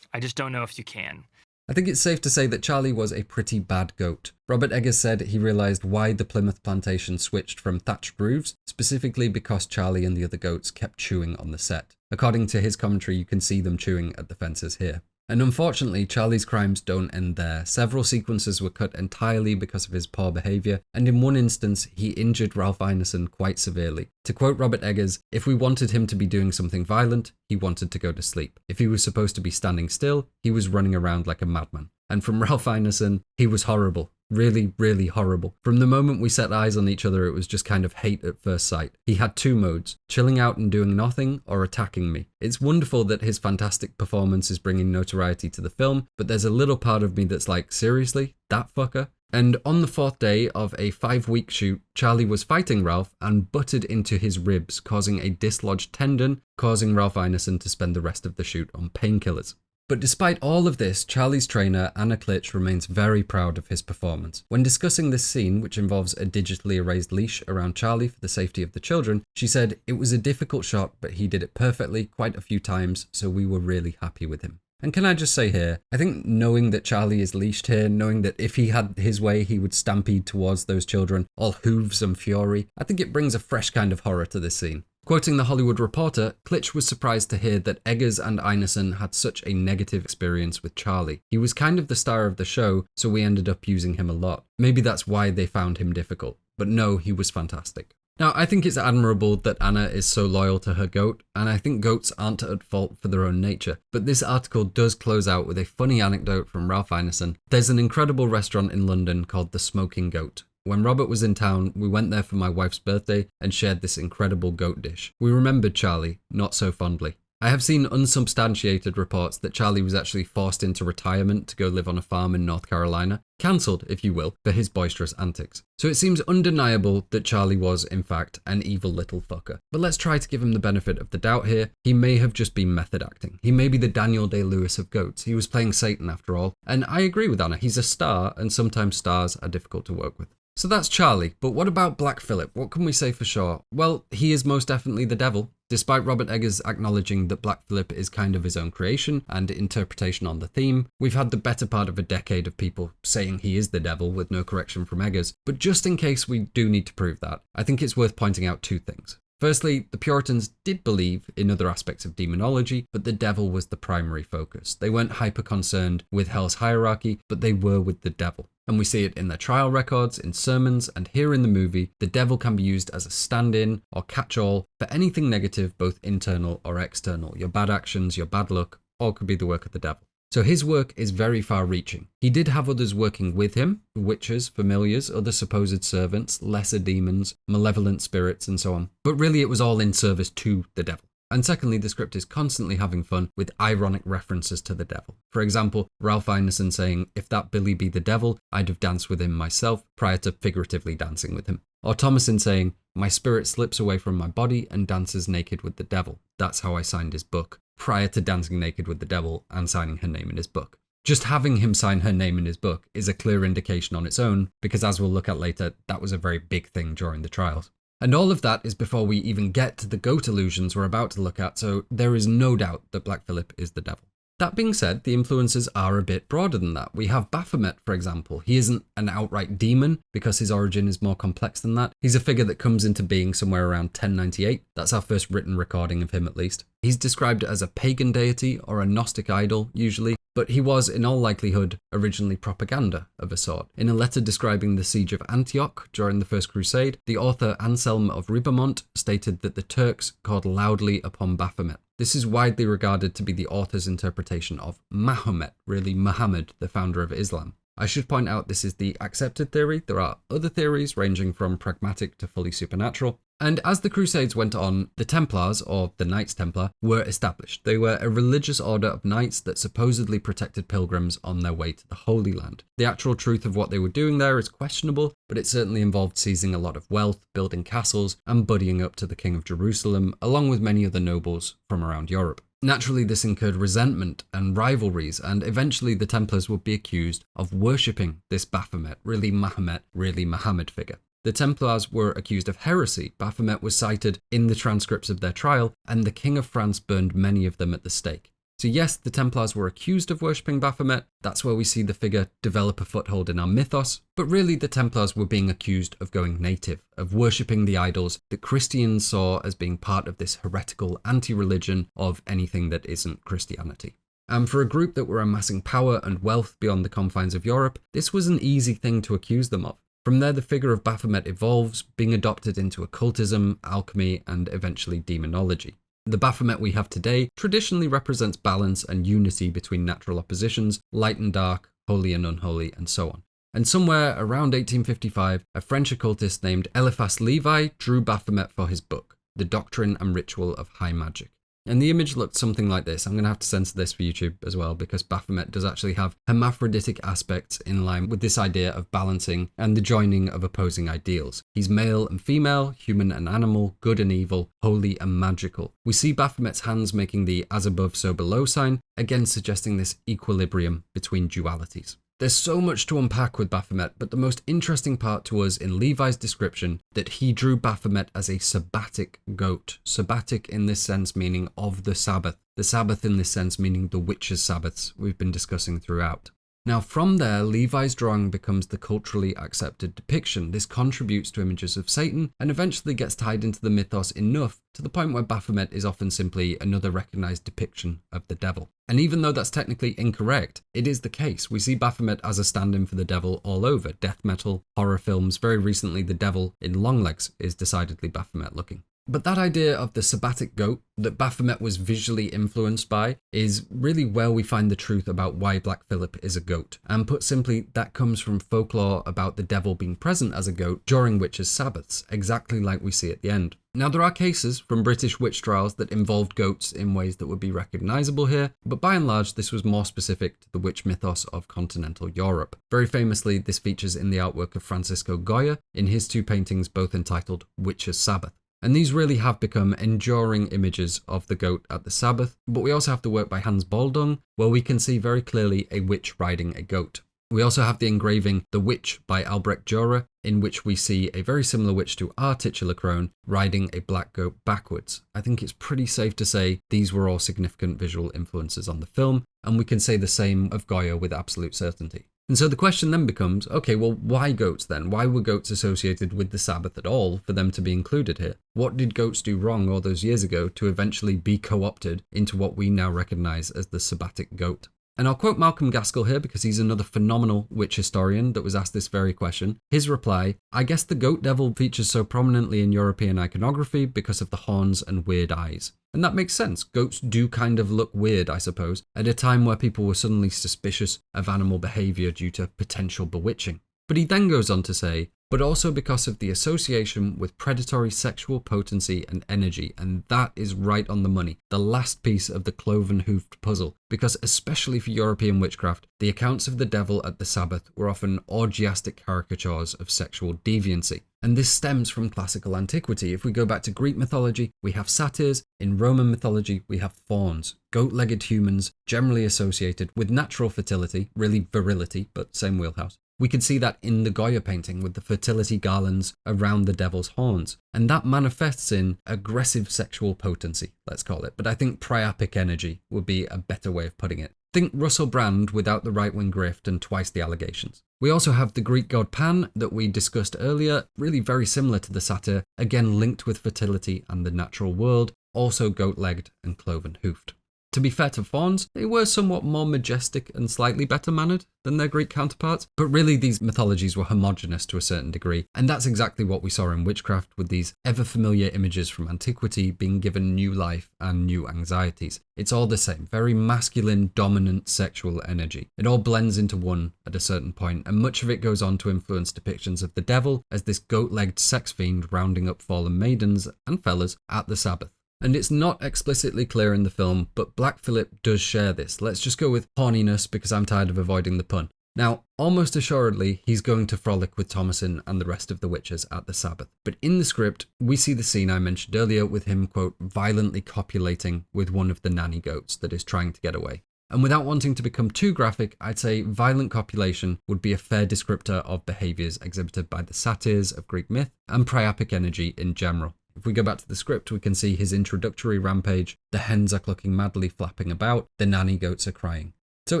I just don't know if you can. I think it's safe to say that Charlie was a pretty bad goat. Robert Eggers said he realised why the Plymouth plantation switched from thatched roofs, specifically because Charlie and the other goats kept chewing on the set. According to his commentary, you can see them chewing at the fences here. And unfortunately, Charlie's crimes don't end there. Several sequences were cut entirely because of his poor behaviour, and in one instance, he injured Ralph Ineson quite severely. To quote Robert Eggers, if we wanted him to be doing something violent, he wanted to go to sleep. If he was supposed to be standing still, he was running around like a madman. And from Ralph Ineson, he was horrible. Really, really horrible. From the moment we set eyes on each other, it was just kind of hate at first sight. He had 2 modes, chilling out and doing nothing, or attacking me. It's wonderful that his fantastic performance is bringing notoriety to the film, but there's a little part of me that's like, seriously? That fucker? And on the 4th day of a 5-week shoot, Charlie was fighting Ralph and butted into his ribs, causing a dislodged tendon, causing Ralph Ineson to spend the rest of the shoot on painkillers. But despite all of this, Charlie's trainer, Anna Klitsch, remains very proud of his performance. When discussing this scene, which involves a digitally erased leash around Charlie for the safety of the children, she said, "It was a difficult shot, but he did it perfectly quite a few times, so we were really happy with him." And can I just say here, I think knowing that Charlie is leashed here, knowing that if he had his way, he would stampede towards those children, all hooves and fury, I think it brings a fresh kind of horror to this scene. Quoting the Hollywood Reporter, Klitsch was surprised to hear that Eggers and Einarsson had such a negative experience with Charlie. He was kind of the star of the show, so we ended up using him a lot. Maybe that's why they found him difficult. But no, he was fantastic. Now, I think it's admirable that Anna is so loyal to her goat, and I think goats aren't at fault for their own nature. But this article does close out with a funny anecdote from Ralph Ineson. There's an incredible restaurant in London called The Smoking Goat. When Robert was in town, we went there for my wife's birthday and shared this incredible goat dish. We remembered Charlie, not so fondly. I have seen unsubstantiated reports that Charlie was actually forced into retirement to go live on a farm in North Carolina, cancelled, if you will, for his boisterous antics. So it seems undeniable that Charlie was, in fact, an evil little fucker. But let's try to give him the benefit of the doubt here. He may have just been method acting. He may be the Daniel Day-Lewis of goats. He was playing Satan after all. And I agree with Anna, he's a star, and sometimes stars are difficult to work with. So that's Charlie, but what about Black Phillip? What can we say for sure? Well, he is most definitely the devil. Despite Robert Eggers acknowledging that Black Phillip is kind of his own creation and interpretation on the theme, we've had the better part of a decade of people saying he is the devil with no correction from Eggers. But just in case we do need to prove that, I think it's worth pointing out two things. Firstly, the Puritans did believe in other aspects of demonology, but the devil was the primary focus. They weren't hyper-concerned with hell's hierarchy, but they were with the devil. And we see it in their trial records, in sermons, and here in the movie, the devil can be used as a stand-in or catch-all for anything negative, both internal or external. Your bad actions, your bad luck, all could be the work of the devil. So his work is very far-reaching. He did have others working with him, witches, familiars, other supposed servants, lesser demons, malevolent spirits, and so on. But really it was all in service to the devil. And secondly, the script is constantly having fun with ironic references to the devil. For example, Ralph Ineson saying, "If that Billy be the devil, I'd have danced with him myself," prior to figuratively dancing with him. Or Thomasin saying, "My spirit slips away from my body and dances naked with the devil. That's how I signed his book," prior to dancing naked with the devil and signing her name in his book. Just having him sign her name in his book is a clear indication on its own, because as we'll look at later, that was a very big thing during the trials. And all of that is before we even get to the goat illusions we're about to look at, so there is no doubt that Black Phillip is the devil. That being said, the influences are a bit broader than that. We have Baphomet, for example. He isn't an outright demon, because his origin is more complex than that. He's a figure that comes into being somewhere around 1098. That's our first written recording of him, at least. He's described as a pagan deity or a Gnostic idol, usually, but he was, in all likelihood, originally propaganda of a sort. In a letter describing the siege of Antioch during the First Crusade, the author Anselm of Ribamont stated that the Turks called loudly upon Baphomet. This is widely regarded to be the author's interpretation of Mahomet, really Muhammad, the founder of Islam. I should point out this is the accepted theory. There are other theories ranging from pragmatic to fully supernatural. And as the Crusades went on, the Templars, or the Knights Templar, were established. They were a religious order of knights that supposedly protected pilgrims on their way to the Holy Land. The actual truth of what they were doing there is questionable, but it certainly involved seizing a lot of wealth, building castles, and buddying up to the King of Jerusalem, along with many other nobles from around Europe. Naturally, this incurred resentment and rivalries, and eventually the Templars would be accused of worshipping this Baphomet, really Mahomet, really Muhammad figure. The Templars were accused of heresy. Baphomet was cited in the transcripts of their trial, and the King of France burned many of them at the stake. So yes, the Templars were accused of worshipping Baphomet. That's where we see the figure develop a foothold in our mythos. But really, the Templars were being accused of going native, of worshipping the idols that Christians saw as being part of this heretical anti-religion of anything that isn't Christianity. And for a group that were amassing power and wealth beyond the confines of Europe, this was an easy thing to accuse them of. From there, the figure of Baphomet evolves, being adopted into occultism, alchemy, and eventually demonology. The Baphomet we have today traditionally represents balance and unity between natural oppositions, light and dark, holy and unholy, and so on. And somewhere around 1855, a French occultist named Eliphas Levi drew Baphomet for his book, The Doctrine and Ritual of High Magic. And the image looked something like this. I'm going to have to censor this for YouTube as well, because Baphomet does actually have hermaphroditic aspects in line with this idea of balancing and the joining of opposing ideals. He's male and female, human and animal, good and evil, holy and magical. We see Baphomet's hands making the as above so below sign, again suggesting this equilibrium between dualities. There's so much to unpack with Baphomet, but the most interesting part to us in Levi's description that he drew Baphomet as a sabbatic goat. Sabbatic in this sense meaning of the Sabbath. The Sabbath in this sense meaning the witches' Sabbaths we've been discussing throughout. Now from there, Levi's drawing becomes the culturally accepted depiction. This contributes to images of Satan and eventually gets tied into the mythos enough to the point where Baphomet is often simply another recognized depiction of the devil. And even though that's technically incorrect, it is the case. We see Baphomet as a stand-in for the devil all over. Death metal, horror films, very recently the devil in Longlegs is decidedly Baphomet looking. But that idea of the sabbatic goat that Baphomet was visually influenced by is really where we find the truth about why Black Phillip is a goat. And put simply, that comes from folklore about the devil being present as a goat during witches' Sabbaths, exactly like we see at the end. Now there are cases from British witch trials that involved goats in ways that would be recognisable here, but by and large this was more specific to the witch mythos of continental Europe. Very famously, this features in the artwork of Francisco Goya in his two paintings both entitled Witches' Sabbath. And these really have become enduring images of the goat at the Sabbath, but we also have the work by Hans Baldung, where we can see very clearly a witch riding a goat. We also have the engraving The Witch by Albrecht Dürer, in which we see a very similar witch to our titular crone riding a black goat backwards. I think it's pretty safe to say these were all significant visual influences on the film, and we can say the same of Goya with absolute certainty. And so the question then becomes, okay, well, why goats then? Why were goats associated with the Sabbath at all for them to be included here? What did goats do wrong all those years ago to eventually be co-opted into what we now recognise as the sabbatic goat? And I'll quote Malcolm Gaskell here because he's another phenomenal witch historian that was asked this very question. His reply, I guess the goat devil features so prominently in European iconography because of the horns and weird eyes. And that makes sense. Goats do kind of look weird, I suppose, at a time where people were suddenly suspicious of animal behaviour due to potential bewitching. But he then goes on to say, but also because of the association with predatory sexual potency and energy, and that is right on the money, the last piece of the cloven-hoofed puzzle, because especially for European witchcraft, the accounts of the devil at the Sabbath were often orgiastic caricatures of sexual deviancy. And this stems from classical antiquity. If we go back to Greek mythology, we have satyrs. In Roman mythology, we have fauns, goat-legged humans generally associated with natural fertility, really virility, but same wheelhouse. We can see that in the Goya painting with the fertility garlands around the devil's horns. And that manifests in aggressive sexual potency, let's call it. But I think priapic energy would be a better way of putting it. Think Russell Brand without the right-wing grift and twice the allegations. We also have the Greek god Pan that we discussed earlier, really very similar to the satyr, again linked with fertility and the natural world, also goat-legged and cloven-hoofed. To be fair to fauns, they were somewhat more majestic and slightly better mannered than their Greek counterparts, but really these mythologies were homogenous to a certain degree, and that's exactly what we saw in witchcraft with these ever-familiar images from antiquity being given new life and new anxieties. It's all the same, very masculine, dominant sexual energy. It all blends into one at a certain point, and much of it goes on to influence depictions of the devil as this goat-legged sex fiend rounding up fallen maidens and fellas at the Sabbath. And it's not explicitly clear in the film, but Black Phillip does share this. Let's just go with horniness because I'm tired of avoiding the pun. Now, almost assuredly, he's going to frolic with Thomasin and the rest of the witches at the Sabbath. But in the script, we see the scene I mentioned earlier with him, quote, violently copulating with one of the nanny goats that is trying to get away. And without wanting to become too graphic, I'd say violent copulation would be a fair descriptor of behaviours exhibited by the satyrs of Greek myth and priapic energy in general. If we go back to the script, we can see his introductory rampage. The hens are clucking madly, flapping about. The nanny goats are crying. So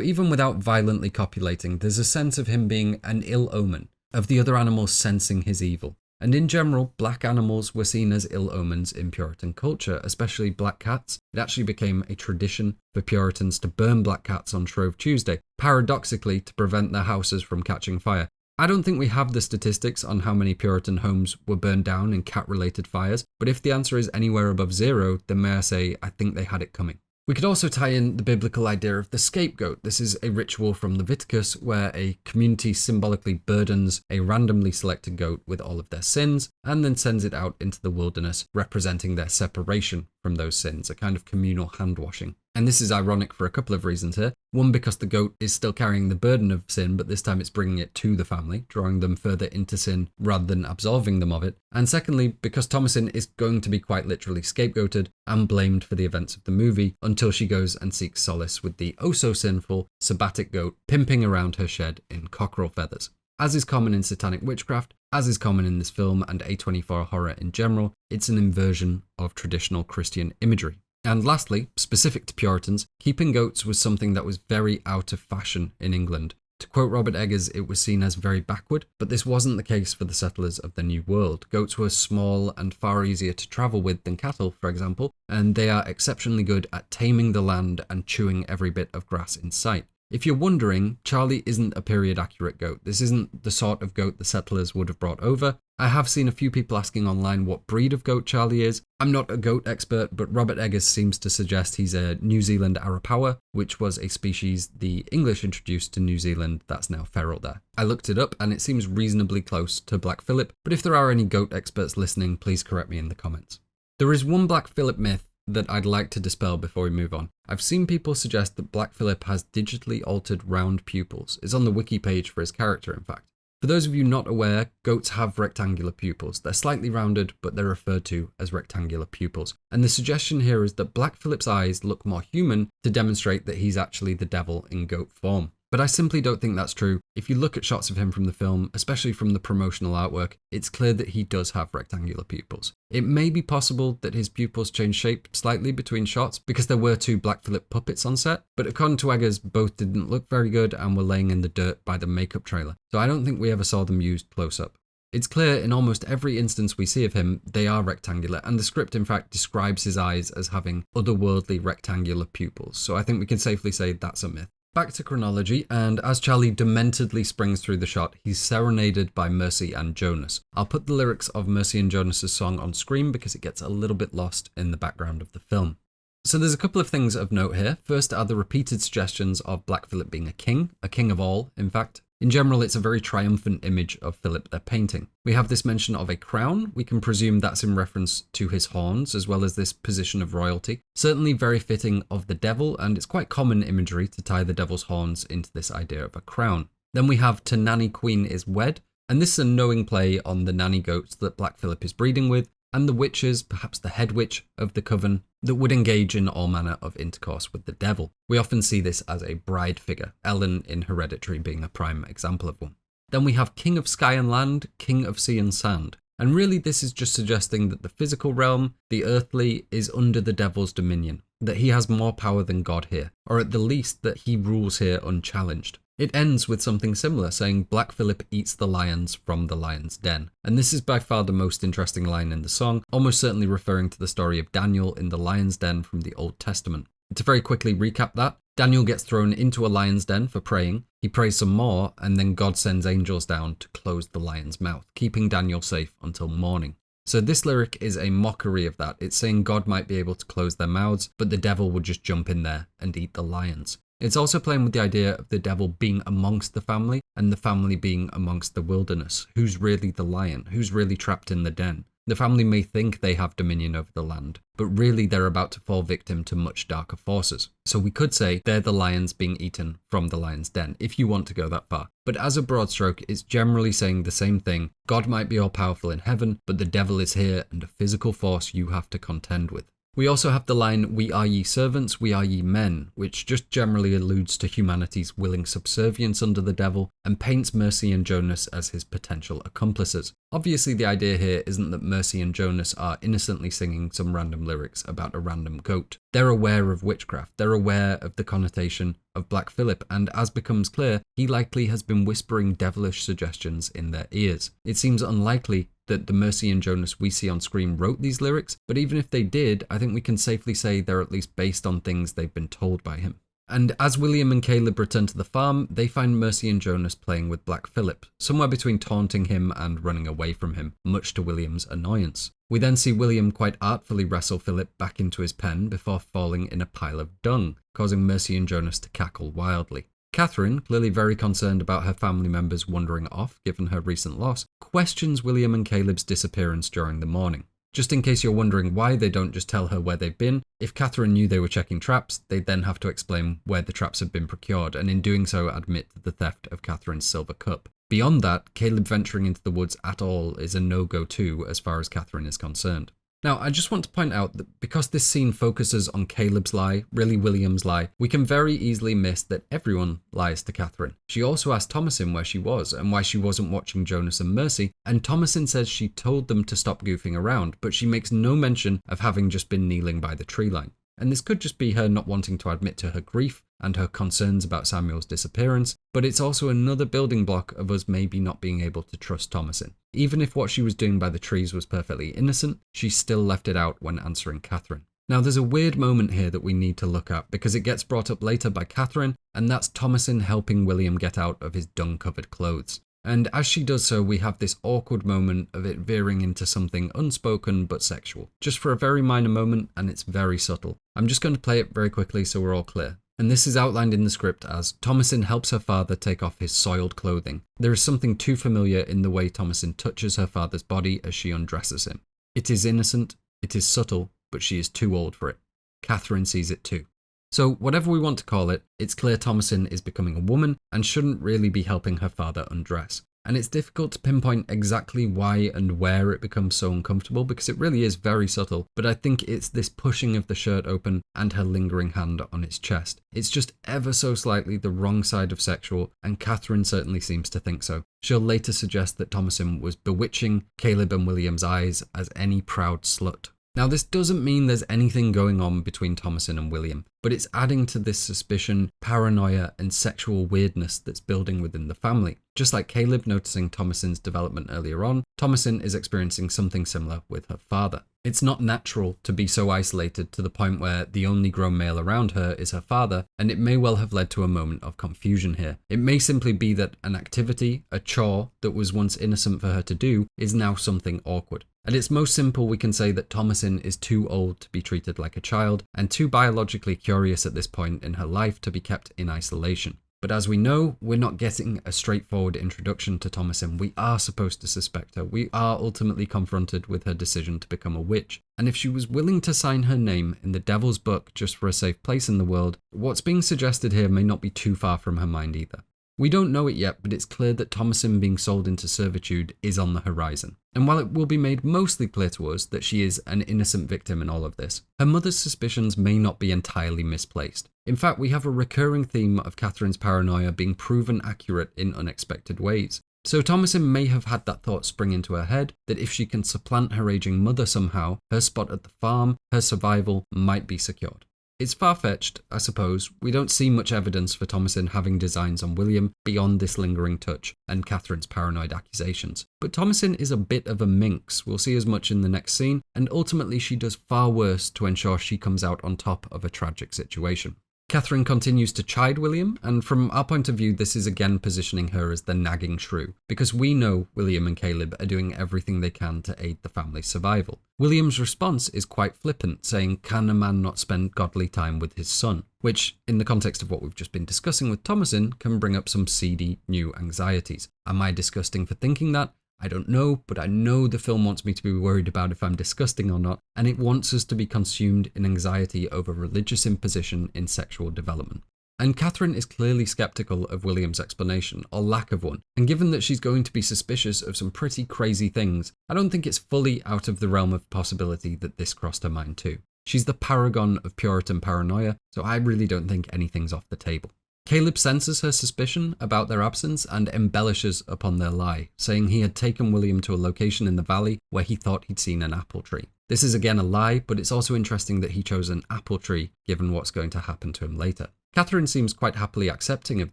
even without violently copulating, there's a sense of him being an ill omen, of the other animals sensing his evil. And in general, black animals were seen as ill omens in Puritan culture, especially black cats. It actually became a tradition for Puritans to burn black cats on Shrove Tuesday, paradoxically to prevent their houses from catching fire. I don't think we have the statistics on how many Puritan homes were burned down in cat-related fires, but if the answer is anywhere above 0, then may I say, I think they had it coming. We could also tie in the biblical idea of the scapegoat. This is a ritual from Leviticus where a community symbolically burdens a randomly selected goat with all of their sins and then sends it out into the wilderness, representing their separation from those sins, a kind of communal hand-washing. And this is ironic for a couple of reasons here. One, because the goat is still carrying the burden of sin, but this time it's bringing it to the family, drawing them further into sin rather than absolving them of it. And secondly, because Thomasin is going to be quite literally scapegoated and blamed for the events of the movie until she goes and seeks solace with the oh-so-sinful sabbatic goat pimping around her shed in cockerel feathers. As is common in satanic witchcraft, as is common in this film and A24 horror in general, it's an inversion of traditional Christian imagery. And lastly, specific to Puritans, keeping goats was something that was very out of fashion in England. To quote Robert Eggers, it was seen as very backward, but this wasn't the case for the settlers of the New World. Goats were small and far easier to travel with than cattle, for example, and they are exceptionally good at taming the land and chewing every bit of grass in sight. If you're wondering, Charlie isn't a period-accurate goat. This isn't the sort of goat the settlers would have brought over. I have seen a few people asking online what breed of goat Charlie is. I'm not a goat expert, but Robert Eggers seems to suggest he's a New Zealand Arapawa, which was a species the English introduced to New Zealand that's now feral there. I looked it up and it seems reasonably close to Black Phillip, but if there are any goat experts listening, please correct me in the comments. There is one Black Phillip myth that I'd like to dispel before we move on. I've seen people suggest that Black Phillip has digitally altered round pupils. It's on the wiki page for his character, in fact. For those of you not aware, goats have rectangular pupils. They're slightly rounded, but they're referred to as rectangular pupils. And the suggestion here is that Black Phillip's eyes look more human to demonstrate that he's actually the devil in goat form. But I simply don't think that's true. If you look at shots of him from the film, especially from the promotional artwork, it's clear that he does have rectangular pupils. It may be possible that his pupils change shape slightly between shots because there were two Black Phillip puppets on set, but according to Eggers, both didn't look very good and were laying in the dirt by the makeup trailer, so I don't think we ever saw them used close up. It's clear in almost every instance we see of him, they are rectangular, and the script in fact describes his eyes as having otherworldly rectangular pupils, so I think we can safely say that's a myth. Back to chronology, and as Charlie dementedly springs through the shot, he's serenaded by Mercy and Jonas. I'll put the lyrics of Mercy and Jonas' song on screen because it gets a little bit lost in the background of the film. So there's a couple of things of note here. First are the repeated suggestions of Black Phillip being a king of all, in fact. In general, it's a very triumphant image of Phillip they're painting. We have this mention of a crown. We can presume that's in reference to his horns, as well as this position of royalty. Certainly very fitting of the devil, and it's quite common imagery to tie the devil's horns into this idea of a crown. Then we have To Nanny Queen is Wed, and this is a knowing play on the nanny goats that Black Phillip is breeding with, and the witches, perhaps the head witch of the coven, that would engage in all manner of intercourse with the devil. We often see this as a bride figure, Ellen in Hereditary being a prime example of one. Then we have King of Sky and Land, King of Sea and Sand. And really this is just suggesting that the physical realm, the earthly, is under the devil's dominion, that he has more power than God here, or at the least that he rules here unchallenged. It ends with something similar, saying Black Phillip eats the lions from the lion's den. And this is by far the most interesting line in the song, almost certainly referring to the story of Daniel in the lion's den from the Old Testament. To very quickly recap that, Daniel gets thrown into a lion's den for praying, he prays some more, and then God sends angels down to close the lion's mouth, keeping Daniel safe until morning. So this lyric is a mockery of that. It's saying God might be able to close their mouths, but the devil would just jump in there and eat the lions. It's also playing with the idea of the devil being amongst the family and the family being amongst the wilderness. Who's really the lion? Who's really trapped in the den? The family may think they have dominion over the land, but really they're about to fall victim to much darker forces. So we could say they're the lions being eaten from the lion's den, if you want to go that far. But as a broad stroke, it's generally saying the same thing. God might be all powerful in heaven, but the devil is here and a physical force you have to contend with. We also have the line, "We are ye servants, we are ye men," which just generally alludes to humanity's willing subservience under the devil and paints Mercy and Jonas as his potential accomplices. Obviously, the idea here isn't that Mercy and Jonas are innocently singing some random lyrics about a random goat. They're aware of witchcraft, they're aware of the connotation of Black Phillip, and as becomes clear, he likely has been whispering devilish suggestions in their ears. It seems unlikely that the Mercy and Jonas we see on screen wrote these lyrics, but even if they did, I think we can safely say they're at least based on things they've been told by him. And as William and Caleb return to the farm, they find Mercy and Jonas playing with Black Phillip, somewhere between taunting him and running away from him, much to William's annoyance. We then see William quite artfully wrestle Phillip back into his pen before falling in a pile of dung, causing Mercy and Jonas to cackle wildly. Katherine, clearly very concerned about her family members wandering off given her recent loss, questions William and Caleb's disappearance during the morning. Just in case you're wondering why they don't just tell her where they've been, if Katherine knew they were checking traps, they'd then have to explain where the traps had been procured, and in doing so admit the theft of Katherine's silver cup. Beyond that, Caleb venturing into the woods at all is a no-go too as far as Katherine is concerned. Now, I just want to point out that because this scene focuses on Caleb's lie, really William's lie, we can very easily miss that everyone lies to Katherine. She also asked Thomasin where she was and why she wasn't watching Jonas and Mercy, and Thomasin says she told them to stop goofing around, but she makes no mention of having just been kneeling by the tree line. And this could just be her not wanting to admit to her grief and her concerns about Samuel's disappearance, but it's also another building block of us maybe not being able to trust Thomasin. Even if what she was doing by the trees was perfectly innocent, she still left it out when answering Katherine. Now there's a weird moment here that we need to look at because it gets brought up later by Katherine, and that's Thomasin helping William get out of his dung-covered clothes. And as she does so, we have this awkward moment of it veering into something unspoken but sexual. Just for a very minor moment, and it's very subtle. I'm just going to play it very quickly so we're all clear. And this is outlined in the script as Thomasin helps her father take off his soiled clothing. There is something too familiar in the way Thomasin touches her father's body as she undresses him. It is innocent, it is subtle, but she is too old for it. Katherine sees it too. So whatever we want to call it, it's clear Thomasin is becoming a woman and shouldn't really be helping her father undress. And it's difficult to pinpoint exactly why and where it becomes so uncomfortable because it really is very subtle, but I think it's this pushing of the shirt open and her lingering hand on its chest. It's just ever so slightly the wrong side of sexual, and Katherine certainly seems to think so. She'll later suggest that Thomasin was bewitching Caleb and William's eyes as any proud slut. Now this doesn't mean there's anything going on between Thomasin and William, but it's adding to this suspicion, paranoia and sexual weirdness that's building within the family. Just like Caleb noticing Thomasin's development earlier on, Thomasin is experiencing something similar with her father. It's not natural to be so isolated to the point where the only grown male around her is her father, and it may well have led to a moment of confusion here. It may simply be that an activity, a chore that was once innocent for her to do, is now something awkward. At its most simple, we can say that Thomasin is too old to be treated like a child, and too biologically curious at this point in her life to be kept in isolation. But as we know, we're not getting a straightforward introduction to Thomasin. We are supposed to suspect her. We are ultimately confronted with her decision to become a witch. And if she was willing to sign her name in the Devil's Book just for a safe place in the world, what's being suggested here may not be too far from her mind either. We don't know it yet, but it's clear that Thomasin being sold into servitude is on the horizon. And while it will be made mostly clear to us that she is an innocent victim in all of this, her mother's suspicions may not be entirely misplaced. In fact, we have a recurring theme of Katherine's paranoia being proven accurate in unexpected ways. So Thomasin may have had that thought spring into her head that if she can supplant her aging mother somehow, her spot at the farm, her survival might be secured. It's far-fetched, I suppose. We don't see much evidence for Thomasin having designs on William beyond this lingering touch and Katherine's paranoid accusations. But Thomasin is a bit of a minx. We'll see as much in the next scene, and ultimately she does far worse to ensure she comes out on top of a tragic situation. Katherine continues to chide William, and from our point of view, this is again positioning her as the nagging shrew, because we know William and Caleb are doing everything they can to aid the family's survival. William's response is quite flippant, saying, "Can a man not spend godly time with his son?" Which, in the context of what we've just been discussing with Thomasin, can bring up some seedy new anxieties. Am I disgusting for thinking that? I don't know, but I know the film wants me to be worried about if I'm disgusting or not, and it wants us to be consumed in anxiety over religious imposition in sexual development. And Katherine is clearly skeptical of William's explanation, or lack of one, and given that she's going to be suspicious of some pretty crazy things, I don't think it's fully out of the realm of possibility that this crossed her mind too. She's the paragon of Puritan paranoia, so I really don't think anything's off the table. Caleb senses her suspicion about their absence and embellishes upon their lie, saying he had taken William to a location in the valley where he thought he'd seen an apple tree. This is again a lie, but it's also interesting that he chose an apple tree given what's going to happen to him later. Katherine seems quite happily accepting of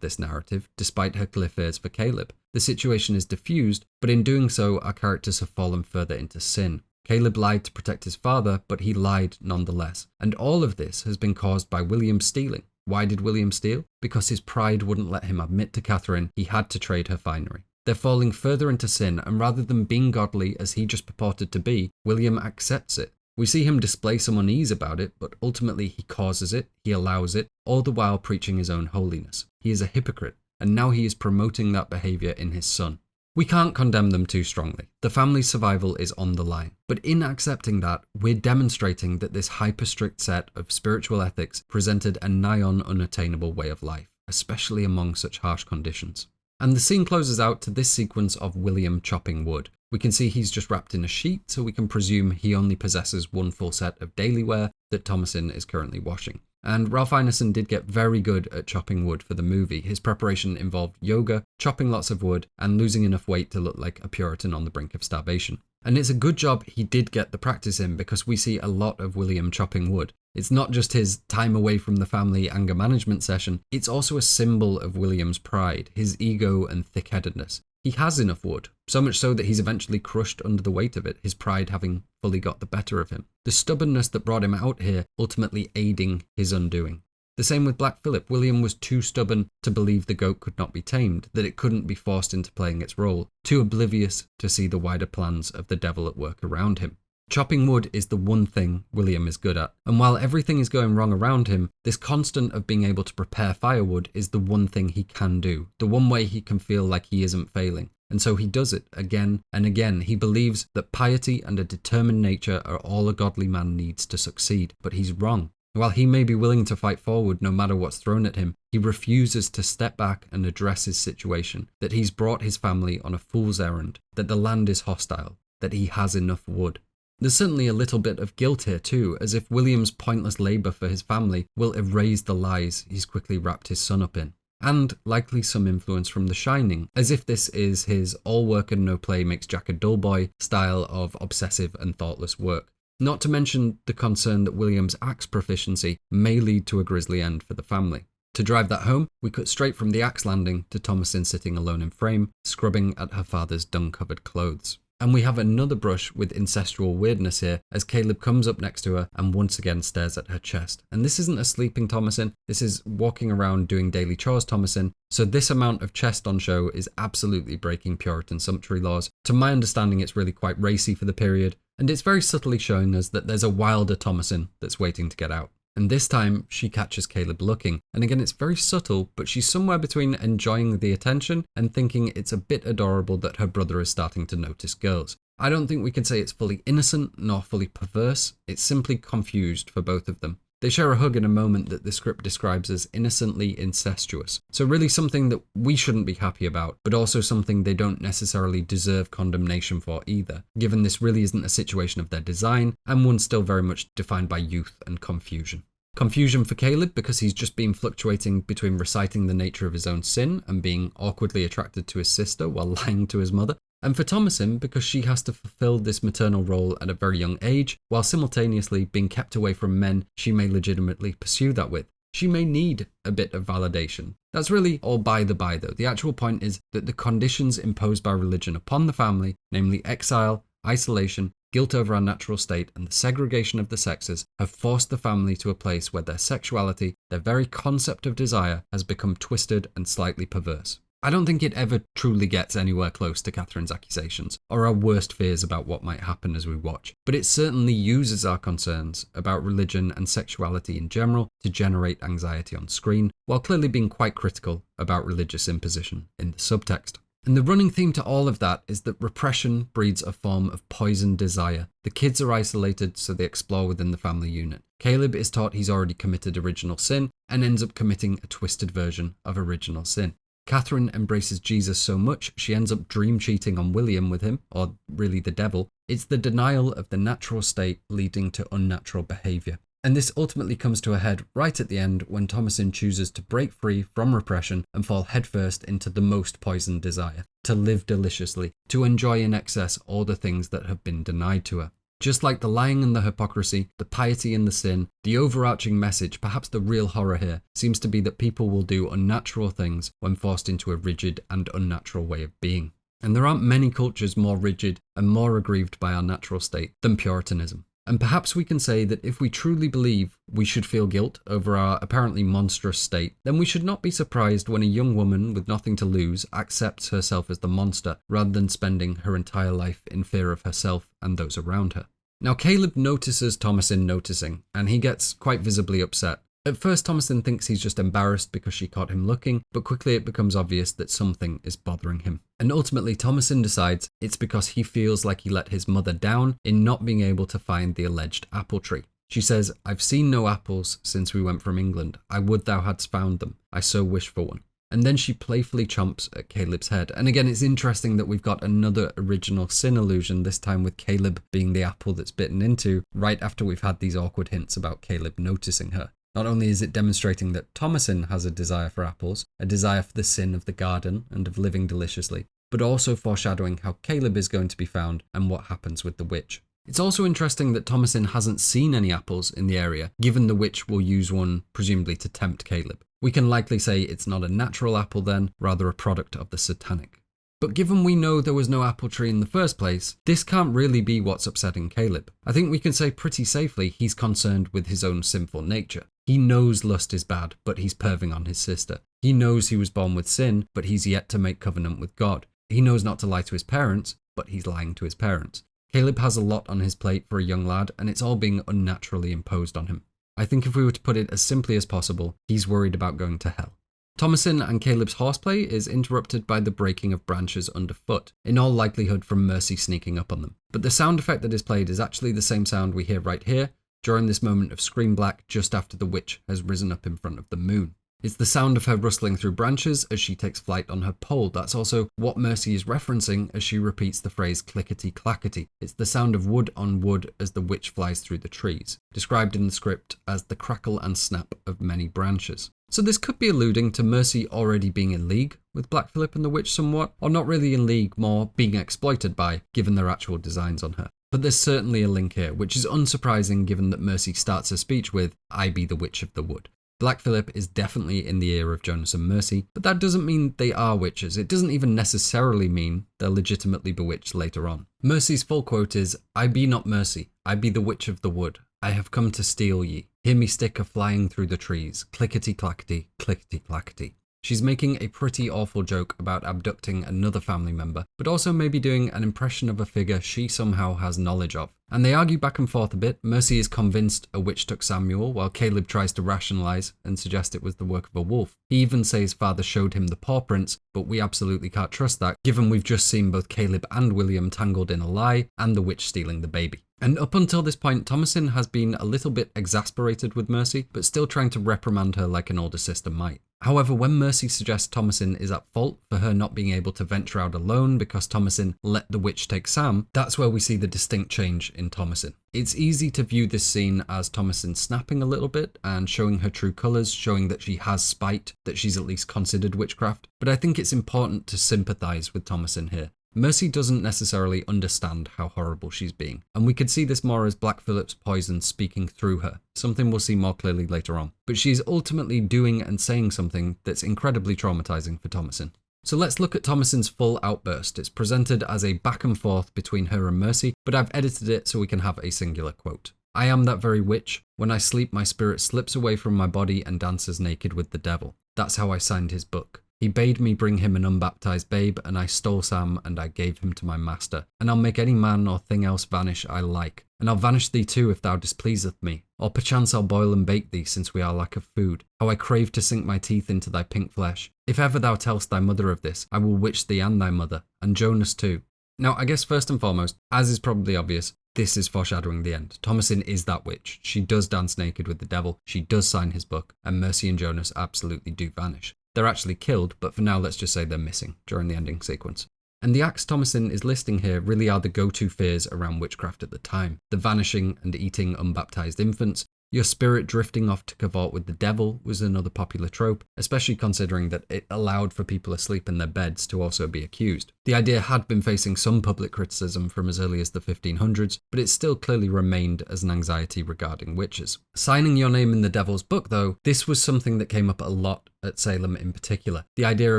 this narrative, despite her clear fears for Caleb. The situation is diffused, but in doing so, our characters have fallen further into sin. Caleb lied to protect his father, but he lied nonetheless. And all of this has been caused by William stealing. Why did William steal? Because his pride wouldn't let him admit to Katherine he had to trade her finery. They're falling further into sin, and rather than being godly as he just purported to be, William accepts it. We see him display some unease about it, but ultimately he causes it, he allows it, all the while preaching his own holiness. He is a hypocrite, and now he is promoting that behaviour in his son. We can't condemn them too strongly. The family's survival is on the line. But in accepting that, we're demonstrating that this hyper-strict set of spiritual ethics presented a nigh-on unattainable way of life, especially among such harsh conditions. And the scene closes out to this sequence of William chopping wood. We can see he's just wrapped in a sheet, so we can presume he only possesses one full set of daily wear that Thomasin is currently washing. And Ralph Ineson did get very good at chopping wood for the movie. His preparation involved yoga, chopping lots of wood, and losing enough weight to look like a Puritan on the brink of starvation. And it's a good job he did get the practice in, because we see a lot of William chopping wood. It's not just his time away from the family anger management session, it's also a symbol of William's pride, his ego and thick-headedness. He has enough wood, so much so that he's eventually crushed under the weight of it, his pride having fully got the better of him. The stubbornness that brought him out here ultimately aiding his undoing. The same with Black Phillip. William was too stubborn to believe the goat could not be tamed, that it couldn't be forced into playing its role, too oblivious to see the wider plans of the devil at work around him. Chopping wood is the one thing William is good at, and while everything is going wrong around him, this constant of being able to prepare firewood is the one thing he can do, the one way he can feel like he isn't failing. And so he does it again and again. He believes that piety and a determined nature are all a godly man needs to succeed, but he's wrong. While he may be willing to fight forward no matter what's thrown at him, he refuses to step back and address his situation, that he's brought his family on a fool's errand, that the land is hostile, that he has enough wood. There's certainly a little bit of guilt here too, as if William's pointless labour for his family will erase the lies he's quickly wrapped his son up in. And likely some influence from The Shining, as if this is his all work and no play makes Jack a dull boy style of obsessive and thoughtless work. Not to mention the concern that William's axe proficiency may lead to a grisly end for the family. To drive that home, we cut straight from the axe landing to Thomasin sitting alone in frame, scrubbing at her father's dung-covered clothes. And we have another brush with incestual weirdness here, as Caleb comes up next to her and once again stares at her chest. And this isn't a sleeping Thomasin, this is walking around doing daily chores Thomasin, so this amount of chest on show is absolutely breaking Puritan sumptuary laws. To my understanding, it's really quite racy for the period, and it's very subtly showing us that there's a wilder Thomasin that's waiting to get out. And this time, she catches Caleb looking. And again, it's very subtle, but she's somewhere between enjoying the attention and thinking it's a bit adorable that her brother is starting to notice girls. I don't think we can say it's fully innocent nor fully perverse. It's simply confused for both of them. They share a hug in a moment that the script describes as innocently incestuous. So really something that we shouldn't be happy about, but also something they don't necessarily deserve condemnation for either, given this really isn't a situation of their design, and one still very much defined by youth and confusion. Confusion for Caleb because he's just been fluctuating between reciting the nature of his own sin and being awkwardly attracted to his sister while lying to his mother. And for Thomasin, because she has to fulfill this maternal role at a very young age, while simultaneously being kept away from men she may legitimately pursue that with. She may need a bit of validation. That's really all by the by though. The actual point is that the conditions imposed by religion upon the family, namely exile, isolation, guilt over our natural state, and the segregation of the sexes, have forced the family to a place where their sexuality, their very concept of desire, has become twisted and slightly perverse. I don't think it ever truly gets anywhere close to Catherine's accusations, or our worst fears about what might happen as we watch, but it certainly uses our concerns about religion and sexuality in general to generate anxiety on screen, while clearly being quite critical about religious imposition in the subtext. And the running theme to all of that is that repression breeds a form of poisoned desire. The kids are isolated, so they explore within the family unit. Caleb is taught he's already committed original sin, and ends up committing a twisted version of original sin. Katherine embraces Jesus so much, she ends up dream cheating on William with him, or really the devil. It's the denial of the natural state leading to unnatural behaviour. And this ultimately comes to a head right at the end when Thomasin chooses to break free from repression and fall headfirst into the most poisoned desire, to live deliciously, to enjoy in excess all the things that have been denied to her. Just like the lying and the hypocrisy, the piety and the sin, the overarching message, perhaps the real horror here, seems to be that people will do unnatural things when forced into a rigid and unnatural way of being. And there aren't many cultures more rigid and more aggrieved by our natural state than Puritanism. And perhaps we can say that if we truly believe we should feel guilt over our apparently monstrous state, then we should not be surprised when a young woman with nothing to lose accepts herself as the monster rather than spending her entire life in fear of herself and those around her. Now Caleb notices Thomasin noticing, and he gets quite visibly upset. At first, Thomasin thinks he's just embarrassed because she caught him looking, but quickly it becomes obvious that something is bothering him. And ultimately, Thomasin decides it's because he feels like he let his mother down in not being able to find the alleged apple tree. She says, "I've seen no apples since we went from England. I would thou hadst found them. I so wish for one." And then she playfully chomps at Caleb's head. And again, it's interesting that we've got another original sin allusion, this time with Caleb being the apple that's bitten into, right after we've had these awkward hints about Caleb noticing her. Not only is it demonstrating that Thomasin has a desire for apples, a desire for the sin of the garden and of living deliciously, but also foreshadowing how Caleb is going to be found and what happens with the witch. It's also interesting that Thomasin hasn't seen any apples in the area, given the witch will use one presumably to tempt Caleb. We can likely say it's not a natural apple then, rather a product of the satanic. But given we know there was no apple tree in the first place, this can't really be what's upsetting Caleb. I think we can say pretty safely he's concerned with his own sinful nature. He knows lust is bad, but he's perving on his sister. He knows he was born with sin, but he's yet to make covenant with God. He knows not to lie to his parents, but he's lying to his parents. Caleb has a lot on his plate for a young lad, and it's all being unnaturally imposed on him. I think if we were to put it as simply as possible, he's worried about going to hell. Thomasin and Caleb's horseplay is interrupted by the breaking of branches underfoot, in all likelihood from Mercy sneaking up on them. But the sound effect that is played is actually the same sound we hear right here, during this moment of scream black just after the witch has risen up in front of the moon. It's the sound of her rustling through branches as she takes flight on her pole. That's also what Mercy is referencing as she repeats the phrase clickety-clackety. It's the sound of wood on wood as the witch flies through the trees, described in the script as the crackle and snap of many branches. So this could be alluding to Mercy already being in league with Black Phillip and the witch somewhat, or not really in league, more being exploited by, given their actual designs on her. But there's certainly a link here, which is unsurprising given that Mercy starts her speech with, "I be the witch of the wood." Black Phillip is definitely in the ear of Jonas and Mercy, but that doesn't mean they are witches. It doesn't even necessarily mean they're legitimately bewitched later on. Mercy's full quote is, "I be not Mercy, I be the witch of the wood. I have come to steal ye. Hear me stick a-flying through the trees, clickety-clackety, clickety-clackety." She's making a pretty awful joke about abducting another family member, but also maybe doing an impression of a figure she somehow has knowledge of. And they argue back and forth a bit. Mercy is convinced a witch took Samuel, while Caleb tries to rationalise and suggest it was the work of a wolf. He even says his father showed him the paw prints, but we absolutely can't trust that, given we've just seen both Caleb and William tangled in a lie, and the witch stealing the baby. And up until this point, Thomasin has been a little bit exasperated with Mercy, but still trying to reprimand her like an older sister might. However, when Mercy suggests Thomasin is at fault for her not being able to venture out alone because Thomasin let the witch take Sam, that's where we see the distinct change in Thomasin. It's easy to view this scene as Thomasin snapping a little bit and showing her true colours, showing that she has spite, that she's at least considered witchcraft, but I think it's important to sympathise with Thomasin here. Mercy doesn't necessarily understand how horrible she's being, and we could see this more as Black Phillip's poison speaking through her, something we'll see more clearly later on. But she's ultimately doing and saying something that's incredibly traumatizing for Thomasin. So let's look at Thomasin's full outburst. It's presented as a back and forth between her and Mercy, but I've edited it so we can have a singular quote. "I am that very witch. When I sleep, my spirit slips away from my body and dances naked with the devil. That's how I signed his book. He bade me bring him an unbaptized babe, and I stole Sam, and I gave him to my master. And I'll make any man or thing else vanish I like. And I'll vanish thee too if thou displeaseth me. Or perchance I'll boil and bake thee, since we are lack of food. How I crave to sink my teeth into thy pink flesh. If ever thou tell'st thy mother of this, I will witch thee and thy mother, and Jonas too." Now, I guess first and foremost, as is probably obvious, this is foreshadowing the end. Thomasin is that witch. She does dance naked with the devil, she does sign his book, and Mercy and Jonas absolutely do vanish. They're actually killed, but for now let's just say they're missing during the ending sequence. And the acts Thomasin is listing here really are the go-to fears around witchcraft at the time. The vanishing and eating unbaptized infants, your spirit drifting off to cavort with the devil was another popular trope, especially considering that it allowed for people asleep in their beds to also be accused. The idea had been facing some public criticism from as early as the 1500s, but it still clearly remained as an anxiety regarding witches. Signing your name in the devil's book, though, this was something that came up a lot at Salem in particular. The idea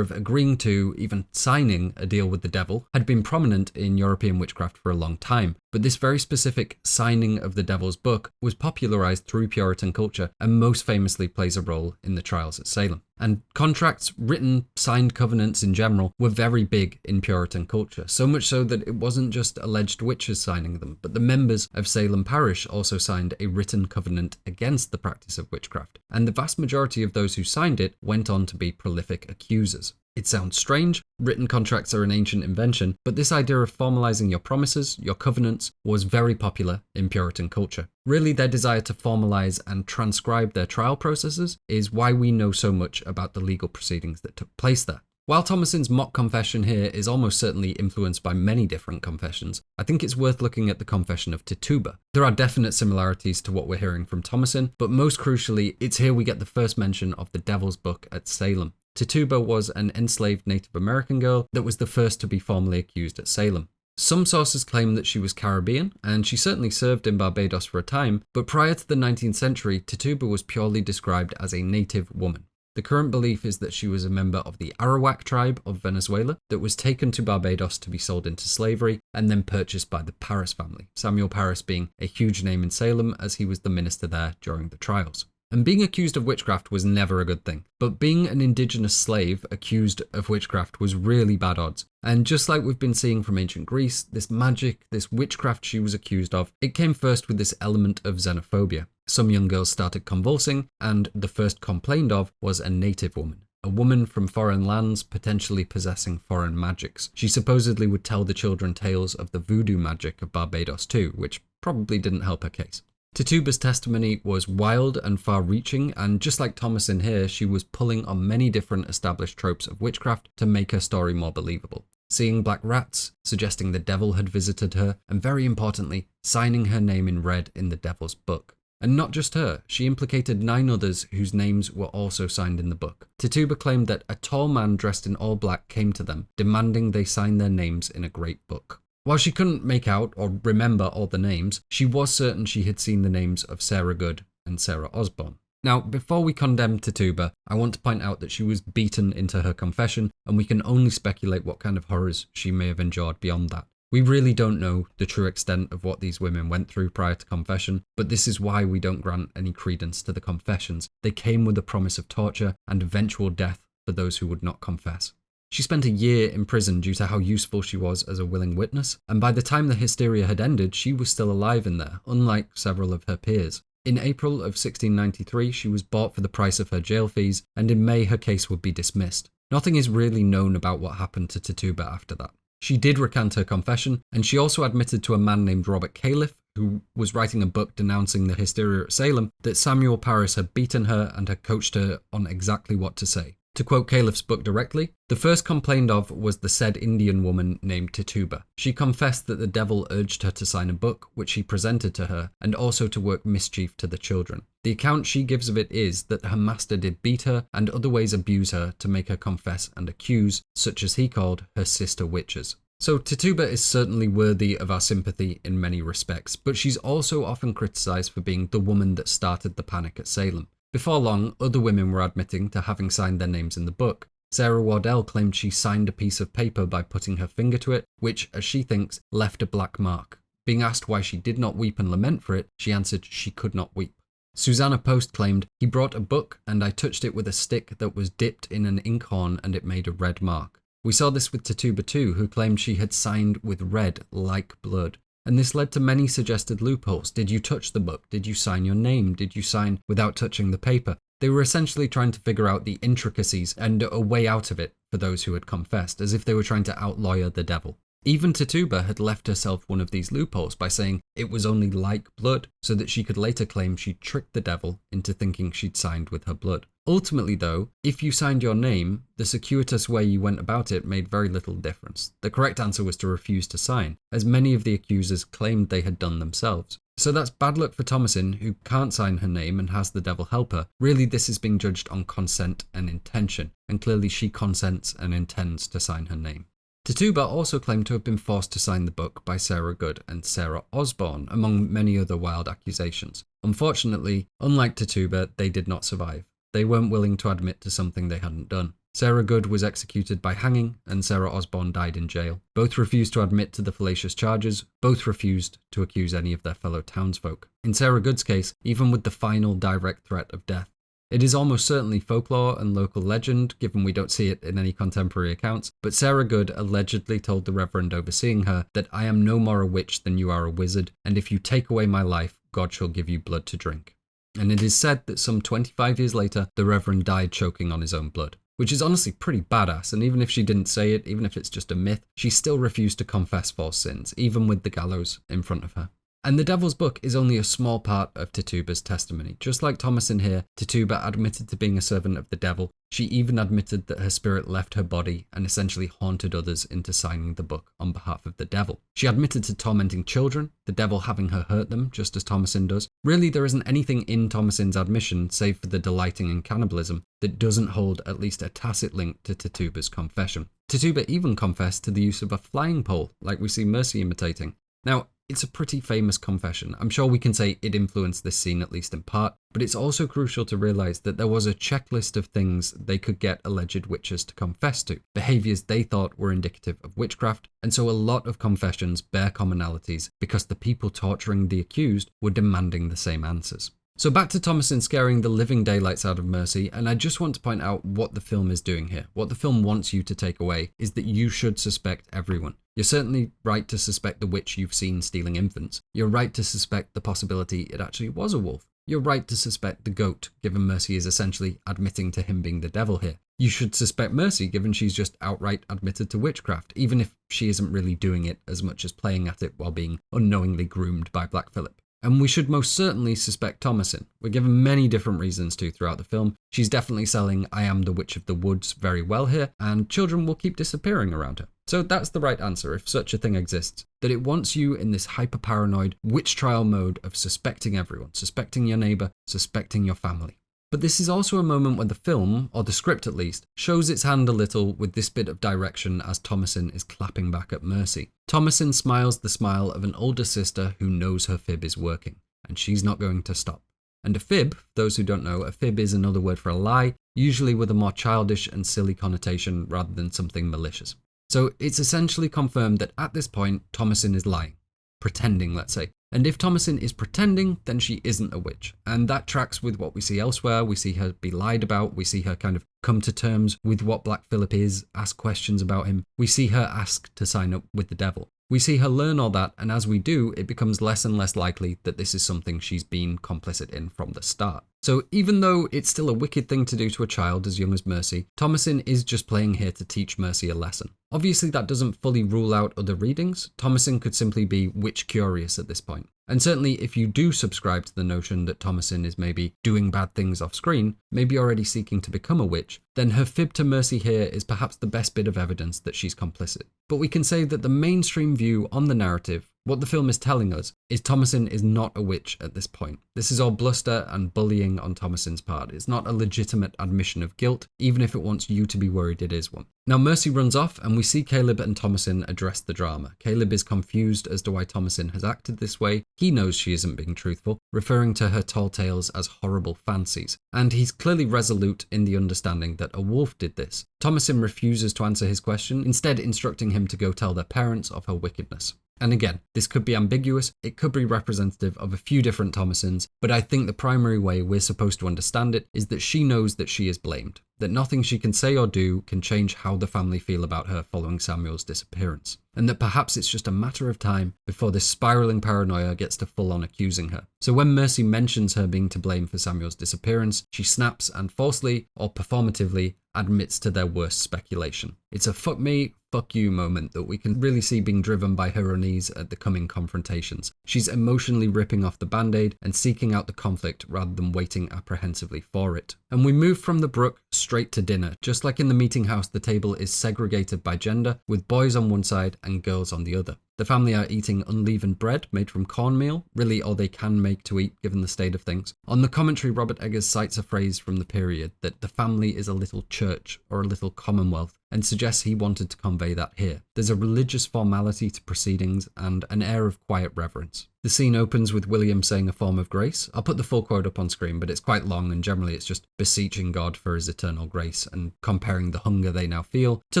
of agreeing to, even signing, a deal with the devil had been prominent in European witchcraft for a long time, but this very specific signing of the devil's book was popularized through Puritan culture and most famously plays a role in the trials at Salem. And contracts, written, signed covenants in general, were very big in Puritan culture, so much so that it wasn't just alleged witches signing them, but the members of Salem Parish also signed a written covenant against the practice of witchcraft, and the vast majority of those who signed it went on to be prolific accusers. It sounds strange, written contracts are an ancient invention, but this idea of formalizing your promises, your covenants, was very popular in Puritan culture. Really, their desire to formalize and transcribe their trial processes is why we know so much about the legal proceedings that took place there. While Thomasin's mock confession here is almost certainly influenced by many different confessions, I think it's worth looking at the confession of Tituba. There are definite similarities to what we're hearing from Thomasin, but most crucially, it's here we get the first mention of the Devil's Book at Salem. Tituba was an enslaved Native American girl that was the first to be formally accused at Salem. Some sources claim that she was Caribbean, and she certainly served in Barbados for a time, but prior to the 19th century, Tituba was purely described as a native woman. The current belief is that she was a member of the Arawak tribe of Venezuela that was taken to Barbados to be sold into slavery and then purchased by the Parris family, Samuel Parris being a huge name in Salem as he was the minister there during the trials. And being accused of witchcraft was never a good thing, but being an indigenous slave accused of witchcraft was really bad odds. And just like we've been seeing from ancient Greece, this magic, this witchcraft she was accused of, it came first with this element of xenophobia. Some young girls started convulsing, and the first complained of was a native woman. A woman from foreign lands potentially possessing foreign magics. She supposedly would tell the children tales of the voodoo magic of Barbados too, which probably didn't help her case. Tituba's testimony was wild and far-reaching, and just like Thomasin here, she was pulling on many different established tropes of witchcraft to make her story more believable. Seeing black rats, suggesting the devil had visited her, and very importantly, signing her name in red in the Devil's Book. And not just her, she implicated 9 others whose names were also signed in the book. Tituba claimed that a tall man dressed in all black came to them, demanding they sign their names in a great book. While she couldn't make out or remember all the names, she was certain she had seen the names of Sarah Good and Sarah Osborne. Now, before we condemn Tituba, I want to point out that she was beaten into her confession, and we can only speculate what kind of horrors she may have endured beyond that. We really don't know the true extent of what these women went through prior to confession, but this is why we don't grant any credence to the confessions. They came with a promise of torture and eventual death for those who would not confess. She spent a year in prison due to how useful she was as a willing witness, and by the time the hysteria had ended, she was still alive in there, unlike several of her peers. In April of 1693, she was bought for the price of her jail fees, and in May her case would be dismissed. Nothing is really known about what happened to Tituba after that. She did recant her confession, and she also admitted to a man named Robert Califf, who was writing a book denouncing the hysteria at Salem, that Samuel Parris had beaten her and had coached her on exactly what to say. To quote Califf's book directly, the first complained of was the said Indian woman named Tituba. She confessed that the devil urged her to sign a book, which he presented to her, and also to work mischief to the children. The account she gives of it is that her master did beat her and other ways abuse her to make her confess and accuse, such as he called her sister witches. So Tituba is certainly worthy of our sympathy in many respects, but she's also often criticised for being the woman that started the panic at Salem. Before long, other women were admitting to having signed their names in the book. Sarah Wardell claimed she signed a piece of paper by putting her finger to it, which, as she thinks, left a black mark. Being asked why she did not weep and lament for it, she answered she could not weep. Susanna Post claimed, "He brought a book and I touched it with a stick that was dipped in an inkhorn and it made a red mark." We saw this with Tituba too, who claimed she had signed with red like blood. And this led to many suggested loopholes. Did you touch the book? Did you sign your name? Did you sign without touching the paper? They were essentially trying to figure out the intricacies and a way out of it for those who had confessed, as if they were trying to outlawyer the devil. Even Tituba had left herself one of these loopholes by saying it was only like blood, so that she could later claim she'd tricked the devil into thinking she'd signed with her blood. Ultimately though, if you signed your name, the circuitous way you went about it made very little difference. The correct answer was to refuse to sign, as many of the accusers claimed they had done themselves. So that's bad luck for Thomasin, who can't sign her name and has the devil help her. Really, this is being judged on consent and intention, and clearly she consents and intends to sign her name. Tituba also claimed to have been forced to sign the book by Sarah Good and Sarah Osborne, among many other wild accusations. Unfortunately, unlike Tituba, they did not survive. They weren't willing to admit to something they hadn't done. Sarah Good was executed by hanging, and Sarah Osborne died in jail. Both refused to admit to the fallacious charges, both refused to accuse any of their fellow townsfolk. In Sarah Good's case, even with the final direct threat of death, It is almost certainly folklore and local legend, given we don't see it in any contemporary accounts, but Sarah Good allegedly told the Reverend overseeing her that I am no more a witch than you are a wizard, and if you take away my life, God shall give you blood to drink. And it is said that some 25 years later, the Reverend died choking on his own blood, which is honestly pretty badass, and even if she didn't say it, even if it's just a myth, she still refused to confess false sins, even with the gallows in front of her. And the Devil's Book is only a small part of Tituba's testimony. Just like Thomasin here, Tituba admitted to being a servant of the devil. She even admitted that her spirit left her body and essentially haunted others into signing the book on behalf of the devil. She admitted to tormenting children, the devil having her hurt them, just as Thomasin does. Really, there isn't anything in Thomasin's admission, save for the delighting in cannibalism, that doesn't hold at least a tacit link to Tituba's confession. Tituba even confessed to the use of a flying pole, like we see Mercy imitating. Now, it's a pretty famous confession. I'm sure we can say it influenced this scene at least in part, but it's also crucial to realise that there was a checklist of things they could get alleged witches to confess to, behaviours they thought were indicative of witchcraft, and so a lot of confessions bear commonalities because the people torturing the accused were demanding the same answers. So back to Thomasin scaring the living daylights out of Mercy, and I just want to point out what the film is doing here. What the film wants you to take away is that you should suspect everyone. You're certainly right to suspect the witch you've seen stealing infants. You're right to suspect the possibility it actually was a wolf. You're right to suspect the goat, given Mercy is essentially admitting to him being the devil here. You should suspect Mercy, given she's just outright admitted to witchcraft, even if she isn't really doing it as much as playing at it while being unknowingly groomed by Black Phillip. And we should most certainly suspect Thomasin. We're given many different reasons to throughout the film. She's definitely selling I am the Witch of the Woods very well here, and children will keep disappearing around her. So that's the right answer, if such a thing exists. That it wants you in this hyper-paranoid witch trial mode of suspecting everyone, suspecting your neighbour, suspecting your family. But this is also a moment when the film, or the script at least, shows its hand a little with this bit of direction as Thomasin is clapping back at Mercy. Thomasin smiles the smile of an older sister who knows her fib is working, and she's not going to stop. And a fib, those who don't know, a fib is another word for a lie, usually with a more childish and silly connotation rather than something malicious. So it's essentially confirmed that at this point, Thomasin is lying. Pretending, let's say. And if Thomasin is pretending, then she isn't a witch. And that tracks with what we see elsewhere. We see her be lied about. We see her kind of come to terms with what Black Phillip is, ask questions about him. We see her ask to sign up with the devil. We see her learn all that, and as we do, it becomes less and less likely that this is something she's been complicit in from the start. So even though it's still a wicked thing to do to a child as young as Mercy, Thomasin is just playing here to teach Mercy a lesson. Obviously that doesn't fully rule out other readings. Thomasin could simply be witch curious at this point. And certainly if you do subscribe to the notion that Thomasin is maybe doing bad things off screen, maybe already seeking to become a witch, then her fib to Mercy here is perhaps the best bit of evidence that she's complicit. But we can say that the mainstream view on the narrative, what the film is telling us, is Thomasin is not a witch at this point. This is all bluster and bullying on Thomasin's part. It's not a legitimate admission of guilt, even if it wants you to be worried it is one. Now Mercy runs off and we see Caleb and Thomasin address the drama. Caleb is confused as to why Thomasin has acted this way. He knows she isn't being truthful, referring to her tall tales as horrible fancies. And he's clearly resolute in the understanding that a wolf did this. Thomasin refuses to answer his question, instead instructing him to go tell their parents of her wickedness. And again, this could be ambiguous, it could be representative of a few different Thomasins, but I think the primary way we're supposed to understand it is that she knows that she is blamed, that nothing she can say or do can change how the family feel about her following Samuel's disappearance, and that perhaps it's just a matter of time before this spiraling paranoia gets to full-on accusing her. So when Mercy mentions her being to blame for Samuel's disappearance, she snaps and falsely, or performatively, admits to their worst speculation. It's a fuck me, fuck you moment that we can really see being driven by her unease at the coming confrontations. She's emotionally ripping off the band-aid and seeking out the conflict rather than waiting apprehensively for it. And we move from the Brook straight to dinner. Just like in the meeting house, the table is segregated by gender, with boys on one side and girls on the other. The family are eating unleavened bread made from cornmeal, really all they can make to eat given the state of things. On the commentary, Robert Eggers cites a phrase from the period that the family is a little church or a little commonwealth, and suggests he wanted to convey that here. There's a religious formality to proceedings and an air of quiet reverence. The scene opens with William saying a form of grace. I'll put the full quote up on screen, but it's quite long and generally it's just beseeching God for his eternal grace and comparing the hunger they now feel to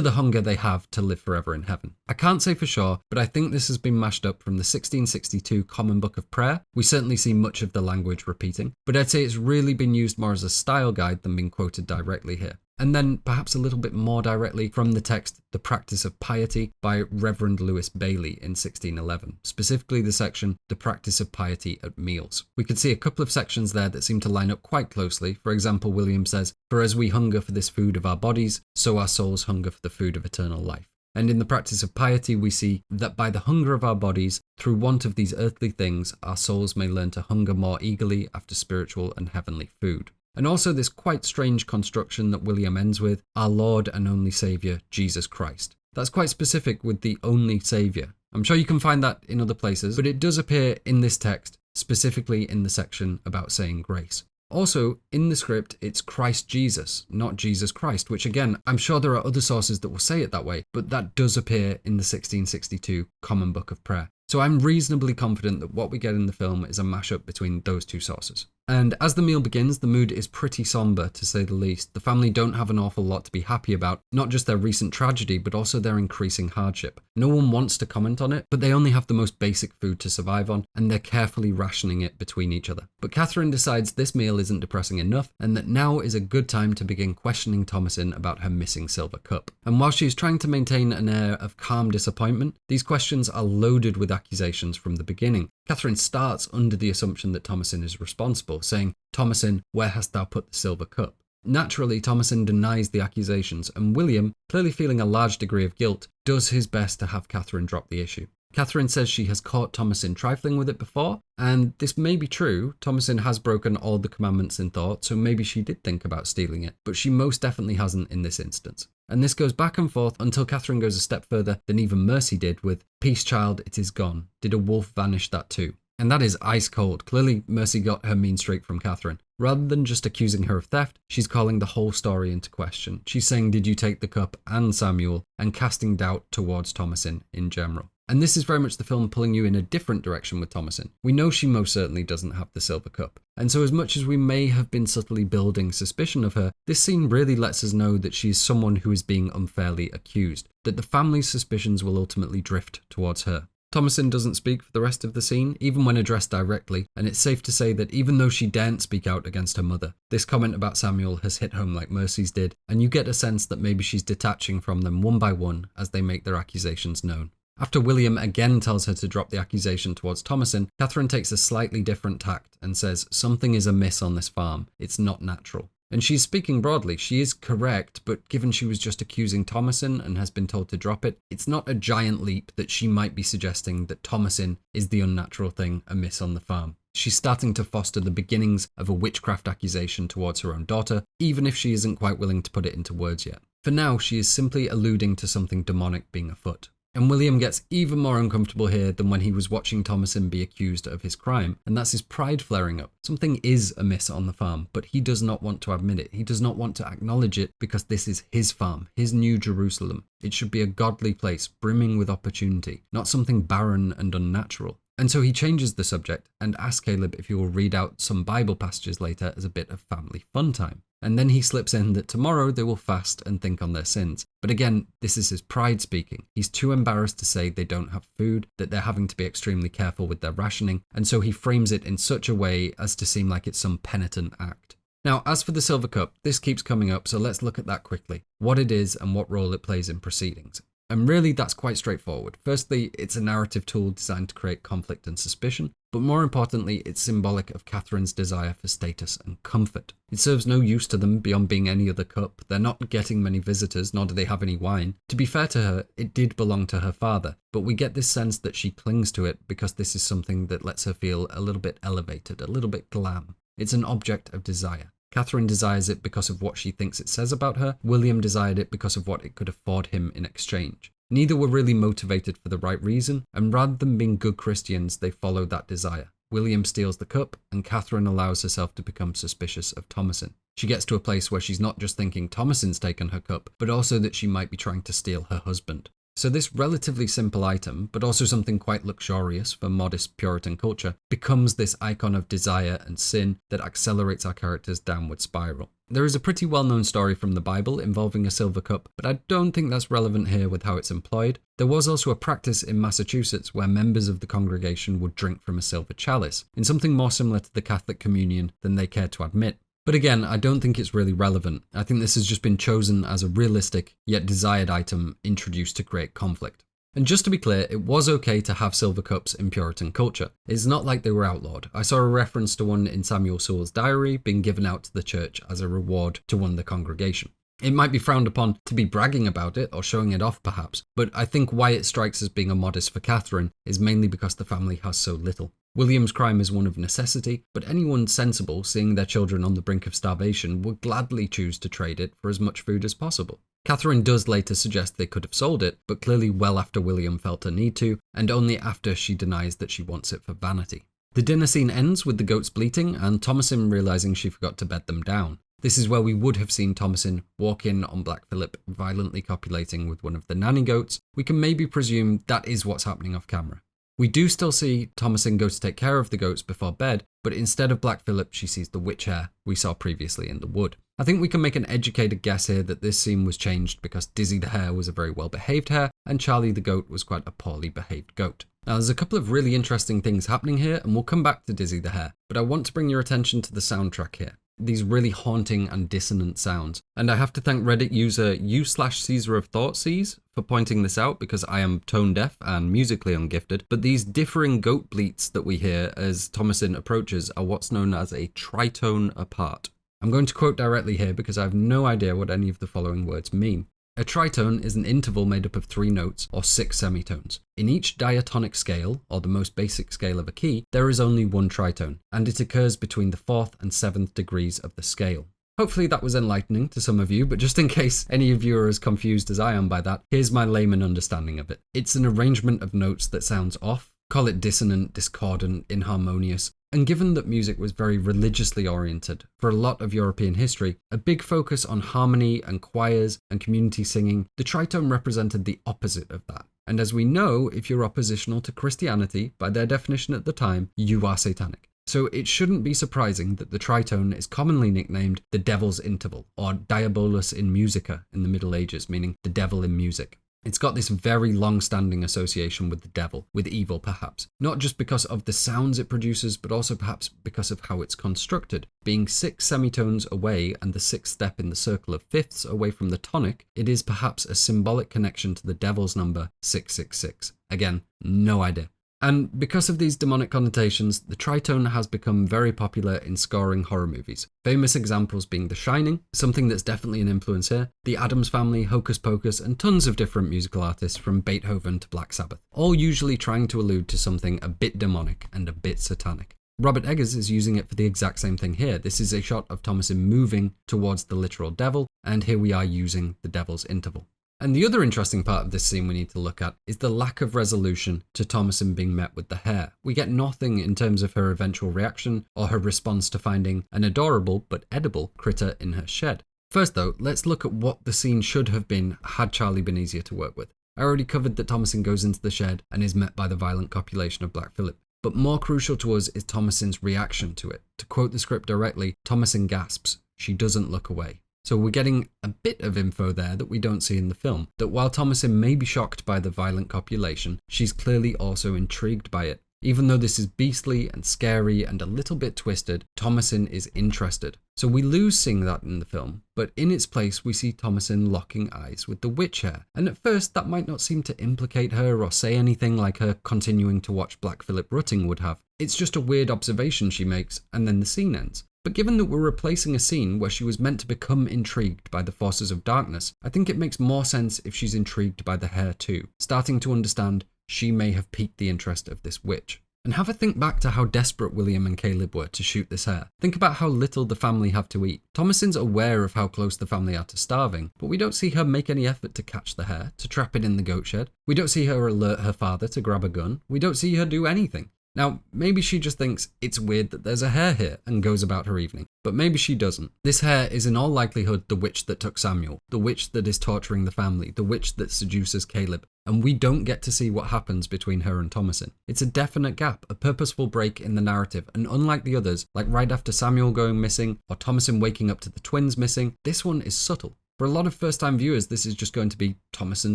the hunger they have to live forever in heaven. I can't say for sure, but I think this has been mashed up from the 1662 Common Book of Prayer. We certainly see much of the language repeating, but I'd say it's really been used more as a style guide than being quoted directly here. And then, perhaps a little bit more directly from the text, The Practice of Piety by Reverend Lewis Bailey in 1611, specifically the section, The Practice of Piety at Meals. We could see a couple of sections there that seem to line up quite closely. For example, William says, "For as we hunger for this food of our bodies, so our souls hunger for the food of eternal life." And in the practice of piety, we see that by the hunger of our bodies, through want of these earthly things, our souls may learn to hunger more eagerly after spiritual and heavenly food. And also this quite strange construction that William ends with, "Our Lord and only Saviour, Jesus Christ." That's quite specific with the only Saviour. I'm sure you can find that in other places, but it does appear in this text, specifically in the section about saying grace. Also, in the script, it's Christ Jesus, not Jesus Christ, which again, I'm sure there are other sources that will say it that way, but that does appear in the 1662 Common Book of Prayer. So I'm reasonably confident that what we get in the film is a mashup between those two sources. And as the meal begins, the mood is pretty somber, to say the least. The family don't have an awful lot to be happy about, not just their recent tragedy, but also their increasing hardship. No one wants to comment on it, but they only have the most basic food to survive on, and they're carefully rationing it between each other. But Katherine decides this meal isn't depressing enough, and that now is a good time to begin questioning Thomasin about her missing silver cup. And while she's trying to maintain an air of calm disappointment, these questions are loaded with accusations from the beginning. Katherine starts under the assumption that Thomasin is responsible, saying, "Thomasin, where hast thou put the silver cup?" Naturally, Thomasin denies the accusations, and William, clearly feeling a large degree of guilt, does his best to have Katherine drop the issue. Katherine says she has caught Thomasin trifling with it before, and this may be true. Thomasin has broken all the commandments in thought, so maybe she did think about stealing it, but she most definitely hasn't in this instance. And this goes back and forth until Katherine goes a step further than even Mercy did with, "Peace, child, it is gone. Did a wolf vanish that too?" And that is ice cold. Clearly, Mercy got her mean streak from Katherine. Rather than just accusing her of theft, she's calling the whole story into question. She's saying, "Did you take the cup and Samuel?" and casting doubt towards Thomasin in general. And this is very much the film pulling you in a different direction with Thomasin. We know she most certainly doesn't have the silver cup. And so as much as we may have been subtly building suspicion of her, this scene really lets us know that she is someone who is being unfairly accused, that the family's suspicions will ultimately drift towards her. Thomasin doesn't speak for the rest of the scene, even when addressed directly, and it's safe to say that even though she daren't speak out against her mother, this comment about Samuel has hit home like Mercy's did, and you get a sense that maybe she's detaching from them one by one as they make their accusations known. After William again tells her to drop the accusation towards Thomasin, Katherine takes a slightly different tact and says, "Something is amiss on this farm. It's not natural." And she's speaking broadly. She is correct, but given she was just accusing Thomasin and has been told to drop it, it's not a giant leap that she might be suggesting that Thomasin is the unnatural thing amiss on the farm. She's starting to foster the beginnings of a witchcraft accusation towards her own daughter, even if she isn't quite willing to put it into words yet. For now, she is simply alluding to something demonic being afoot. And William gets even more uncomfortable here than when he was watching Thomasin be accused of his crime, and that's his pride flaring up. Something is amiss on the farm, but he does not want to admit it. He does not want to acknowledge it because this is his farm, his New Jerusalem. It should be a godly place, brimming with opportunity, not something barren and unnatural. And so he changes the subject and asks Caleb if he will read out some Bible passages later as a bit of family fun time. And then he slips in that tomorrow they will fast and think on their sins. But again, this is his pride speaking. He's too embarrassed to say they don't have food, that they're having to be extremely careful with their rationing, and so he frames it in such a way as to seem like it's some penitent act. Now, as for the silver cup, this keeps coming up, so let's look at that quickly. What it is and what role it plays in proceedings. And really, that's quite straightforward. Firstly, it's a narrative tool designed to create conflict and suspicion, but more importantly, it's symbolic of Katherine's desire for status and comfort. It serves no use to them beyond being any other cup. They're not getting many visitors, nor do they have any wine. To be fair to her, it did belong to her father, but we get this sense that she clings to it because this is something that lets her feel a little bit elevated, a little bit glam. It's an object of desire. Katherine desires it because of what she thinks it says about her. William desired it because of what it could afford him in exchange. Neither were really motivated for the right reason, and rather than being good Christians, they followed that desire. William steals the cup, and Katherine allows herself to become suspicious of Thomasin. She gets to a place where she's not just thinking Thomasin's taken her cup, but also that she might be trying to steal her husband. So this relatively simple item, but also something quite luxurious for modest Puritan culture, becomes this icon of desire and sin that accelerates our character's downward spiral. There is a pretty well-known story from the Bible involving a silver cup, but I don't think that's relevant here with how it's employed. There was also a practice in Massachusetts where members of the congregation would drink from a silver chalice, in something more similar to the Catholic communion than they cared to admit. But again, I don't think it's really relevant. I think this has just been chosen as a realistic, yet desired item introduced to create conflict. And just to be clear, it was okay to have silver cups in Puritan culture. It's not like they were outlawed. I saw a reference to one in Samuel Sewell's diary being given out to the church as a reward to one of the congregation. It might be frowned upon to be bragging about it or showing it off perhaps, but I think why it strikes as being a modest for Katherine is mainly because the family has so little. William's crime is one of necessity, but anyone sensible seeing their children on the brink of starvation would gladly choose to trade it for as much food as possible. Katherine does later suggest they could have sold it, but clearly well after William felt a need to, and only after she denies that she wants it for vanity. The dinner scene ends with the goats bleating and Thomasin realising she forgot to bed them down. This is where we would have seen Thomasin walk in on Black Phillip violently copulating with one of the nanny goats. We can maybe presume that is what's happening off camera. We do still see Thomasin go to take care of the goats before bed, but instead of Black Phillip, she sees the Witch-Hare we saw previously in the wood. I think we can make an educated guess here that this scene was changed because Dizzy the hare was a very well-behaved hare and Charlie the goat was quite a poorly behaved goat. Now there's a couple of really interesting things happening here and we'll come back to Dizzy the hare, but I want to bring your attention to the soundtrack here. These really haunting and dissonant sounds. And I have to thank Reddit user u/Caesar of Thoughtseize for pointing this out because I am tone deaf and musically ungifted, but these differing goat bleats that we hear as Thomasin approaches are what's known as a tritone apart. I'm going to quote directly here because I have no idea what any of the following words mean. A tritone is an interval made up of 3 notes, or 6 semitones. In each diatonic scale, or the most basic scale of a key, there is only one tritone, and it occurs between the 4th and 7th degrees of the scale. Hopefully that was enlightening to some of you, but just in case any of you are as confused as I am by that, here's my layman understanding of it. It's an arrangement of notes that sounds off, call it dissonant, discordant, inharmonious, and given that music was very religiously oriented for a lot of European history, a big focus on harmony and choirs and community singing, the tritone represented the opposite of that. And as we know, if you're oppositional to Christianity, by their definition at the time, you are satanic. So it shouldn't be surprising that the tritone is commonly nicknamed the devil's interval, or diabolus in musica in the Middle Ages, meaning the devil in music. It's got this very long-standing association with the devil, with evil perhaps, not just because of the sounds it produces, but also perhaps because of how it's constructed. Being 6 semitones away and the 6th step in the circle of fifths away from the tonic, it is perhaps a symbolic connection to the devil's number 666. Again, no idea. And because of these demonic connotations, the tritone has become very popular in scoring horror movies. Famous examples being The Shining, something that's definitely an influence here, The Addams Family, Hocus Pocus, and tons of different musical artists from Beethoven to Black Sabbath, all usually trying to allude to something a bit demonic and a bit satanic. Robert Eggers is using it for the exact same thing here. This is a shot of Thomasin moving towards the literal devil, and here we are using the devil's interval. And the other interesting part of this scene we need to look at is the lack of resolution to Thomasin being met with the hare. We get nothing in terms of her eventual reaction or her response to finding an adorable but edible critter in her shed. First though, let's look at what the scene should have been had Charlie been easier to work with. I already covered that Thomasin goes into the shed and is met by the violent copulation of Black Phillip. But more crucial to us is Thomasin's reaction to it. To quote the script directly, Thomasin gasps. She doesn't look away. So we're getting a bit of info there that we don't see in the film, that while Thomasin may be shocked by the violent copulation, she's clearly also intrigued by it. Even though this is beastly and scary and a little bit twisted, Thomasin is interested. So we lose seeing that in the film, but in its place we see Thomasin locking eyes with the Witch-Hare. And at first that might not seem to implicate her or say anything like her continuing to watch Black Phillip rutting would have. It's just a weird observation she makes, and then the scene ends. But given that we're replacing a scene where she was meant to become intrigued by the forces of darkness, I think it makes more sense if she's intrigued by the hare too, starting to understand she may have piqued the interest of this witch. And have a think back to how desperate William and Caleb were to shoot this hare. Think about how little the family have to eat. Thomasin's aware of how close the family are to starving, but we don't see her make any effort to catch the hare, to trap it in the goat shed. We don't see her alert her father to grab a gun. We don't see her do anything. Now, maybe she just thinks it's weird that there's a hare here and goes about her evening, but maybe she doesn't. This hare is in all likelihood the witch that took Samuel, the witch that is torturing the family, the witch that seduces Caleb, and we don't get to see what happens between her and Thomasin. It's a definite gap, a purposeful break in the narrative, and unlike the others, like right after Samuel going missing, or Thomasin waking up to the twins missing, this one is subtle. For a lot of first-time viewers, this is just going to be Thomasin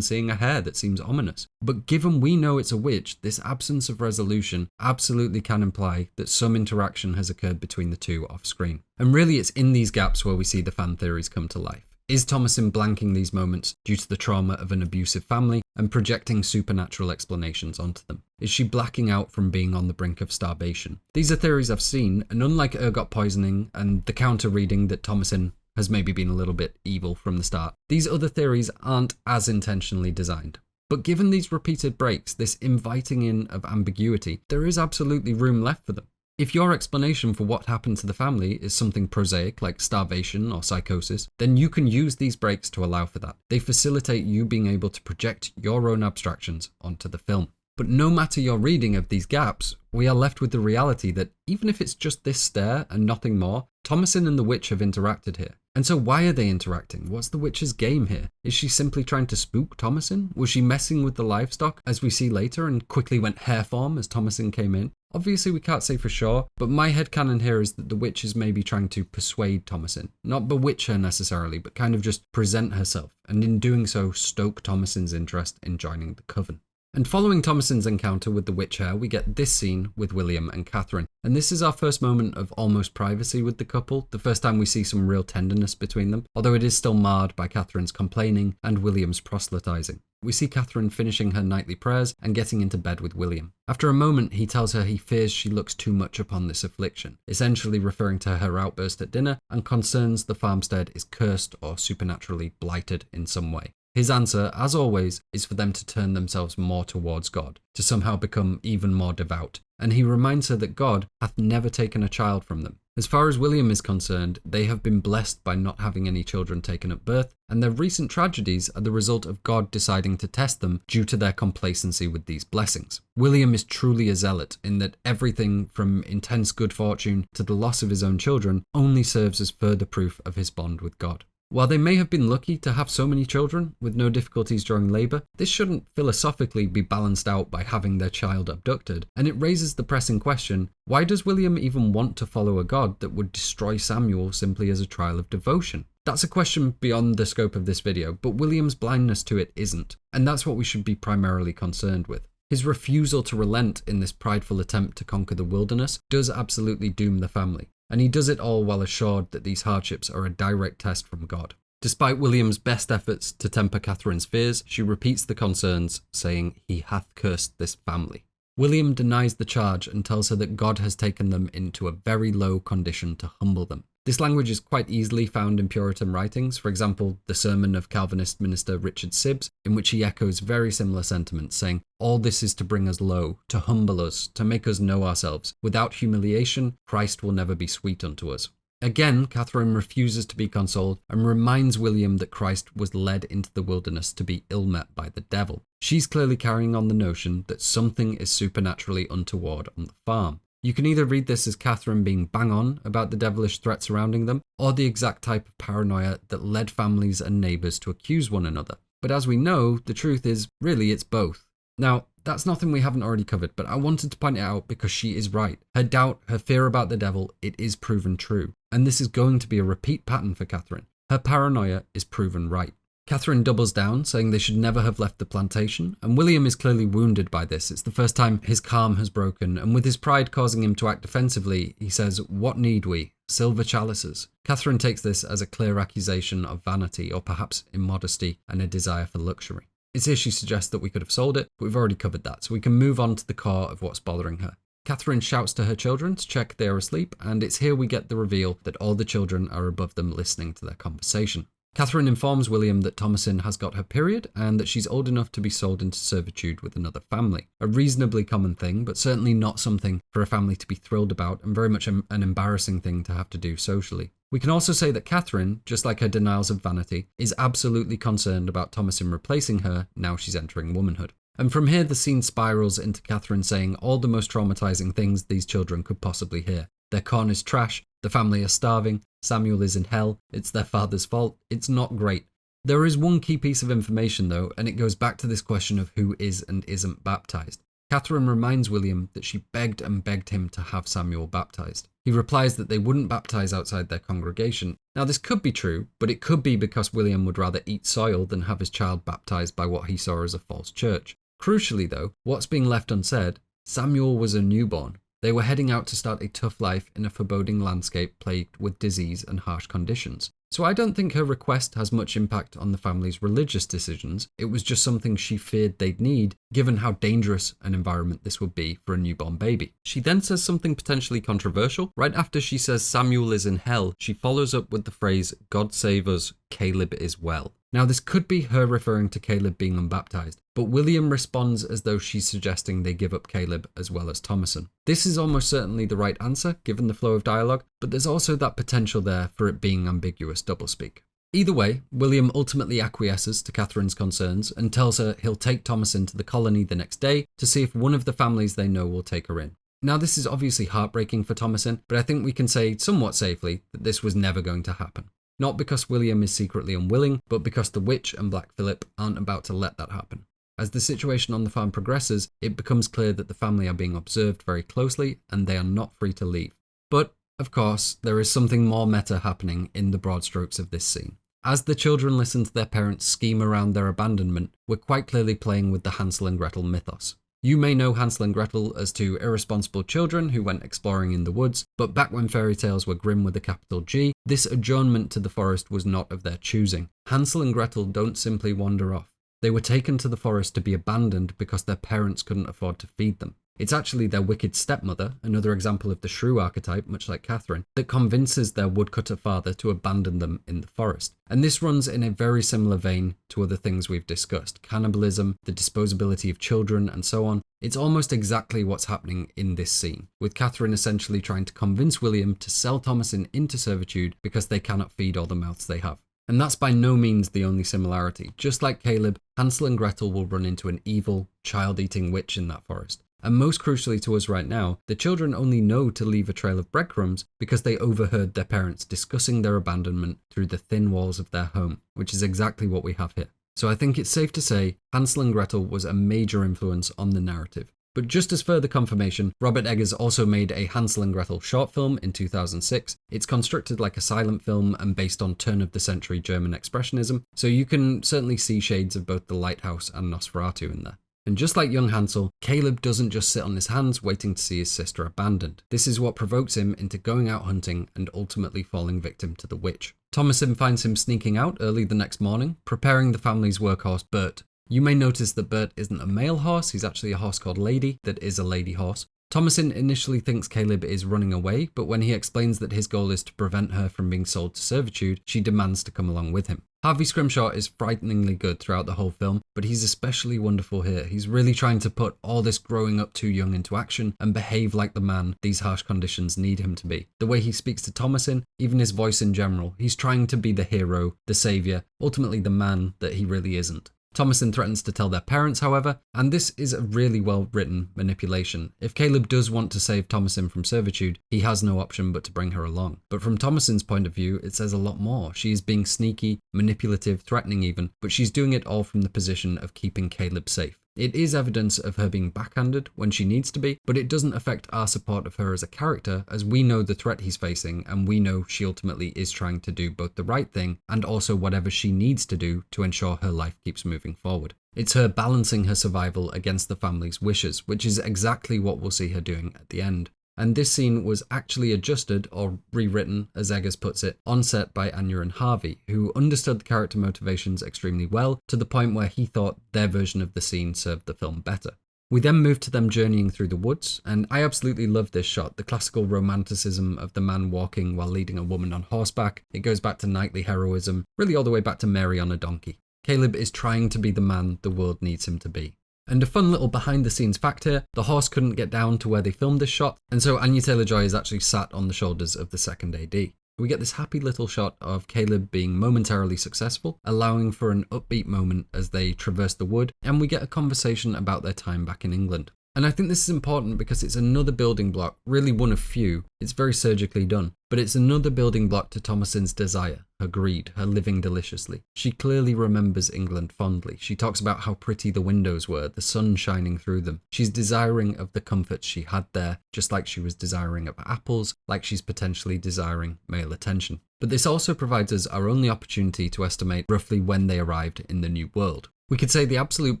seeing a hare that seems ominous. But given we know it's a witch, this absence of resolution absolutely can imply that some interaction has occurred between the two off-screen. And really, it's in these gaps where we see the fan theories come to life. Is Thomasin blanking these moments due to the trauma of an abusive family and projecting supernatural explanations onto them? Is she blacking out from being on the brink of starvation? These are theories I've seen, and unlike Ergot poisoning and the counter-reading that Thomasin has maybe been a little bit evil from the start, these other theories aren't as intentionally designed. But given these repeated breaks, this inviting in of ambiguity, there is absolutely room left for them. If your explanation for what happened to the family is something prosaic like starvation or psychosis, then you can use these breaks to allow for that. They facilitate you being able to project your own abstractions onto the film. But no matter your reading of these gaps, we are left with the reality that even if it's just this stare and nothing more, Thomasin and the witch have interacted here. And so why are they interacting? What's the witch's game here? Is she simply trying to spook Thomasin? Was she messing with the livestock, as we see later, and quickly went hare form as Thomasin came in? Obviously we can't say for sure, but my headcanon here is that the witch is maybe trying to persuade Thomasin. Not bewitch her necessarily, but kind of just present herself, and in doing so stoke Thomasin's interest in joining the coven. And following Thomasin's encounter with the Witch-Hare, we get this scene with William and Katherine. And this is our first moment of almost privacy with the couple, the first time we see some real tenderness between them, although it is still marred by Katherine's complaining and William's proselytizing. We see Katherine finishing her nightly prayers and getting into bed with William. After a moment, he tells her he fears she looks too much upon this affliction, essentially referring to her outburst at dinner and concerns the farmstead is cursed or supernaturally blighted in some way. His answer, as always, is for them to turn themselves more towards God, to somehow become even more devout, and he reminds her that God hath never taken a child from them. As far as William is concerned, they have been blessed by not having any children taken at birth, and their recent tragedies are the result of God deciding to test them due to their complacency with these blessings. William is truly a zealot in that everything from intense good fortune to the loss of his own children only serves as further proof of his bond with God. While they may have been lucky to have so many children with no difficulties during labour, this shouldn't philosophically be balanced out by having their child abducted, and it raises the pressing question, why does William even want to follow a God that would destroy Samuel simply as a trial of devotion? That's a question beyond the scope of this video, but William's blindness to it isn't, and that's what we should be primarily concerned with. His refusal to relent in this prideful attempt to conquer the wilderness does absolutely doom the family. And he does it all while assured that these hardships are a direct test from God. Despite William's best efforts to temper Katherine's fears, she repeats the concerns, saying, "He hath cursed this family." William denies the charge and tells her that God has taken them into a very low condition to humble them. This language is quite easily found in Puritan writings, for example, the sermon of Calvinist minister Richard Sibbes, in which he echoes very similar sentiments, saying, "All this is to bring us low, to humble us, to make us know ourselves. Without humiliation, Christ will never be sweet unto us." Again, Katherine refuses to be consoled and reminds William that Christ was led into the wilderness to be ill-met by the devil. She's clearly carrying on the notion that something is supernaturally untoward on the farm. You can either read this as Katherine being bang on about the devilish threat surrounding them, or the exact type of paranoia that led families and neighbours to accuse one another. But as we know, the truth is, really it's both. Now, that's nothing we haven't already covered, but I wanted to point it out because she is right. Her doubt, her fear about the devil, it is proven true. And this is going to be a repeat pattern for Katherine. Her paranoia is proven right. Katherine doubles down, saying they should never have left the plantation, and William is clearly wounded by this. It's the first time his calm has broken, and with his pride causing him to act defensively, he says, "What need we? Silver chalices." Katherine takes this as a clear accusation of vanity, or perhaps immodesty and a desire for luxury. It's here she suggests that we could have sold it, but we've already covered that, so we can move on to the core of what's bothering her. Katherine shouts to her children to check they are asleep, and it's here we get the reveal that all the children are above them listening to their conversation. Katherine informs William that Thomasin has got her period and that she's old enough to be sold into servitude with another family. A reasonably common thing, but certainly not something for a family to be thrilled about, and very much an embarrassing thing to have to do socially. We can also say that Katherine, just like her denials of vanity, is absolutely concerned about Thomasin replacing her now she's entering womanhood. And from here the scene spirals into Katherine saying all the most traumatizing things these children could possibly hear. Their corn is trash, the family are starving, Samuel is in hell, it's their father's fault, it's not great. There is one key piece of information though, and it goes back to this question of who is and isn't baptized. Katherine reminds William that she begged and begged him to have Samuel baptized. He replies that they wouldn't baptize outside their congregation. Now this could be true, but it could be because William would rather eat soil than have his child baptized by what he saw as a false church. Crucially though, what's being left unsaid, Samuel was a newborn. They were heading out to start a tough life in a foreboding landscape plagued with disease and harsh conditions. So I don't think her request has much impact on the family's religious decisions. It was just something she feared they'd need, given how dangerous an environment this would be for a newborn baby. She then says something potentially controversial. Right after she says Samuel is in hell, she follows up with the phrase, "God save us, Caleb is well." Now this could be her referring to Caleb being unbaptized, but William responds as though she's suggesting they give up Caleb as well as Thomasin. This is almost certainly the right answer given the flow of dialogue, but there's also that potential there for it being ambiguous doublespeak. Either way, William ultimately acquiesces to Katherine's concerns and tells her he'll take Thomasin to the colony the next day to see if one of the families they know will take her in. Now this is obviously heartbreaking for Thomasin, but I think we can say somewhat safely that this was never going to happen. Not because William is secretly unwilling, but because the witch and Black Phillip aren't about to let that happen. As the situation on the farm progresses, it becomes clear that the family are being observed very closely and they are not free to leave. But, of course, there is something more meta happening in the broad strokes of this scene. As the children listen to their parents scheme around their abandonment, we're quite clearly playing with the Hansel and Gretl mythos. You may know Hansel and Gretl as two irresponsible children who went exploring in the woods, but back when fairy tales were grim with a capital G, this adjournment to the forest was not of their choosing. Hansel and Gretl don't simply wander off. They were taken to the forest to be abandoned because their parents couldn't afford to feed them. It's actually their wicked stepmother, another example of the shrew archetype, much like Katherine, that convinces their woodcutter father to abandon them in the forest. And this runs in a very similar vein to other things we've discussed, cannibalism, the disposability of children, and so on. It's almost exactly what's happening in this scene, with Katherine essentially trying to convince William to sell Thomasin into servitude because they cannot feed all the mouths they have. And that's by no means the only similarity. Just like Caleb, Hansel and Gretl will run into an evil, child-eating witch in that forest. And most crucially to us right now, the children only know to leave a trail of breadcrumbs because they overheard their parents discussing their abandonment through the thin walls of their home, which is exactly what we have here. So I think it's safe to say Hansel and Gretl was a major influence on the narrative. But just as further confirmation, Robert Eggers also made a Hansel and Gretl short film in 2006. It's constructed like a silent film and based on turn-of-the-century German expressionism, so you can certainly see shades of both The Lighthouse and Nosferatu in there. And just like young Hansel, Caleb doesn't just sit on his hands waiting to see his sister abandoned. This is what provokes him into going out hunting and ultimately falling victim to the witch. Thomasin finds him sneaking out early the next morning, preparing the family's workhorse Bert. You may notice that Bert isn't a male horse, he's actually a horse called Lady that is a lady horse. Thomasin initially thinks Caleb is running away, but when he explains that his goal is to prevent her from being sold to servitude, she demands to come along with him. Harvey Scrimshaw is frighteningly good throughout the whole film, but he's especially wonderful here. He's really trying to put all this growing up too young into action and behave like the man these harsh conditions need him to be. The way he speaks to Thomasin, even his voice in general, he's trying to be the hero, the saviour, ultimately the man that he really isn't. Thomasin threatens to tell their parents, however, and this is a really well-written manipulation. If Caleb does want to save Thomasin from servitude, he has no option but to bring her along. But from Thomasin's point of view, it says a lot more. She is being sneaky, manipulative, threatening even, but she's doing it all from the position of keeping Caleb safe. It is evidence of her being backhanded when she needs to be, but it doesn't affect our support of her as a character, as we know the threat he's facing and we know she ultimately is trying to do both the right thing and also whatever she needs to do to ensure her life keeps moving forward. It's her balancing her survival against the family's wishes, which is exactly what we'll see her doing at the end. And this scene was actually adjusted, or rewritten, as Eggers puts it, on set by Anya and Harvey, who understood the character motivations extremely well, to the point where he thought their version of the scene served the film better. We then move to them journeying through the woods, and I absolutely love this shot, the classical romanticism of the man walking while leading a woman on horseback. It goes back to knightly heroism, really all the way back to Mary on a donkey. Caleb is trying to be the man the world needs him to be. And a fun little behind the scenes fact here, the horse couldn't get down to where they filmed this shot, and so Anya Taylor-Joy is actually sat on the shoulders of the second AD. We get this happy little shot of Caleb being momentarily successful, allowing for an upbeat moment as they traverse the wood, and we get a conversation about their time back in England. And I think this is important because it's another building block, really one of few. It's very surgically done, but it's another building block to Thomasin's desire, her greed, her living deliciously. She clearly remembers England fondly. She talks about how pretty the windows were, the sun shining through them. She's desiring of the comforts she had there, just like she was desiring of apples, like she's potentially desiring male attention. But this also provides us our only opportunity to estimate roughly when they arrived in the New World. We could say the absolute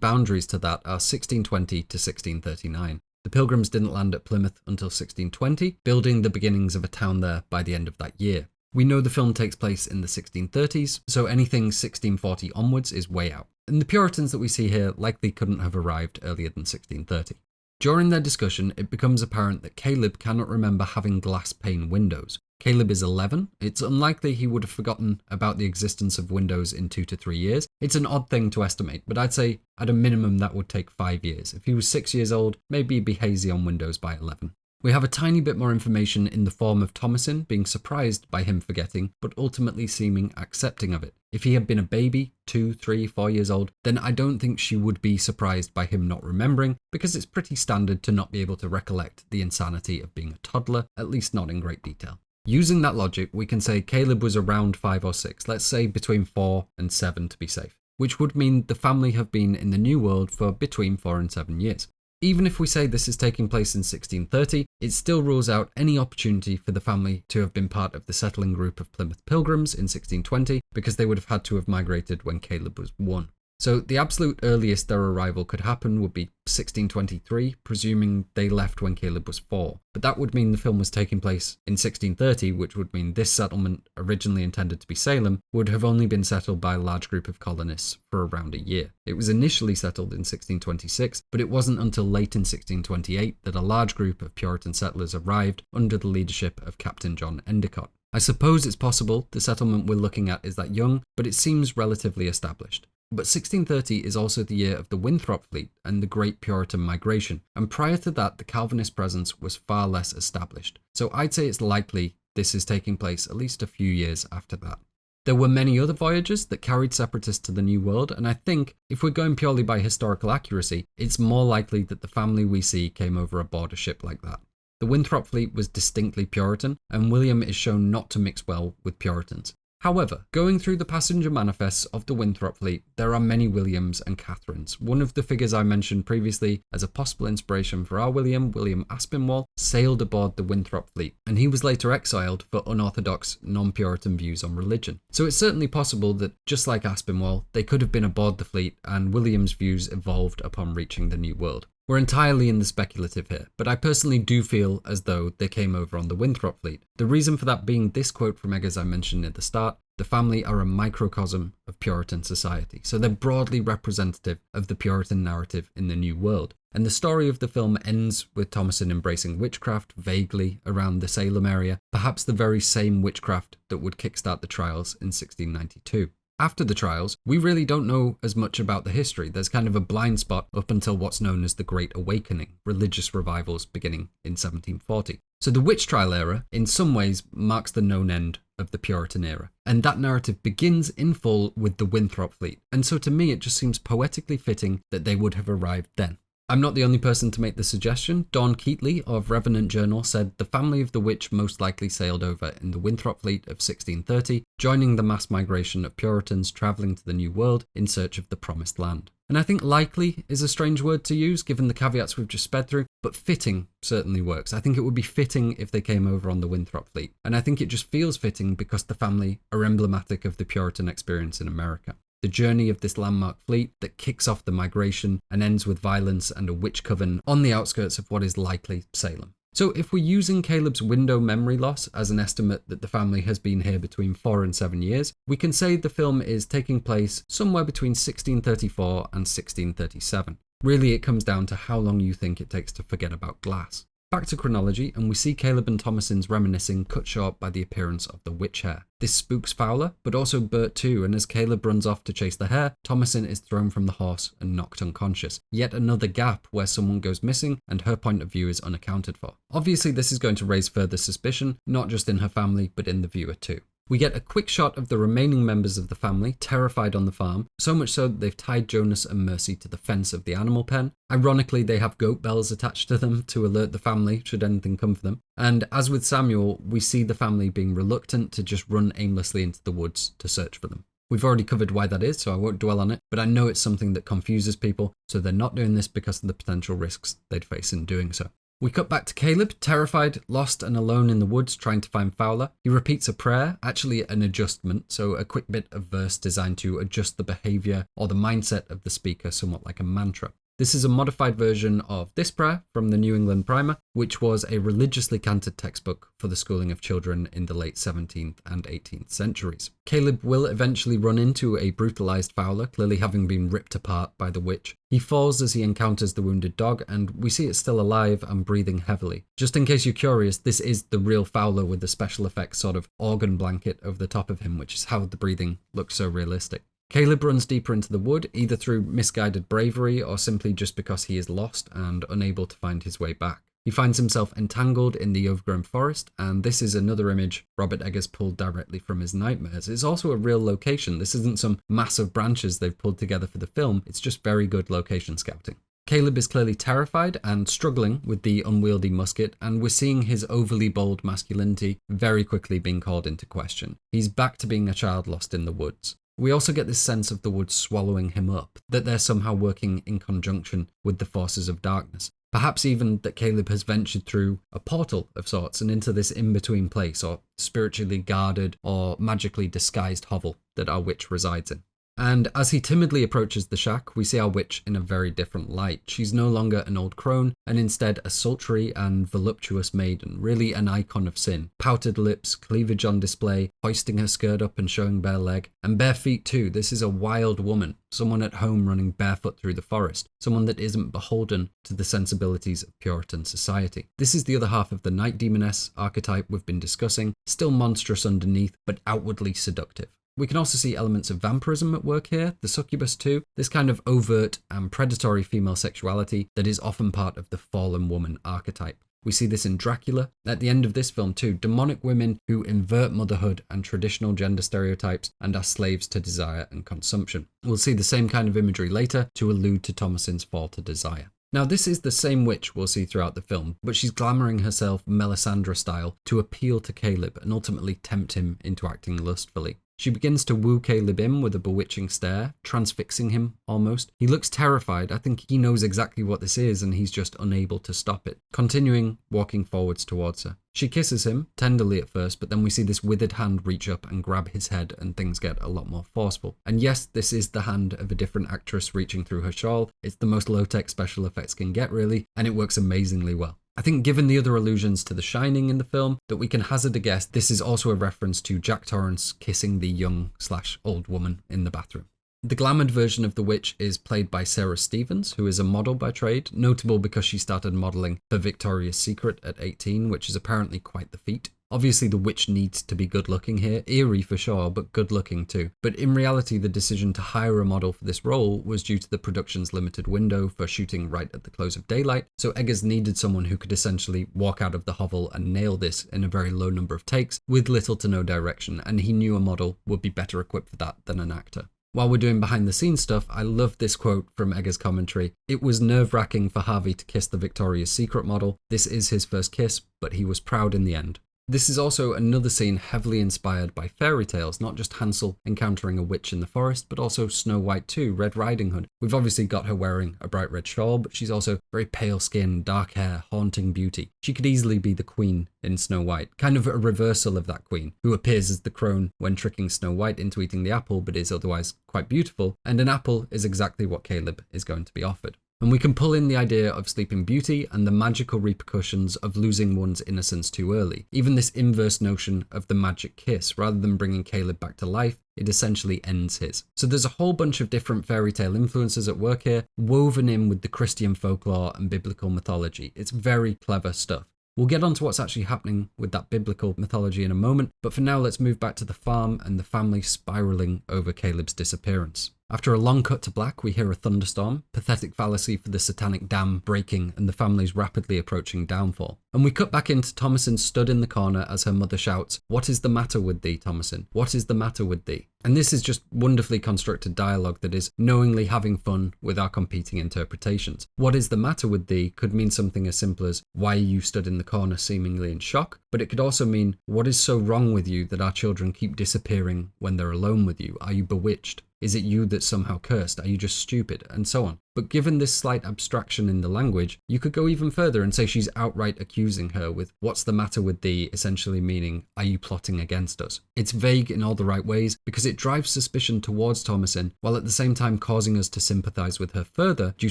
boundaries to that are 1620 to 1639. The Pilgrims didn't land at Plymouth until 1620, building the beginnings of a town there by the end of that year. We know the film takes place in the 1630s, so anything 1640 onwards is way out. And the Puritans that we see here likely couldn't have arrived earlier than 1630. During their discussion, it becomes apparent that Caleb cannot remember having glass pane windows. Caleb is 11. It's unlikely he would have forgotten about the existence of windows in 2 to 3 years. It's an odd thing to estimate, but I'd say at a minimum that would take 5 years. If he was 6 years old, maybe he'd be hazy on windows by 11. We have a tiny bit more information in the form of Thomasin being surprised by him forgetting, but ultimately seeming accepting of it. If he had been a baby, 2, 3, 4 years old, then I don't think she would be surprised by him not remembering, because it's pretty standard to not be able to recollect the insanity of being a toddler, at least not in great detail. Using that logic, we can say Caleb was around 5 or 6, let's say between 4 and 7 to be safe, which would mean the family have been in the New World for between 4 and 7 years. Even if we say this is taking place in 1630, it still rules out any opportunity for the family to have been part of the settling group of Plymouth Pilgrims in 1620, because they would have had to have migrated when Caleb was 1. So the absolute earliest their arrival could happen would be 1623, presuming they left when Caleb was 4. But that would mean the film was taking place in 1630, which would mean this settlement, originally intended to be Salem, would have only been settled by a large group of colonists for around a year. It was initially settled in 1626, but it wasn't until late in 1628 that a large group of Puritan settlers arrived under the leadership of Captain John Endicott. I suppose it's possible the settlement we're looking at is that young, but it seems relatively established. But 1630 is also the year of the Winthrop fleet and the Great Puritan Migration, and prior to that the Calvinist presence was far less established. So I'd say it's likely this is taking place at least a few years after that. There were many other voyages that carried separatists to the New World, and I think, if we're going purely by historical accuracy, it's more likely that the family we see came over aboard a ship like that. The Winthrop fleet was distinctly Puritan, and William is shown not to mix well with Puritans. However, going through the passenger manifests of the Winthrop fleet, there are many Williams and Catherines. One of the figures I mentioned previously as a possible inspiration for our William Aspinwall, sailed aboard the Winthrop fleet, and he was later exiled for unorthodox, non-Puritan views on religion. So it's certainly possible that, just like Aspinwall, they could have been aboard the fleet, and William's views evolved upon reaching the New World. We're entirely in the speculative here, but I personally do feel as though they came over on the Winthrop fleet. The reason for that being this quote from Eggers I mentioned at the start: the family are a microcosm of Puritan society, so they're broadly representative of the Puritan narrative in the New World. And the story of the film ends with Thomasin embracing witchcraft vaguely around the Salem area, perhaps the very same witchcraft that would kickstart the trials in 1692. After the trials, we really don't know as much about the history. There's kind of a blind spot up until what's known as the Great Awakening, religious revivals beginning in 1740. So the witch trial era, in some ways, marks the known end of the Puritan era. And that narrative begins in full with the Winthrop fleet. And so to me, it just seems poetically fitting that they would have arrived then. I'm not the only person to make the suggestion. Dawn Keatley of Revenant Journal said the family of the witch most likely sailed over in the Winthrop fleet of 1630, joining the mass migration of Puritans travelling to the New World in search of the Promised Land. And I think likely is a strange word to use given the caveats we've just sped through, but fitting certainly works. I think it would be fitting if they came over on the Winthrop fleet, and I think it just feels fitting because the family are emblematic of the Puritan experience in America. The journey of this landmark fleet that kicks off the migration and ends with violence and a witch coven on the outskirts of what is likely Salem. So if we're using Caleb's window memory loss as an estimate that the family has been here between 4 and 7 years, we can say the film is taking place somewhere between 1634 and 1637. Really, it comes down to how long you think it takes to forget about glass. Back to chronology, and we see Caleb and Thomasin's reminiscing cut short by the appearance of the Witch-Hare. This spooks Fowler, but also Bert too, and as Caleb runs off to chase the hare, Thomasin is thrown from the horse and knocked unconscious. Yet another gap where someone goes missing and her point of view is unaccounted for. Obviously this is going to raise further suspicion, not just in her family, but in the viewer too. We get a quick shot of the remaining members of the family, terrified on the farm, so much so that they've tied Jonas and Mercy to the fence of the animal pen. Ironically, they have goat bells attached to them to alert the family should anything come for them. And as with Samuel, we see the family being reluctant to just run aimlessly into the woods to search for them. We've already covered why that is, so I won't dwell on it, but I know it's something that confuses people, so they're not doing this because of the potential risks they'd face in doing so. We cut back to Caleb, terrified, lost and alone in the woods trying to find Fowler. He repeats a prayer, actually an adjustment, so a quick bit of verse designed to adjust the behaviour or the mindset of the speaker somewhat like a mantra. This is a modified version of this prayer from the New England Primer, which was a religiously canted textbook for the schooling of children in the late 17th and 18th centuries. Caleb will eventually run into a brutalised Fowler, clearly having been ripped apart by the witch. He falls as he encounters the wounded dog, and we see it still alive and breathing heavily. Just in case you're curious, this is the real Fowler with the special effects sort of organ blanket over the top of him, which is how the breathing looks so realistic. Caleb runs deeper into the wood, either through misguided bravery or simply just because he is lost and unable to find his way back. He finds himself entangled in the overgrown forest, and this is another image Robert Eggers pulled directly from his nightmares. It's also a real location. This isn't some massive branches they've pulled together for the film, it's just very good location scouting. Caleb is clearly terrified and struggling with the unwieldy musket, and we're seeing his overly bold masculinity very quickly being called into question. He's back to being a child lost in the woods. We also get this sense of the woods swallowing him up, that they're somehow working in conjunction with the forces of darkness. Perhaps even that Caleb has ventured through a portal of sorts and into this in-between place, or spiritually guarded or magically disguised hovel that our witch resides in. And as he timidly approaches the shack, we see our witch in a very different light. She's no longer an old crone, and instead a sultry and voluptuous maiden, really an icon of sin. Pouted lips, cleavage on display, hoisting her skirt up and showing bare leg, and bare feet too. This is a wild woman, someone at home running barefoot through the forest, someone that isn't beholden to the sensibilities of Puritan society. This is the other half of the night demoness archetype we've been discussing, still monstrous underneath, but outwardly seductive. We can also see elements of vampirism at work here, the succubus too, this kind of overt and predatory female sexuality that is often part of the fallen woman archetype. We see this in Dracula. At the end of this film too, demonic women who invert motherhood and traditional gender stereotypes and are slaves to desire and consumption. We'll see the same kind of imagery later to allude to Thomasin's fall to desire. Now this is the same witch we'll see throughout the film, but she's glamouring herself Melisandre style to appeal to Caleb and ultimately tempt him into acting lustfully. She begins to woo Caleb in with a bewitching stare, transfixing him almost. He looks terrified. I think he knows exactly what this is and he's just unable to stop it. Continuing, walking forwards towards her. She kisses him, tenderly at first, but then we see this withered hand reach up and grab his head and things get a lot more forceful. And yes, this is the hand of a different actress reaching through her shawl. It's the most low-tech special effects can get really, and it works amazingly well. I think given the other allusions to The Shining in the film, that we can hazard a guess this is also a reference to Jack Torrance kissing the young/old woman in the bathroom. The glamoured version of the witch is played by Sarah Stevens, who is a model by trade, notable because she started modelling for Victoria's Secret at 18, which is apparently quite the feat. Obviously the witch needs to be good looking here, eerie for sure, but good looking too. But in reality the decision to hire a model for this role was due to the production's limited window for shooting right at the close of daylight, so Eggers needed someone who could essentially walk out of the hovel and nail this in a very low number of takes with little to no direction, and he knew a model would be better equipped for that than an actor. While we're doing behind the scenes stuff, I love this quote from Eggers' commentary. "It was nerve-wracking for Harvey to kiss the Victoria's Secret model. This is his first kiss, but he was proud in the end." This is also another scene heavily inspired by fairy tales, not just Hansel encountering a witch in the forest, but also Snow White too, Red Riding Hood. We've obviously got her wearing a bright red shawl, but she's also very pale skin, dark hair, haunting beauty. She could easily be the queen in Snow White, kind of a reversal of that queen, who appears as the crone when tricking Snow White into eating the apple, but is otherwise quite beautiful, and an apple is exactly what Caleb is going to be offered. And we can pull in the idea of Sleeping Beauty and the magical repercussions of losing one's innocence too early. Even this inverse notion of the magic kiss, rather than bringing Caleb back to life, it essentially ends his. So there's a whole bunch of different fairy tale influences at work here, woven in with the Christian folklore and biblical mythology. It's very clever stuff. We'll get on to what's actually happening with that biblical mythology in a moment, but for now let's move back to the farm and the family spiraling over Caleb's disappearance. After a long cut to black, we hear a thunderstorm, pathetic fallacy for the satanic dam breaking and the family's rapidly approaching downfall. And we cut back into Thomasin stood in the corner as her mother shouts, "What is the matter with thee, Thomasin? What is the matter with thee?" And this is just wonderfully constructed dialogue that is knowingly having fun with our competing interpretations. What is the matter with thee could mean something as simple as, why are you stood in the corner seemingly in shock? But it could also mean, what is so wrong with you that our children keep disappearing when they're alone with you? Are you bewitched? Is it you that's somehow cursed? Are you just stupid? And so on. But given this slight abstraction in the language, you could go even further and say she's outright accusing her with "what's the matter with thee?" essentially meaning, are you plotting against us? It's vague in all the right ways because it drives suspicion towards Thomasin while at the same time causing us to sympathise with her further due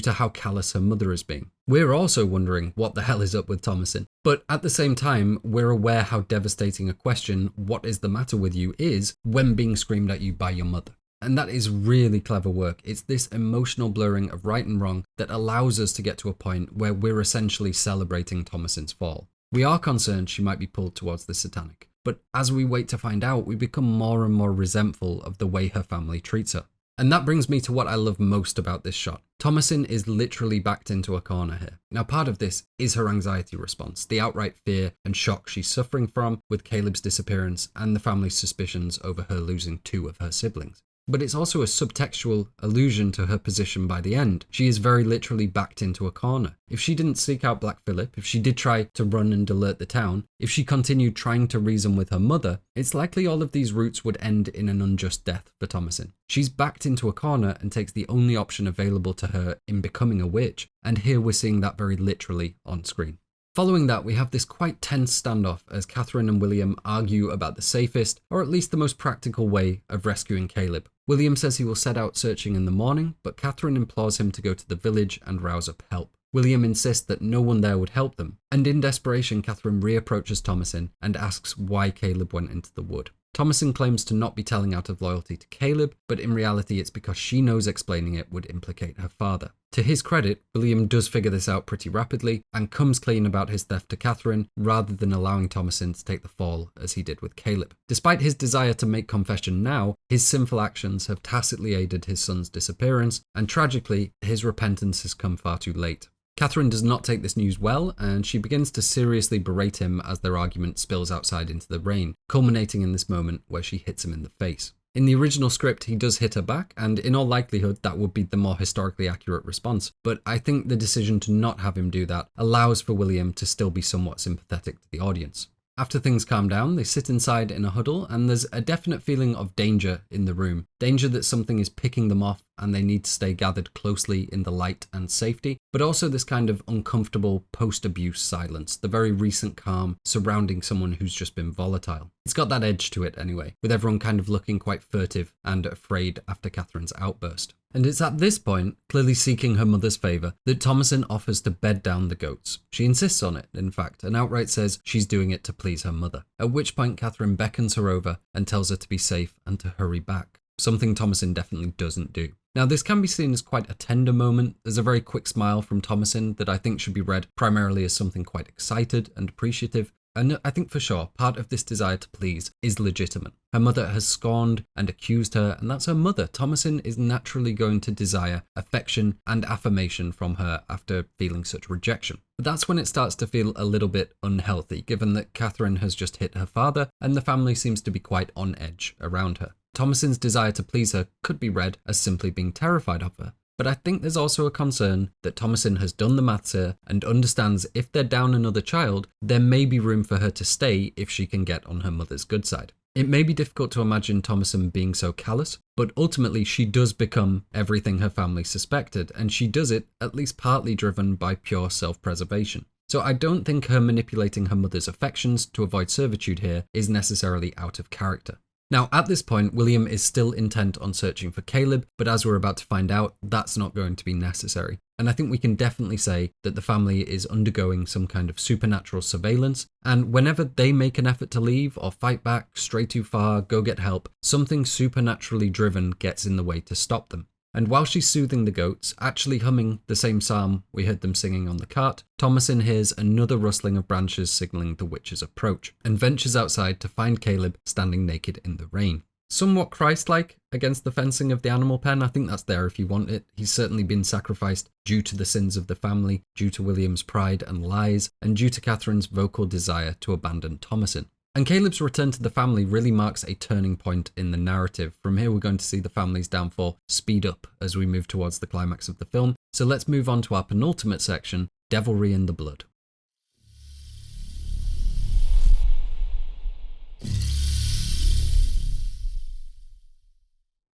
to how callous her mother is being. We're also wondering what the hell is up with Thomasin, but at the same time, we're aware how devastating a question, "what is the matter with you?" is when being screamed at you by your mother. And that is really clever work. It's this emotional blurring of right and wrong that allows us to get to a point where we're essentially celebrating Thomasin's fall. We are concerned she might be pulled towards the satanic, but as we wait to find out, we become more and more resentful of the way her family treats her. And that brings me to what I love most about this shot. Thomasin is literally backed into a corner here. Now, part of this is her anxiety response, the outright fear and shock she's suffering from with Caleb's disappearance and the family's suspicions over her losing 2 of her siblings. But it's also a subtextual allusion to her position by the end. She is very literally backed into a corner. If she didn't seek out Black Phillip, if she did try to run and alert the town, if she continued trying to reason with her mother, it's likely all of these routes would end in an unjust death for Thomasin. She's backed into a corner and takes the only option available to her in becoming a witch, and here we're seeing that very literally on screen. Following that, we have this quite tense standoff as Katherine and William argue about the safest, or at least the most practical way of rescuing Caleb. William says he will set out searching in the morning, but Katherine implores him to go to the village and rouse up help. William insists that no one there would help them, and in desperation, Katherine reapproaches Thomasin and asks why Caleb went into the wood. Thomasin claims to not be telling out of loyalty to Caleb, but in reality it's because she knows explaining it would implicate her father. To his credit, William does figure this out pretty rapidly and comes clean about his theft to Katherine rather than allowing Thomasin to take the fall as he did with Caleb. Despite his desire to make confession now, his sinful actions have tacitly aided his son's disappearance, and tragically, his repentance has come far too late. Katherine does not take this news well, and she begins to seriously berate him as their argument spills outside into the rain, culminating in this moment where she hits him in the face. In the original script, he does hit her back, and in all likelihood, that would be the more historically accurate response, but I think the decision to not have him do that allows for William to still be somewhat sympathetic to the audience. After things calm down, they sit inside in a huddle, and there's a definite feeling of danger in the room. Danger that something is picking them off and they need to stay gathered closely in the light and safety, but also this kind of uncomfortable post-abuse silence, the very recent calm surrounding someone who's just been volatile. It's got that edge to it anyway, with everyone kind of looking quite furtive and afraid after Katherine's outburst. And it's at this point, clearly seeking her mother's favour, that Thomasin offers to bed down the goats. She insists on it, in fact, and outright says she's doing it to please her mother. At which point Katherine beckons her over and tells her to be safe and to hurry back, something Thomasin definitely doesn't do. Now, this can be seen as quite a tender moment. There's a very quick smile from Thomasin that I think should be read primarily as something quite excited and appreciative. And I think for sure, part of this desire to please is legitimate. Her mother has scorned and accused her, and that's her mother. Thomasin is naturally going to desire affection and affirmation from her after feeling such rejection. But that's when it starts to feel a little bit unhealthy, given that Katherine has just hit her father, and the family seems to be quite on edge around her. Thomasin's desire to please her could be read as simply being terrified of her. But I think there's also a concern that Thomasin has done the maths here and understands if they're down another child, there may be room for her to stay if she can get on her mother's good side. It may be difficult to imagine Thomasin being so callous, but ultimately she does become everything her family suspected, and she does it at least partly driven by pure self-preservation. So I don't think her manipulating her mother's affections to avoid servitude here is necessarily out of character. Now, at this point, William is still intent on searching for Caleb, but as we're about to find out, that's not going to be necessary. And I think we can definitely say that the family is undergoing some kind of supernatural surveillance, and whenever they make an effort to leave or fight back, stray too far, go get help, something supernaturally driven gets in the way to stop them. And while she's soothing the goats, actually humming the same psalm we heard them singing on the cart, Thomasin hears another rustling of branches signalling the witch's approach, and ventures outside to find Caleb standing naked in the rain. Somewhat Christ-like against the fencing of the animal pen. I think that's there if you want it. He's certainly been sacrificed due to the sins of the family, due to William's pride and lies, and due to Catherine's vocal desire to abandon Thomasin. And Caleb's return to the family really marks a turning point in the narrative. From here, we're going to see the family's downfall speed up as we move towards the climax of the film. So let's move on to our penultimate section, Devilry in the Blood.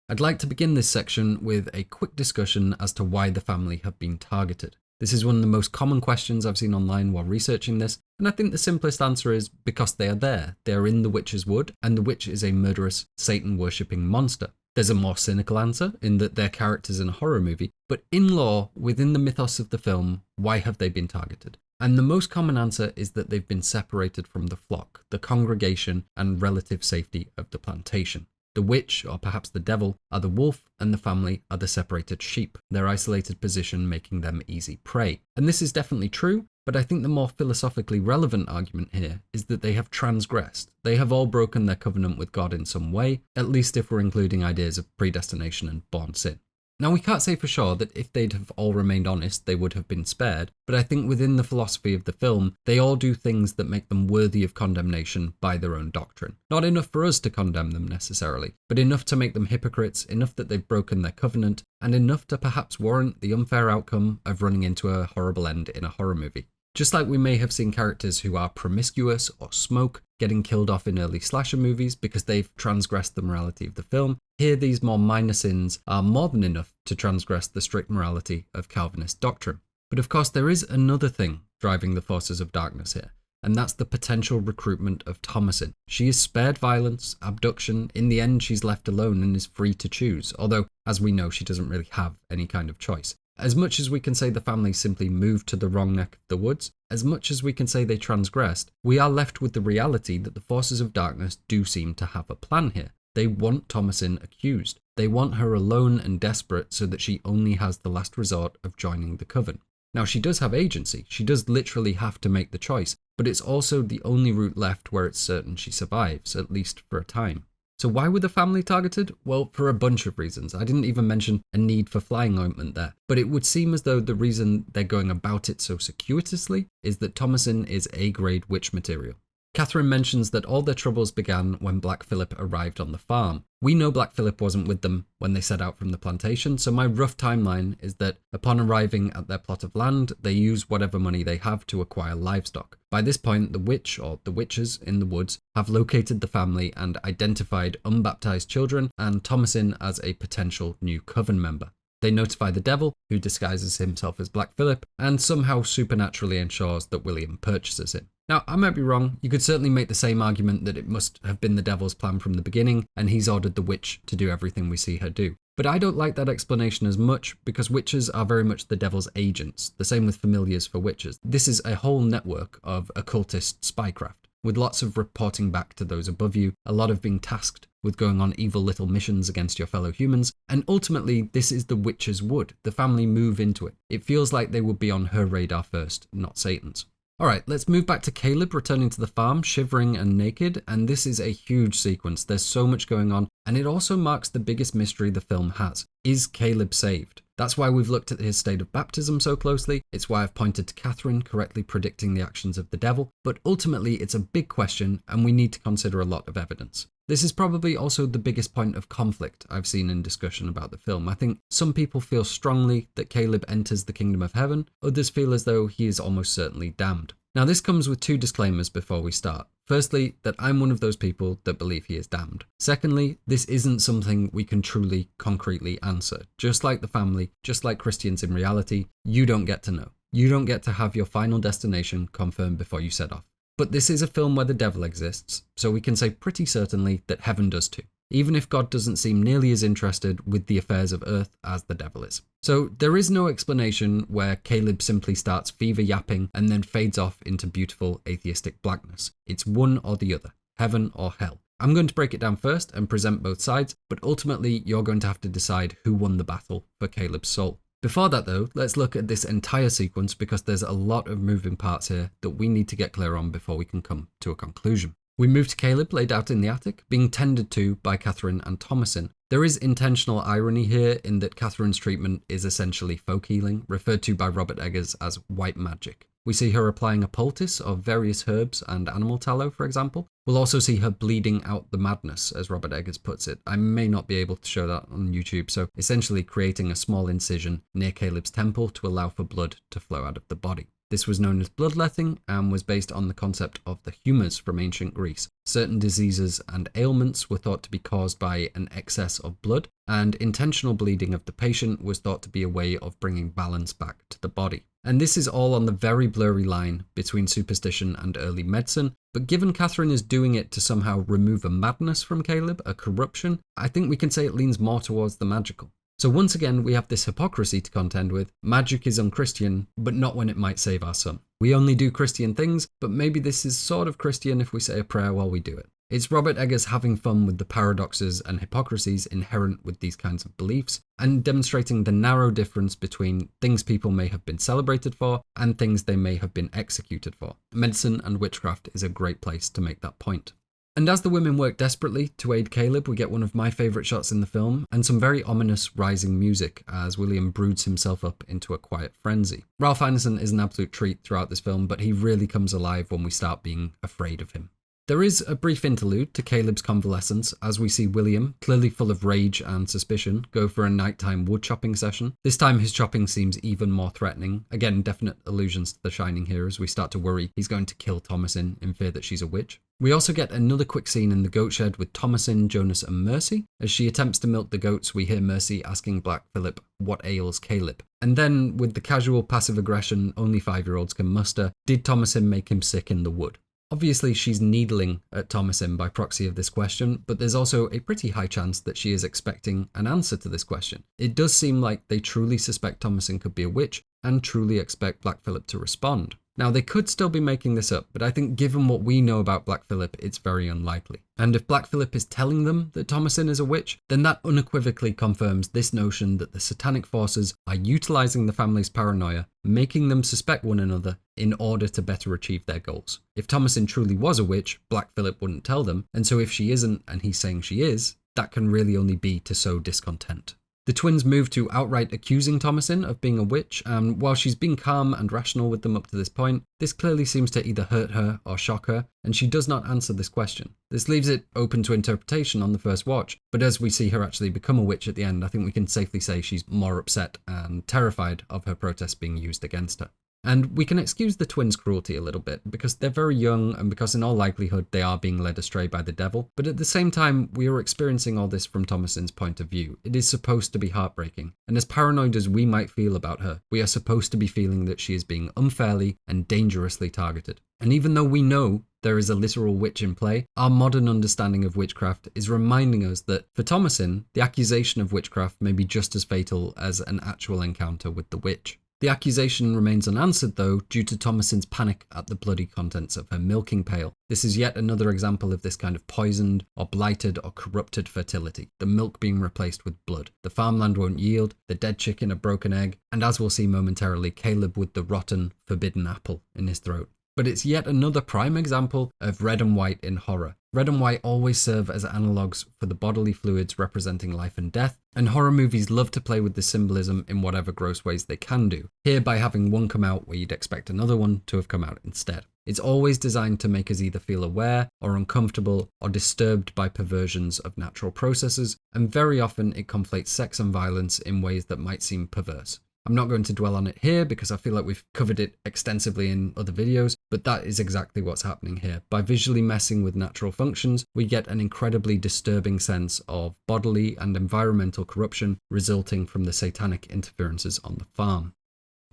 I'd like to begin this section with a quick discussion as to why the family have been targeted. This is one of the most common questions I've seen online while researching this, and I think the simplest answer is because they are there. They are in the witch's wood, and the witch is a murderous, Satan-worshipping monster. There's a more cynical answer, in that they're characters in a horror movie, but in lore, within the mythos of the film, why have they been targeted? And the most common answer is that they've been separated from the flock, the congregation, and relative safety of the plantation. The witch, or perhaps the devil, are the wolf, and the family are the separated sheep, their isolated position making them easy prey. And this is definitely true, but I think the more philosophically relevant argument here is that they have transgressed. They have all broken their covenant with God in some way, at least if we're including ideas of predestination and born sin. Now, we can't say for sure that if they'd have all remained honest, they would have been spared, but I think within the philosophy of the film, they all do things that make them worthy of condemnation by their own doctrine. Not enough for us to condemn them necessarily, but enough to make them hypocrites, enough that they've broken their covenant, and enough to perhaps warrant the unfair outcome of running into a horrible end in a horror movie. Just like we may have seen characters who are promiscuous or smoke getting killed off in early slasher movies because they've transgressed the morality of the film, here these more minor sins are more than enough to transgress the strict morality of Calvinist doctrine. But of course there is another thing driving the forces of darkness here, and that's the potential recruitment of Thomasin. She is spared violence, abduction, in the end she's left alone and is free to choose, although as we know she doesn't really have any kind of choice. As much as we can say the family simply moved to the wrong neck of the woods, as much as we can say they transgressed, we are left with the reality that the forces of darkness do seem to have a plan here. They want Thomasin accused. They want her alone and desperate so that she only has the last resort of joining the coven. Now, she does have agency. She does literally have to make the choice, but it's also the only route left where it's certain she survives, at least for a time. So why were the family targeted? Well, for a bunch of reasons. I didn't even mention a need for flying ointment there, but it would seem as though the reason they're going about it so circuitously is that Thomasin is A-grade witch material. Katherine mentions that all their troubles began when Black Phillip arrived on the farm. We know Black Phillip wasn't with them when they set out from the plantation, so my rough timeline is that upon arriving at their plot of land, they use whatever money they have to acquire livestock. By this point, the witch, or the witches in the woods, have located the family and identified unbaptized children and Thomasin as a potential new coven member. They notify the devil, who disguises himself as Black Phillip, and somehow supernaturally ensures that William purchases him. Now, I might be wrong. You could certainly make the same argument that it must have been the devil's plan from the beginning, and he's ordered the witch to do everything we see her do. But I don't like that explanation as much, because witches are very much the devil's agents, the same with familiars for witches. This is a whole network of occultist spycraft, with lots of reporting back to those above you, a lot of being tasked with going on evil little missions against your fellow humans, and ultimately this is the witch's wood. The family move into it. It feels like they would be on her radar first, not Satan's. Alright, let's move back to Caleb returning to the farm, shivering and naked, and this is a huge sequence. There's so much going on, and it also marks the biggest mystery the film has. Is Caleb saved? That's why we've looked at his state of baptism so closely. It's why I've pointed to Katherine correctly predicting the actions of the devil, but ultimately it's a big question and we need to consider a lot of evidence. This is probably also the biggest point of conflict I've seen in discussion about the film. I think some people feel strongly that Caleb enters the kingdom of heaven, others feel as though he is almost certainly damned. Now this comes with two disclaimers before we start. Firstly, that I'm one of those people that believe he is damned. Secondly, this isn't something we can truly, concretely answer. Just like the family, just like Christians in reality, you don't get to know. You don't get to have your final destination confirmed before you set off. But this is a film where the devil exists, so we can say pretty certainly that heaven does too, even if God doesn't seem nearly as interested with the affairs of earth as the devil is. So there is no explanation where Caleb simply starts fever yapping and then fades off into beautiful atheistic blackness. It's one or the other, heaven or hell. I'm going to break it down first and present both sides, but ultimately you're going to have to decide who won the battle for Caleb's soul. Before that though, let's look at this entire sequence because there's a lot of moving parts here that we need to get clear on before we can come to a conclusion. We move to Caleb laid out in the attic, being tended to by Katherine and Thomasin. There is intentional irony here in that Katherine's treatment is essentially folk healing, referred to by Robert Eggers as white magic. We see her applying a poultice of various herbs and animal tallow, for example. We'll also see her bleeding out the madness, as Robert Eggers puts it. I may not be able to show that on YouTube, so essentially creating a small incision near Caleb's temple to allow for blood to flow out of the body. This was known as bloodletting and was based on the concept of the humours from ancient Greece. Certain diseases and ailments were thought to be caused by an excess of blood, and intentional bleeding of the patient was thought to be a way of bringing balance back to the body. And this is all on the very blurry line between superstition and early medicine, but given Katherine is doing it to somehow remove a madness from Caleb, a corruption, I think we can say it leans more towards the magical. So once again, we have this hypocrisy to contend with. Magic is unchristian, but not when it might save our son. We only do Christian things, but maybe this is sort of Christian if we say a prayer while we do it. It's Robert Eggers having fun with the paradoxes and hypocrisies inherent with these kinds of beliefs, and demonstrating the narrow difference between things people may have been celebrated for and things they may have been executed for. Medicine and witchcraft is a great place to make that point. And as the women work desperately to aid Caleb, we get one of my favourite shots in the film, and some very ominous rising music as William broods himself up into a quiet frenzy. Ralph Ineson is an absolute treat throughout this film, but he really comes alive when we start being afraid of him. There is a brief interlude to Caleb's convalescence as we see William, clearly full of rage and suspicion, go for a nighttime wood chopping session. This time his chopping seems even more threatening. Again, definite allusions to The Shining here as we start to worry he's going to kill Thomasin in fear that she's a witch. We also get another quick scene in the goat shed with Thomasin, Jonas and Mercy. As she attempts to milk the goats, we hear Mercy asking Black Phillip what ails Caleb. And then, with the casual passive aggression only 5-year-olds can muster, did Thomasin make him sick in the wood? Obviously, she's needling at Thomasin by proxy of this question, but there's also a pretty high chance that she is expecting an answer to this question. It does seem like they truly suspect Thomasin could be a witch and truly expect Black Phillip to respond. Now, they could still be making this up, but I think given what we know about Black Phillip, it's very unlikely. And if Black Phillip is telling them that Thomasin is a witch, then that unequivocally confirms this notion that the satanic forces are utilizing the family's paranoia, making them suspect one another in order to better achieve their goals. If Thomasin truly was a witch, Black Phillip wouldn't tell them, and so if she isn't and he's saying she is, that can really only be to sow discontent. The twins move to outright accusing Thomasin of being a witch, and while she's been calm and rational with them up to this point, this clearly seems to either hurt her or shock her, and she does not answer this question. This leaves it open to interpretation on the first watch, but as we see her actually become a witch at the end, I think we can safely say she's more upset and terrified of her protest being used against her. And we can excuse the twins' cruelty a little bit, because they're very young and because in all likelihood they are being led astray by the devil, but at the same time we are experiencing all this from Thomasin's point of view. It is supposed to be heartbreaking, and as paranoid as we might feel about her, we are supposed to be feeling that she is being unfairly and dangerously targeted. And even though we know there is a literal witch in play, our modern understanding of witchcraft is reminding us that for Thomasin, the accusation of witchcraft may be just as fatal as an actual encounter with the witch. The accusation remains unanswered though due to Thomasin's panic at the bloody contents of her milking pail. This is yet another example of this kind of poisoned or blighted or corrupted fertility, the milk being replaced with blood. The farmland won't yield, the dead chicken a broken egg, and as we'll see momentarily, Caleb with the rotten, forbidden apple in his throat. But it's yet another prime example of red and white in horror. Red and white always serve as analogues for the bodily fluids representing life and death, and horror movies love to play with this symbolism in whatever gross ways they can do, here by having one come out where you'd expect another one to have come out instead. It's always designed to make us either feel aware or uncomfortable or disturbed by perversions of natural processes, and very often it conflates sex and violence in ways that might seem perverse. I'm not going to dwell on it here because I feel like we've covered it extensively in other videos, but that is exactly what's happening here. By visually messing with natural functions, we get an incredibly disturbing sense of bodily and environmental corruption resulting from the satanic interferences on the farm.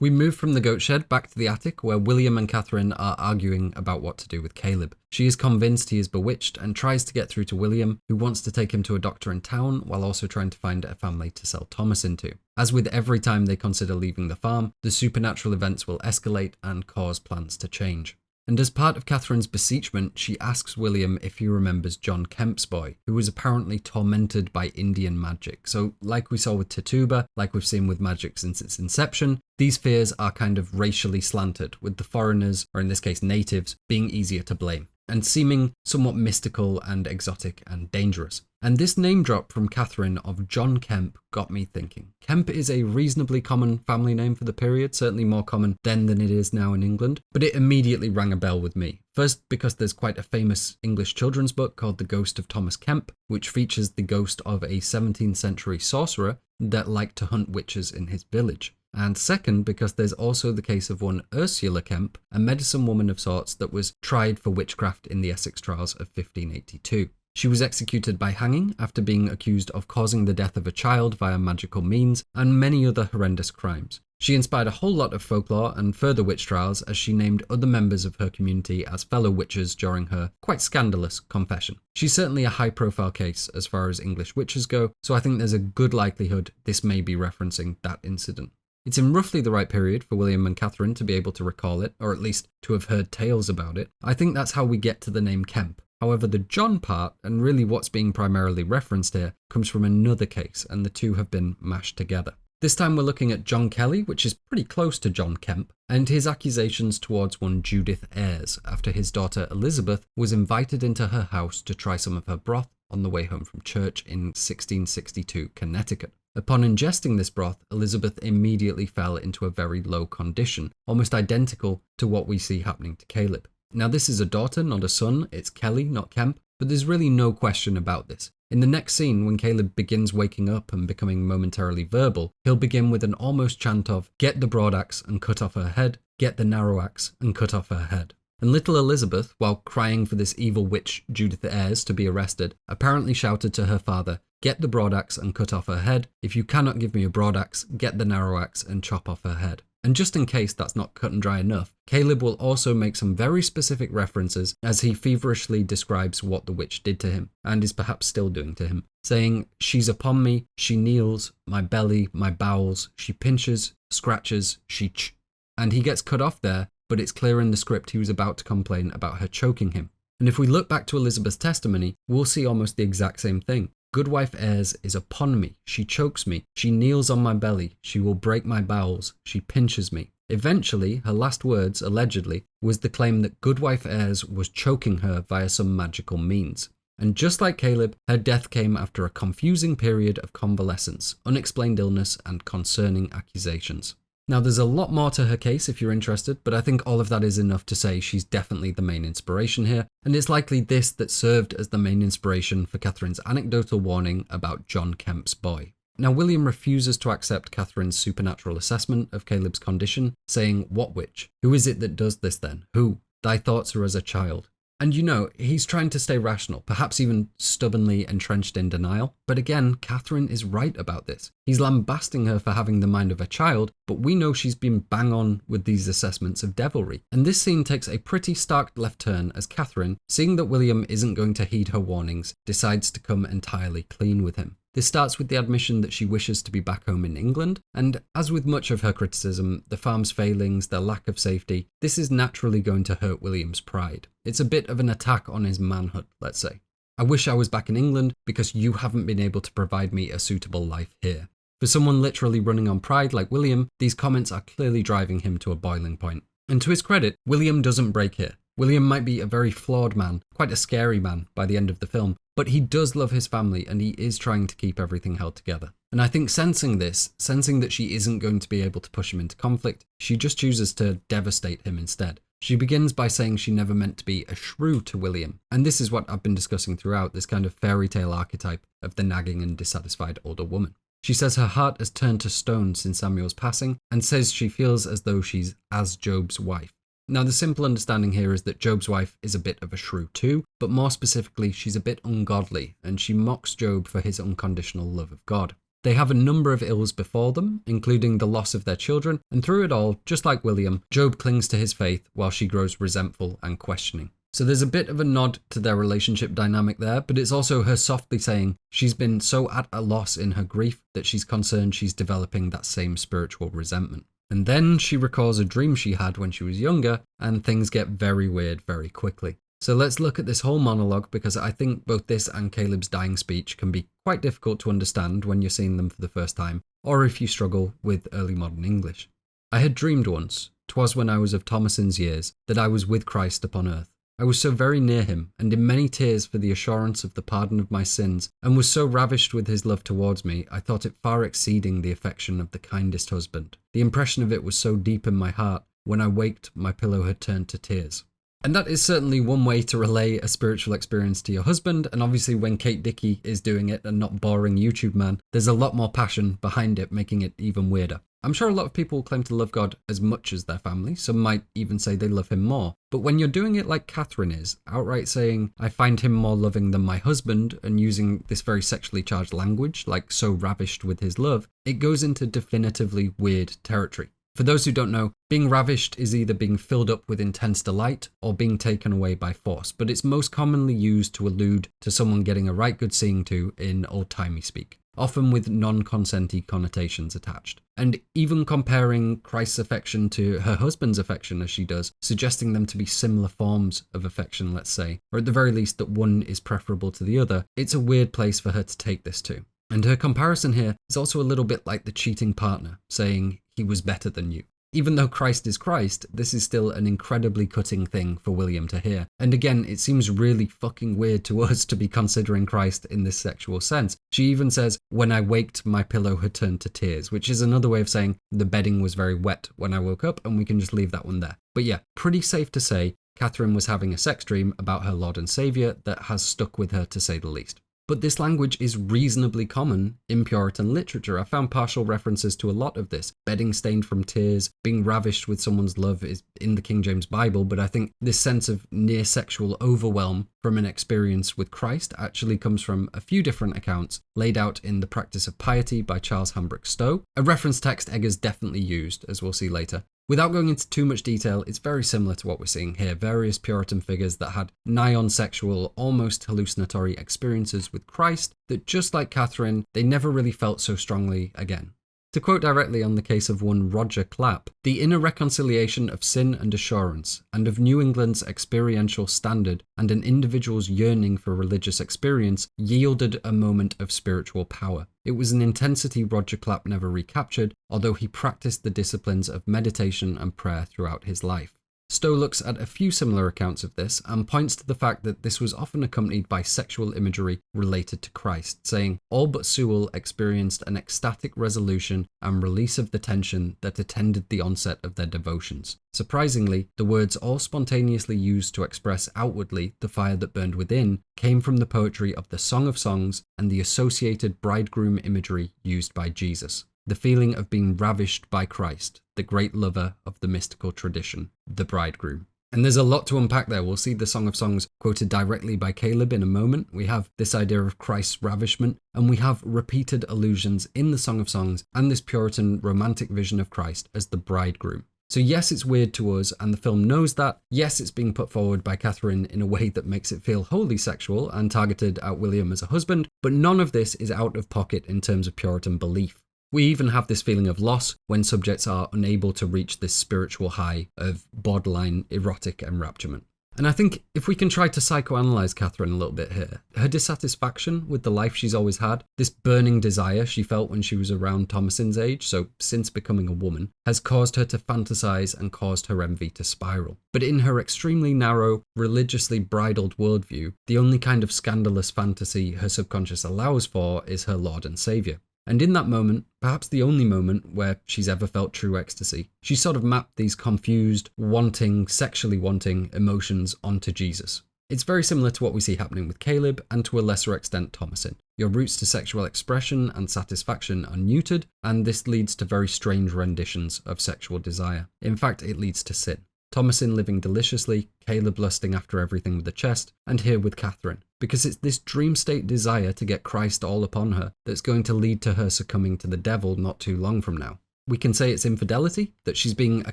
We move from the goat shed back to the attic where William and Katherine are arguing about what to do with Caleb. She is convinced he is bewitched and tries to get through to William, who wants to take him to a doctor in town while also trying to find a family to sell Thomasin to. As with every time they consider leaving the farm, the supernatural events will escalate and cause plans to change. And as part of Katherine's beseechment, she asks William if he remembers John Kempe's boy, who was apparently tormented by Indian magic. So like we saw with Tituba, like we've seen with magic since its inception, these fears are kind of racially slanted, with the foreigners, or in this case natives, being easier to blame, and seeming somewhat mystical and exotic and dangerous. And this name drop from Katherine of John Kempe got me thinking. Kempe is a reasonably common family name for the period, certainly more common then than it is now in England, but it immediately rang a bell with me. First, because there's quite a famous English children's book called The Ghost of Thomas Kempe, which features the ghost of a 17th century sorcerer that liked to hunt witches in his village. And second, because there's also the case of one Ursula Kempe, a medicine woman of sorts that was tried for witchcraft in the Essex trials of 1582. She was executed by hanging after being accused of causing the death of a child via magical means, and many other horrendous crimes. She inspired a whole lot of folklore and further witch trials as she named other members of her community as fellow witches during her quite scandalous confession. She's certainly a high-profile case as far as English witches go, so I think there's a good likelihood this may be referencing that incident. It's in roughly the right period for William and Katherine to be able to recall it, or at least to have heard tales about it. I think that's how we get to the name Kempe. However, the John part, and really what's being primarily referenced here, comes from another case, and the two have been mashed together. This time we're looking at John Kelly, which is pretty close to John Kempe, and his accusations towards one Judith Ayres after his daughter Elizabeth was invited into her house to try some of her broth on the way home from church in 1662 Connecticut. Upon ingesting this broth, Elizabeth immediately fell into a very low condition, almost identical to what we see happening to Caleb. Now this is a daughter, not a son, it's Kelly, not Kempe, but there's really no question about this. In the next scene, when Caleb begins waking up and becoming momentarily verbal, he'll begin with an almost chant of, "Get the broad axe and cut off her head, get the narrow axe and cut off her head." And little Elizabeth, while crying for this evil witch Judith Ayres to be arrested, apparently shouted to her father, "Get the broad axe and cut off her head. If you cannot give me a broad axe, get the narrow axe and chop off her head." And just in case that's not cut and dry enough, Caleb will also make some very specific references as he feverishly describes what the witch did to him, and is perhaps still doing to him, saying, "She's upon me, she kneels, my belly, my bowels, she pinches, scratches, she ch." And he gets cut off there, but it's clear in the script he was about to complain about her choking him. And if we look back to Elizabeth's testimony, we'll see almost the exact same thing. Goodwife Ayres is upon me, she chokes me, she kneels on my belly, she will break my bowels, she pinches me. Eventually, her last words, allegedly, was the claim that Goodwife Ayres was choking her via some magical means. And just like Caleb, her death came after a confusing period of convalescence, unexplained illness, and concerning accusations. Now there's a lot more to her case if you're interested, but I think all of that is enough to say she's definitely the main inspiration here, and it's likely this that served as the main inspiration for Katherine's anecdotal warning about John Kempe's boy. Now William refuses to accept Katherine's supernatural assessment of Caleb's condition, saying, "What witch? Who is it that does this then? Who? Thy thoughts are as a child." And you know, he's trying to stay rational, perhaps even stubbornly entrenched in denial. But again, Katherine is right about this. He's lambasting her for having the mind of a child, but we know she's been bang on with these assessments of devilry. And this scene takes a pretty stark left turn as Katherine, seeing that William isn't going to heed her warnings, decides to come entirely clean with him. This starts with the admission that she wishes to be back home in England, and as with much of her criticism, the farm's failings, their lack of safety, this is naturally going to hurt William's pride. It's a bit of an attack on his manhood, let's say. "I wish I was back in England because you haven't been able to provide me a suitable life here." For someone literally running on pride like William, these comments are clearly driving him to a boiling point. And to his credit, William doesn't break here. William might be a very flawed man, quite a scary man by the end of the film, but he does love his family and he is trying to keep everything held together. And I think sensing that she isn't going to be able to push him into conflict, she just chooses to devastate him instead. She begins by saying she never meant to be a shrew to William. And this is what I've been discussing throughout, this kind of fairy tale archetype of the nagging and dissatisfied older woman. She says her heart has turned to stone since Samuel's passing, and says she feels as though she's as Job's wife. Now the simple understanding here is that Job's wife is a bit of a shrew too, but more specifically she's a bit ungodly, and she mocks Job for his unconditional love of God. They have a number of ills before them, including the loss of their children, and through it all, just like William, Job clings to his faith while she grows resentful and questioning. So there's a bit of a nod to their relationship dynamic there, but it's also her softly saying she's been so at a loss in her grief that she's concerned she's developing that same spiritual resentment. And then she recalls a dream she had when she was younger, and things get very weird very quickly. So let's look at this whole monologue, because I think both this and Caleb's dying speech can be quite difficult to understand when you're seeing them for the first time, or if you struggle with early modern English. I had dreamed once, 'twas when I was of Thomasin's years, that I was with Christ upon earth. I was so very near him, and in many tears for the assurance of the pardon of my sins, and was so ravished with his love towards me, I thought it far exceeding the affection of the kindest husband. The impression of it was so deep in my heart, when I waked, my pillow had turned to tears. And that is certainly one way to relay a spiritual experience to your husband, and obviously when Kate Dickie is doing it and not boring YouTube man, there's a lot more passion behind it, making it even weirder. I'm sure a lot of people claim to love God as much as their family, some might even say they love him more. But when you're doing it like Katherine is, outright saying, I find him more loving than my husband, and using this very sexually charged language, like so ravished with his love, it goes into definitively weird territory. For those who don't know, being ravished is either being filled up with intense delight or being taken away by force, but it's most commonly used to allude to someone getting a right good seeing to in old-timey speak, often with non-consenty connotations attached. And even comparing Christ's affection to her husband's affection as she does, suggesting them to be similar forms of affection, let's say, or at the very least that one is preferable to the other, it's a weird place for her to take this to. And her comparison here is also a little bit like the cheating partner, saying he was better than you. Even though Christ is Christ, this is still an incredibly cutting thing for William to hear. And again, it seems really fucking weird to us to be considering Christ in this sexual sense. She even says, when I waked, my pillow had turned to tears, which is another way of saying the bedding was very wet when I woke up, and we can just leave that one there. But yeah, pretty safe to say Katherine was having a sex dream about her Lord and Saviour that has stuck with her, to say the least. But this language is reasonably common in Puritan literature. I found partial references to a lot of this. Bedding stained from tears, being ravished with someone's love is in the King James Bible, but I think this sense of near sexual overwhelm from an experience with Christ actually comes from a few different accounts laid out in The Practice of Piety by Charles Hambrook Stowe, a reference text Eggers definitely used, as we'll see later. Without going into too much detail, it's very similar to what we're seeing here. Various Puritan figures that had nigh-on sexual, almost hallucinatory experiences with Christ that, just like Katherine, they never really felt so strongly again. To quote directly on the case of one Roger Clapp, the inner reconciliation of sin and assurance, and of New England's experiential standard and an individual's yearning for religious experience yielded a moment of spiritual power. It was an intensity Roger Clapp never recaptured, although he practiced the disciplines of meditation and prayer throughout his life. Stowe looks at a few similar accounts of this and points to the fact that this was often accompanied by sexual imagery related to Christ, saying all but Sewell experienced an ecstatic resolution and release of the tension that attended the onset of their devotions. Surprisingly, the words all spontaneously used to express outwardly the fire that burned within came from the poetry of the Song of Songs and the associated bridegroom imagery used by Jesus. The feeling of being ravished by Christ, the great lover of the mystical tradition, the bridegroom. And there's a lot to unpack there. We'll see the Song of Songs quoted directly by Caleb in a moment. We have this idea of Christ's ravishment, and we have repeated allusions in the Song of Songs and this Puritan romantic vision of Christ as the bridegroom. So yes, it's weird to us, and the film knows that. Yes, it's being put forward by Katherine in a way that makes it feel wholly sexual and targeted at William as a husband, but none of this is out of pocket in terms of Puritan belief. We even have this feeling of loss when subjects are unable to reach this spiritual high of borderline erotic enrapturement. And I think if we can try to psychoanalyze Katherine a little bit here, her dissatisfaction with the life she's always had, this burning desire she felt when she was around Thomasin's age, so since becoming a woman, has caused her to fantasize and caused her envy to spiral. But in her extremely narrow, religiously bridled worldview, the only kind of scandalous fantasy her subconscious allows for is her Lord and Saviour. And in that moment, perhaps the only moment where she's ever felt true ecstasy, she sort of mapped these confused, wanting, sexually wanting emotions onto Jesus. It's very similar to what we see happening with Caleb and to a lesser extent Thomasin. Your roots to sexual expression and satisfaction are neutered, and this leads to very strange renditions of sexual desire. In fact, it leads to sin. Thomasin living deliciously, Caleb lusting after everything with the chest, and here with Katherine. Because it's this dream state desire to get Christ all upon her that's going to lead to her succumbing to the devil not too long from now. We can say it's infidelity, that she's being a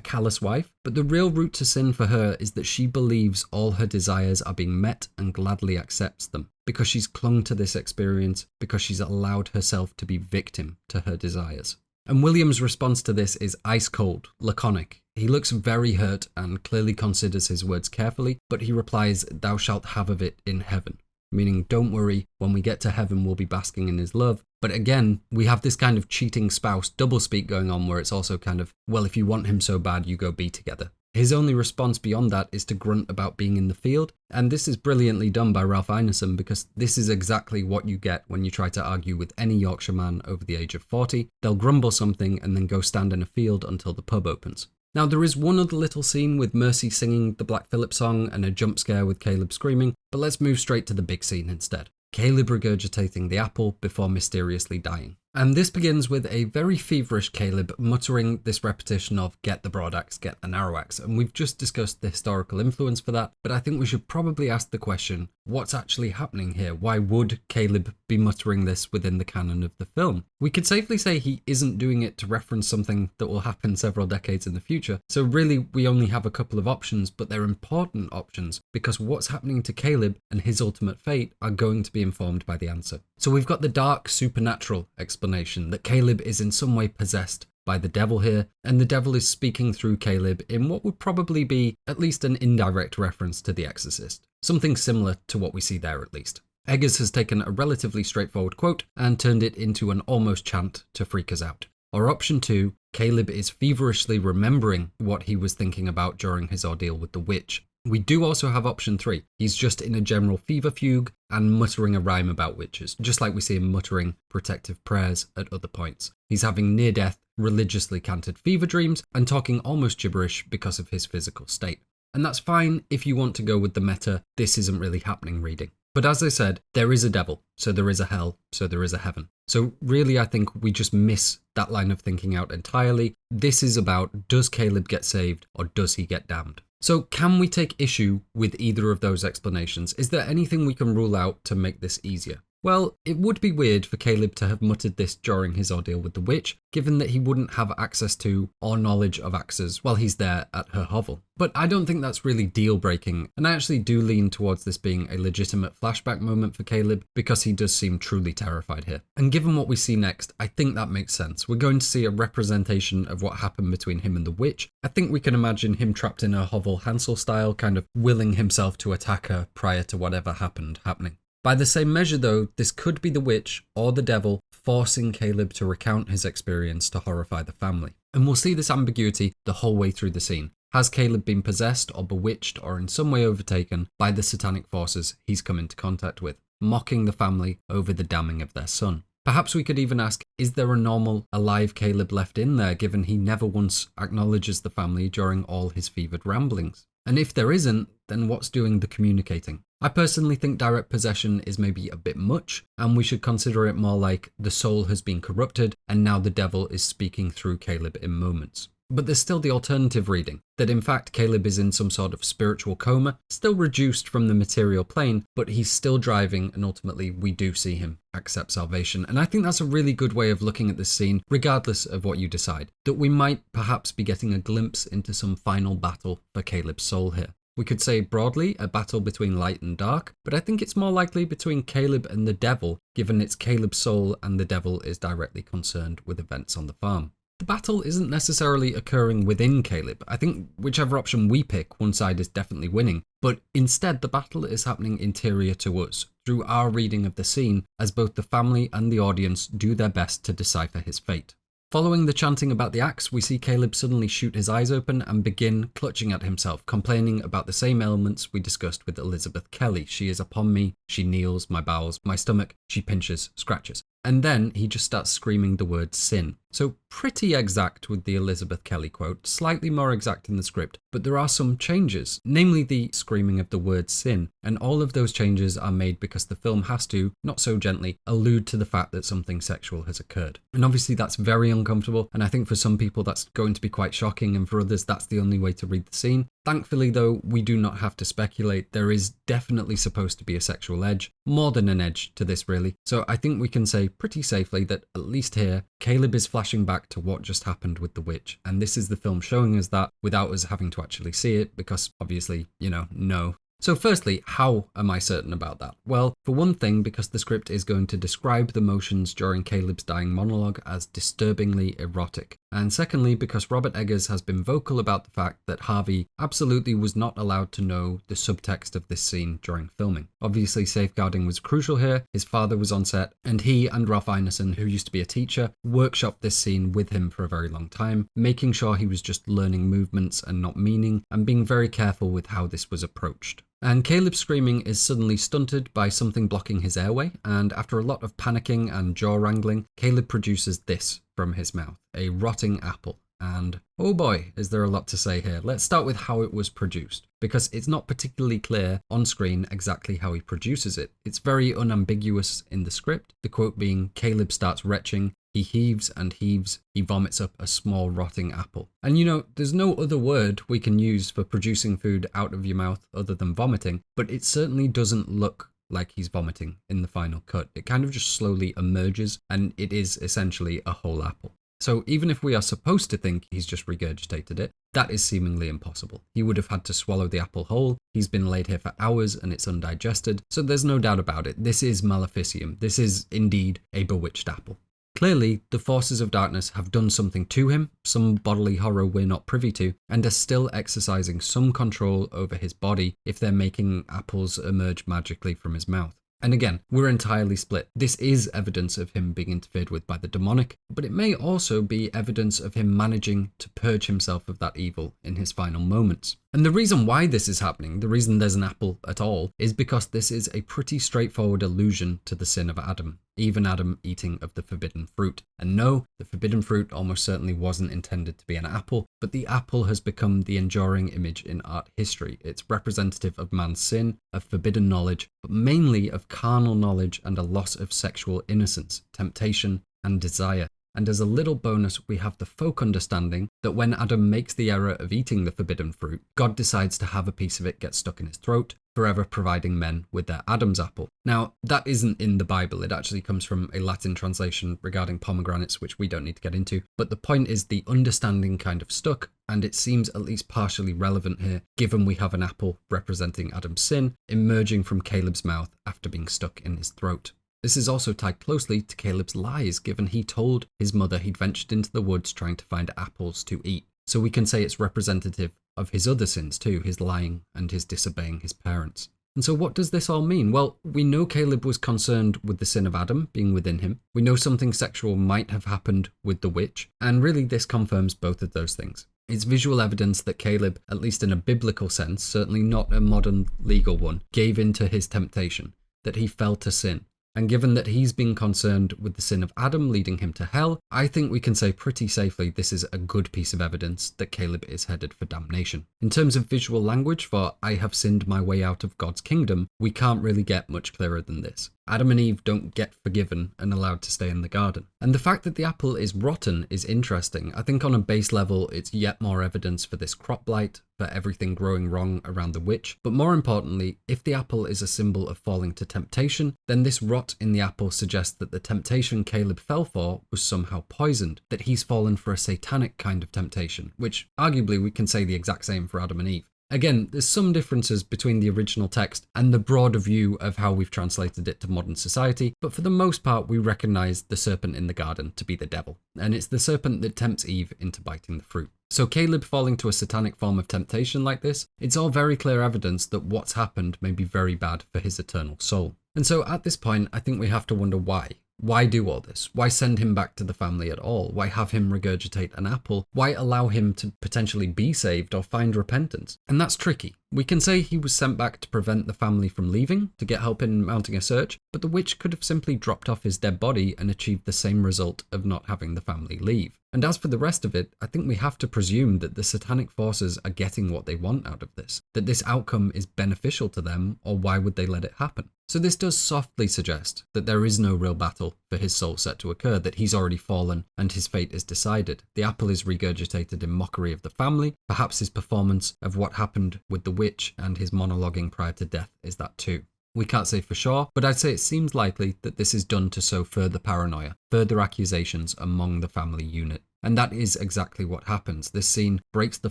callous wife, but the real root to sin for her is that she believes all her desires are being met and gladly accepts them, because she's clung to this experience, because she's allowed herself to be victim to her desires. And William's response to this is ice cold, laconic. He looks very hurt and clearly considers his words carefully, but he replies, "Thou shalt have of it in heaven." Meaning, don't worry, when we get to heaven we'll be basking in his love. But again, we have this kind of cheating spouse doublespeak going on where it's also kind of, well, if you want him so bad, you go be together. His only response beyond that is to grunt about being in the field, and this is brilliantly done by Ralph Ineson because this is exactly what you get when you try to argue with any Yorkshire man over the age of 40. They'll grumble something and then go stand in a field until the pub opens. Now, there is one other little scene with Mercy singing the Black Phillip song and a jump scare with Caleb screaming, but let's move straight to the big scene instead. Caleb regurgitating the apple before mysteriously dying. And this begins with a very feverish Caleb muttering this repetition of "get the broad axe, get the narrow axe," and we've just discussed the historical influence for that, but I think we should probably ask the question, what's actually happening here? Why would Caleb be muttering this within the canon of the film? We could safely say he isn't doing it to reference something that will happen several decades in the future, so really we only have a couple of options, but they're important options, because what's happening to Caleb and his ultimate fate are going to be informed by the answer. So we've got the dark supernatural explanation that Caleb is in some way possessed by the devil here, and the devil is speaking through Caleb in what would probably be at least an indirect reference to The Exorcist. Something similar to what we see there at least. Eggers has taken a relatively straightforward quote and turned it into an almost chant to freak us out. Or option 2, Caleb is feverishly remembering what he was thinking about during his ordeal with the witch. We do also have option 3. He's just in a general fever fugue and muttering a rhyme about witches, just like we see him muttering protective prayers at other points. He's having near-death, religiously canted fever dreams and talking almost gibberish because of his physical state. And that's fine if you want to go with the meta, this isn't really happening reading. But as I said, there is a devil, so there is a hell, so there is a heaven. So really I think we just miss that line of thinking out entirely. This is about, does Caleb get saved or does he get damned? So can we take issue with either of those explanations? Is there anything we can rule out to make this easier? Well, it would be weird for Caleb to have muttered this during his ordeal with the witch, given that he wouldn't have access to or knowledge of axes while he's there at her hovel. But I don't think that's really deal-breaking, and I actually do lean towards this being a legitimate flashback moment for Caleb because he does seem truly terrified here. And given what we see next, I think that makes sense. We're going to see a representation of what happened between him and the witch. I think we can imagine him trapped in her hovel Hansel style, kind of willing himself to attack her prior to whatever happening. By the same measure though, this could be the witch or the devil forcing Caleb to recount his experience to horrify the family. And we'll see this ambiguity the whole way through the scene. Has Caleb been possessed or bewitched or in some way overtaken by the satanic forces he's come into contact with, mocking the family over the damning of their son? Perhaps we could even ask, is there a normal, alive Caleb left in there given he never once acknowledges the family during all his fevered ramblings? And if there isn't, then what's doing the communicating? I personally think direct possession is maybe a bit much, and we should consider it more like the soul has been corrupted and now the devil is speaking through Caleb in moments. But there's still the alternative reading, that in fact Caleb is in some sort of spiritual coma, still reduced from the material plane, but he's still driving and ultimately we do see him accept salvation. And I think that's a really good way of looking at this scene, regardless of what you decide, that we might perhaps be getting a glimpse into some final battle for Caleb's soul here. We could say broadly a battle between light and dark, but I think it's more likely between Caleb and the devil, given it's Caleb's soul and the devil is directly concerned with events on the farm. The battle isn't necessarily occurring within Caleb. I think whichever option we pick, one side is definitely winning, but instead the battle is happening interior to us, through our reading of the scene, as both the family and the audience do their best to decipher his fate. Following the chanting about the axe, we see Caleb suddenly shoot his eyes open and begin clutching at himself, complaining about the same ailments we discussed with Elizabeth Kelly. She is upon me, she kneels, my bowels, my stomach, she pinches, scratches. And then he just starts screaming the word sin. So pretty exact with the Elizabeth Kelly quote, slightly more exact in the script, but there are some changes, namely the screaming of the word sin, and all of those changes are made because the film has to, not so gently, allude to the fact that something sexual has occurred. And obviously that's very uncomfortable, and I think for some people that's going to be quite shocking, and for others that's the only way to read the scene. Thankfully though, we do not have to speculate. There is definitely supposed to be a sexual edge, more than an edge to this really. So I think we can say pretty safely that at least here, Caleb is flashing back to what just happened with the witch. And this is the film showing us that without us having to actually see it, because obviously, no. So firstly, how am I certain about that? Well, for one thing, because the script is going to describe the motions during Caleb's dying monologue as disturbingly erotic. And secondly, because Robert Eggers has been vocal about the fact that Harvey absolutely was not allowed to know the subtext of this scene during filming. Obviously, safeguarding was crucial here. His father was on set, and he and Ralph Ineson, who used to be a teacher, workshopped this scene with him for a very long time, making sure he was just learning movements and not meaning, and being very careful with how this was approached. And Caleb's screaming is suddenly stunted by something blocking his airway, and after a lot of panicking and jaw wrangling, Caleb produces this from his mouth, a rotting apple. And oh boy, is there a lot to say here. Let's start with how it was produced, because it's not particularly clear on screen exactly how he produces it. It's very unambiguous in the script, the quote being, Caleb starts retching, he heaves and heaves, he vomits up a small rotting apple. And there's no other word we can use for producing food out of your mouth other than vomiting, but it certainly doesn't look like he's vomiting in the final cut. It kind of just slowly emerges, and it is essentially a whole apple. So even if we are supposed to think he's just regurgitated it, that is seemingly impossible. He would have had to swallow the apple whole. He's been laid here for hours and it's undigested, so there's no doubt about it. This is maleficium. This is indeed a bewitched apple. Clearly, the forces of darkness have done something to him, some bodily horror we're not privy to, and are still exercising some control over his body if they're making apples emerge magically from his mouth. And again, we're entirely split. This is evidence of him being interfered with by the demonic, but it may also be evidence of him managing to purge himself of that evil in his final moments. And the reason why this is happening, the reason there's an apple at all, is because this is a pretty straightforward allusion to the sin of Adam, even Adam eating of the forbidden fruit. And no, the forbidden fruit almost certainly wasn't intended to be an apple, but the apple has become the enduring image in art history. It's representative of man's sin, of forbidden knowledge, but mainly of carnal knowledge and a loss of sexual innocence, temptation, and desire. And as a little bonus, we have the folk understanding that when Adam makes the error of eating the forbidden fruit, God decides to have a piece of it get stuck in his throat, forever providing men with their Adam's apple. Now, that isn't in the Bible. It actually comes from a Latin translation regarding pomegranates, which we don't need to get into. But the point is the understanding kind of stuck, and it seems at least partially relevant here, given we have an apple representing Adam's sin emerging from Caleb's mouth after being stuck in his throat. This is also tied closely to Caleb's lies, given he told his mother he'd ventured into the woods trying to find apples to eat. So we can say it's representative of his other sins too, his lying and his disobeying his parents. And so what does this all mean? Well, we know Caleb was concerned with the sin of Adam being within him. We know something sexual might have happened with the witch, and really this confirms both of those things. It's visual evidence that Caleb, at least in a biblical sense, certainly not a modern legal one, gave in to his temptation, that he fell to sin. And given that he's been concerned with the sin of Adam leading him to hell, I think we can say pretty safely this is a good piece of evidence that Caleb is headed for damnation. In terms of visual language for I have sinned my way out of God's kingdom, we can't really get much clearer than this. Adam and Eve don't get forgiven and allowed to stay in the garden. And the fact that the apple is rotten is interesting. I think on a base level, it's yet more evidence for this crop blight, for everything growing wrong around the witch. But more importantly, if the apple is a symbol of falling to temptation, then this rot in the apple suggests that the temptation Caleb fell for was somehow poisoned, that he's fallen for a satanic kind of temptation, which arguably we can say the exact same for Adam and Eve. Again, there's some differences between the original text and the broader view of how we've translated it to modern society, but for the most part we recognise the serpent in the garden to be the devil, and it's the serpent that tempts Eve into biting the fruit. So Caleb falling to a satanic form of temptation like this, it's all very clear evidence that what's happened may be very bad for his eternal soul. And so at this point, I think we have to wonder why. Why do all this? Why send him back to the family at all? Why have him regurgitate an apple? Why allow him to potentially be saved or find repentance? And that's tricky. We can say he was sent back to prevent the family from leaving, to get help in mounting a search, but the witch could have simply dropped off his dead body and achieved the same result of not having the family leave. And as for the rest of it, I think we have to presume that the satanic forces are getting what they want out of this, that this outcome is beneficial to them, or why would they let it happen? So this does softly suggest that there is no real battle for his soul set to occur, that he's already fallen and his fate is decided. The apple is regurgitated in mockery of the family. Perhaps his performance of what happened with the witch and his monologuing prior to death is that too. We can't say for sure, but I'd say it seems likely that this is done to sow further paranoia, further accusations among the family unit. And that is exactly what happens. This scene breaks the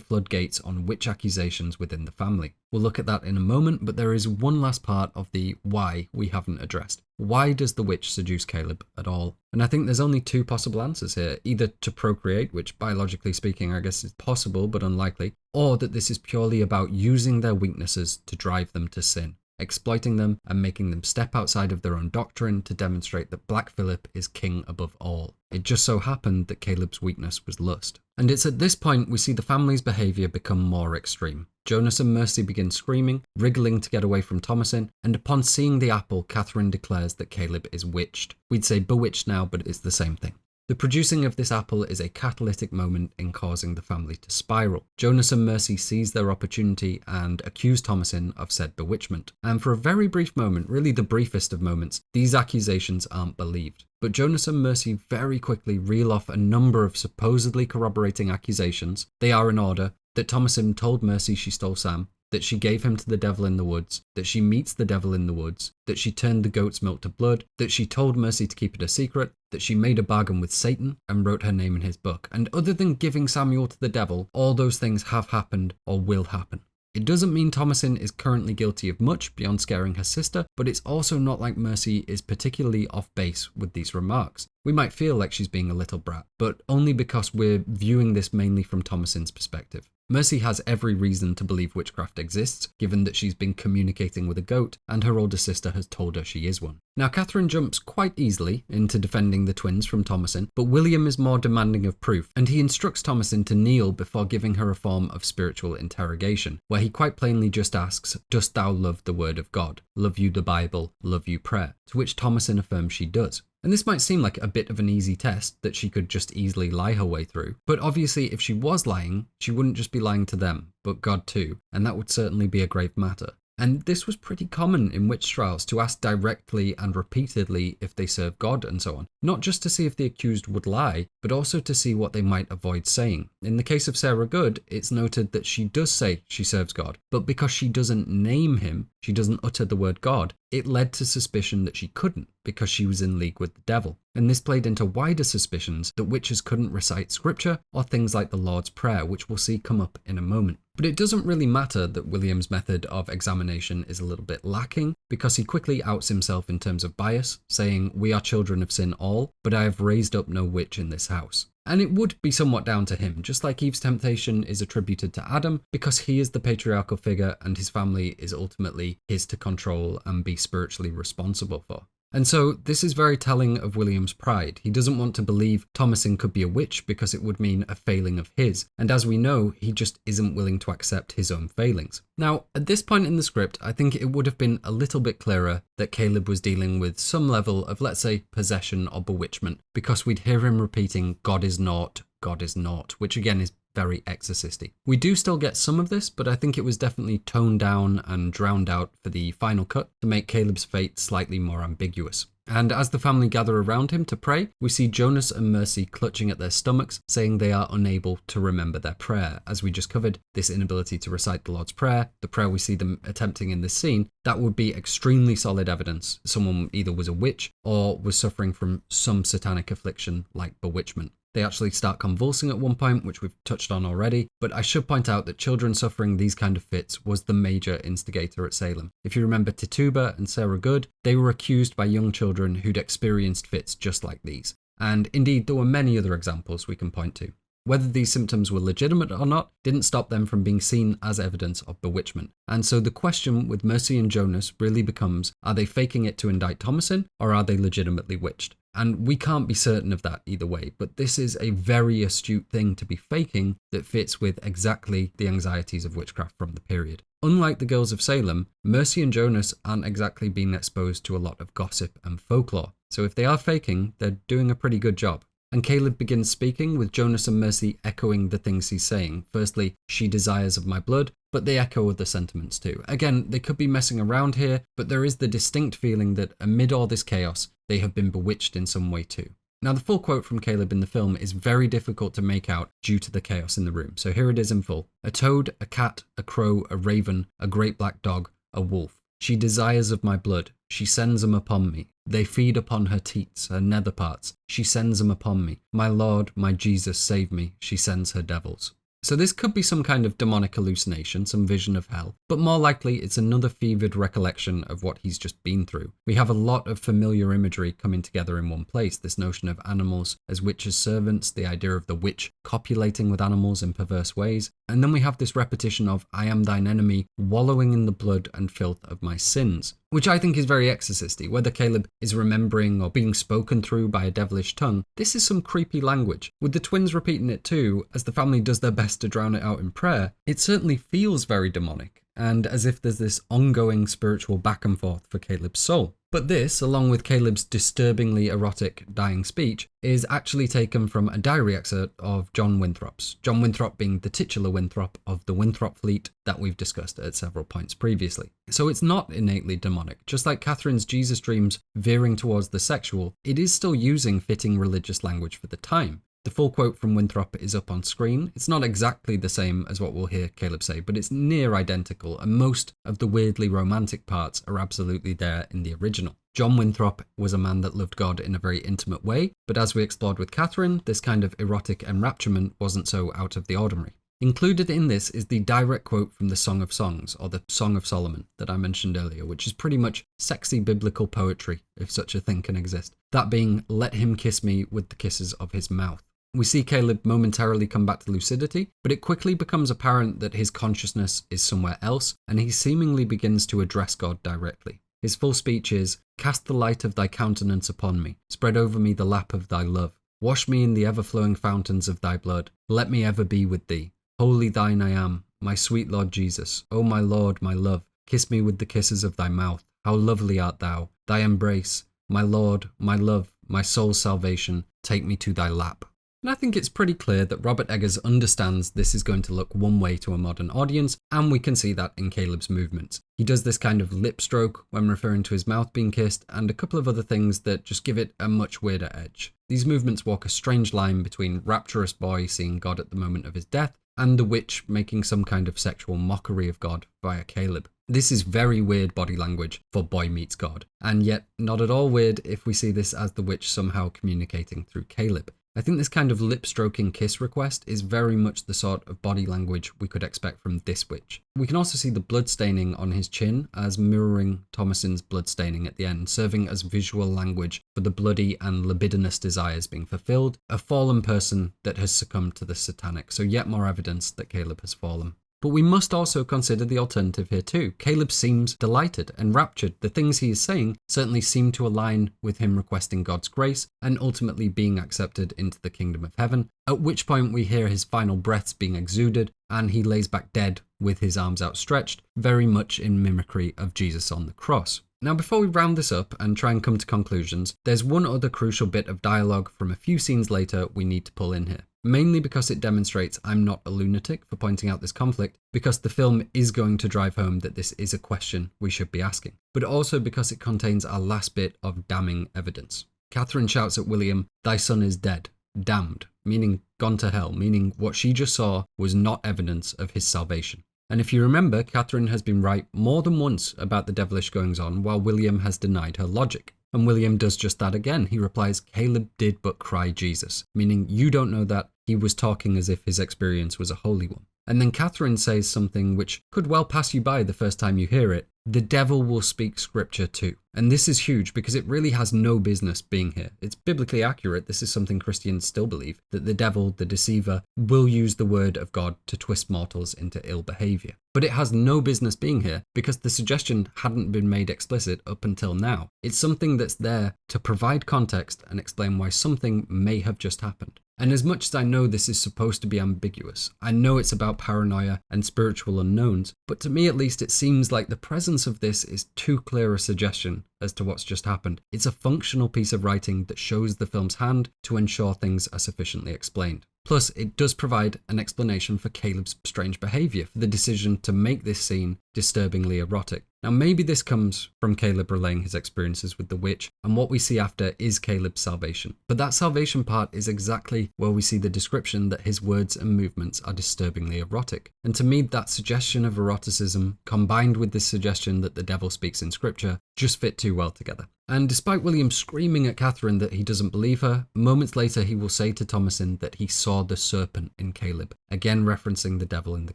floodgates on witch accusations within the family. We'll look at that in a moment, but there is one last part of the why we haven't addressed. Why does the witch seduce Caleb at all? And I think there's only two possible answers here. Either to procreate, which biologically speaking I guess is possible but unlikely, or that this is purely about using their weaknesses to drive them to sin, exploiting them and making them step outside of their own doctrine to demonstrate that Black Phillip is king above all. It just so happened that Caleb's weakness was lust. And it's at this point we see the family's behaviour become more extreme. Jonas and Mercy begin screaming, wriggling to get away from Thomasin, and upon seeing the apple, Katherine declares that Caleb is witched. We'd say bewitched now, but it's the same thing. The producing of this apple is a catalytic moment in causing the family to spiral. Jonas and Mercy seize their opportunity and accuse Thomasin of said bewitchment. And for a very brief moment, really the briefest of moments, these accusations aren't believed. But Jonas and Mercy very quickly reel off a number of supposedly corroborating accusations. They are in order: that Thomasin told Mercy she stole Sam, that she gave him to the devil in the woods, that she meets the devil in the woods, that she turned the goat's milk to blood, that she told Mercy to keep it a secret, that she made a bargain with Satan and wrote her name in his book. And other than giving Samuel to the devil, all those things have happened or will happen. It doesn't mean Thomasin is currently guilty of much beyond scaring her sister, but it's also not like Mercy is particularly off base with these remarks. We might feel like she's being a little brat, but only because we're viewing this mainly from Thomasin's perspective. Mercy has every reason to believe witchcraft exists, given that she's been communicating with a goat and her older sister has told her she is one. Now, Katherine jumps quite easily into defending the twins from Thomasin, but William is more demanding of proof, and he instructs Thomasin to kneel before giving her a form of spiritual interrogation, where he quite plainly just asks, "Dost thou love the word of God? Love you the Bible? Love you prayer?" To which Thomasin affirms she does. And this might seem like a bit of an easy test that she could just easily lie her way through, but obviously if she was lying, she wouldn't just be lying to them, but God too, and that would certainly be a grave matter. And this was pretty common in witch trials, to ask directly and repeatedly if they serve God and so on. Not just to see if the accused would lie, but also to see what they might avoid saying. In the case of Sarah Good, it's noted that she does say she serves God, but because she doesn't name him, she doesn't utter the word God, it led to suspicion that she couldn't, because she was in league with the devil. And this played into wider suspicions that witches couldn't recite scripture or things like the Lord's Prayer, which we'll see come up in a moment. But it doesn't really matter that William's method of examination is a little bit lacking, because he quickly outs himself in terms of bias, saying, "We are children of sin all, but I have raised up no witch in this house." And it would be somewhat down to him, just like Eve's temptation is attributed to Adam, because he is the patriarchal figure and his family is ultimately his to control and be spiritually responsible for. And so this is very telling of William's pride. He doesn't want to believe Thomasin could be a witch because it would mean a failing of his. And as we know, he just isn't willing to accept his own failings. Now, at this point in the script, I think it would have been a little bit clearer that Caleb was dealing with some level of, let's say, possession or bewitchment, because we'd hear him repeating, "God is naught, God is naught," which again is very exorcisty. We do still get some of this, but I think it was definitely toned down and drowned out for the final cut to make Caleb's fate slightly more ambiguous. And as the family gather around him to pray, we see Jonas and Mercy clutching at their stomachs, saying they are unable to remember their prayer. As we just covered, this inability to recite the Lord's Prayer, the prayer we see them attempting in this scene, that would be extremely solid evidence someone either was a witch or was suffering from some satanic affliction like bewitchment. They actually start convulsing at one point, which we've touched on already, but I should point out that children suffering these kind of fits was the major instigator at Salem. If you remember Tituba and Sarah Good, they were accused by young children who'd experienced fits just like these. And indeed, there were many other examples we can point to. Whether these symptoms were legitimate or not didn't stop them from being seen as evidence of bewitchment. And so the question with Mercy and Jonas really becomes, are they faking it to indict Thomasin, or are they legitimately witched? And we can't be certain of that either way, but this is a very astute thing to be faking that fits with exactly the anxieties of witchcraft from the period. Unlike the girls of Salem, Mercy and Jonas aren't exactly being exposed to a lot of gossip and folklore. So if they are faking, they're doing a pretty good job. And Caleb begins speaking, with Jonas and Mercy echoing the things he's saying. Firstly, she desires of my blood, but they echo other sentiments too. Again, they could be messing around here, but there is the distinct feeling that amid all this chaos, they have been bewitched in some way too. Now, the full quote from Caleb in the film is very difficult to make out due to the chaos in the room. So here it is in full. A toad, a cat, a crow, a raven, a great black dog, a wolf. She desires of my blood. She sends them upon me. They feed upon her teats, her nether parts. She sends them upon me. My Lord, my Jesus, save me. She sends her devils. So this could be some kind of demonic hallucination, some vision of hell, but more likely it's another fevered recollection of what he's just been through. We have a lot of familiar imagery coming together in one place, this notion of animals as witches' servants, the idea of the witch copulating with animals in perverse ways, and then we have this repetition of I am thine enemy, wallowing in the blood and filth of my sins, which I think is very exorcisty. Whether Caleb is remembering or being spoken through by a devilish tongue, this is some creepy language. With the twins repeating it too, as the family does their best to drown it out in prayer, it certainly feels very demonic, and as if there's this ongoing spiritual back and forth for Caleb's soul. But this, along with Caleb's disturbingly erotic dying speech, is actually taken from a diary excerpt of John Winthrop's. John Winthrop being the titular Winthrop of the Winthrop fleet that we've discussed at several points previously. So it's not innately demonic. Just like Catherine's Jesus dreams veering towards the sexual, it is still using fitting religious language for the time. The full quote from Winthrop is up on screen. It's not exactly the same as what we'll hear Caleb say, but it's near identical, and most of the weirdly romantic parts are absolutely there in the original. John Winthrop was a man that loved God in a very intimate way, but as we explored with Katherine, this kind of erotic enrapturement wasn't so out of the ordinary. Included in this is the direct quote from the Song of Songs, or the Song of Solomon, that I mentioned earlier, which is pretty much sexy biblical poetry, if such a thing can exist. That being, let him kiss me with the kisses of his mouth. We see Caleb momentarily come back to lucidity, but it quickly becomes apparent that his consciousness is somewhere else, and he seemingly begins to address God directly. His full speech is, cast the light of thy countenance upon me, spread over me the lap of thy love, wash me in the ever-flowing fountains of thy blood, let me ever be with thee. Wholly thine I am, my sweet Lord Jesus, O my Lord, my love, kiss me with the kisses of thy mouth, how lovely art thou, thy embrace, my Lord, my love, my soul's salvation, take me to thy lap. And I think it's pretty clear that Robert Eggers understands this is going to look one way to a modern audience, and we can see that in Caleb's movements. He does this kind of lip stroke when referring to his mouth being kissed, and a couple of other things that just give it a much weirder edge. These movements walk a strange line between rapturous boy seeing God at the moment of his death, and the witch making some kind of sexual mockery of God via Caleb. This is very weird body language for boy meets God, and yet not at all weird if we see this as the witch somehow communicating through Caleb. I think this kind of lip-stroking kiss request is very much the sort of body language we could expect from this witch. We can also see the bloodstaining on his chin as mirroring Thomasin's bloodstaining at the end, serving as visual language for the bloody and libidinous desires being fulfilled, a fallen person that has succumbed to the satanic, so yet more evidence that Caleb has fallen. But we must also consider the alternative here too. Caleb seems delighted and raptured. The things he is saying certainly seem to align with him requesting God's grace and ultimately being accepted into the kingdom of heaven, at which point we hear his final breaths being exuded and he lays back dead with his arms outstretched, very much in mimicry of Jesus on the cross. Now, before we round this up and try and come to conclusions, there's one other crucial bit of dialogue from a few scenes later we need to pull in here. Mainly because it demonstrates I'm not a lunatic for pointing out this conflict, because the film is going to drive home that this is a question we should be asking, but also because it contains our last bit of damning evidence. Katherine shouts at William, thy son is dead, damned, meaning gone to hell, meaning what she just saw was not evidence of his salvation. And if you remember, Katherine has been right more than once about the devilish goings-on, while William has denied her logic. And William does just that again. He replies, Caleb did but cry Jesus, meaning you don't know that he was talking as if his experience was a holy one. And then Katherine says something which could well pass you by the first time you hear it. The devil will speak scripture too. And this is huge because it really has no business being here. It's biblically accurate. This is something Christians still believe, that the devil, the deceiver, will use the word of God to twist mortals into ill behavior. But it has no business being here because the suggestion hadn't been made explicit up until now. It's something that's there to provide context and explain why something may have just happened. And as much as I know this is supposed to be ambiguous, I know it's about paranoia and spiritual unknowns, but to me at least it seems like the presence of this is too clear a suggestion as to what's just happened. It's a functional piece of writing that shows the film's hand to ensure things are sufficiently explained. Plus, it does provide an explanation for Caleb's strange behaviour, for the decision to make this scene disturbingly erotic. Now, maybe this comes from Caleb relaying his experiences with the witch, and what we see after is Caleb's salvation. But that salvation part is exactly where we see the description that his words and movements are disturbingly erotic. And to me, that suggestion of eroticism, combined with this suggestion that the devil speaks in scripture, just fit too well together. And despite William screaming at Katherine that he doesn't believe her, moments later he will say to Thomasin that he saw the serpent in Caleb, again referencing the devil in the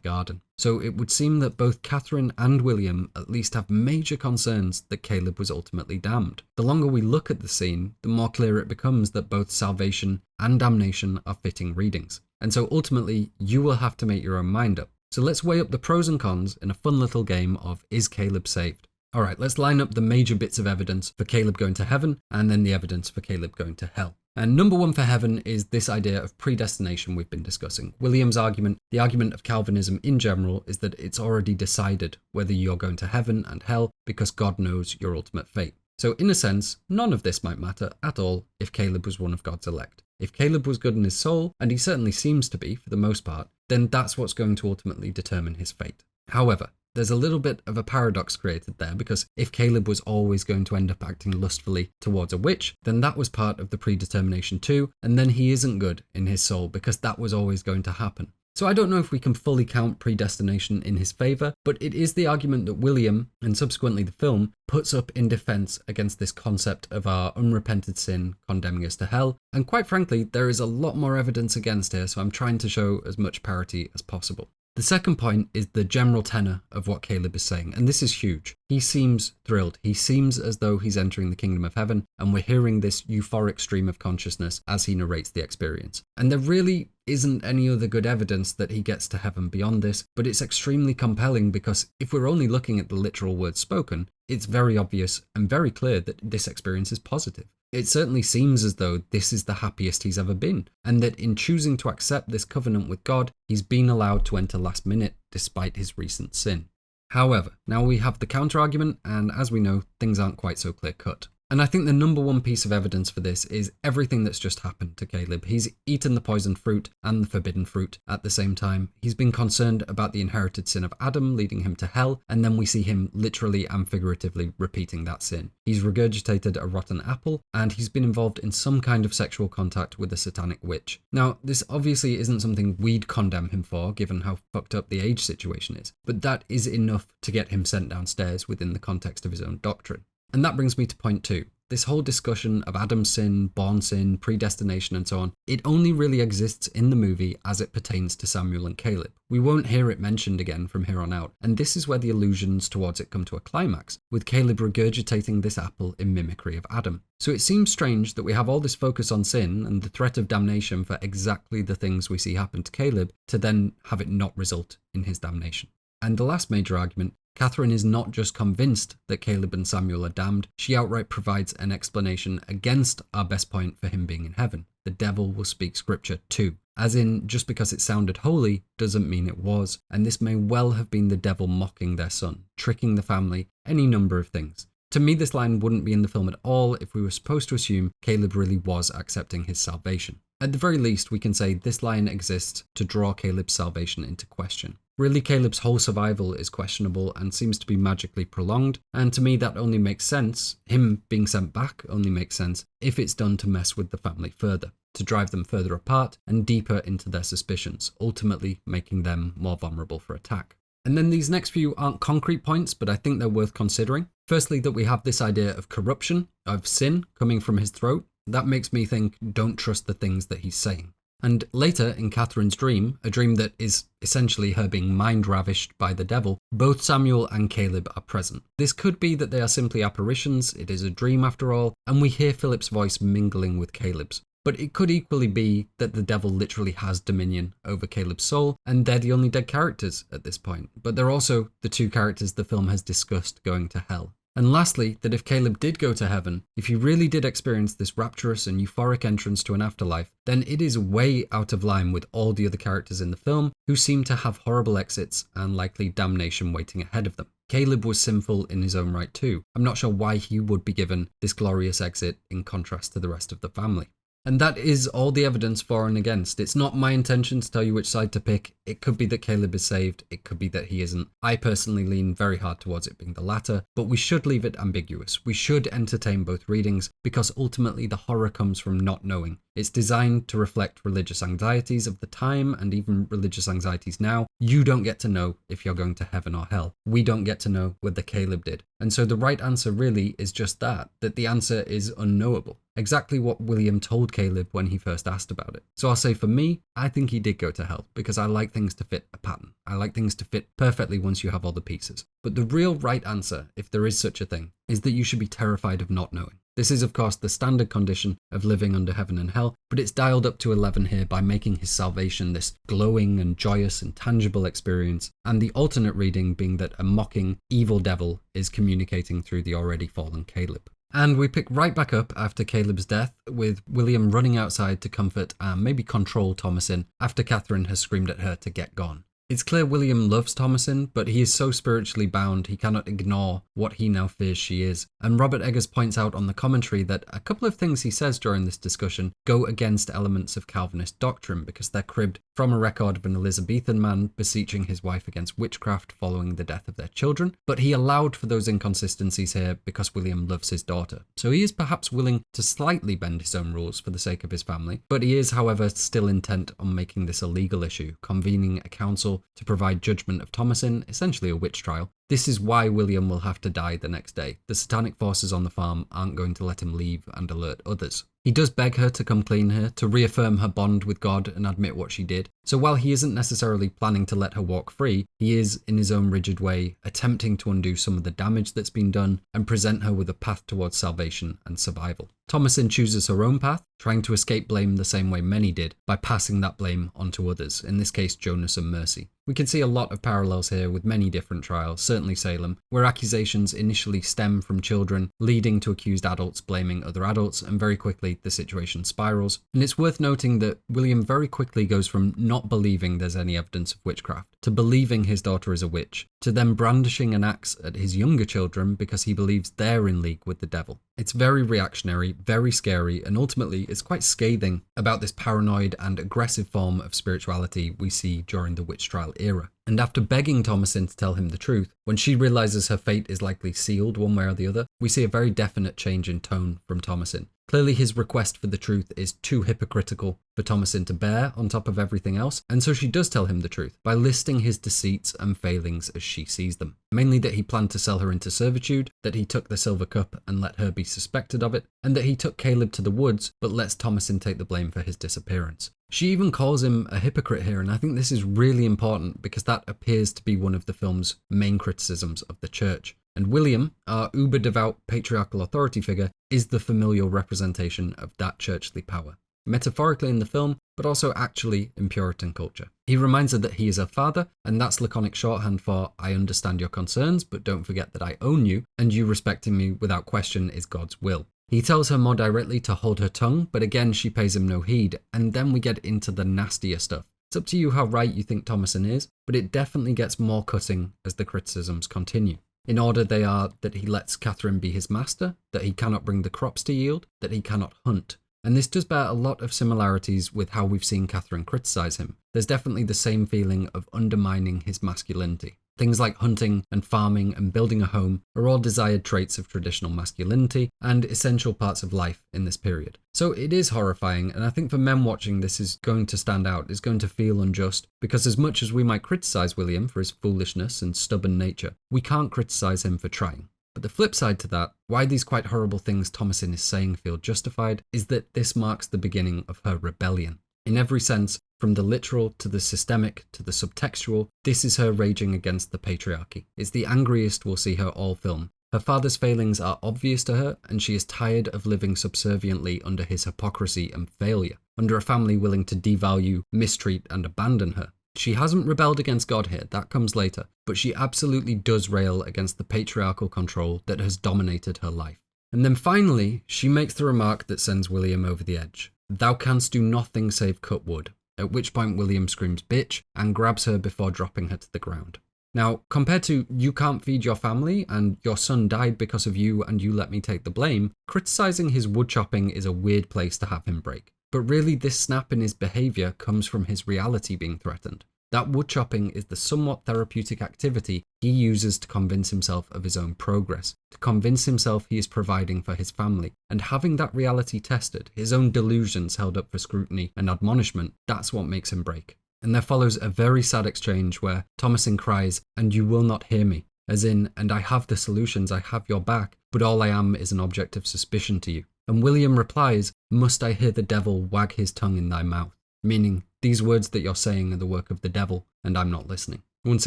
garden. So it would seem that both Katherine and William at least have major concerns that Caleb was ultimately damned. The longer we look at the scene, the more clear it becomes that both salvation and damnation are fitting readings. And so ultimately, you will have to make your own mind up. So let's weigh up the pros and cons in a fun little game of Is Caleb Saved? Alright, let's line up the major bits of evidence for Caleb going to heaven and then the evidence for Caleb going to hell. And number one for heaven is this idea of predestination we've been discussing. William's argument, the argument of Calvinism in general, is that it's already decided whether you're going to heaven and hell because God knows your ultimate fate. So in a sense, none of this might matter at all if Caleb was one of God's elect. If Caleb was good in his soul, and he certainly seems to be for the most part, then that's what's going to ultimately determine his fate. However, there's a little bit of a paradox created there because if Caleb was always going to end up acting lustfully towards a witch, then that was part of the predetermination too, and then he isn't good in his soul because that was always going to happen. So I don't know if we can fully count predestination in his favour, but it is the argument that William, and subsequently the film, puts up in defence against this concept of our unrepented sin condemning us to hell, and quite frankly, there is a lot more evidence against here, so I'm trying to show as much parity as possible. The second point is the general tenor of what Caleb is saying, and this is huge. He seems thrilled. He seems as though he's entering the kingdom of heaven, and we're hearing this euphoric stream of consciousness as he narrates the experience. And there really isn't any other good evidence that he gets to heaven beyond this, but it's extremely compelling because if we're only looking at the literal words spoken, it's very obvious and very clear that this experience is positive. It certainly seems as though this is the happiest he's ever been, and that in choosing to accept this covenant with God, he's been allowed to enter last minute despite his recent sin. However, now we have the counter-argument, and as we know, things aren't quite so clear-cut. And I think the number one piece of evidence for this is everything that's just happened to Caleb. He's eaten the poisoned fruit and the forbidden fruit at the same time. He's been concerned about the inherited sin of Adam leading him to hell, and then we see him literally and figuratively repeating that sin. He's regurgitated a rotten apple, and he's been involved in some kind of sexual contact with a satanic witch. Now, this obviously isn't something we'd condemn him for, given how fucked up the age situation is, but that is enough to get him sent downstairs within the context of his own doctrine. And that brings me to point 2. This whole discussion of Adam's sin, born sin, predestination and so on, it only really exists in the movie as it pertains to Samuel and Caleb. We won't hear it mentioned again from here on out, and this is where the allusions towards it come to a climax, with Caleb regurgitating this apple in mimicry of Adam. So it seems strange that we have all this focus on sin and the threat of damnation for exactly the things we see happen to Caleb, to then have it not result in his damnation. And the last major argument, Katherine is not just convinced that Caleb and Samuel are damned, she outright provides an explanation against our best point for him being in heaven. The devil will speak scripture too. As in, just because it sounded holy doesn't mean it was, and this may well have been the devil mocking their son, tricking the family, any number of things. To me, this line wouldn't be in the film at all if we were supposed to assume Caleb really was accepting his salvation. At the very least, we can say this line exists to draw Caleb's salvation into question. Really, Caleb's whole survival is questionable and seems to be magically prolonged, and to me that only makes sense, him being sent back only makes sense, if it's done to mess with the family further, to drive them further apart and deeper into their suspicions, ultimately making them more vulnerable for attack. And then these next few aren't concrete points, but I think they're worth considering. Firstly, that we have this idea of corruption, of sin coming from his throat. That makes me think, don't trust the things that he's saying. And later, in Catherine's dream, a dream that is essentially her being mind-ravished by the devil, both Samuel and Caleb are present. This could be that they are simply apparitions, it is a dream after all, and we hear Philip's voice mingling with Caleb's. But it could equally be that the devil literally has dominion over Caleb's soul, and they're the only dead characters at this point. But they're also the two characters the film has discussed going to hell. And lastly, that if Caleb did go to heaven, if he really did experience this rapturous and euphoric entrance to an afterlife, then it is way out of line with all the other characters in the film who seem to have horrible exits and likely damnation waiting ahead of them. Caleb was sinful in his own right too. I'm not sure why he would be given this glorious exit in contrast to the rest of the family. And that is all the evidence for and against. It's not my intention to tell you which side to pick. It could be that Caleb is saved. It could be that he isn't. I personally lean very hard towards it being the latter, but we should leave it ambiguous. We should entertain both readings because ultimately the horror comes from not knowing. It's designed to reflect religious anxieties of the time and even religious anxieties now. You don't get to know if you're going to heaven or hell. We don't get to know whether Caleb did. And so the right answer really is just that the answer is unknowable. Exactly what William told Caleb when he first asked about it. So I'll say for me, I think he did go to hell because I like things to fit a pattern. I like things to fit perfectly once you have all the pieces. But the real right answer, if there is such a thing, is that you should be terrified of not knowing. This is of course the standard condition of living under heaven and hell, but it's dialed up to 11 here by making his salvation this glowing and joyous and tangible experience, and the alternate reading being that a mocking, evil devil is communicating through the already fallen Caleb. And we pick right back up after Caleb's death, with William running outside to comfort and maybe control Thomasin after Katherine has screamed at her to get gone. It's clear William loves Thomasin, but he is so spiritually bound he cannot ignore what he now fears she is. And Robert Eggers points out on the commentary that a couple of things he says during this discussion go against elements of Calvinist doctrine because they're cribbed from a record of an Elizabethan man beseeching his wife against witchcraft following the death of their children, but he allowed for those inconsistencies here because William loves his daughter. So he is perhaps willing to slightly bend his own rules for the sake of his family, but he is, however, still intent on making this a legal issue, convening a council to provide judgment of Thomasin, essentially a witch trial. This is why William will have to die the next day. The satanic forces on the farm aren't going to let him leave and alert others. He does beg her to come clean her, to reaffirm her bond with God and admit what she did. So while he isn't necessarily planning to let her walk free, he is, in his own rigid way, attempting to undo some of the damage that's been done and present her with a path towards salvation and survival. Thomasin chooses her own path, trying to escape blame the same way many did, by passing that blame onto others, in this case Jonas and Mercy. We can see a lot of parallels here with many different trials, certainly Salem, where accusations initially stem from children, leading to accused adults blaming other adults, and very quickly the situation spirals. And it's worth noting that William very quickly goes from not believing there's any evidence of witchcraft, to believing his daughter is a witch, to then brandishing an axe at his younger children because he believes they're in league with the devil. It's very reactionary, very scary, and ultimately it's quite scathing about this paranoid and aggressive form of spirituality we see during the witch trial era. And after begging Thomasin to tell him the truth, when she realizes her fate is likely sealed one way or the other, we see a very definite change in tone from Thomasin. Clearly his request for the truth is too hypocritical for Thomasin to bear on top of everything else, and so she does tell him the truth by listing his deceits and failings as she sees them. Mainly that he planned to sell her into servitude, that he took the silver cup and let her be suspected of it, and that he took Caleb to the woods but lets Thomasin take the blame for his disappearance. She even calls him a hypocrite here, and I think this is really important because that appears to be one of the film's main criticisms of the church. And William, our uber-devout patriarchal authority figure, is the familial representation of that churchly power. Metaphorically in the film, but also actually in Puritan culture. He reminds her that he is her father, and that's laconic shorthand for I understand your concerns, but don't forget that I own you, and you respecting me without question is God's will. He tells her more directly to hold her tongue, but again she pays him no heed, and then we get into the nastier stuff. It's up to you how right you think Thomasin is, but it definitely gets more cutting as the criticisms continue. In order they are that he lets Katherine be his master, that he cannot bring the crops to yield, that he cannot hunt. And this does bear a lot of similarities with how we've seen Katherine criticise him. There's definitely the same feeling of undermining his masculinity. Things like hunting and farming and building a home are all desired traits of traditional masculinity and essential parts of life in this period. So it is horrifying, and I think for men watching this is going to stand out, is going to feel unjust, because as much as we might criticise William for his foolishness and stubborn nature, we can't criticise him for trying. But the flip side to that, why these quite horrible things Thomasin is saying feel justified, is that this marks the beginning of her rebellion. In every sense, from the literal to the systemic to the subtextual, this is her raging against the patriarchy. It's the angriest we'll see her all film. Her father's failings are obvious to her, and she is tired of living subserviently under his hypocrisy and failure, under a family willing to devalue, mistreat, and abandon her. She hasn't rebelled against God here, that comes later, but she absolutely does rail against the patriarchal control that has dominated her life. And then finally, she makes the remark that sends William over the edge. "Thou canst do nothing save cut wood," at which point William screams bitch and grabs her before dropping her to the ground. Now, compared to "you can't feed your family" and "your son died because of you and you let me take the blame," criticizing his wood chopping is a weird place to have him break. But really, this snap in his behavior comes from his reality being threatened. That wood chopping is the somewhat therapeutic activity he uses to convince himself of his own progress, to convince himself he is providing for his family. And having that reality tested, his own delusions held up for scrutiny and admonishment, that's what makes him break. And there follows a very sad exchange where Thomasin cries, "And you will not hear me," as in, "and I have the solutions, I have your back, but all I am is an object of suspicion to you." And William replies, "Must I hear the devil wag his tongue in thy mouth?" Meaning, these words that you're saying are the work of the devil, and I'm not listening. Once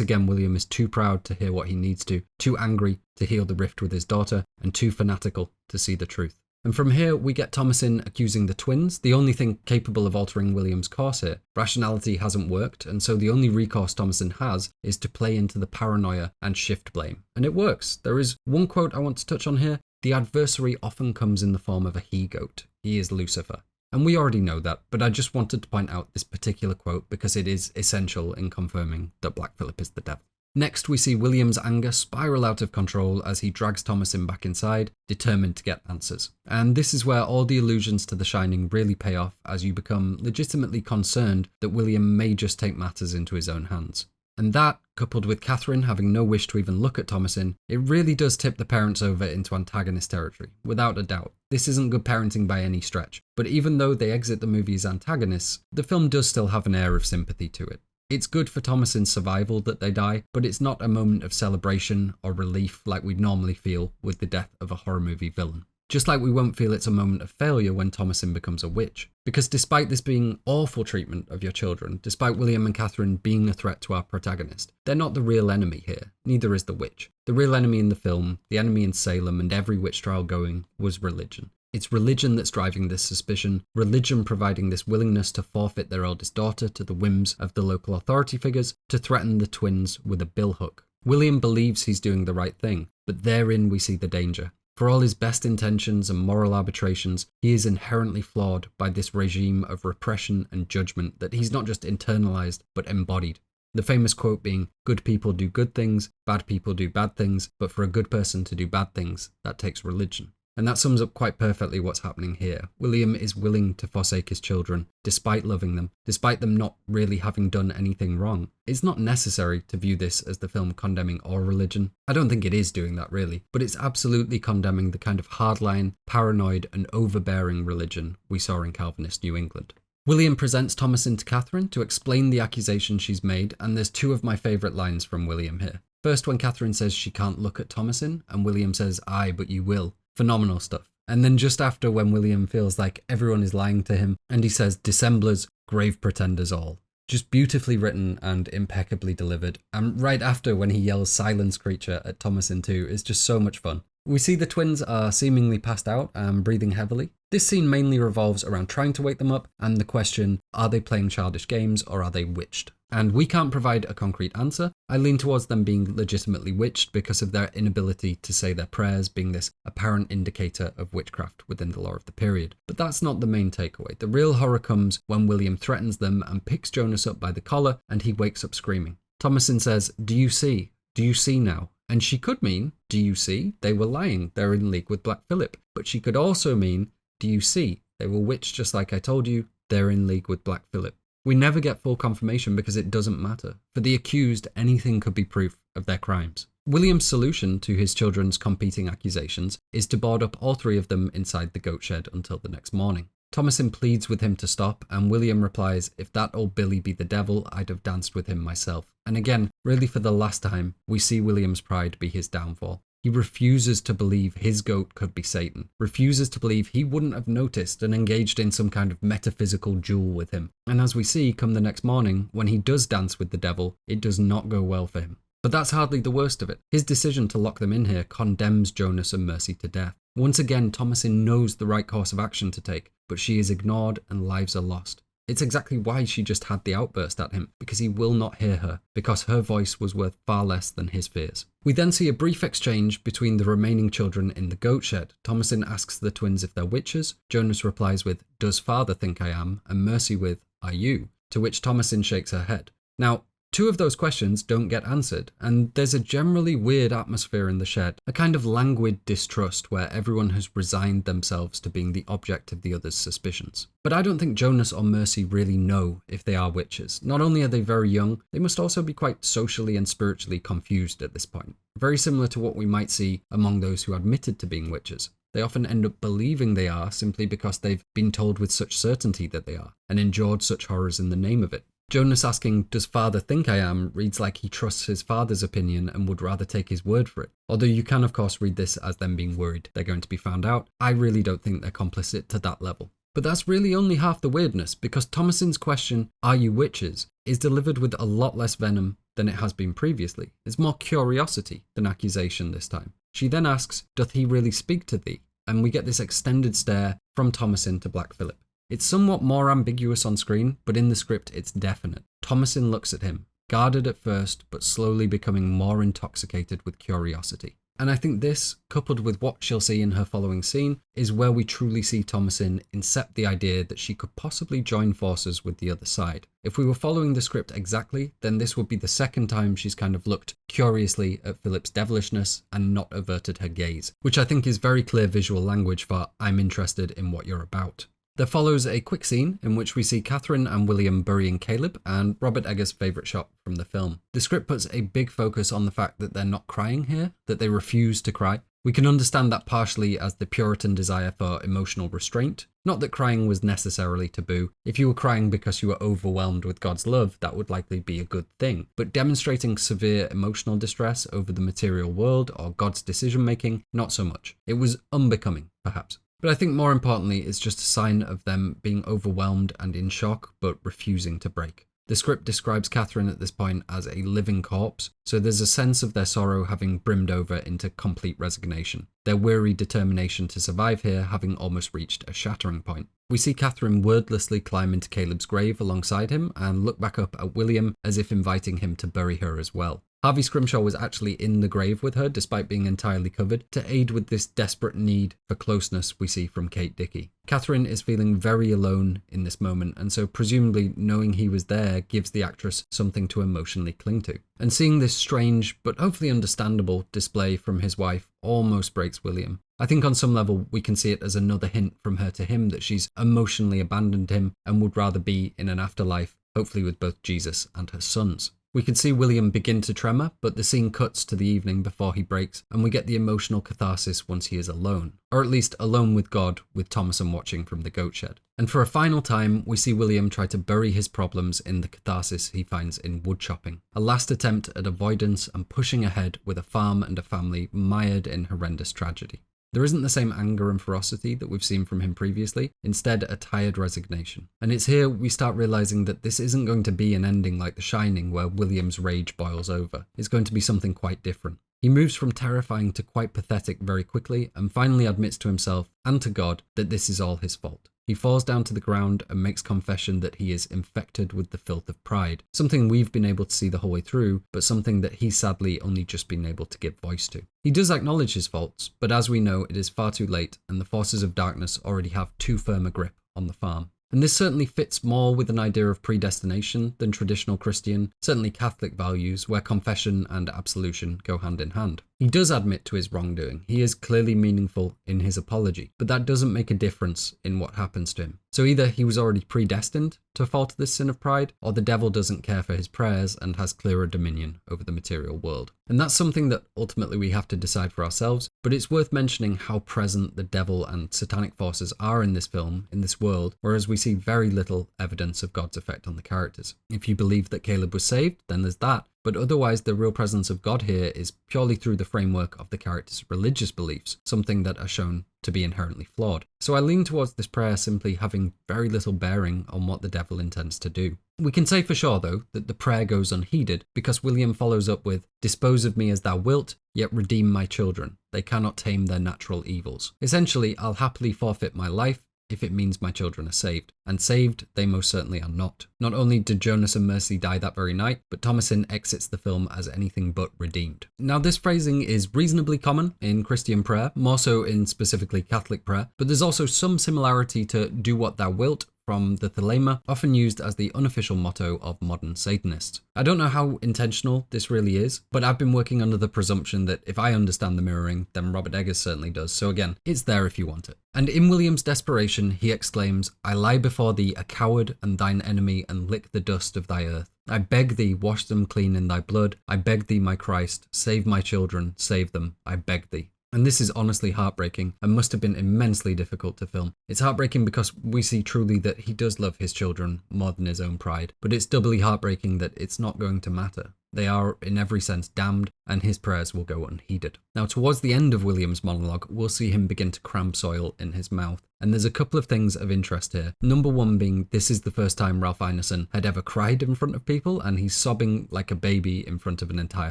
again, William is too proud to hear what he needs to, too angry to heal the rift with his daughter, and too fanatical to see the truth. And from here, we get Thomasin accusing the twins, the only thing capable of altering William's course here. Rationality hasn't worked, and so the only recourse Thomasin has is to play into the paranoia and shift blame. And it works. There is one quote I want to touch on here. "The adversary often comes in the form of a he-goat. He is Lucifer." And we already know that, but I just wanted to point out this particular quote because it is essential in confirming that Black Phillip is the devil. Next, we see William's anger spiral out of control as he drags Thomasin back inside, determined to get answers. And this is where all the allusions to The Shining really pay off, as you become legitimately concerned that William may just take matters into his own hands. And that, coupled with Katherine having no wish to even look at Thomasin, it really does tip the parents over into antagonist territory, without a doubt. This isn't good parenting by any stretch, but even though they exit the movie as antagonists, the film does still have an air of sympathy to it. It's good for Thomasin's survival that they die, but it's not a moment of celebration or relief like we'd normally feel with the death of a horror movie villain. Just like we won't feel it's a moment of failure when Thomasin becomes a witch. Because despite this being awful treatment of your children, despite William and Katherine being a threat to our protagonist, they're not the real enemy here, neither is the witch. The real enemy in the film, the enemy in Salem and every witch trial going, was religion. It's religion that's driving this suspicion, religion providing this willingness to forfeit their eldest daughter to the whims of the local authority figures, to threaten the twins with a billhook. William believes he's doing the right thing, but therein we see the danger. For all his best intentions and moral arbitrations, he is inherently flawed by this regime of repression and judgment that he's not just internalized, but embodied. The famous quote being, "Good people do good things, bad people do bad things, but for a good person to do bad things, that takes religion." And that sums up quite perfectly what's happening here. William is willing to forsake his children, despite loving them, despite them not really having done anything wrong. It's not necessary to view this as the film condemning all religion. I don't think it is doing that really, but it's absolutely condemning the kind of hardline, paranoid and overbearing religion we saw in Calvinist New England. William presents Thomasin to Katherine to explain the accusation she's made, and there's two of my favourite lines from William here. First, when Katherine says she can't look at Thomasin, and William says, "Aye, but you will." Phenomenal stuff. And then just after, when William feels like everyone is lying to him, and he says, "Dissemblers, grave pretenders all." Just beautifully written and impeccably delivered. And right after, when he yells "Silence, creature" at Thomasin too, is just so much fun. We see the twins are seemingly passed out and breathing heavily. This scene mainly revolves around trying to wake them up and the question, are they playing childish games or are they witched? And we can't provide a concrete answer. I lean towards them being legitimately witched because of their inability to say their prayers, being this apparent indicator of witchcraft within the lore of the period. But that's not the main takeaway. The real horror comes when William threatens them and picks Jonas up by the collar and he wakes up screaming. Thomasin says, "Do you see? Do you see now?" And she could mean, "Do you see? They were lying. They're in league with Black Phillip." But she could also mean, "Do you see? They were witched just like I told you. They're in league with Black Phillip." We never get full confirmation because it doesn't matter. For the accused, anything could be proof of their crimes. William's solution to his children's competing accusations is to board up all three of them inside the goat shed until the next morning. Thomasin pleads with him to stop, and William replies, "If that old Billy be the devil, I'd have danced with him myself." And again, really for the last time, we see William's pride be his downfall. He refuses to believe his goat could be Satan, refuses to believe he wouldn't have noticed and engaged in some kind of metaphysical duel with him. And as we see come the next morning, when he does dance with the devil, it does not go well for him. But that's hardly the worst of it. His decision to lock them in here condemns Jonas and Mercy to death. Once again, Thomasin knows the right course of action to take, but she is ignored and lives are lost. It's exactly why she just had the outburst at him, because he will not hear her, because her voice was worth far less than his fears. We then see a brief exchange between the remaining children in the goat shed. Thomasin asks the twins if they're witches. Jonas replies with, "Does father think I am?" and Mercy with, "Are you?" To which Thomasin shakes her head. Now, two of those questions don't get answered, and there's a generally weird atmosphere in the shed, a kind of languid distrust where everyone has resigned themselves to being the object of the other's suspicions. But I don't think Jonas or Mercy really know if they are witches. Not only are they very young, they must also be quite socially and spiritually confused at this point. Very similar to what we might see among those who admitted to being witches. They often end up believing they are simply because they've been told with such certainty that they are, and endured such horrors in the name of it. Jonas asking, "Does father think I am?" reads like he trusts his father's opinion and would rather take his word for it. Although you can of course read this as them being worried they're going to be found out. I really don't think they're complicit to that level. But that's really only half the weirdness, because Thomasin's question, "Are you witches?" is delivered with a lot less venom than it has been previously. It's more curiosity than accusation this time. She then asks, "Doth he really speak to thee?" And we get this extended stare from Thomasin to Black Phillip. It's somewhat more ambiguous on screen, but in the script it's definite. Thomasin looks at him, guarded at first, but slowly becoming more intoxicated with curiosity. And I think this, coupled with what she'll see in her following scene, is where we truly see Thomasin incept the idea that she could possibly join forces with the other side. If we were following the script exactly, then this would be the second time she's kind of looked curiously at Philip's devilishness and not averted her gaze, which I think is very clear visual language for "I'm interested in what you're about." There follows a quick scene in which we see Katherine and William burying Caleb, and Robert Eggers' favourite shot from the film. The script puts a big focus on the fact that they're not crying here, that they refuse to cry. We can understand that partially as the Puritan desire for emotional restraint. Not that crying was necessarily taboo. If you were crying because you were overwhelmed with God's love, that would likely be a good thing. But demonstrating severe emotional distress over the material world or God's decision making, not so much. It was unbecoming, perhaps. But I think more importantly, it's just a sign of them being overwhelmed and in shock, but refusing to break. The script describes Katherine at this point as a living corpse, so there's a sense of their sorrow having brimmed over into complete resignation, their weary determination to survive here having almost reached a shattering point. We see Katherine wordlessly climb into Caleb's grave alongside him and look back up at William as if inviting him to bury her as well. Harvey Scrimshaw was actually in the grave with her despite being entirely covered to aid with this desperate need for closeness we see from Kate Dickie. Katherine is feeling very alone in this moment, and so presumably knowing he was there gives the actress something to emotionally cling to. And seeing this strange but hopefully understandable display from his wife almost breaks William. I think on some level we can see it as another hint from her to him that she's emotionally abandoned him and would rather be in an afterlife, hopefully with both Jesus and her sons. We can see William begin to tremor, but the scene cuts to the evening before he breaks, and we get the emotional catharsis once he is alone. Or at least alone with God, with Thomasin watching from the goat shed. And for a final time, we see William try to bury his problems in the catharsis he finds in wood chopping. A last attempt at avoidance and pushing ahead with a farm and a family mired in horrendous tragedy. There isn't the same anger and ferocity that we've seen from him previously, instead a tired resignation. And it's here we start realising that this isn't going to be an ending like The Shining where William's rage boils over. It's going to be something quite different. He moves from terrifying to quite pathetic very quickly and finally admits to himself and to God that this is all his fault. He falls down to the ground and makes confession that he is infected with the filth of pride, something we've been able to see the whole way through, but something that he's sadly only just been able to give voice to. He does acknowledge his faults, but as we know, it is far too late and the forces of darkness already have too firm a grip on the farm. And this certainly fits more with an idea of predestination than traditional Christian, certainly Catholic values, where confession and absolution go hand in hand. He does admit to his wrongdoing. He is clearly meaningful in his apology, but that doesn't make a difference in what happens to him. So either he was already predestined to fall to this sin of pride, or the devil doesn't care for his prayers and has clearer dominion over the material world. And that's something that ultimately we have to decide for ourselves, but it's worth mentioning how present the devil and satanic forces are in this film, in this world, whereas we see very little evidence of God's effect on the characters. If you believe that Caleb was saved, then there's that, but otherwise the real presence of God here is purely through the framework of the character's religious beliefs, something that are shown to be inherently flawed. So I lean towards this prayer simply having very little bearing on what the devil intends to do. We can say for sure, though, that the prayer goes unheeded because William follows up with, "Dispose of me as thou wilt, yet redeem my children. They cannot tame their natural evils." Essentially, I'll happily forfeit my life if it means my children are saved. And saved, they most certainly are not. Not only did Jonas and Mercy die that very night, but Thomasin exits the film as anything but redeemed. Now, this phrasing is reasonably common in Christian prayer, more so in specifically Catholic prayer, but there's also some similarity to "do what thou wilt" from the Thelema, often used as the unofficial motto of modern Satanists. I don't know how intentional this really is, but I've been working under the presumption that if I understand the mirroring, then Robert Eggers certainly does, so again, it's there if you want it. And in William's desperation, he exclaims, "I lie before thee a coward and thine enemy, and lick the dust of thy earth. I beg thee, wash them clean in thy blood. I beg thee, my Christ, save my children, save them, I beg thee." And this is honestly heartbreaking and must have been immensely difficult to film. It's heartbreaking because we see truly that he does love his children more than his own pride, but it's doubly heartbreaking that it's not going to matter. They are, in every sense, damned, and his prayers will go unheeded. Now, towards the end of William's monologue, we'll see him begin to cram soil in his mouth. And there's a couple of things of interest here. Number one being, this is the first time Ralph Ineson had ever cried in front of people, and he's sobbing like a baby in front of an entire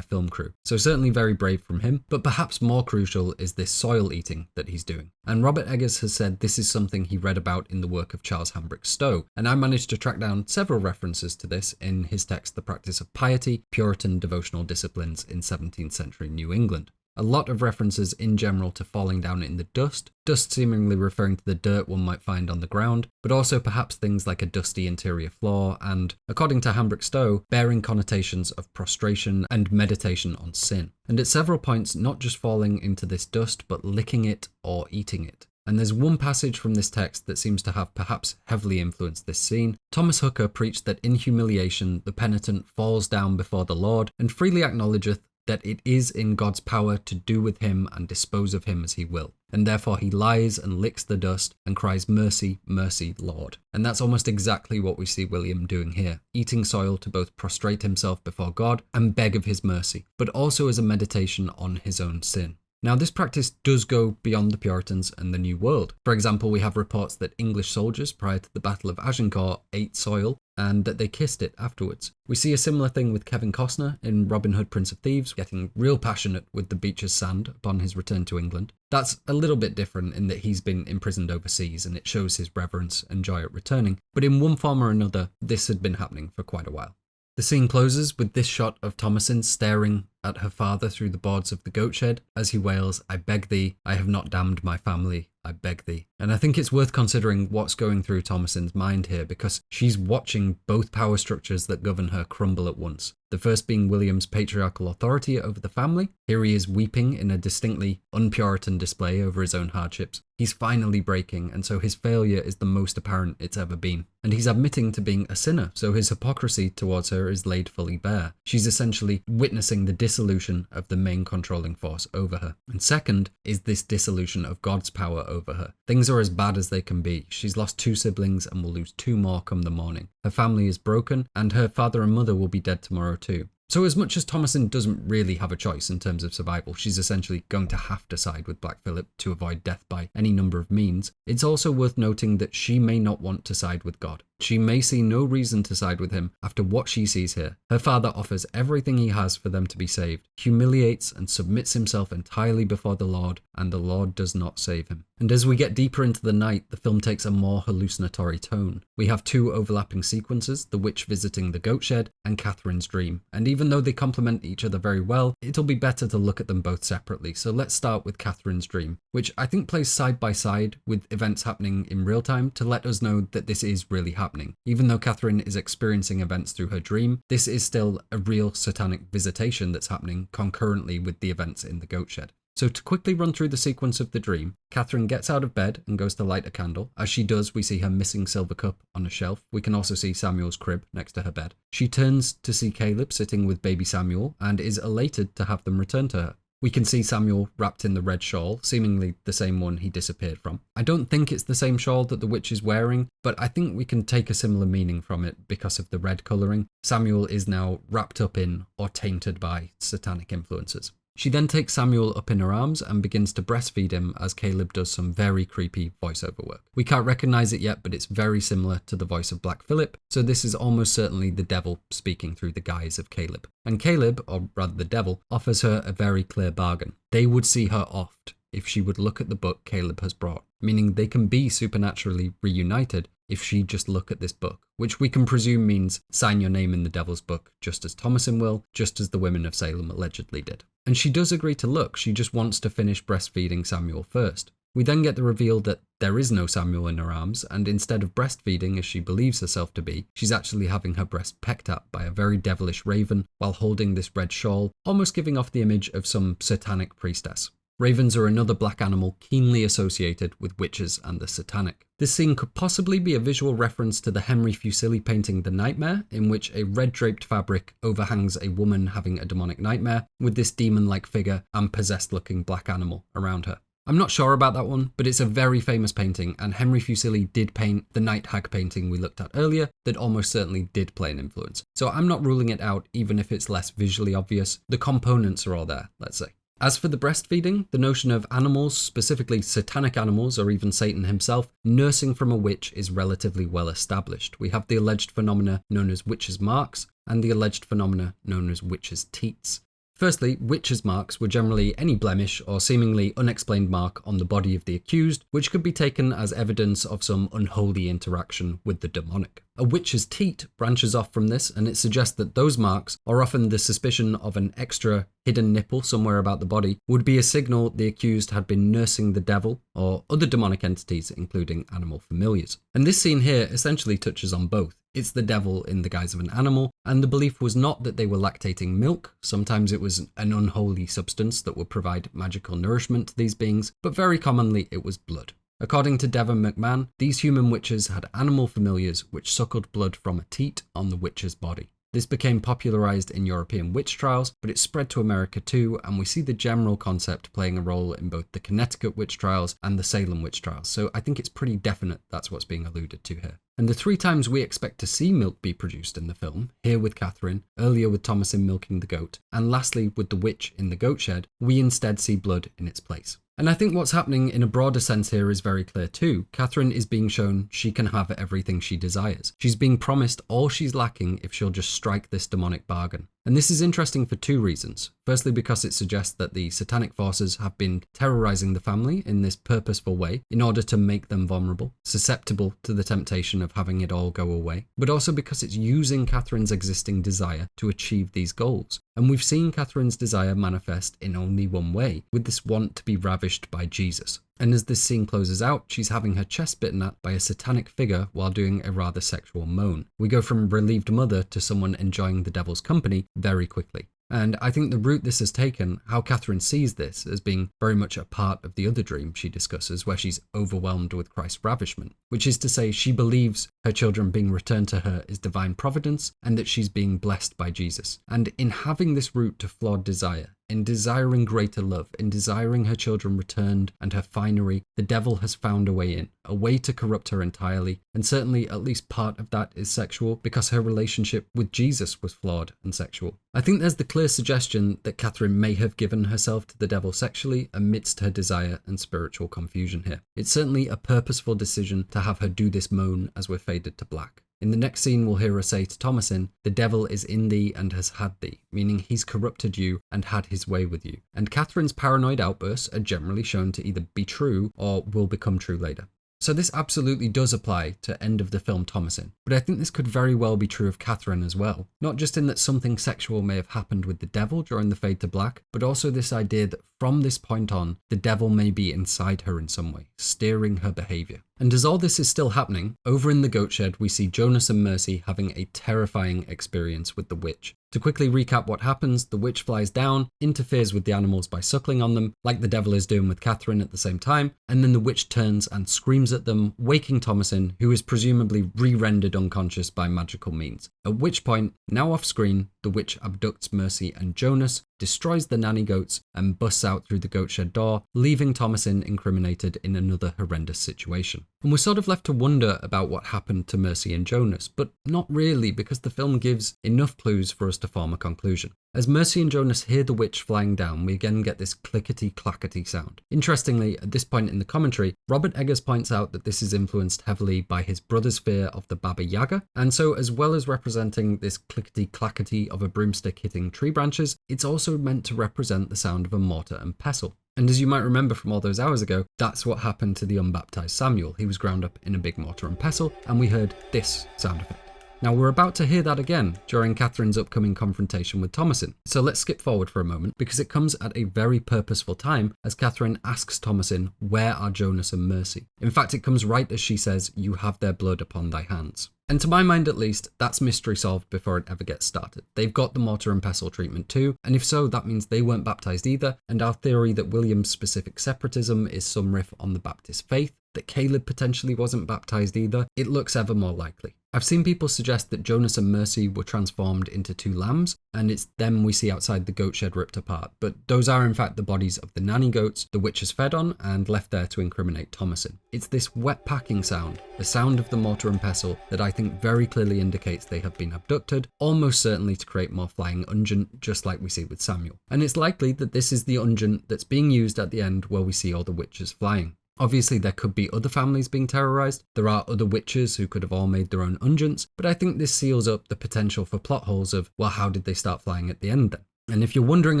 film crew. So certainly very brave from him, but perhaps more crucial is this soil eating that he's doing. And Robert Eggers has said this is something he read about in the work of Charles Hambrick Stowe, and I managed to track down several references to this in his text The Practice of Piety, Puritan Devotional Disciplines in 17th Century New England. A lot of references in general to falling down in the dust seemingly referring to the dirt one might find on the ground, but also perhaps things like a dusty interior floor and, according to Hambrick Stowe, bearing connotations of prostration and meditation on sin. And at several points, not just falling into this dust, but licking it or eating it. And there's one passage from this text that seems to have perhaps heavily influenced this scene. Thomas Hooker preached that in humiliation the penitent falls down before the Lord and freely acknowledgeth that it is in God's power to do with him and dispose of him as he will. And therefore he lies and licks the dust and cries, "Mercy, mercy, Lord." And that's almost exactly what we see William doing here, eating soil to both prostrate himself before God and beg of his mercy, but also as a meditation on his own sin. Now, this practice does go beyond the Puritans and the New World. For example, we have reports that English soldiers prior to the Battle of Agincourt ate soil and that they kissed it afterwards. We see a similar thing with Kevin Costner in Robin Hood, Prince of Thieves, getting real passionate with the beach's sand upon his return to England. That's a little bit different in that he's been imprisoned overseas and it shows his reverence and joy at returning, but in one form or another, this had been happening for quite a while. The scene closes with this shot of Thomasin staring at her father through the boards of the goat shed as he wails, "I beg thee, I have not damned my family, I beg thee." And I think it's worth considering what's going through Thomasin's mind here because she's watching both power structures that govern her crumble at once. The first being William's patriarchal authority over the family. Here he is weeping in a distinctly un-Puritan display over his own hardships. He's finally breaking, and so his failure is the most apparent it's ever been. And he's admitting to being a sinner, so his hypocrisy towards her is laid fully bare. She's essentially witnessing the dissolution of the main controlling force over her. And second is this dissolution of God's power over her. Things are as bad as they can be. She's lost 2 siblings and will lose 2 more come the morning. Her family is broken, and her father and mother will be dead tomorrow too. So as much as Thomasin doesn't really have a choice in terms of survival, she's essentially going to have to side with Black Phillip to avoid death by any number of means, it's also worth noting that she may not want to side with God. She may see no reason to side with him after what she sees here. Her father offers everything he has for them to be saved, humiliates and submits himself entirely before the Lord, and the Lord does not save him. And as we get deeper into the night, the film takes a more hallucinatory tone. We have 2 overlapping sequences, the witch visiting the goat shed and Catherine's dream. And even though they complement each other very well, it'll be better to look at them both separately. So let's start with Catherine's dream, which I think plays side by side with events happening in real time to let us know that this is really happening. Even though Katherine is experiencing events through her dream, this is still a real satanic visitation that's happening concurrently with the events in the goat shed. So to quickly run through the sequence of the dream, Katherine gets out of bed and goes to light a candle. As she does, we see her missing silver cup on a shelf. We can also see Samuel's crib next to her bed. She turns to see Caleb sitting with baby Samuel and is elated to have them return to her. We can see Samuel wrapped in the red shawl, seemingly the same one he disappeared from. I don't think it's the same shawl that the witch is wearing, but I think we can take a similar meaning from it because of the red colouring. Samuel is now wrapped up in or tainted by satanic influences. She then takes Samuel up in her arms and begins to breastfeed him as Caleb does some very creepy voiceover work. We can't recognise it yet, but it's very similar to the voice of Black Phillip, so this is almost certainly the devil speaking through the guise of Caleb. And Caleb, or rather the devil, offers her a very clear bargain. They would see her oft if she would look at the book Caleb has brought, meaning they can be supernaturally reunited if she just look at this book, which we can presume means sign your name in the devil's book, just as Thomasin will, just as the women of Salem allegedly did. And she does agree to look, she just wants to finish breastfeeding Samuel first. We then get the reveal that there is no Samuel in her arms, and instead of breastfeeding as she believes herself to be, she's actually having her breast pecked at by a very devilish raven while holding this red shawl, almost giving off the image of some satanic priestess. Ravens are another black animal keenly associated with witches and the satanic. This scene could possibly be a visual reference to the Henry Fuseli painting The Nightmare, in which a red draped fabric overhangs a woman having a demonic nightmare with this demon-like figure and possessed looking black animal around her. I'm not sure about that one, but it's a very famous painting, and Henry Fuseli did paint the Night Hag painting we looked at earlier that almost certainly did play an influence. So I'm not ruling it out even if it's less visually obvious. The components are all there, let's say. As for the breastfeeding, the notion of animals, specifically satanic animals or even Satan himself, nursing from a witch is relatively well established. We have the alleged phenomena known as witches' marks and the alleged phenomena known as witches' teats. Firstly, witches' marks were generally any blemish or seemingly unexplained mark on the body of the accused, which could be taken as evidence of some unholy interaction with the demonic. A witch's teat branches off from this, and it suggests that those marks, or often the suspicion of an extra hidden nipple somewhere about the body, would be a signal the accused had been nursing the devil or other demonic entities, including animal familiars. And this scene here essentially touches on both. It's the devil in the guise of an animal, and the belief was not that they were lactating milk. Sometimes it was an unholy substance that would provide magical nourishment to these beings, but very commonly it was blood. According to Devon McMahon, these human witches had animal familiars which suckled blood from a teat on the witch's body. This became popularized in European witch trials, but it spread to America too, and we see the general concept playing a role in both the Connecticut witch trials and the Salem witch trials, so I think it's pretty definite that's what's being alluded to here. And the 3 times we expect to see milk be produced in the film, here with Katherine, earlier with Thomasin milking the goat, and lastly with the witch in the goat shed, we instead see blood in its place. And I think what's happening in a broader sense here is very clear too. Katherine is being shown she can have everything she desires. She's being promised all she's lacking if she'll just strike this demonic bargain. And this is interesting for 2 reasons. Firstly, because it suggests that the satanic forces have been terrorizing the family in this purposeful way in order to make them vulnerable, susceptible to the temptation of having it all go away, but also because it's using Katherine's existing desire to achieve these goals. And we've seen Katherine's desire manifest in only one way, with this want to be ravished by Jesus. And as this scene closes out, she's having her chest bitten at by a satanic figure while doing a rather sexual moan. We go from relieved mother to someone enjoying the devil's company very quickly. And I think the route this has taken, how Katherine sees this as being very much a part of the other dream she discusses, where she's overwhelmed with Christ's ravishment, which is to say she believes her children being returned to her is divine providence and that she's being blessed by Jesus. And in having this route to flawed desire, in desiring greater love, in desiring her children returned and her finery, the devil has found a way in, a way to corrupt her entirely, and certainly at least part of that is sexual because her relationship with Jesus was flawed and sexual. I think there's the clear suggestion that Katherine may have given herself to the devil sexually amidst her desire and spiritual confusion here. It's certainly a purposeful decision to have her do this moan as we're faded to black. In the next scene, we'll hear her say to Thomasin, "The devil is in thee and has had thee," meaning he's corrupted you and had his way with you. And Katherine's paranoid outbursts are generally shown to either be true or will become true later. So this absolutely does apply to end of the film Thomasin, but I think this could very well be true of Katherine as well. Not just in that something sexual may have happened with the devil during the fade to black, but also this idea that from this point on, the devil may be inside her in some way, steering her behaviour. And as all this is still happening, over in the goat shed we see Jonas and Mercy having a terrifying experience with the witch. To quickly recap what happens, the witch flies down, interferes with the animals by suckling on them, like the devil is doing with Katherine at the same time, and then the witch turns and screams at them, waking Thomasin, who is presumably re-rendered unconscious by magical means. At which point, now off screen, the witch abducts Mercy and Jonas, destroys the nanny goats, and busts out through the goat shed door, leaving Thomasin incriminated in another horrendous situation. And we're sort of left to wonder about what happened to Mercy and Jonas, but not really, because the film gives enough clues for us to form a conclusion. As Mercy and Jonas hear the witch flying down, we again get this clickety-clackety sound. Interestingly, at this point in the commentary, Robert Eggers points out that this is influenced heavily by his brother's fear of the Baba Yaga, and so as well as representing this clickety-clackety of a broomstick hitting tree branches, it's also meant to represent the sound of a mortar and pestle. And as you might remember from all those hours ago, that's what happened to the unbaptized Samuel. He was ground up in a big mortar and pestle, and we heard this sound effect. Now we're about to hear that again during Catherine's upcoming confrontation with Thomasin. So let's skip forward for a moment, because it comes at a very purposeful time as Katherine asks Thomasin, where are Jonas and Mercy? In fact, it comes right as she says, you have their blood upon thy hands. And to my mind at least, that's mystery solved before it ever gets started. They've got the mortar and pestle treatment too, and if so, that means they weren't baptized either, and our theory that William's specific separatism is some riff on the Baptist faith, that Caleb potentially wasn't baptized either, it looks ever more likely. I've seen people suggest that Jonas and Mercy were transformed into two lambs, and it's them we see outside the goat shed ripped apart, but those are in fact the bodies of the nanny goats the witch has fed on and left there to incriminate Thomasin. It's this wet packing sound, the sound of the mortar and pestle, that I think very clearly indicates they have been abducted, almost certainly to create more flying unguent, just like we see with Samuel. And it's likely that this is the unguent that's being used at the end where we see all the witches flying. Obviously, there could be other families being terrorized. There are other witches who could have all made their own unguents, but I think this seals up the potential for plot holes of, well, how did they start flying at the end then? And if you're wondering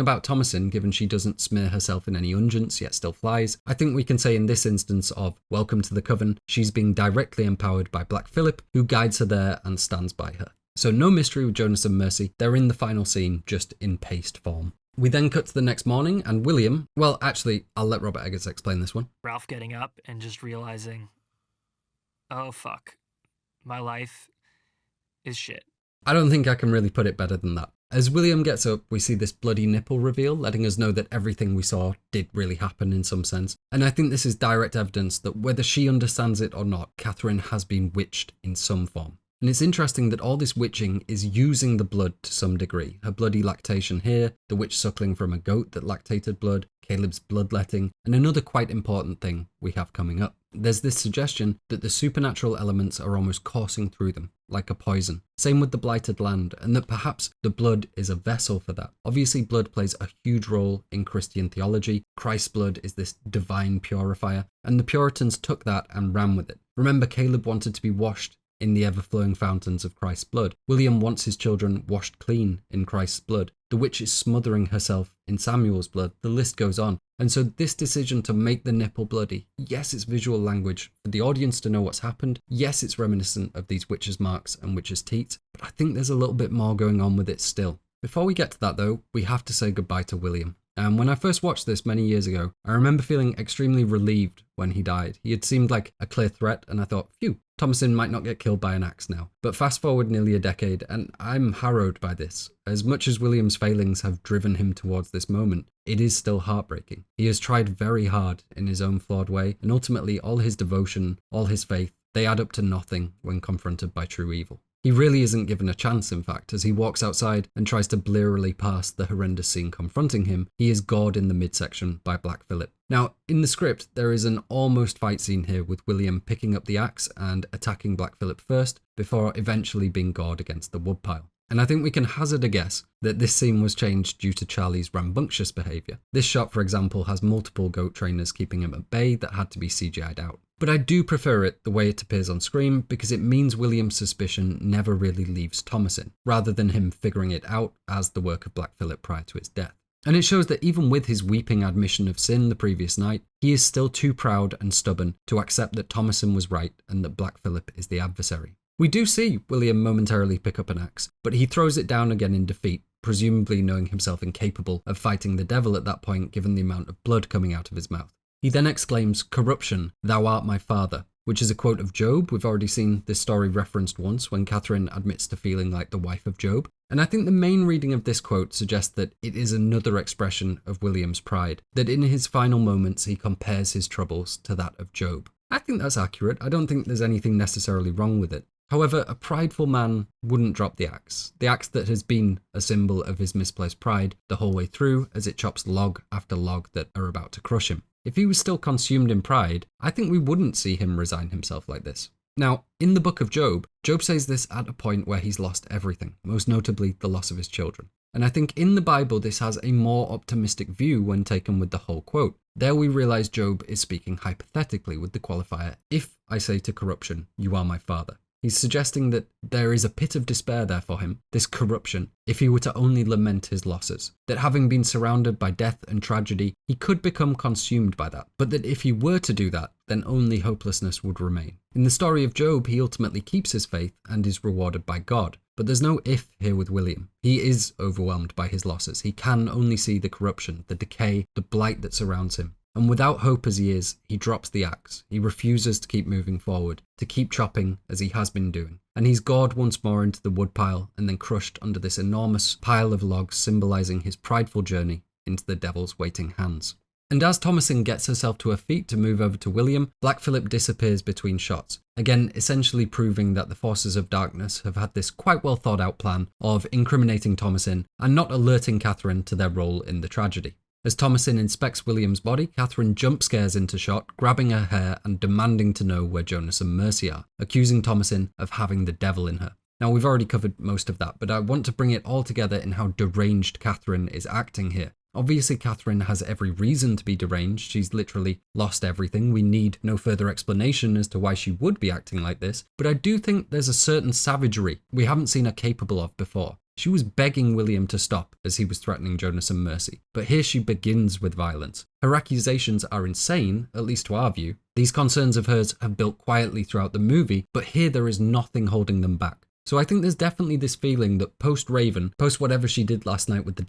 about Thomasin, given she doesn't smear herself in any unguents yet still flies, I think we can say in this instance of Welcome to the Coven, she's being directly empowered by Black Phillip, who guides her there and stands by her. So no mystery with Jonas and Mercy, they're in the final scene, just in paste form. We then cut to the next morning, and William, well, actually, I'll let Robert Eggers explain this one. Ralph getting up and just realizing, oh fuck, my life is shit. I don't think I can really put it better than that. As William gets up, we see this bloody nipple reveal, letting us know that everything we saw did really happen in some sense. And I think this is direct evidence that whether she understands it or not, Katherine has been witched in some form. And it's interesting that all this witching is using the blood to some degree. Her bloody lactation here, the witch suckling from a goat that lactated blood, Caleb's bloodletting, and another quite important thing we have coming up. There's this suggestion that the supernatural elements are almost coursing through them, like a poison. Same with the blighted land, and that perhaps the blood is a vessel for that. Obviously, blood plays a huge role in Christian theology. Christ's blood is this divine purifier, and the Puritans took that and ran with it. Remember, Caleb wanted to be washed in the ever-flowing fountains of Christ's blood. William wants his children washed clean in Christ's blood. The witch is smothering herself in Samuel's blood. The list goes on. And so this decision to make the nipple bloody, yes, it's visual language for the audience to know what's happened. Yes, it's reminiscent of these witches' marks and witches' teats, but I think there's a little bit more going on with it still. Before we get to that though, we have to say goodbye to William. And when I first watched this many years ago, I remember feeling extremely relieved when he died. He had seemed like a clear threat, and I thought, phew, Thomasin might not get killed by an axe now. But fast forward nearly a decade, and I'm harrowed by this. As much as William's failings have driven him towards this moment, it is still heartbreaking. He has tried very hard in his own flawed way, and ultimately all his devotion, all his faith, they add up to nothing when confronted by true evil. He really isn't given a chance, in fact, as he walks outside and tries to blearily pass the horrendous scene confronting him. He is gored in the midsection by Black Phillip. Now, in the script, there is an almost fight scene here with William picking up the axe and attacking Black Phillip first, before eventually being gored against the woodpile. And I think we can hazard a guess that this scene was changed due to Charlie's rambunctious behaviour. This shot, for example, has multiple goat trainers keeping him at bay that had to be CGI'd out. But I do prefer it the way it appears on screen because it means William's suspicion never really leaves Thomasin, rather than him figuring it out as the work of Black Phillip prior to his death. And it shows that even with his weeping admission of sin the previous night, he is still too proud and stubborn to accept that Thomasin was right and that Black Phillip is the adversary. We do see William momentarily pick up an axe, but he throws it down again in defeat, presumably knowing himself incapable of fighting the devil at that point given the amount of blood coming out of his mouth. He then exclaims, "Corruption, thou art my father," which is a quote of Job. We've already seen this story referenced once when Katherine admits to feeling like the wife of Job. And I think the main reading of this quote suggests that it is another expression of William's pride, that in his final moments he compares his troubles to that of Job. I think that's accurate. I don't think there's anything necessarily wrong with it. However, a prideful man wouldn't drop the axe that has been a symbol of his misplaced pride the whole way through as it chops log after log that are about to crush him. If he was still consumed in pride, I think we wouldn't see him resign himself like this. Now, in the book of Job, Job says this at a point where he's lost everything, most notably the loss of his children. And I think in the Bible this has a more optimistic view when taken with the whole quote. There we realize Job is speaking hypothetically with the qualifier, if I say to corruption, you are my father. He's suggesting that there is a pit of despair there for him, this corruption, if he were to only lament his losses. That having been surrounded by death and tragedy, he could become consumed by that. But that if he were to do that, then only hopelessness would remain. In the story of Job, he ultimately keeps his faith and is rewarded by God. But there's no if here with William. He is overwhelmed by his losses. He can only see the corruption, the decay, the blight that surrounds him. And without hope as he is, he drops the axe. He refuses to keep moving forward, to keep chopping as he has been doing. And he's gored once more into the woodpile and then crushed under this enormous pile of logs symbolizing his prideful journey into the devil's waiting hands. And as Thomasin gets herself to her feet to move over to William, Black Phillip disappears between shots, again essentially proving that the forces of darkness have had this quite well thought out plan of incriminating Thomasin and not alerting Katherine to their role in the tragedy. As Thomasin inspects William's body, Katherine jump scares into shot, grabbing her hair and demanding to know where Jonas and Mercy are, accusing Thomasin of having the devil in her. Now, we've already covered most of that, but I want to bring it all together in how deranged Katherine is acting here. Obviously, Katherine has every reason to be deranged. She's literally lost everything. We need no further explanation as to why she would be acting like this, but I do think there's a certain savagery we haven't seen her capable of before. She was begging William to stop as he was threatening Jonas and Mercy, but here she begins with violence. Her accusations are insane, at least to our view. These concerns of hers have built quietly throughout the movie, but here there is nothing holding them back. So I think there's definitely this feeling that post-Raven, post whatever she did last night with the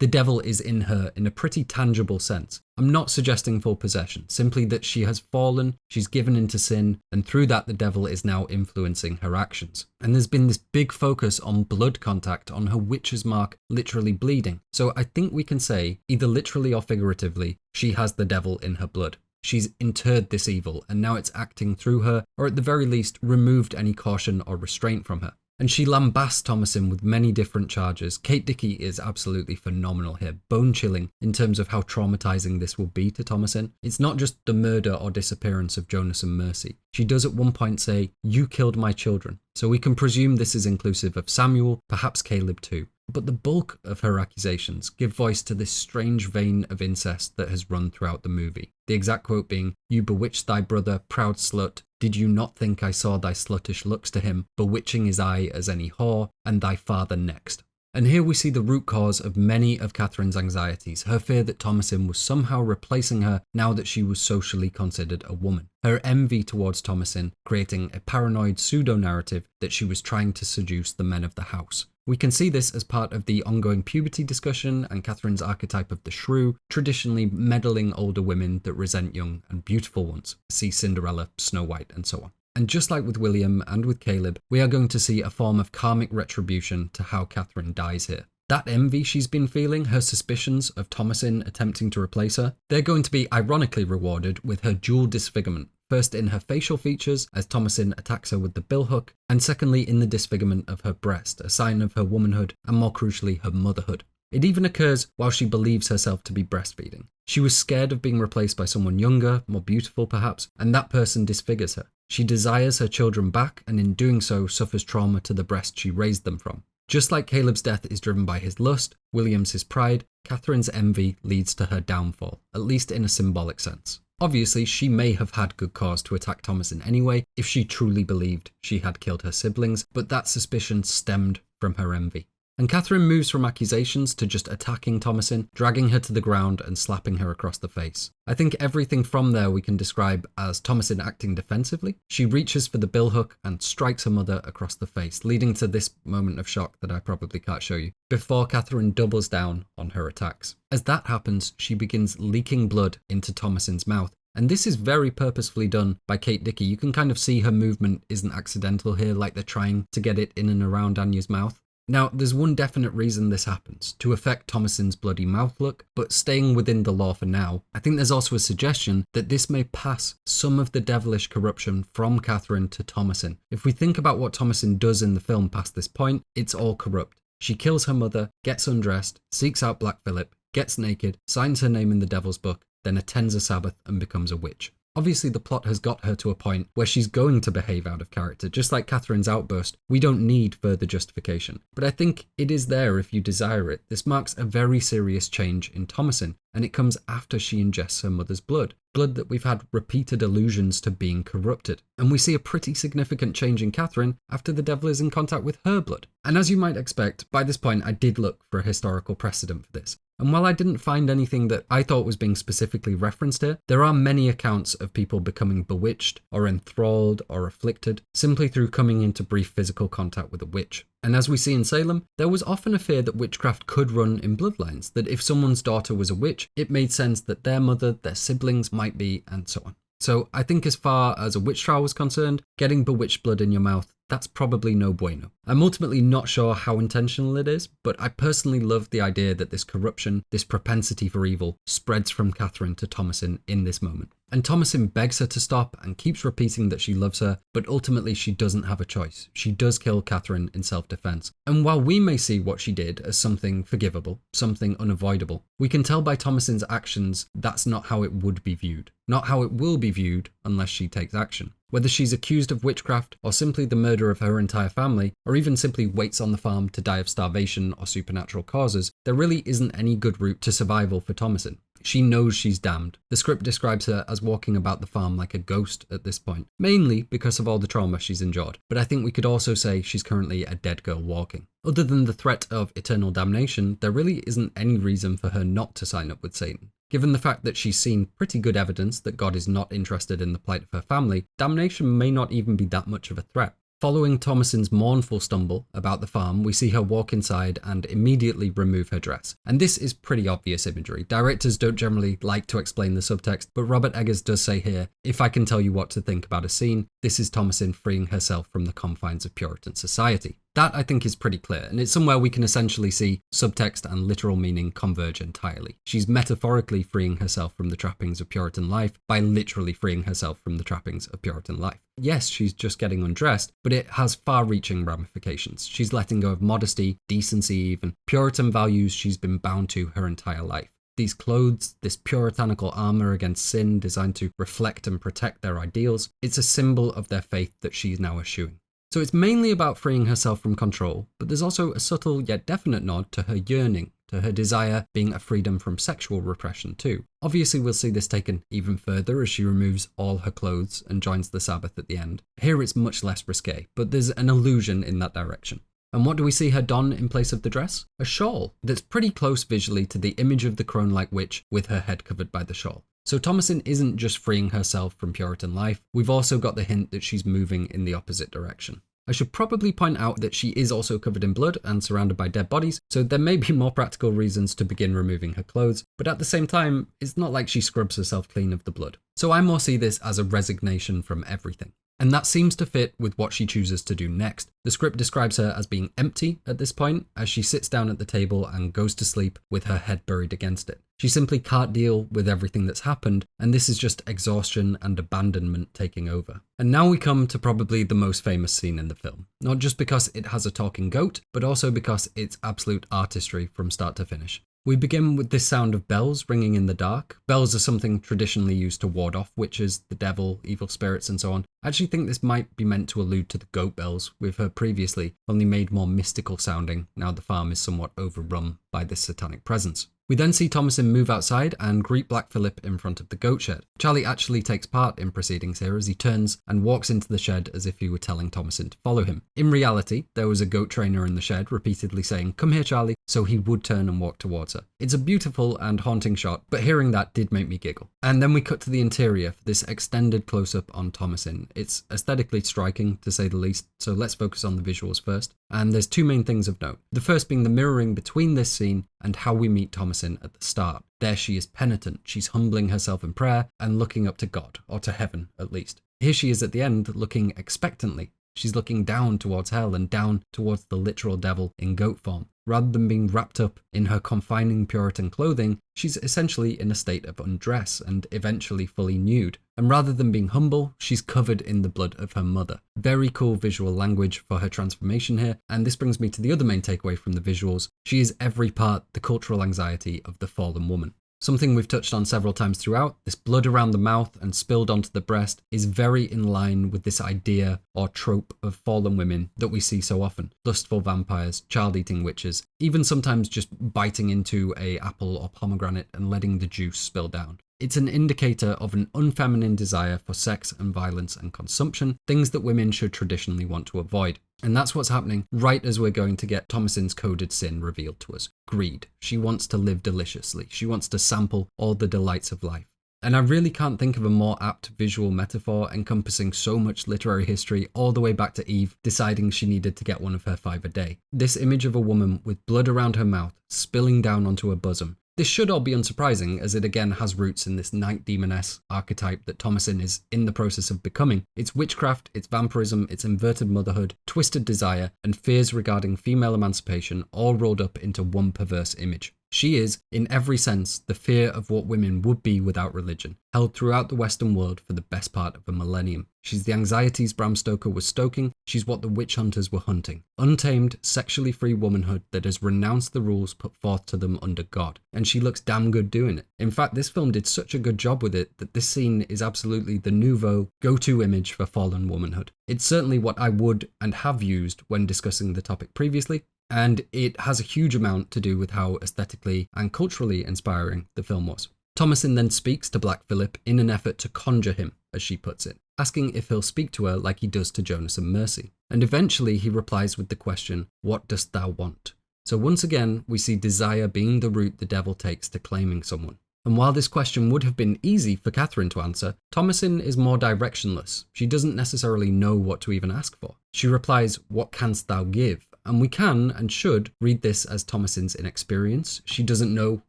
devil is in her in a pretty tangible sense. I'm not suggesting full possession, simply that she has fallen, she's given into sin, and through that the devil is now influencing her actions. And there's been this big focus on blood contact, on her witch's mark literally bleeding. So I think we can say, either literally or figuratively, she has the devil in her blood. She's interred this evil, and now it's acting through her, or at the very least, removed any caution or restraint from her. And she lambasts Thomasin with many different charges. Kate Dickie is absolutely phenomenal here, bone-chilling in terms of how traumatizing this will be to Thomasin. It's not just the murder or disappearance of Jonas and Mercy. She does at one point say, "You killed my children." So we can presume this is inclusive of Samuel, perhaps Caleb too. But the bulk of her accusations give voice to this strange vein of incest that has run throughout the movie. The exact quote being, "You bewitched thy brother, proud slut. Did you not think I saw thy sluttish looks to him, bewitching his eye as any whore, and thy father next?" And here we see the root cause of many of Katherine's anxieties, her fear that Thomasin was somehow replacing her now that she was socially considered a woman. Her envy towards Thomasin, creating a paranoid pseudo-narrative that she was trying to seduce the men of the house. We can see this as part of the ongoing puberty discussion and Katherine's archetype of the shrew, traditionally meddling older women that resent young and beautiful ones. See Cinderella, Snow White, and so on. And just like with William and with Caleb, we are going to see a form of karmic retribution to how Katherine dies here. That envy she's been feeling, her suspicions of Thomasin attempting to replace her, they're going to be ironically rewarded with her dual disfigurement. First in her facial features, as Thomasin attacks her with the billhook, and secondly in the disfigurement of her breast, a sign of her womanhood, and more crucially, her motherhood. It even occurs while she believes herself to be breastfeeding. She was scared of being replaced by someone younger, more beautiful perhaps, and that person disfigures her. She desires her children back, and in doing so suffers trauma to the breast she raised them from. Just like Caleb's death is driven by his lust, William's his pride, Katherine's envy leads to her downfall, at least in a symbolic sense. Obviously, she may have had good cause to attack Thomasin anyway, if she truly believed she had killed her siblings, but that suspicion stemmed from her envy. And Katherine moves from accusations to just attacking Thomasin, dragging her to the ground and slapping her across the face. I think everything from there we can describe as Thomasin acting defensively. She reaches for the billhook and strikes her mother across the face, leading to this moment of shock that I probably can't show you, before Katherine doubles down on her attacks. As that happens, she begins leaking blood into Thomasin's mouth. And this is very purposefully done by Kate Dickie. You can kind of see her movement isn't accidental here, like they're trying to get it in and around Anya's mouth. Now, there's one definite reason this happens, to affect Thomasin's bloody mouth look, but staying within the lore for now, I think there's also a suggestion that this may pass some of the devilish corruption from Katherine to Thomasin. If we think about what Thomasin does in the film past this point, it's all corrupt. She kills her mother, gets undressed, seeks out Black Phillip, gets naked, signs her name in the Devil's Book, then attends a Sabbath and becomes a witch. Obviously, the plot has got her to a point where she's going to behave out of character. Just like Katherine's outburst, we don't need further justification. But I think it is there if you desire it. This marks a very serious change in Thomasin, and it comes after she ingests her mother's blood. Blood that we've had repeated allusions to being corrupted. And we see a pretty significant change in Katherine after the devil is in contact with her blood. And as you might expect, by this point I did look for a historical precedent for this. And while I didn't find anything that I thought was being specifically referenced here, there are many accounts of people becoming bewitched or enthralled or afflicted simply through coming into brief physical contact with a witch. And as we see in Salem, there was often a fear that witchcraft could run in bloodlines, that if someone's daughter was a witch, it made sense that their mother, their siblings might be, and so on. So I think as far as a witch trial was concerned, getting bewitched blood in your mouth, that's probably no bueno. I'm ultimately not sure how intentional it is, but I personally love the idea that this corruption, this propensity for evil, spreads from Katherine to Thomasin in this moment. And Thomasin begs her to stop and keeps repeating that she loves her, but ultimately she doesn't have a choice. She does kill Katherine in self-defense. And while we may see what she did as something forgivable, something unavoidable, we can tell by Thomasin's actions that's not how it would be viewed. Not how it will be viewed unless she takes action. Whether she's accused of witchcraft, or simply the murder of her entire family, or even simply waits on the farm to die of starvation or supernatural causes, there really isn't any good route to survival for Thomasin. She knows she's damned. The script describes her as walking about the farm like a ghost at this point, mainly because of all the trauma she's endured, but I think we could also say she's currently a dead girl walking. Other than the threat of eternal damnation, there really isn't any reason for her not to sign up with Satan. Given the fact that she's seen pretty good evidence that God is not interested in the plight of her family, damnation may not even be that much of a threat. Following Thomasin's mournful stumble about the farm, we see her walk inside and immediately remove her dress. And this is pretty obvious imagery. Directors don't generally like to explain the subtext, but Robert Eggers does say here, if I can tell you what to think about a scene, this is Thomasin freeing herself from the confines of Puritan society. That, I think, is pretty clear, and it's somewhere we can essentially see subtext and literal meaning converge entirely. She's metaphorically freeing herself from the trappings of Puritan life by literally freeing herself from the trappings of Puritan life. Yes, she's just getting undressed, but it has far-reaching ramifications. She's letting go of modesty, decency even, Puritan values she's been bound to her entire life. These clothes, this puritanical armor against sin designed to reflect and protect their ideals, it's a symbol of their faith that she's now eschewing. So it's mainly about freeing herself from control, but there's also a subtle yet definite nod to her yearning, to her desire being a freedom from sexual repression too. Obviously we'll see this taken even further as she removes all her clothes and joins the Sabbath at the end. Here it's much less risque, but there's an allusion in that direction. And what do we see her don in place of the dress? A shawl that's pretty close visually to the image of the crone-like witch with her head covered by the shawl. So Thomasin isn't just freeing herself from Puritan life, we've also got the hint that she's moving in the opposite direction. I should probably point out that she is also covered in blood and surrounded by dead bodies, so there may be more practical reasons to begin removing her clothes, but at the same time, it's not like she scrubs herself clean of the blood. So I more see this as a resignation from everything. And that seems to fit with what she chooses to do next. The script describes her as being empty at this point, as she sits down at the table and goes to sleep with her head buried against it. She simply can't deal with everything that's happened, and this is just exhaustion and abandonment taking over. And now we come to probably the most famous scene in the film. Not just because it has a talking goat, but also because it's absolute artistry from start to finish. We begin with this sound of bells ringing in the dark. Bells are something traditionally used to ward off witches, the devil, evil spirits, and so on. I actually think this might be meant to allude to the goat bells we've heard previously, only made more mystical sounding now the farm is somewhat overrun by this satanic presence. We then see Thomasin move outside and greet Black Phillip in front of the goat shed. Charlie actually takes part in proceedings here as he turns and walks into the shed as if he were telling Thomasin to follow him. In reality, there was a goat trainer in the shed repeatedly saying, "Come here, Charlie," so he would turn and walk towards her. It's a beautiful and haunting shot, but hearing that did make me giggle. And then we cut to the interior for this extended close-up on Thomasin. It's aesthetically striking, to say the least, so let's focus on the visuals first. And there's two main things of note. The first being the mirroring between this scene and how we meet Thomasin at the start. There she is penitent, she's humbling herself in prayer and looking up to God, or to heaven at least. Here she is at the end looking expectantly, She's looking down towards hell and down towards the literal devil in goat form. Rather than being wrapped up in her confining Puritan clothing, she's essentially in a state of undress and eventually fully nude. And rather than being humble, she's covered in the blood of her mother. Very cool visual language for her transformation here, and this brings me to the other main takeaway from the visuals. She is every part the cultural anxiety of the fallen woman. Something we've touched on several times throughout, this blood around the mouth and spilled onto the breast is very in line with this idea or trope of fallen women that we see so often. Lustful vampires, child-eating witches, even sometimes just biting into an apple or pomegranate and letting the juice spill down. It's an indicator of an unfeminine desire for sex and violence and consumption, things that women should traditionally want to avoid. And that's what's happening right as we're going to get Thomasin's coded sin revealed to us. Greed. She wants to live deliciously. She wants to sample all the delights of life. And I really can't think of a more apt visual metaphor encompassing so much literary history all the way back to Eve deciding she needed to get one of her 5 a day. This image of a woman with blood around her mouth spilling down onto her bosom. This should all be unsurprising, as it again has roots in this night demoness archetype that Thomasin is in the process of becoming. It's witchcraft, it's vampirism, it's inverted motherhood, twisted desire, and fears regarding female emancipation all rolled up into one perverse image. She is, in every sense, the fear of what women would be without religion, held throughout the Western world for the best part of a millennium. She's the anxieties Bram Stoker was stoking, she's what the witch hunters were hunting. Untamed, sexually free womanhood that has renounced the rules put forth to them under God, and she looks damn good doing it. In fact, this film did such a good job with it that this scene is absolutely the nouveau go-to image for fallen womanhood. It's certainly what I would and have used when discussing the topic previously, and it has a huge amount to do with how aesthetically and culturally inspiring the film was. Thomasin then speaks to Black Phillip in an effort to conjure him, as she puts it, asking if he'll speak to her like he does to Jonas and Mercy. And eventually he replies with the question, "What dost thou want?" So once again, we see desire being the route the devil takes to claiming someone. And while this question would have been easy for Katherine to answer, Thomasin is more directionless. She doesn't necessarily know what to even ask for. She replies, "What canst thou give?" And we can and should read this as Thomasin's inexperience. She doesn't know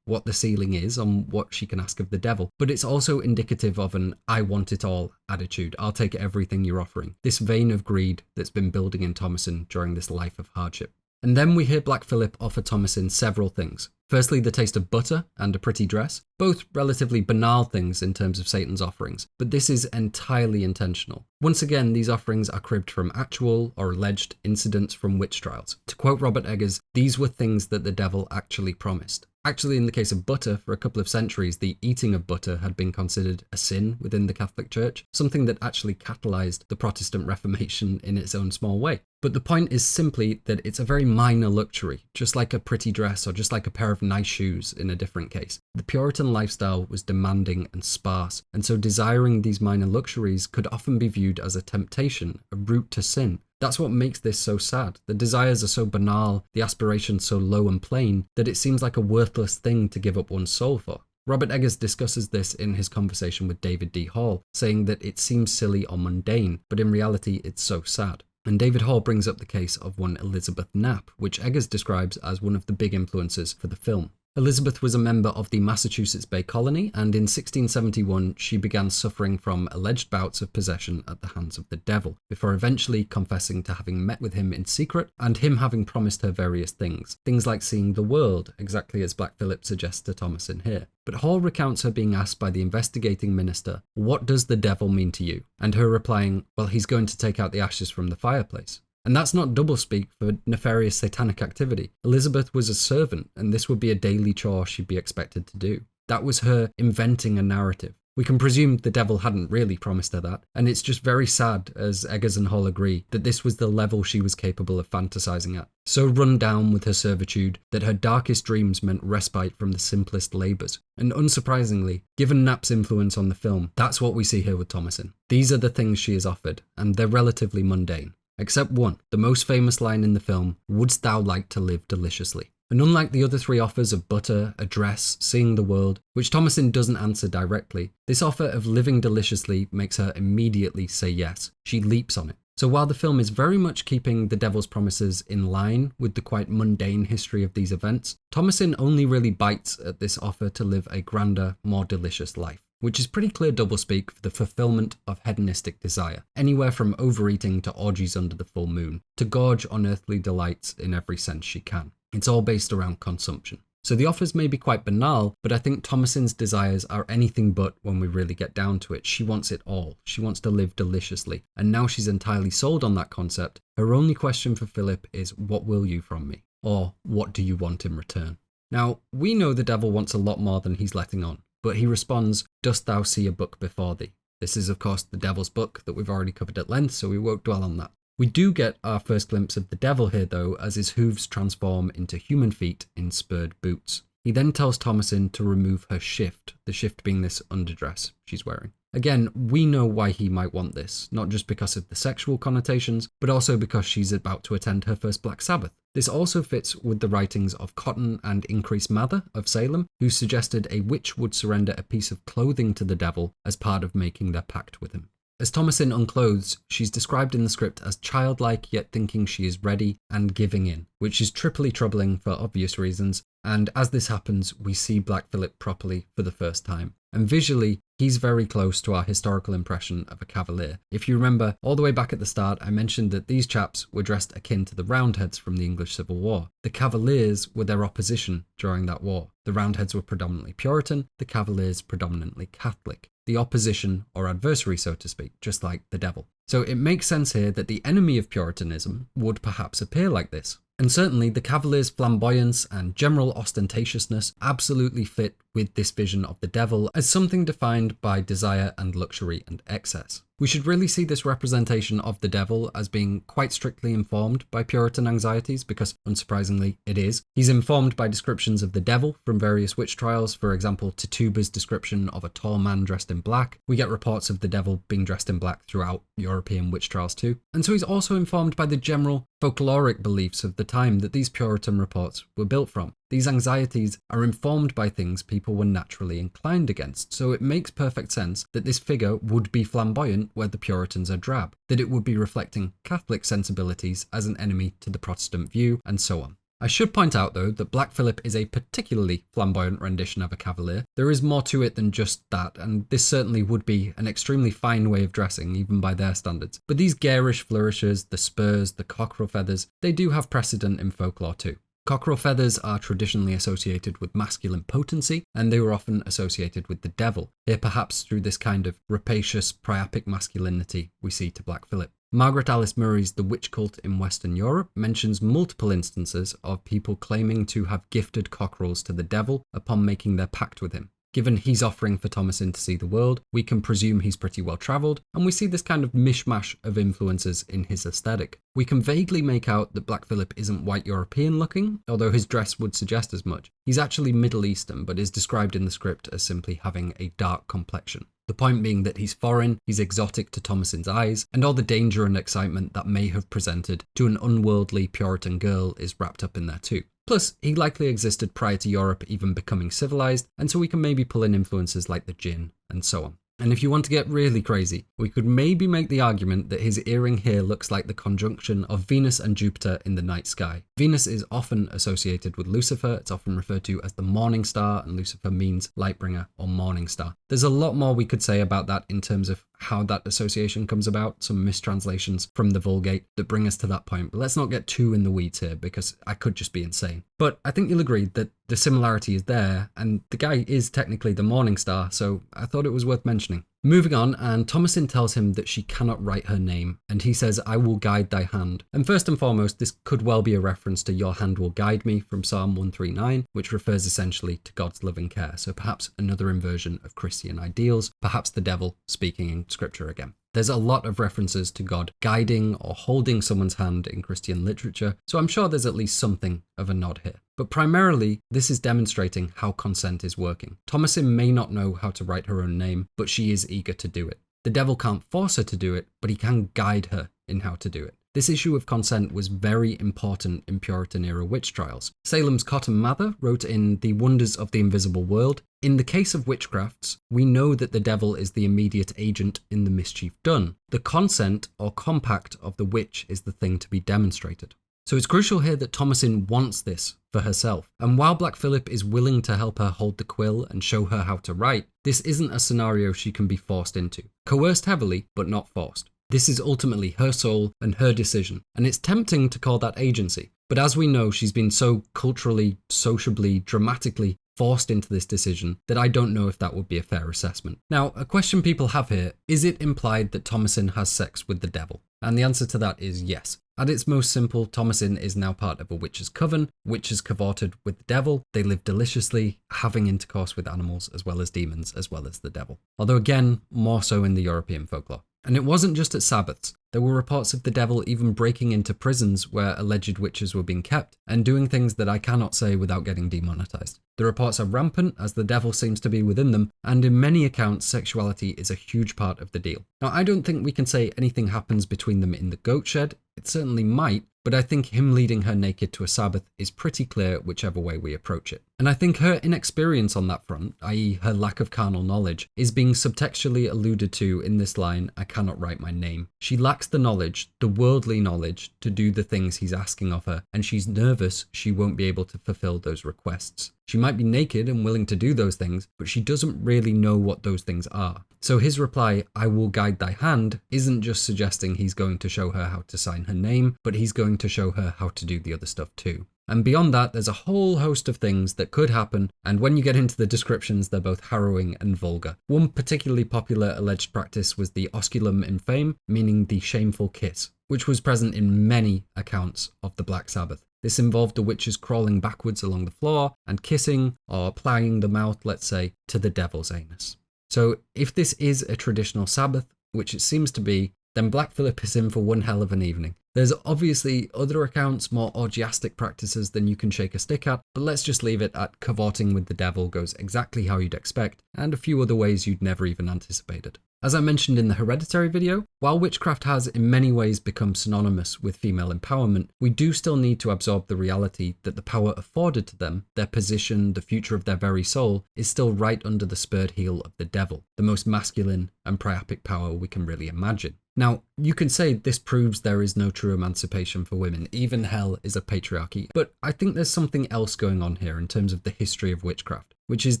what the ceiling is on what she can ask of the devil, but it's also indicative of an "I want it all" attitude. I'll take everything you're offering. This vein of greed that's been building in Thomasin during this life of hardship. And then we hear Black Phillip offer Thomasin several things. Firstly, the taste of butter and a pretty dress, both relatively banal things in terms of Satan's offerings, but this is entirely intentional. Once again, these offerings are cribbed from actual or alleged incidents from witch trials. To quote Robert Eggers, these were things that the devil actually promised. Actually, in the case of butter, for a couple of centuries, the eating of butter had been considered a sin within the Catholic Church, something that actually catalyzed the Protestant Reformation in its own small way. But the point is simply that it's a very minor luxury, just like a pretty dress or just like a pair of nice shoes in a different case. The Puritan lifestyle was demanding and sparse, and so desiring these minor luxuries could often be viewed as a temptation, a route to sin. That's what makes this so sad. The desires are so banal, the aspirations so low and plain, that it seems like a worthless thing to give up one's soul for. Robert Eggers discusses this in his conversation with David D. Hall, saying that it seems silly or mundane, but in reality it's so sad. And David Hall brings up the case of one Elizabeth Knapp, which Eggers describes as one of the big influences for the film. Elizabeth was a member of the Massachusetts Bay Colony, and in 1671 she began suffering from alleged bouts of possession at the hands of the devil, before eventually confessing to having met with him in secret and him having promised her various things. Things like seeing the world, exactly as Black Phillip suggests to Thomasin here. But Hall recounts her being asked by the investigating minister, "What does the devil mean to you?" And her replying, "Well, he's going to take out the ashes from the fireplace." And that's not doublespeak for nefarious satanic activity. Elizabeth was a servant, and this would be a daily chore she'd be expected to do. That was her inventing a narrative. We can presume the devil hadn't really promised her that, and it's just very sad, as Eggers and Hall agree, that this was the level she was capable of fantasizing at. So run down with her servitude that her darkest dreams meant respite from the simplest labours. And unsurprisingly, given Knapp's influence on the film, that's what we see here with Thomasin. These are the things she is offered, and they're relatively mundane. Except one, the most famous line in the film, "Wouldst thou like to live deliciously?" And unlike the other three offers of butter, a dress, seeing the world, which Thomasin doesn't answer directly, this offer of living deliciously makes her immediately say yes. She leaps on it. So while the film is very much keeping the devil's promises in line with the quite mundane history of these events, Thomasin only really bites at this offer to live a grander, more delicious life. which is pretty clear doublespeak for the fulfillment of hedonistic desire, anywhere from overeating to orgies under the full moon, to gorge on earthly delights in every sense she can. It's all based around consumption. So the offers may be quite banal, but I think Thomasin's desires are anything but when we really get down to it. She wants it all. She wants to live deliciously. And now she's entirely sold on that concept. Her only question for Phillip is, what will you from me? Or what do you want in return? Now, we know the devil wants a lot more than he's letting on, but he responds, dost thou see a book before thee? This is, of course, the devil's book that we've already covered at length, so we won't dwell on that. We do get our first glimpse of the devil here, though, as his hooves transform into human feet in spurred boots. He then tells Thomasin to remove her shift, the shift being this underdress she's wearing. Again, we know why he might want this, not just because of the sexual connotations, but also because she's about to attend her first Black Sabbath. This also fits with the writings of Cotton and Increase Mather of Salem, who suggested a witch would surrender a piece of clothing to the devil as part of making their pact with him. As Thomasin unclothes, she's described in the script as childlike yet thinking she is ready and giving in, which is triply troubling for obvious reasons, and as this happens, we see Black Phillip properly for the first time. And visually, he's very close to our historical impression of a cavalier. If you remember, all the way back at the start, I mentioned that these chaps were dressed akin to the Roundheads from the English Civil War. The Cavaliers were their opposition during that war. The Roundheads were predominantly Puritan, the Cavaliers predominantly Catholic. The opposition or adversary, so to speak, just like the devil. So it makes sense here that the enemy of Puritanism would perhaps appear like this. And certainly the Cavaliers' flamboyance and general ostentatiousness absolutely fit with this vision of the devil as something defined by desire and luxury and excess. We should really see this representation of the devil as being quite strictly informed by Puritan anxieties, because unsurprisingly it is. He's informed by descriptions of the devil from various witch trials, for example Tituba's description of a tall man dressed in black. We get reports of the devil being dressed in black throughout European witch trials too. And so he's also informed by the general folkloric beliefs of the time that these Puritan reports were built from. These anxieties are informed by things people were naturally inclined against, so it makes perfect sense that this figure would be flamboyant where the Puritans are drab, that it would be reflecting Catholic sensibilities as an enemy to the Protestant view, and so on. I should point out, though, that Black Phillip is a particularly flamboyant rendition of a cavalier. There is more to it than just that, and this certainly would be an extremely fine way of dressing, even by their standards. But these garish flourishes, the spurs, the cockerel feathers, they do have precedent in folklore too. Cockerel feathers are traditionally associated with masculine potency, and they were often associated with the devil, here perhaps through this kind of rapacious, priapic masculinity we see to Black Phillip. Margaret Alice Murray's The Witch Cult in Western Europe mentions multiple instances of people claiming to have gifted cockerels to the devil upon making their pact with him. Given he's offering for Thomasin to see the world, we can presume he's pretty well travelled, and we see this kind of mishmash of influences in his aesthetic. We can vaguely make out that Black Phillip isn't white European looking, although his dress would suggest as much. He's actually Middle Eastern, but is described in the script as simply having a dark complexion. The point being that he's foreign, he's exotic to Thomasin's eyes, and all the danger and excitement that may have presented to an unworldly Puritan girl is wrapped up in there too. Plus, he likely existed prior to Europe even becoming civilized, and so we can maybe pull in influences like the djinn, and so on. And if you want to get really crazy, we could maybe make the argument that his earring here looks like the conjunction of Venus and Jupiter in the night sky. Venus is often associated with Lucifer, it's often referred to as the morning star, and Lucifer means light bringer or morning star. There's a lot more we could say about that in terms of how that association comes about, some mistranslations from the Vulgate that bring us to that point, but let's not get too in the weeds here because I could just be insane. But I think you'll agree that the similarity is there, and the guy is technically the morning star, so I thought it was worth mentioning. Moving on, and Thomasin tells him that she cannot write her name, and he says, I will guide thy hand. And first and foremost, this could well be a reference to your hand will guide me from Psalm 139, which refers essentially to God's loving care, so perhaps another inversion of Christian ideals, perhaps the devil speaking in scripture again. There's a lot of references to God guiding or holding someone's hand in Christian literature, so I'm sure there's at least something of a nod here. But primarily, this is demonstrating how consent is working. Thomasin may not know how to write her own name, but she is eager to do it. The devil can't force her to do it, but he can guide her in how to do it. This issue of consent was very important in Puritan-era witch trials. Salem's Cotton Mather wrote in The Wonders of the Invisible World, in the case of witchcrafts, we know that the devil is the immediate agent in the mischief done. The consent or compact of the witch is the thing to be demonstrated. So it's crucial here that Thomasin wants this for herself. And while Black Phillip is willing to help her hold the quill and show her how to write, this isn't a scenario she can be forced into. Coerced heavily, but not forced. This is ultimately her soul and her decision, and it's tempting to call that agency. But as we know, she's been so culturally, sociably, dramatically forced into this decision that I don't know if that would be a fair assessment. Now, a question people have here, is it implied that Thomasin has sex with the devil? And the answer to that is yes. At its most simple, Thomasin is now part of a witch's coven. Witches cavorted with the devil. They live deliciously, having intercourse with animals as well as demons, as well as the devil. Although again, more so in the European folklore. And it wasn't just at Sabbaths. There were reports of the devil even breaking into prisons where alleged witches were being kept and doing things that I cannot say without getting demonetized. The reports are rampant as the devil seems to be within them, and in many accounts sexuality is a huge part of the deal. Now I don't think we can say anything happens between them in the goat shed. It certainly might, but I think him leading her naked to a Sabbath is pretty clear whichever way we approach it. And I think her inexperience on that front, i.e. her lack of carnal knowledge, is being subtextually alluded to in this line, I cannot write my name. She lacks the knowledge, the worldly knowledge, to do the things he's asking of her, and she's nervous she won't be able to fulfill those requests. She might be naked and willing to do those things, but she doesn't really know what those things are. So his reply, I will guide thy hand, isn't just suggesting he's going to show her how to sign her name, but he's going to show her how to do the other stuff too. And beyond that, there's a whole host of things that could happen, and when you get into the descriptions, they're both harrowing and vulgar. One particularly popular alleged practice was the osculum infame, meaning the shameful kiss, which was present in many accounts of the Black Sabbath. This involved the witches crawling backwards along the floor and kissing, or applying the mouth, let's say, to the devil's anus. So if this is a traditional Sabbath, which it seems to be, then Black Phillip is in for one hell of an evening. There's obviously other accounts, more orgiastic practices than you can shake a stick at, but let's just leave it at cavorting with the devil goes exactly how you'd expect, and a few other ways you'd never even anticipated. As I mentioned in the Hereditary video, while witchcraft has in many ways become synonymous with female empowerment, we do still need to absorb the reality that the power afforded to them, their position, the future of their very soul, is still right under the spurred heel of the devil, the most masculine and priapic power we can really imagine. Now, you can say this proves there is no true emancipation for women, even hell is a patriarchy, but I think there's something else going on here in terms of the history of witchcraft, which is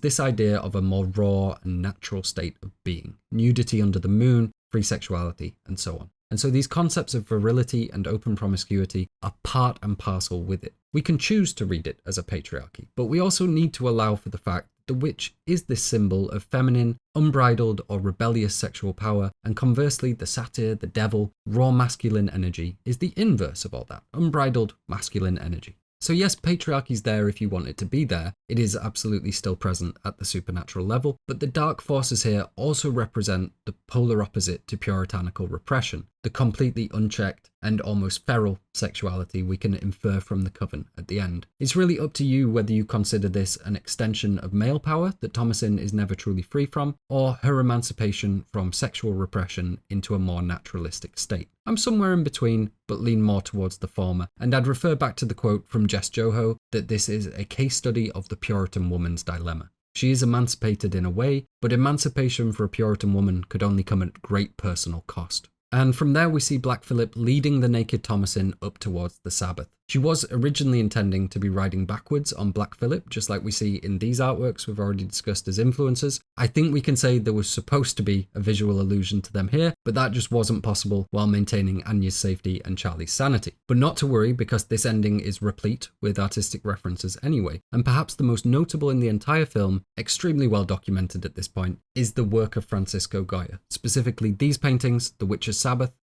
this idea of a more raw and natural state of being, nudity under the moon, free sexuality, and so on. And so these concepts of virility and open promiscuity are part and parcel with it. We can choose to read it as a patriarchy, but we also need to allow for the fact the witch is this symbol of feminine, unbridled or rebellious sexual power, and conversely the satyr, the devil, raw masculine energy is the inverse of all that, unbridled masculine energy. So yes, patriarchy's there if you want it to be there, it is absolutely still present at the supernatural level, but the dark forces here also represent the polar opposite to puritanical repression, the completely unchecked and almost feral sexuality we can infer from the coven at the end. It's really up to you whether you consider this an extension of male power that Thomasin is never truly free from, or her emancipation from sexual repression into a more naturalistic state. I'm somewhere in between, but lean more towards the former, and I'd refer back to the quote from Jess Joho that this is a case study of the Puritan woman's dilemma. She is emancipated in a way, but emancipation for a Puritan woman could only come at great personal cost. And from there we see Black Phillip leading the naked Thomasin up towards the Sabbath. She was originally intending to be riding backwards on Black Phillip, just like we see in these artworks we've already discussed as influences. I think we can say there was supposed to be a visual allusion to them here, but that just wasn't possible while maintaining Anya's safety and Charlie's sanity. But not to worry, because this ending is replete with artistic references anyway, and perhaps the most notable in the entire film, extremely well documented at this point, is the work of Francisco Goya, specifically these paintings, The Witch's Sabbath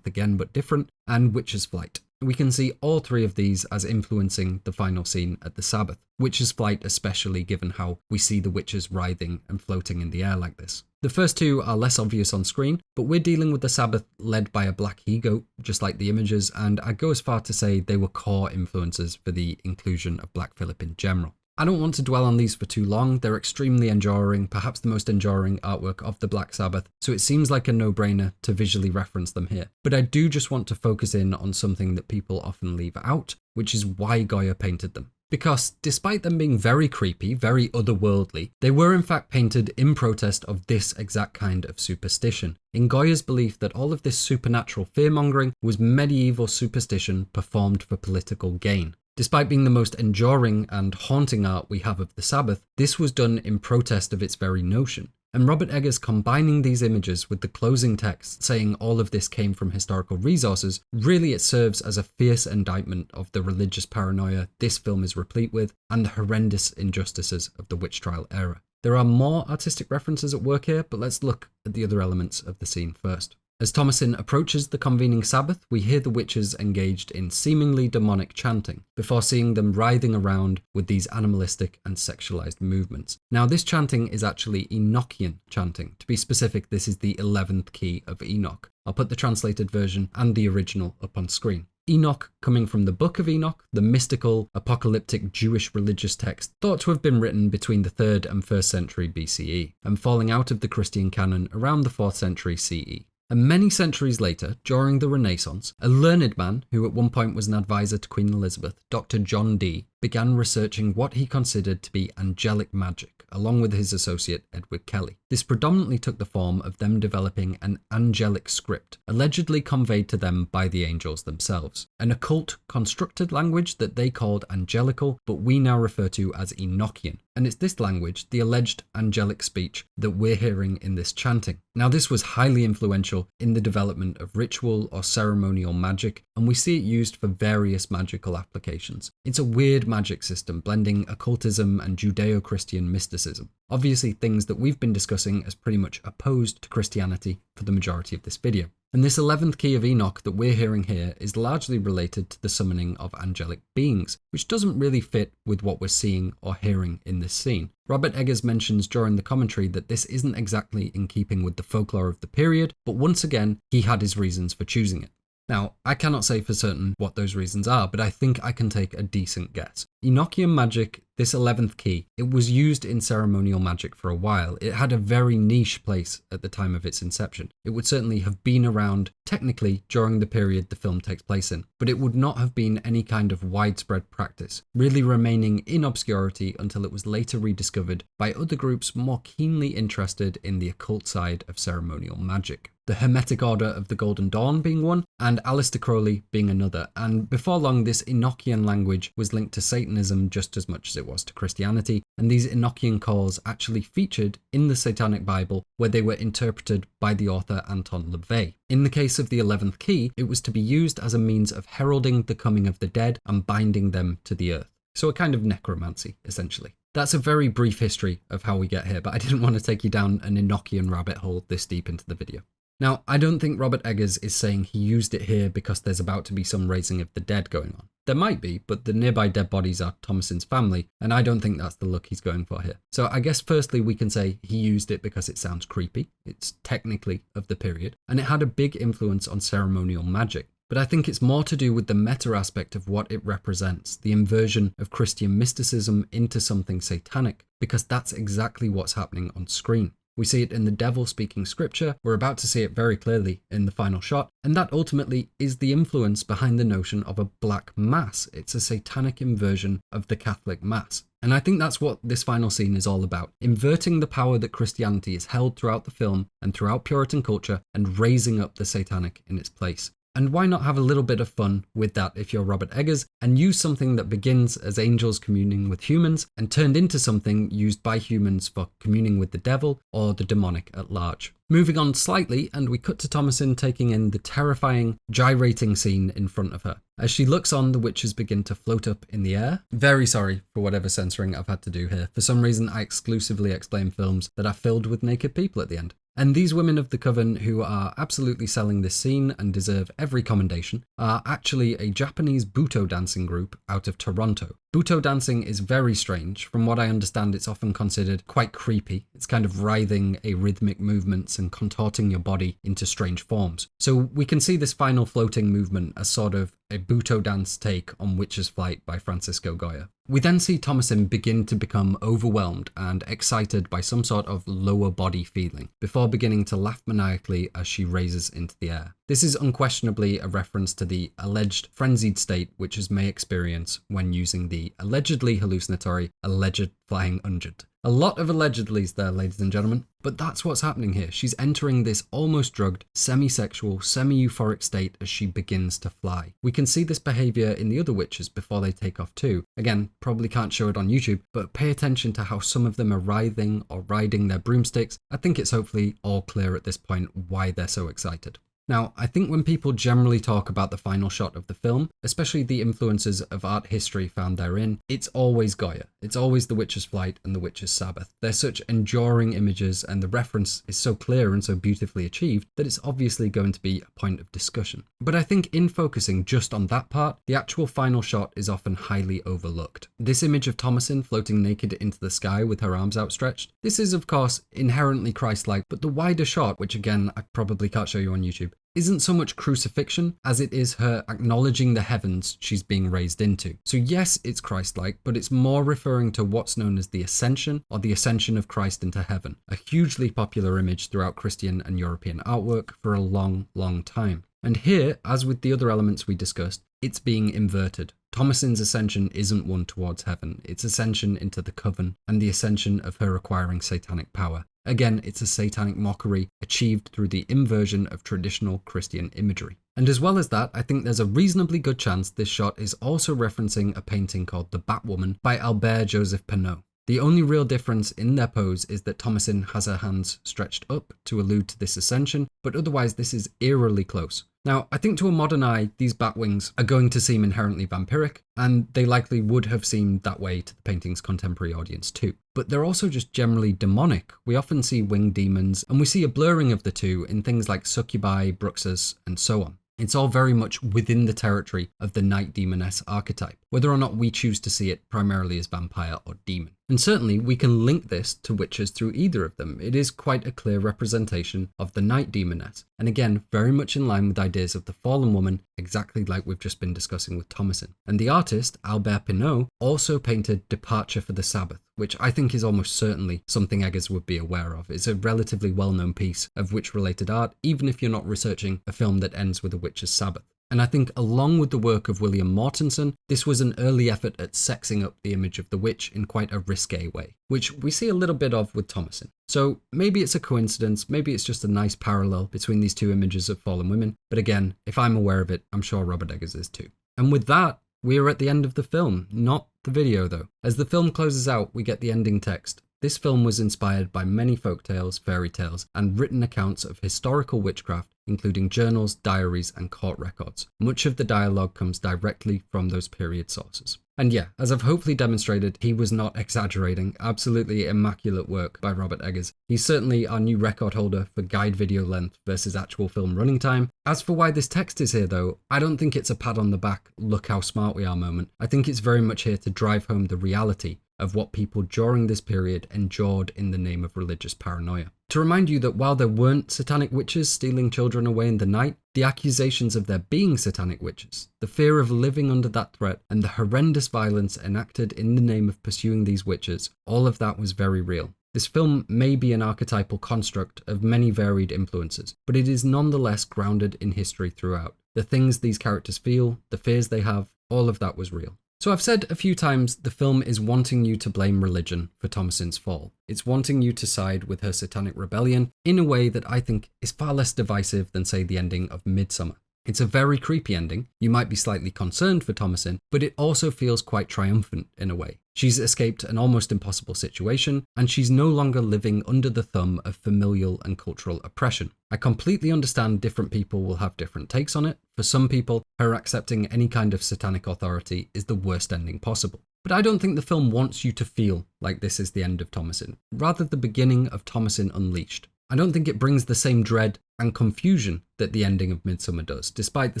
again but different, and Witch's Flight. We can see all three of these as influencing the final scene at the Sabbath, Witch's Flight especially given how we see the witches writhing and floating in the air like this. The first two are less obvious on screen, but we're dealing with the Sabbath led by a black he-goat, just like the images, and I'd go as far to say they were core influences for the inclusion of Black Phillip in general. I don't want to dwell on these for too long, they're extremely enduring, perhaps the most enduring artwork of the Black Sabbath, so it seems like a no-brainer to visually reference them here. But I do just want to focus in on something that people often leave out, which is why Goya painted them. because despite them being very creepy, very otherworldly, they were in fact painted in protest of this exact kind of superstition, in Goya's belief that all of this supernatural fear-mongering was medieval superstition performed for political gain. Despite being the most enduring and haunting art we have of the Sabbath, this was done in protest of its very notion. And Robert Eggers combining these images with the closing text saying all of this came from historical resources, really it serves as a fierce indictment of the religious paranoia this film is replete with and the horrendous injustices of the witch trial era. There are more artistic references at work here, but let's look at the other elements of the scene first. As Thomasin approaches the convening Sabbath, we hear the witches engaged in seemingly demonic chanting, before seeing them writhing around with these animalistic and sexualized movements. Now, this chanting is actually Enochian chanting. To be specific, this is the 11th key of Enoch. I'll put the translated version and the original up on screen. Enoch, coming from the Book of Enoch, the mystical, apocalyptic Jewish religious text thought to have been written between the 3rd and 1st century BCE, and falling out of the Christian canon around the 4th century CE. And many centuries later, during the Renaissance, a learned man, who at one point was an advisor to Queen Elizabeth, Dr. John Dee, began researching what he considered to be angelic magic, along with his associate Edward Kelly. This predominantly took the form of them developing an angelic script, allegedly conveyed to them by the angels themselves. An occult, constructed language that they called angelical, but we now refer to as Enochian. And it's this language, the alleged angelic speech, that we're hearing in this chanting. Now, this was highly influential in the development of ritual or ceremonial magic, and we see it used for various magical applications. It's a weird magic system, blending occultism and Judeo-Christian mysticism. Obviously things that we've been discussing as pretty much opposed to Christianity for the majority of this video. And this 11th key of Enoch that we're hearing here is largely related to the summoning of angelic beings, which doesn't really fit with what we're seeing or hearing in this scene. Robert Eggers mentions during the commentary that this isn't exactly in keeping with the folklore of the period, but once again, he had his reasons for choosing it. Now, I cannot say for certain what those reasons are, but I think I can take a decent guess. Enochian magic, this 11th key, it was used in ceremonial magic for a while. It had a very niche place at the time of its inception. It would certainly have been around, technically, during the period the film takes place in, but it would not have been any kind of widespread practice, really remaining in obscurity until it was later rediscovered by other groups more keenly interested in the occult side of ceremonial magic. The Hermetic Order of the Golden Dawn being one, and Aleister Crowley being another, and before long this Enochian language was linked to Satanism just as much as it was to Christianity, and these Enochian calls actually featured in the Satanic Bible, where they were interpreted by the author Anton LaVey. In the case of the 11th key, it was to be used as a means of heralding the coming of the dead and binding them to the earth. So a kind of necromancy, essentially. That's a very brief history of how we get here, but I didn't want to take you down an Enochian rabbit hole this deep into the video. Now, I don't think Robert Eggers is saying he used it here because there's about to be some raising of the dead going on. There might be, but the nearby dead bodies are Thomasin's family, and I don't think that's the look he's going for here. So I guess firstly we can say he used it because it sounds creepy, it's technically of the period, and it had a big influence on ceremonial magic. But I think it's more to do with the meta aspect of what it represents, the inversion of Christian mysticism into something satanic, because that's exactly what's happening on screen. We see it in the devil speaking scripture, we're about to see it very clearly in the final shot, and that ultimately is the influence behind the notion of a black mass. It's a satanic inversion of the Catholic mass. And I think that's what this final scene is all about, inverting the power that Christianity has held throughout the film and throughout Puritan culture and raising up the satanic in its place. And why not have a little bit of fun with that if you're Robert Eggers and use something that begins as angels communing with humans and turned into something used by humans for communing with the devil or the demonic at large. Moving on slightly, and we cut to Thomasin taking in the terrifying, gyrating scene in front of her. As she looks on, the witches begin to float up in the air. Very sorry for whatever censoring I've had to do here. For some reason, I exclusively explain films that are filled with naked people at the end. And these women of the coven who are absolutely selling this scene and deserve every commendation are actually a Japanese Buto dancing group out of Toronto. Buto dancing is very strange. From what I understand, it's often considered quite creepy. It's kind of writhing arrhythmic movements and contorting your body into strange forms. So we can see this final floating movement as sort of a Buto dance take on Witch's Flight by Francisco Goya. We then see Thomasin begin to become overwhelmed and excited by some sort of lower body feeling, before beginning to laugh maniacally as she raises into the air. This is unquestionably a reference to the alleged frenzied state witches may experience when using the allegedly hallucinatory alleged flying unguent. A lot of allegedlys there, ladies and gentlemen, but that's what's happening here. She's entering this almost drugged, semi-sexual, semi-euphoric state as she begins to fly. We can see this behavior in the other witches before they take off too. Again, probably can't show it on YouTube, but pay attention to how some of them are writhing or riding their broomsticks. I think it's hopefully all clear at this point why they're so excited. Now, I think when people generally talk about the final shot of the film, especially the influences of art history found therein, it's always Goya. It's always the Witch's Flight and the Witch's Sabbath. They're such enduring images, and the reference is so clear and so beautifully achieved that it's obviously going to be a point of discussion. But I think in focusing just on that part, the actual final shot is often highly overlooked. This image of Thomasin floating naked into the sky with her arms outstretched, this is of course inherently Christ-like, but the wider shot, which again I probably can't show you on YouTube, isn't so much crucifixion as it is her acknowledging the heavens she's being raised into. So yes, it's Christ-like, but it's more referring to what's known as the Ascension, or the Ascension of Christ into heaven, a hugely popular image throughout Christian and European artwork for a long, long time. And here, as with the other elements we discussed, it's being inverted. Thomasin's ascension isn't one towards heaven, it's ascension into the coven and the ascension of her acquiring satanic power. Again, it's a satanic mockery achieved through the inversion of traditional Christian imagery. And as well as that, I think there's a reasonably good chance this shot is also referencing a painting called The Batwoman by Albert Joseph Pinault. The only real difference in their pose is that Thomasin has her hands stretched up to allude to this ascension, but otherwise this is eerily close. Now, I think to a modern eye, these bat wings are going to seem inherently vampiric, and they likely would have seemed that way to the painting's contemporary audience too. But they're also just generally demonic. We often see winged demons, and we see a blurring of the two in things like succubi, bruxas, and so on. It's all very much within the territory of the night demoness archetype, whether or not we choose to see it primarily as vampire or demon. And certainly we can link this to witches through either of them. It is quite a clear representation of the night demoness, and again, very much in line with ideas of the fallen woman, exactly like we've just been discussing with Thomasin. And the artist, Albert Pinault, also painted Departure for the Sabbath, which I think is almost certainly something Eggers would be aware of. It's a relatively well-known piece of witch-related art, even if you're not researching a film that ends with a witch's Sabbath. And I think along with the work of William Mortensen, this was an early effort at sexing up the image of the witch in quite a risque way, which we see a little bit of with Thomasin. So maybe it's a coincidence, maybe it's just a nice parallel between these two images of fallen women, but again, if I'm aware of it, I'm sure Robert Eggers is too. And with that, we are at the end of the film, not the video though. As the film closes out, we get the ending text. This film was inspired by many folktales, fairy tales, and written accounts of historical witchcraft, including journals, diaries, and court records. Much of the dialogue comes directly from those period sources. And yeah, as I've hopefully demonstrated, he was not exaggerating. Absolutely immaculate work by Robert Eggers. He's certainly our new record holder for guide video length versus actual film running time. As for why this text is here though, I don't think it's a pat on the back, look how smart we are moment. I think it's very much here to drive home the reality of what people during this period endured in the name of religious paranoia. To remind you that while there weren't satanic witches stealing children away in the night, the accusations of there being satanic witches, the fear of living under that threat, and the horrendous violence enacted in the name of pursuing these witches, all of that was very real. This film may be an archetypal construct of many varied influences, but it is nonetheless grounded in history throughout. The things these characters feel, the fears they have, all of that was real. So I've said a few times the film is wanting you to blame religion for Thomasin's fall. It's wanting you to side with her satanic rebellion in a way that I think is far less divisive than, say, the ending of Midsummer. It's a very creepy ending. You might be slightly concerned for Thomasin, but it also feels quite triumphant in a way. She's escaped an almost impossible situation, and she's no longer living under the thumb of familial and cultural oppression. I completely understand different people will have different takes on it. For some people, her accepting any kind of satanic authority is the worst ending possible. But I don't think the film wants you to feel like this is the end of Thomasin, rather the beginning of Thomasin Unleashed. I don't think it brings the same dread and confusion that the ending of Midsummer does, despite the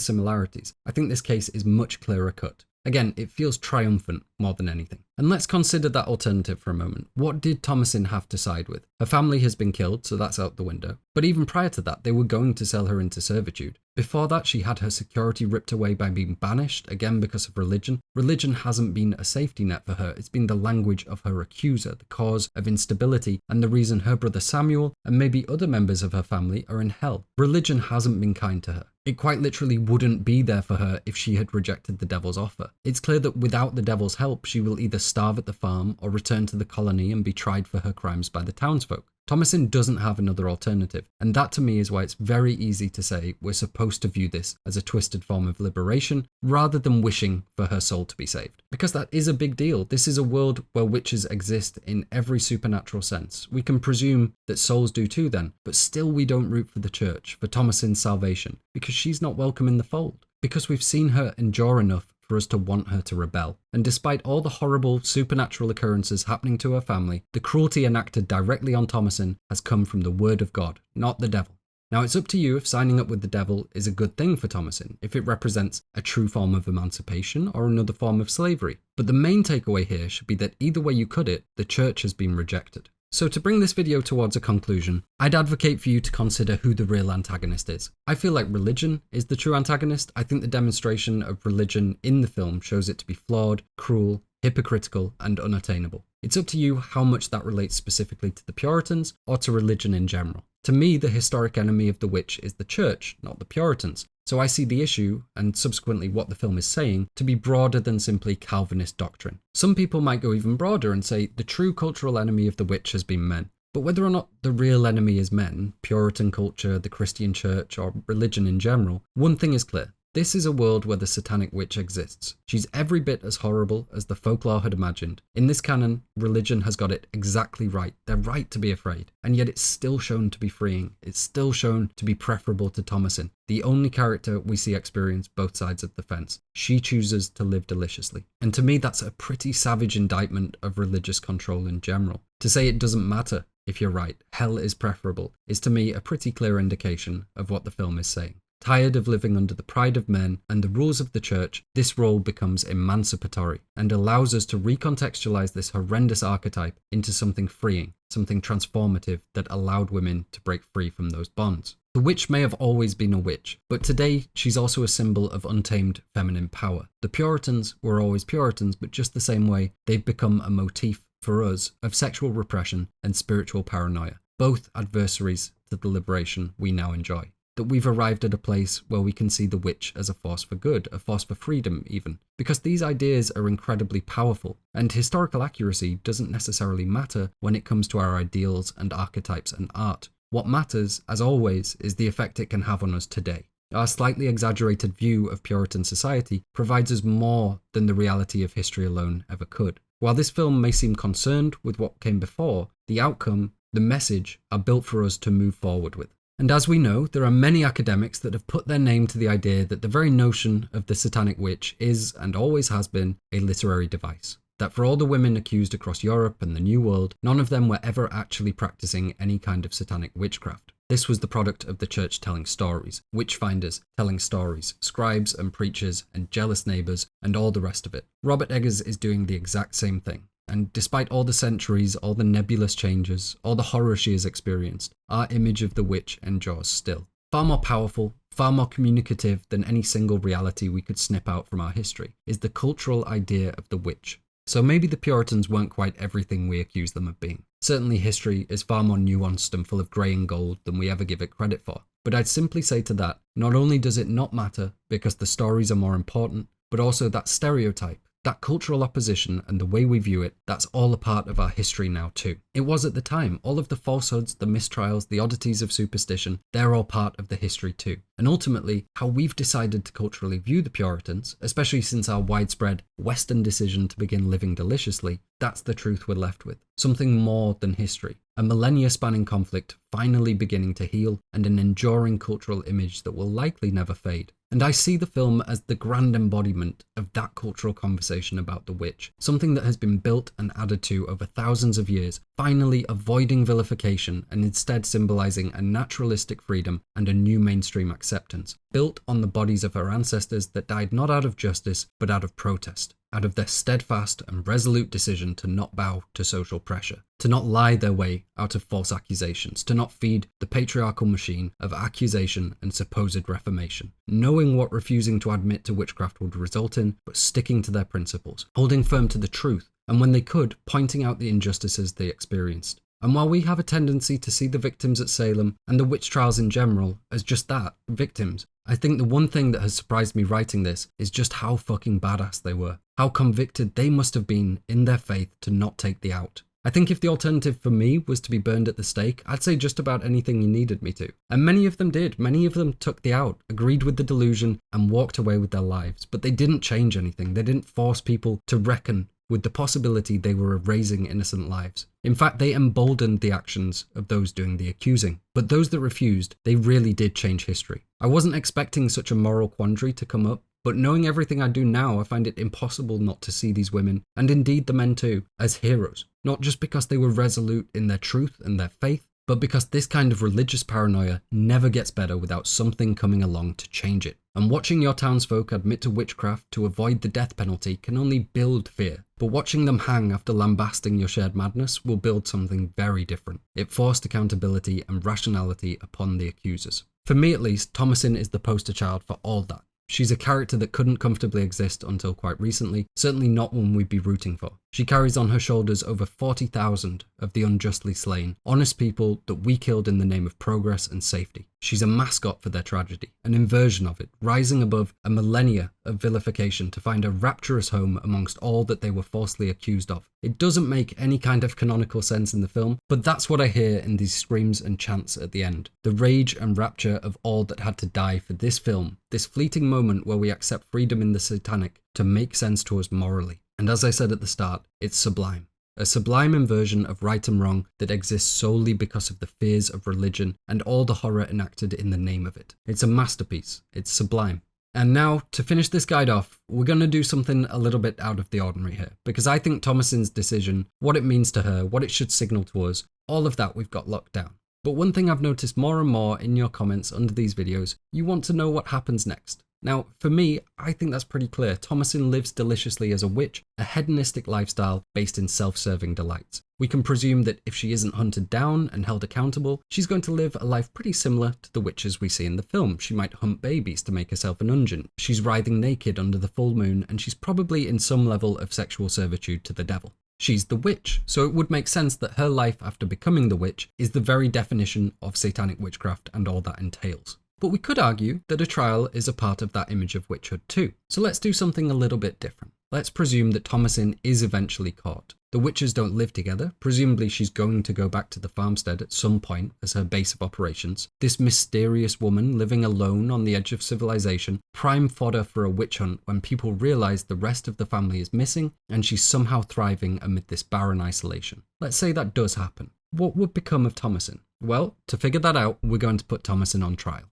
similarities. I think this case is much clearer cut. Again, it feels triumphant more than anything. And let's consider that alternative for a moment. What did Thomasin have to side with? Her family has been killed, so that's out the window. But even prior to that, they were going to sell her into servitude. Before that, she had her security ripped away by being banished, again because of religion. Religion hasn't been a safety net for her. It's been the language of her accuser, the cause of instability, and the reason her brother Samuel and maybe other members of her family are in hell. Religion hasn't been kind to her. It quite literally wouldn't be there for her if she had rejected the devil's offer. It's clear that without the devil's help, she will either starve at the farm or return to the colony and be tried for her crimes by the townsfolk. Thomasin doesn't have another alternative, and that to me is why it's very easy to say we're supposed to view this as a twisted form of liberation rather than wishing for her soul to be saved. Because that is a big deal. This is a world where witches exist in every supernatural sense. We can presume that souls do too then, but still we don't root for the church, for Thomasin's salvation, because she's not welcome in the fold. Because we've seen her endure enough for us to want her to rebel. And despite all the horrible supernatural occurrences happening to her family, the cruelty enacted directly on Thomasin has come from the word of God, not the devil. Now it's up to you if signing up with the devil is a good thing for Thomasin, if it represents a true form of emancipation or another form of slavery. But the main takeaway here should be that either way you cut it, the church has been rejected. So to bring this video towards a conclusion, I'd advocate for you to consider who the real antagonist is. I feel like religion is the true antagonist. I think the demonstration of religion in the film shows it to be flawed, cruel, hypocritical, and unattainable. It's up to you how much that relates specifically to the Puritans or to religion in general. To me, the historic enemy of the witch is the church, not the Puritans. So I see the issue, and subsequently what the film is saying, to be broader than simply Calvinist doctrine. Some people might go even broader and say the true cultural enemy of the witch has been men. But whether or not the real enemy is men, Puritan culture, the Christian church, or religion in general, one thing is clear. This is a world where the satanic witch exists. She's every bit as horrible as the folklore had imagined. In this canon, religion has got it exactly right. They're right to be afraid. And yet it's still shown to be freeing. It's still shown to be preferable to Thomasin, the only character we see experience both sides of the fence. She chooses to live deliciously. And to me, that's a pretty savage indictment of religious control in general. To say it doesn't matter if you're right, hell is preferable, is to me a pretty clear indication of what the film is saying. Tired of living under the pride of men and the rules of the church, this role becomes emancipatory and allows us to recontextualize this horrendous archetype into something freeing, something transformative that allowed women to break free from those bonds. The witch may have always been a witch, but today she's also a symbol of untamed feminine power. The Puritans were always Puritans, but just the same way, they've become a motif for us of sexual repression and spiritual paranoia, both adversaries to the liberation we now enjoy. That we've arrived at a place where we can see the witch as a force for good, a force for freedom even, because these ideas are incredibly powerful, and historical accuracy doesn't necessarily matter when it comes to our ideals and archetypes and art. What matters, as always, is the effect it can have on us today. Our slightly exaggerated view of Puritan society provides us more than the reality of history alone ever could. While this film may seem concerned with what came before, the outcome, the message, are built for us to move forward with. And as we know, there are many academics that have put their name to the idea that the very notion of the satanic witch is, and always has been, a literary device. That for all the women accused across Europe and the New World, none of them were ever actually practicing any kind of satanic witchcraft. This was the product of the church telling stories, witch-finders telling stories, scribes and preachers and jealous neighbours and all the rest of it. Robert Eggers is doing the exact same thing. And despite all the centuries, all the nebulous changes, all the horror she has experienced, our image of the witch endures still. Far more powerful, far more communicative than any single reality we could snip out from our history, is the cultural idea of the witch. So maybe the Puritans weren't quite everything we accuse them of being. Certainly history is far more nuanced and full of grey and gold than we ever give it credit for. But I'd simply say to that, not only does it not matter because the stories are more important, but also that stereotype, that cultural opposition and the way we view it, that's all a part of our history now too. It was at the time. All of the falsehoods, the mistrials, the oddities of superstition, they're all part of the history too. And ultimately, how we've decided to culturally view the Puritans, especially since our widespread Western decision to begin living deliciously, that's the truth we're left with. Something more than history. a millennia-spanning conflict finally beginning to heal, and an enduring cultural image that will likely never fade. And I see the film as the grand embodiment of that cultural conversation about the witch, something that has been built and added to over thousands of years, finally avoiding vilification and instead symbolizing a naturalistic freedom and a new mainstream acceptance, built on the bodies of her ancestors that died not out of justice, but out of protest, out of their steadfast and resolute decision to not bow to social pressure, to not lie their way out of false accusations, to not feed the patriarchal machine of accusation and supposed reformation, knowing what refusing to admit to witchcraft would result in, but sticking to their principles, holding firm to the truth, and when they could, pointing out the injustices they experienced. And while we have a tendency to see the victims at Salem and the witch trials in general as just that, victims, I think the one thing that has surprised me writing this is just how fucking badass they were. How convicted they must have been in their faith to not take the out. I think if the alternative for me was to be burned at the stake, I'd say just about anything you needed me to. And many of them did. Many of them took the out, agreed with the delusion, and walked away with their lives. But they didn't change anything. They didn't force people to reckon with the possibility they were erasing innocent lives. In fact, they emboldened the actions of those doing the accusing. But those that refused, they really did change history. I wasn't expecting such a moral quandary to come up, but knowing everything I do now, I find it impossible not to see these women, and indeed the men too, as heroes. Not just because they were resolute in their truth and their faith, but because this kind of religious paranoia never gets better without something coming along to change it. And watching your townsfolk admit to witchcraft to avoid the death penalty can only build fear. But watching them hang after lambasting your shared madness will build something very different. It forced accountability and rationality upon the accusers. For me at least, Thomasin is the poster child for all that. She's a character that couldn't comfortably exist until quite recently, certainly not one we'd be rooting for. She carries on her shoulders over 40,000 of the unjustly slain, honest people that we killed in the name of progress and safety. She's a mascot for their tragedy, an inversion of it, rising above a millennia of vilification to find a rapturous home amongst all that they were falsely accused of. It doesn't make any kind of canonical sense in the film, but that's what I hear in these screams and chants at the end. The rage and rapture of all that had to die for this film, this fleeting moment where we accept freedom in the satanic to make sense to us morally. And as I said at the start, it's sublime. A sublime inversion of right and wrong that exists solely because of the fears of religion and all the horror enacted in the name of it. It's a masterpiece. It's sublime. And now, to finish this guide off, we're going to do something a little bit out of the ordinary here, because I think Thomasin's decision, what it means to her, what it should signal to us, all of that we've got locked down. But one thing I've noticed more and more in your comments under these videos, you want to know what happens next. Now, for me, I think that's pretty clear. Thomasin lives deliciously as a witch, a hedonistic lifestyle based in self-serving delights. We can presume that if she isn't hunted down and held accountable, she's going to live a life pretty similar to the witches we see in the film. She might hunt babies to make herself an unguent. She's writhing naked under the full moon, and she's probably in some level of sexual servitude to the devil. She's the witch, so it would make sense that her life after becoming the witch is the very definition of satanic witchcraft and all that entails. But we could argue that a trial is a part of that image of witchhood too. So let's do something a little bit different. Let's presume that Thomasin is eventually caught. The witches don't live together. Presumably she's going to go back to the farmstead at some point as her base of operations. This mysterious woman living alone on the edge of civilization, prime fodder for a witch hunt when people realize the rest of the family is missing and she's somehow thriving amid this barren isolation. Let's say that does happen. What would become of Thomasin? Well, to figure that out, we're going to put Thomasin on trial.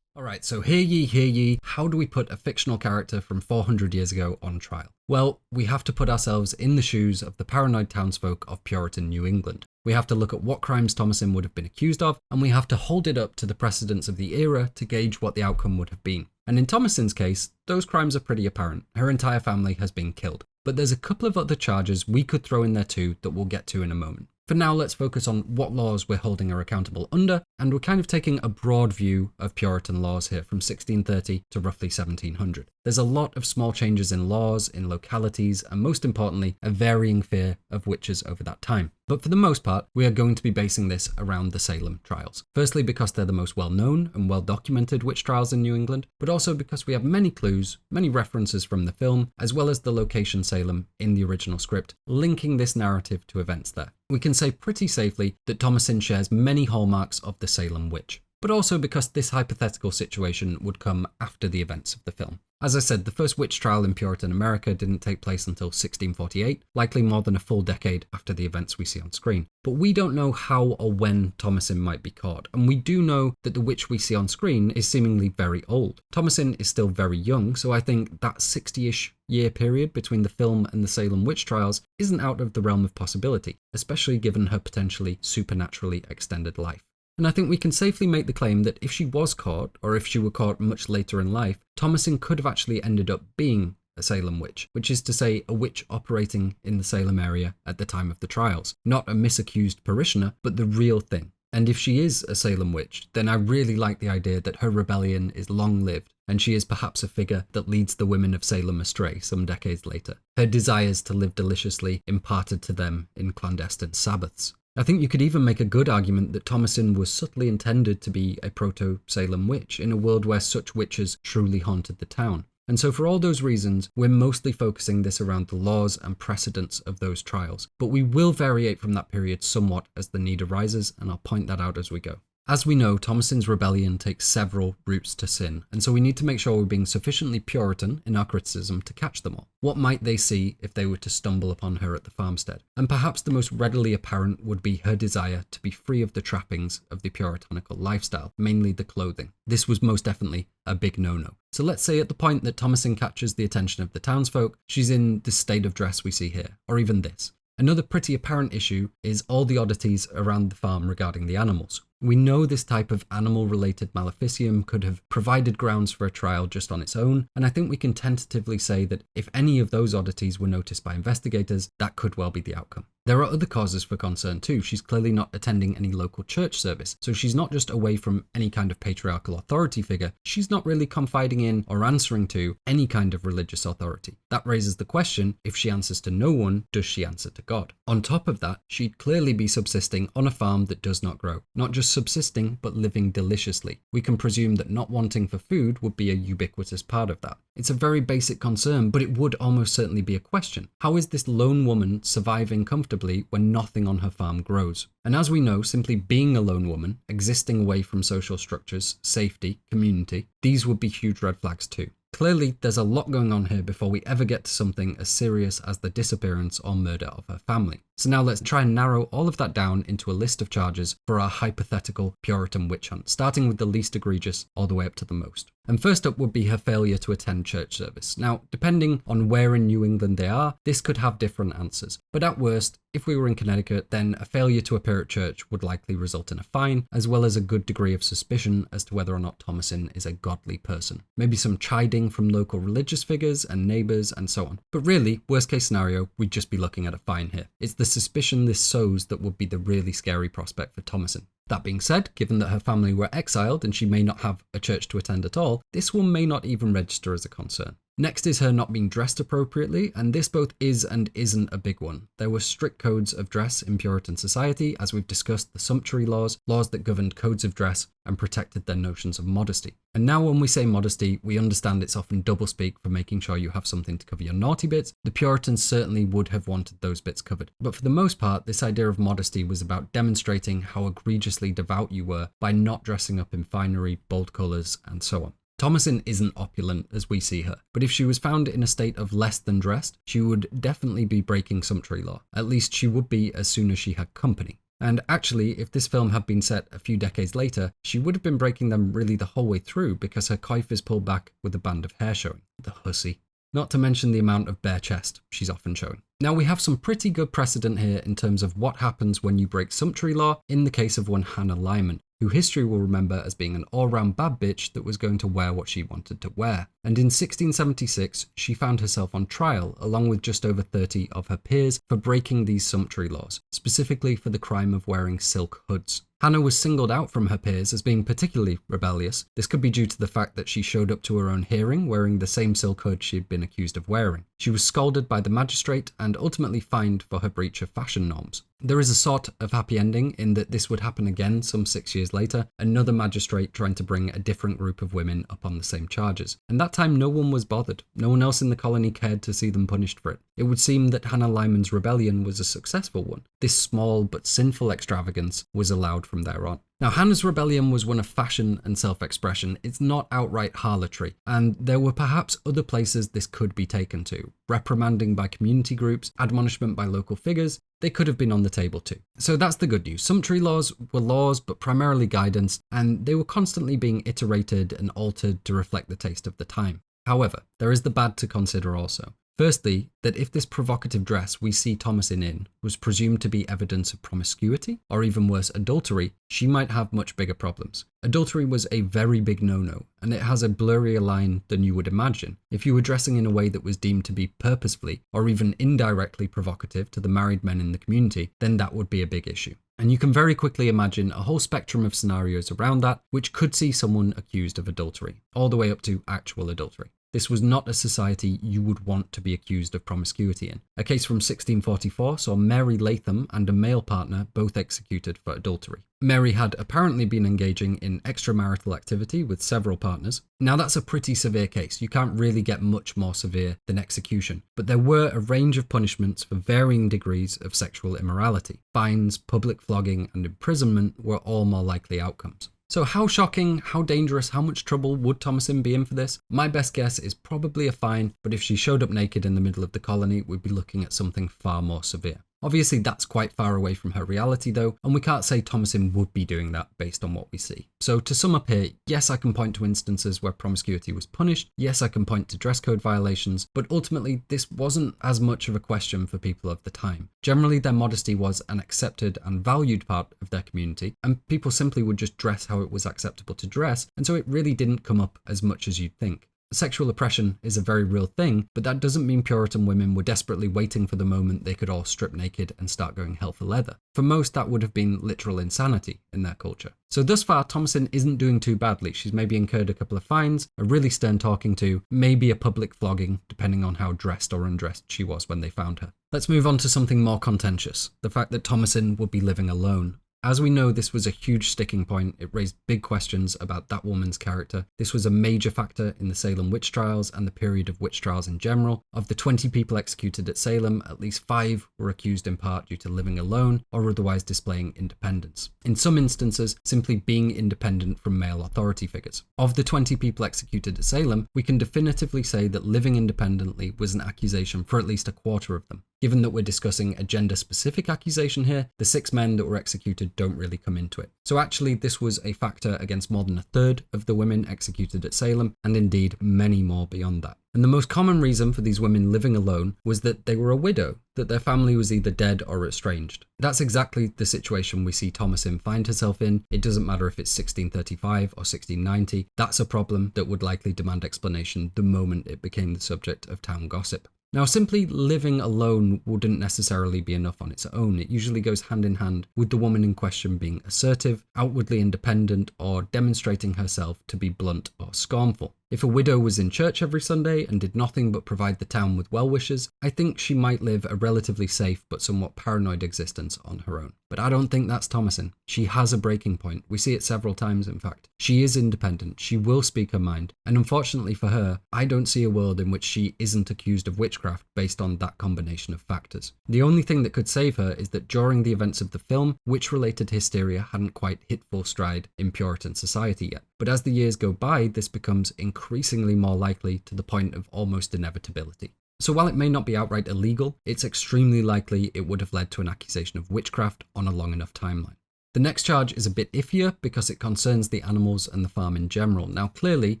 Alright, so hear ye, how do we put a fictional character from 400 years ago on trial? Well, we have to put ourselves in the shoes of the paranoid townsfolk of Puritan New England. We have to look at what crimes Thomasin would have been accused of, and we have to hold it up to the precedents of the era to gauge what the outcome would have been. And in Thomasin's case, those crimes are pretty apparent. Her entire family has been killed. But there's a couple of other charges we could throw in there too that we'll get to in a moment. For now, let's focus on what laws we're holding her accountable under, and we're kind of taking a broad view of Puritan laws here from 1630 to roughly 1700. There's a lot of small changes in laws, in localities, and most importantly, a varying fear of witches over that time. But for the most part, we are going to be basing this around the Salem trials. Firstly, because they're the most well-known and well-documented witch trials in New England, but also because we have many clues, many references from the film, as well as the location Salem in the original script, linking this narrative to events there. We can say pretty safely that Thomasin shares many hallmarks of the Salem Witch. but also because this hypothetical situation would come after the events of the film. As I said, the first witch trial in Puritan America didn't take place until 1648, likely more than a full decade after the events we see on screen. But we don't know how or when Thomasin might be caught, and we do know that the witch we see on screen is seemingly very old. Thomasin is still very young, so I think that 60-ish year period between the film and the Salem witch trials isn't out of the realm of possibility, especially given her potentially supernaturally extended life. And I think we can safely make the claim that if she was caught, or if she were caught much later in life, Thomasin could have actually ended up being a Salem witch, which is to say a witch operating in the Salem area at the time of the trials. Not a misaccused parishioner, but the real thing. And if she is a Salem witch, then I really like the idea that her rebellion is long-lived, and she is perhaps a figure that leads the women of Salem astray some decades later. Her desires to live deliciously imparted to them in clandestine Sabbaths. I think you could even make a good argument that Thomasin was subtly intended to be a proto-Salem witch in a world where such witches truly haunted the town. And so for all those reasons, we're mostly focusing this around the laws and precedents of those trials. But we will variate from that period somewhat as the need arises, and I'll point that out as we go. As we know, Thomasin's rebellion takes several routes to sin, and so we need to make sure we're being sufficiently Puritan in our criticism to catch them all. What might they see if they were to stumble upon her at the farmstead? And perhaps the most readily apparent would be her desire to be free of the trappings of the puritanical lifestyle, mainly the clothing. This was most definitely a big no-no. So let's say at the point that Thomasin catches the attention of the townsfolk, she's in this state of dress we see here, or even this. Another pretty apparent issue is all the oddities around the farm regarding the animals. We know this type of animal-related maleficium could have provided grounds for a trial just on its own, and I think we can tentatively say that if any of those oddities were noticed by investigators, that could well be the outcome. There are other causes for concern too. She's clearly not attending any local church service, so she's not just away from any kind of patriarchal authority figure, she's not really confiding in or answering to any kind of religious authority. That raises the question, if she answers to no one, does she answer to God? On top of that, she'd clearly be subsisting on a farm that does not grow, not just subsisting, but living deliciously. We can presume that not wanting for food would be a ubiquitous part of that. It's a very basic concern, but it would almost certainly be a question. How is this lone woman surviving comfortably when nothing on her farm grows? And as we know, simply being a lone woman, existing away from social structures, safety, community, these would be huge red flags too. Clearly, there's a lot going on here before we ever get to something as serious as the disappearance or murder of her family. So now let's try and narrow all of that down into a list of charges for our hypothetical Puritan witch hunt, starting with the least egregious all the way up to the most. And first up would be her failure to attend church service. Now, depending on where in New England they are, this could have different answers. But at worst, if we were in Connecticut, then a failure to appear at church would likely result in a fine, as well as a good degree of suspicion as to whether or not Thomasin is a godly person. Maybe some chiding from local religious figures and neighbours and so on. But really, worst case scenario, we'd just be looking at a fine here. It's the suspicion this sows that would be the really scary prospect for Thomasin. That being said, given that her family were exiled and she may not have a church to attend at all, this one may not even register as a concern. Next is her not being dressed appropriately, and this both is and isn't a big one. There were strict codes of dress in Puritan society, as we've discussed the sumptuary laws that governed codes of dress and protected their notions of modesty. And now when we say modesty, we understand it's often doublespeak for making sure you have something to cover your naughty bits. The Puritans certainly would have wanted those bits covered. But for the most part, this idea of modesty was about demonstrating how egregiously devout you were by not dressing up in finery, bold colours, and so on. Thomasin isn't opulent as we see her, but if she was found in a state of less than dressed, she would definitely be breaking sumptuary law. At least she would be as soon as she had company. And actually, if this film had been set a few decades later, she would have been breaking them really the whole way through because her coif is pulled back with a band of hair showing. The hussy. Not to mention the amount of bare chest she's often showing. Now we have some pretty good precedent here in terms of what happens when you break sumptuary law in the case of one Hannah Lyman, who history will remember as being an all-round bad bitch that was going to wear what she wanted to wear. And in 1676, she found herself on trial along with just over 30 of her peers for breaking these sumptuary laws, specifically for the crime of wearing silk hoods. Hannah was singled out from her peers as being particularly rebellious. This could be due to the fact that she showed up to her own hearing wearing the same silk hood she had been accused of wearing. She was scolded by the magistrate and ultimately fined for her breach of fashion norms. There is a sort of happy ending in that this would happen again some 6 years later, another magistrate trying to bring a different group of women up on the same charges. And that time no one was bothered. No one else in the colony cared to see them punished for it. It would seem that Hannah Lyman's rebellion was a successful one. This small but sinful extravagance was allowed from there on. Now, Hannah's rebellion was one of fashion and self-expression. It's not outright harlotry, and there were perhaps other places this could be taken to. Reprimanding by community groups, admonishment by local figures, they could have been on the table too. So that's the good news. Sumptuary laws were laws, but primarily guidance, and they were constantly being iterated and altered to reflect the taste of the time. However, there is the bad to consider also. Firstly, that if this provocative dress we see Thomasin in was presumed to be evidence of promiscuity, or even worse, adultery, she might have much bigger problems. Adultery was a very big no-no, and it has a blurrier line than you would imagine. If you were dressing in a way that was deemed to be purposefully or even indirectly provocative to the married men in the community, then that would be a big issue. And you can very quickly imagine a whole spectrum of scenarios around that, which could see someone accused of adultery, all the way up to actual adultery. This was not a society you would want to be accused of promiscuity in. A case from 1644 saw Mary Latham and a male partner both executed for adultery. Mary had apparently been engaging in extramarital activity with several partners. Now that's a pretty severe case. You can't really get much more severe than execution. But there were a range of punishments for varying degrees of sexual immorality. Fines, public flogging, and imprisonment were all more likely outcomes. So how shocking, how dangerous, how much trouble would Thomasin be in for this? My best guess is probably a fine, but if she showed up naked in the middle of the colony, we'd be looking at something far more severe. Obviously, that's quite far away from her reality though, and we can't say Thomasin would be doing that based on what we see. So to sum up here, yes, I can point to instances where promiscuity was punished, yes, I can point to dress code violations, but ultimately this wasn't as much of a question for people of the time. Generally, their modesty was an accepted and valued part of their community, and people simply would just dress how it was acceptable to dress, and so it really didn't come up as much as you'd think. Sexual oppression is a very real thing, but that doesn't mean Puritan women were desperately waiting for the moment they could all strip naked and start going hell for leather. For most, that would have been literal insanity in their culture. So thus far, Thomasin isn't doing too badly. She's maybe incurred a couple of fines, a really stern talking to, maybe a public flogging, depending on how dressed or undressed she was when they found her. Let's move on to something more contentious, the fact that Thomasin would be living alone. As we know, this was a huge sticking point. It raised big questions about that woman's character. This was a major factor in the Salem witch trials and the period of witch trials in general. Of the 20 people executed at Salem, at least 5 were accused in part due to living alone or otherwise displaying independence. In some instances, simply being independent from male authority figures. Of the 20 people executed at Salem, we can definitively say that living independently was an accusation for at least a quarter of them. Given that we're discussing a gender-specific accusation here, the 6 men that were executed don't really come into it. So actually, this was a factor against more than a third of the women executed at Salem, and indeed many more beyond that. And the most common reason for these women living alone was that they were a widow, that their family was either dead or estranged. That's exactly the situation we see Thomasin find herself in. It doesn't matter if it's 1635 or 1690, that's a problem that would likely demand explanation the moment it became the subject of town gossip. Now, simply living alone wouldn't necessarily be enough on its own. It usually goes hand in hand with the woman in question being assertive, outwardly independent, or demonstrating herself to be blunt or scornful. If a widow was in church every Sunday and did nothing but provide the town with well wishes, I think she might live a relatively safe but somewhat paranoid existence on her own. But I don't think that's Thomasin. She has a breaking point. We see it several times, in fact. She is independent. She will speak her mind. And unfortunately for her, I don't see a world in which she isn't accused of witchcraft based on that combination of factors. The only thing that could save her is that during the events of the film, witch-related hysteria hadn't quite hit full stride in Puritan society yet. But as the years go by, this becomes increasingly more likely to the point of almost inevitability. So while it may not be outright illegal, it's extremely likely it would have led to an accusation of witchcraft on a long enough timeline. The next charge is a bit iffier because it concerns the animals and the farm in general. Now clearly,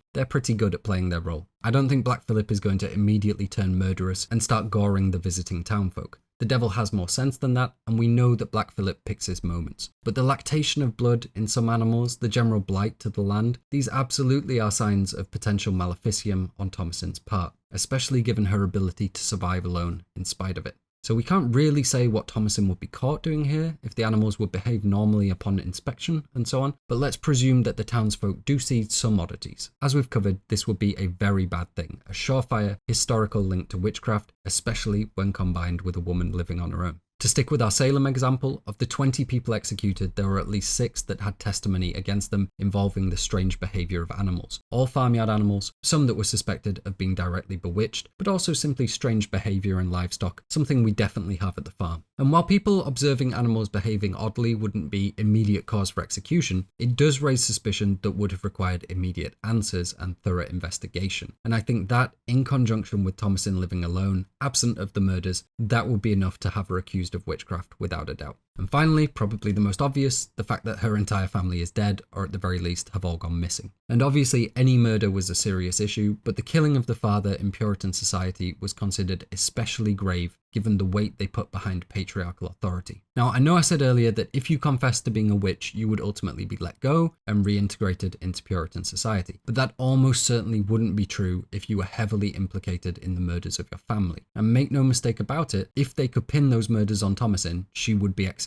they're pretty good at playing their role. I don't think Black Phillip is going to immediately turn murderous and start goring the visiting townfolk. The devil has more sense than that, and we know that Black Phillip picks his moments. But the lactation of blood in some animals, the general blight to the land, these absolutely are signs of potential maleficium on Thomasin's part, especially given her ability to survive alone in spite of it. So we can't really say what Thomasin would be caught doing here, if the animals would behave normally upon inspection and so on, but let's presume that the townsfolk do see some oddities. As we've covered, this would be a very bad thing, a surefire historical link to witchcraft, especially when combined with a woman living on her own. To stick with our Salem example, of the 20 people executed, there were at least 6 that had testimony against them involving the strange behaviour of animals. All farmyard animals, some that were suspected of being directly bewitched, but also simply strange behaviour in livestock, something we definitely have at the farm. And while people observing animals behaving oddly wouldn't be immediate cause for execution, it does raise suspicion that would have required immediate answers and thorough investigation. And I think that, in conjunction with Thomasin living alone, absent of the murders, that would be enough to have her accused of witchcraft without a doubt. And finally, probably the most obvious, the fact that her entire family is dead, or at the very least have all gone missing. And obviously any murder was a serious issue, but the killing of the father in Puritan society was considered especially grave given the weight they put behind patriarchal authority. Now, I know I said earlier that if you confessed to being a witch, you would ultimately be let go and reintegrated into Puritan society, but that almost certainly wouldn't be true if you were heavily implicated in the murders of your family. And make no mistake about it, if they could pin those murders on Thomasin, she would be executed.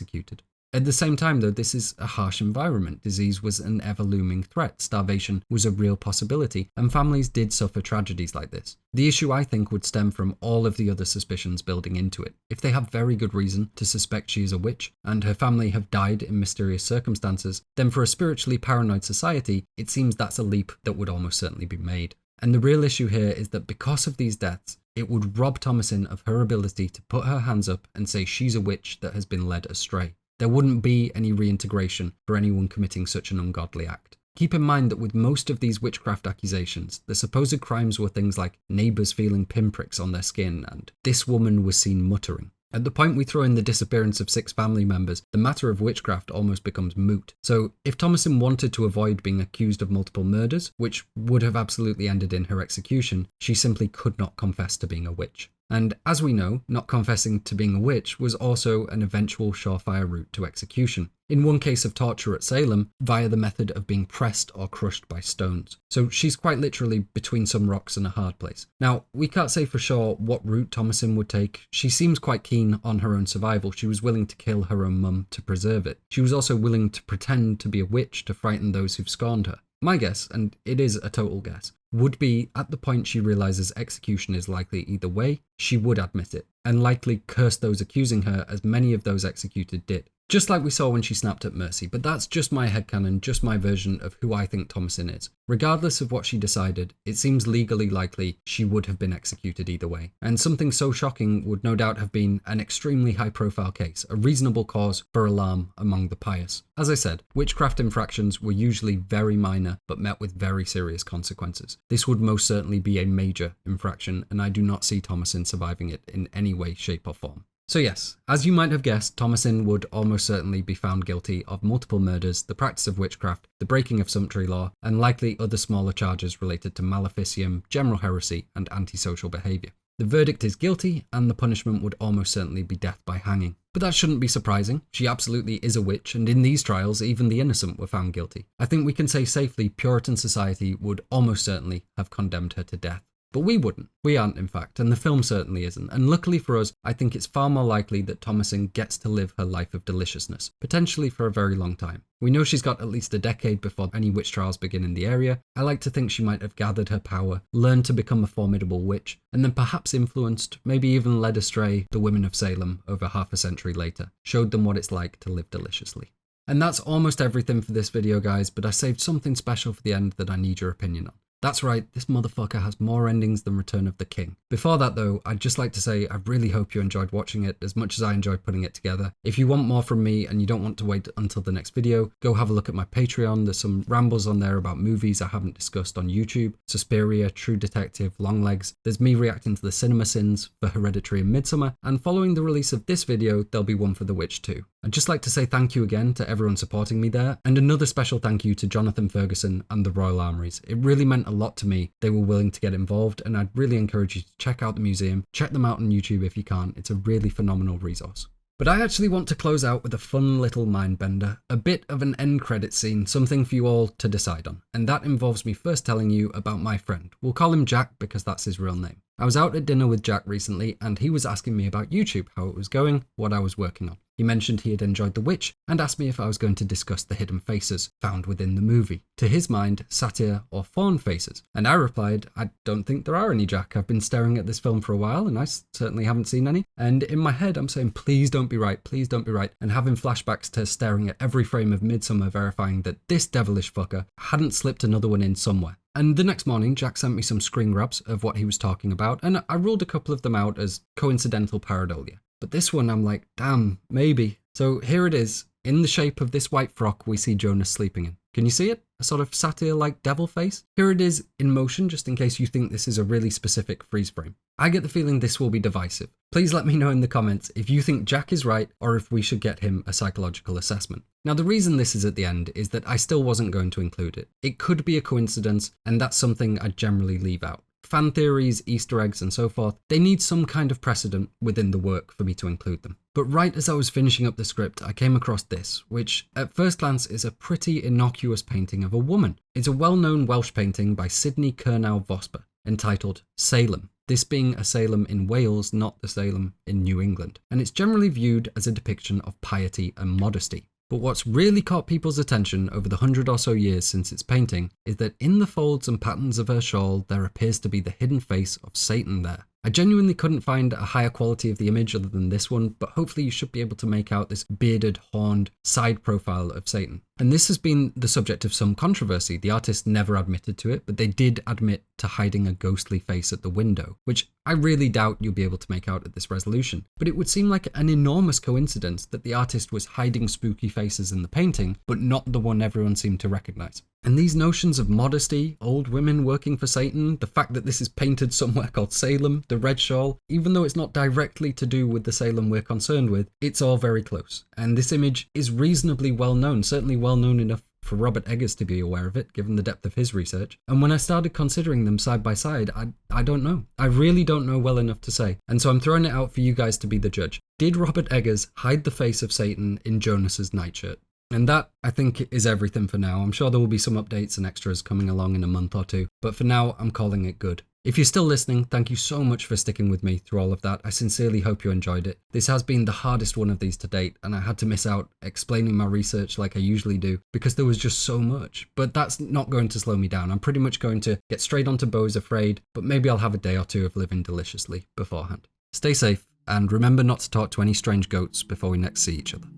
At the same time though, this is a harsh environment. Disease was an ever-looming threat, starvation was a real possibility, and families did suffer tragedies like this. The issue, I think, would stem from all of the other suspicions building into it. If they have very good reason to suspect she is a witch, and her family have died in mysterious circumstances, then for a spiritually paranoid society, it seems that's a leap that would almost certainly be made. And the real issue here is that because of these deaths, it would rob Thomasin of her ability to put her hands up and say she's a witch that has been led astray. There wouldn't be any reintegration for anyone committing such an ungodly act. Keep in mind that with most of these witchcraft accusations, the supposed crimes were things like neighbours feeling pinpricks on their skin and this woman was seen muttering. At the point we throw in the disappearance of 6 family members, the matter of witchcraft almost becomes moot. So if Thomasin wanted to avoid being accused of multiple murders, which would have absolutely ended in her execution, she simply could not confess to being a witch. And as we know, not confessing to being a witch was also an eventual surefire route to execution. In one case of torture at Salem, via the method of being pressed or crushed by stones. So she's quite literally between some rocks and a hard place. Now, we can't say for sure what route Thomasin would take. She seems quite keen on her own survival. She was willing to kill her own mum to preserve it. She was also willing to pretend to be a witch to frighten those who've scorned her. My guess, and it is a total guess, would be at the point she realises execution is likely either way, she would admit it, and likely curse those accusing her as many of those executed did. Just like we saw when she snapped at Mercy, but that's just my headcanon, just my version of who I think Thomasin is. Regardless of what she decided, it seems legally likely she would have been executed either way. And something so shocking would no doubt have been an extremely high-profile case, a reasonable cause for alarm among the pious. As I said, witchcraft infractions were usually very minor, but met with very serious consequences. This would most certainly be a major infraction, and I do not see Thomasin surviving it in any way, shape or form. So yes, as you might have guessed, Thomasin would almost certainly be found guilty of multiple murders, the practice of witchcraft, the breaking of sumptuary law, and likely other smaller charges related to maleficium, general heresy, and antisocial behaviour. The verdict is guilty, and the punishment would almost certainly be death by hanging. But that shouldn't be surprising. She absolutely is a witch, and in these trials, even the innocent were found guilty. I think we can say safely Puritan society would almost certainly have condemned her to death. But we wouldn't. We aren't, in fact, and the film certainly isn't. And luckily for us, I think it's far more likely that Thomasin gets to live her life of deliciousness, potentially for a very long time. We know she's got at least a decade before any witch trials begin in the area. I like to think she might have gathered her power, learned to become a formidable witch, and then perhaps influenced, maybe even led astray, the women of Salem over half a century later, showed them what it's like to live deliciously. And that's almost everything for this video, guys, but I saved something special for the end that I need your opinion on. That's right, this motherfucker has more endings than Return of the King. Before that though, I'd just like to say I really hope you enjoyed watching it as much as I enjoyed putting it together. If you want more from me and you don't want to wait until the next video, go have a look at my Patreon. There's some rambles on there about movies I haven't discussed on YouTube. Suspiria, True Detective, Longlegs. There's me reacting to the cinema sins for Hereditary and Midsummer, and following the release of this video, there'll be one for The Witch too. I'd just like to say thank you again to everyone supporting me there, and another special thank you to Jonathan Ferguson and the Royal Armouries. It really meant a lot to me. They were willing to get involved, and I'd really encourage you to check out the museum. Check them out on YouTube if you can. It's a really phenomenal resource. But I actually want to close out with a fun little mind bender, a bit of an end credit scene, something for you all to decide on. And that involves me first telling you about my friend. We'll call him Jack because that's his real name. I was out at dinner with Jack recently and he was asking me about YouTube, how it was going, what I was working on. He mentioned he had enjoyed The Witch and asked me if I was going to discuss the hidden faces found within the movie. To his mind, satyr or fawn faces. And I replied, I don't think there are any, Jack. I've been staring at this film for a while and I certainly haven't seen any. And in my head, I'm saying, please don't be right, please don't be right. And having flashbacks to staring at every frame of Midsummer, verifying that this devilish fucker hadn't slipped another one in somewhere. And the next morning, Jack sent me some screen grabs of what he was talking about, and I ruled a couple of them out as coincidental pareidolia. But this one, I'm like, damn, maybe. So here it is. In the shape of this white frock we see Jonas sleeping in. Can you see it? A sort of satyr-like devil face? Here it is in motion, just in case you think this is a really specific freeze frame. I get the feeling this will be divisive. Please let me know in the comments if you think Jack is right or if we should get him a psychological assessment. Now, the reason this is at the end is that I still wasn't going to include it. It could be a coincidence, and that's something I generally leave out. Fan theories, Easter eggs, and so forth, they need some kind of precedent within the work for me to include them. But right as I was finishing up the script, I came across this, which at first glance is a pretty innocuous painting of a woman. It's a well-known Welsh painting by Sidney Cyrnow Vosper, entitled Salem. This being a Salem in Wales, not the Salem in New England. And it's generally viewed as a depiction of piety and modesty. But what's really caught people's attention over the 100 or so years since its painting is that in the folds and patterns of her shawl, there appears to be the hidden face of Satan there. I genuinely couldn't find a higher quality of the image other than this one, but hopefully you should be able to make out this bearded, horned side profile of Satan. And this has been the subject of some controversy. The artist never admitted to it, but they did admit to hiding a ghostly face at the window, which I really doubt you'll be able to make out at this resolution. But it would seem like an enormous coincidence that the artist was hiding spooky faces in the painting, but not the one everyone seemed to recognize. And these notions of modesty, old women working for Satan, the fact that this is painted somewhere called Salem, the red shawl, even though it's not directly to do with the Salem we're concerned with, it's all very close. And this image is reasonably well known, certainly well known enough for Robert Eggers to be aware of it, given the depth of his research. And when I started considering them side by side, I don't know. I really don't know well enough to say. And so I'm throwing it out for you guys to be the judge. Did Robert Eggers hide the face of Satan in Jonas's nightshirt? And that, I think, is everything for now. I'm sure there will be some updates and extras coming along in a month or two, but for now, I'm calling it good. If you're still listening, thank you so much for sticking with me through all of that. I sincerely hope you enjoyed it. This has been the hardest one of these to date, and I had to miss out explaining my research like I usually do, because there was just so much. But that's not going to slow me down. I'm pretty much going to get straight onto Beau's Afraid, but maybe I'll have a day or two of living deliciously beforehand. Stay safe, and remember not to talk to any strange goats before we next see each other.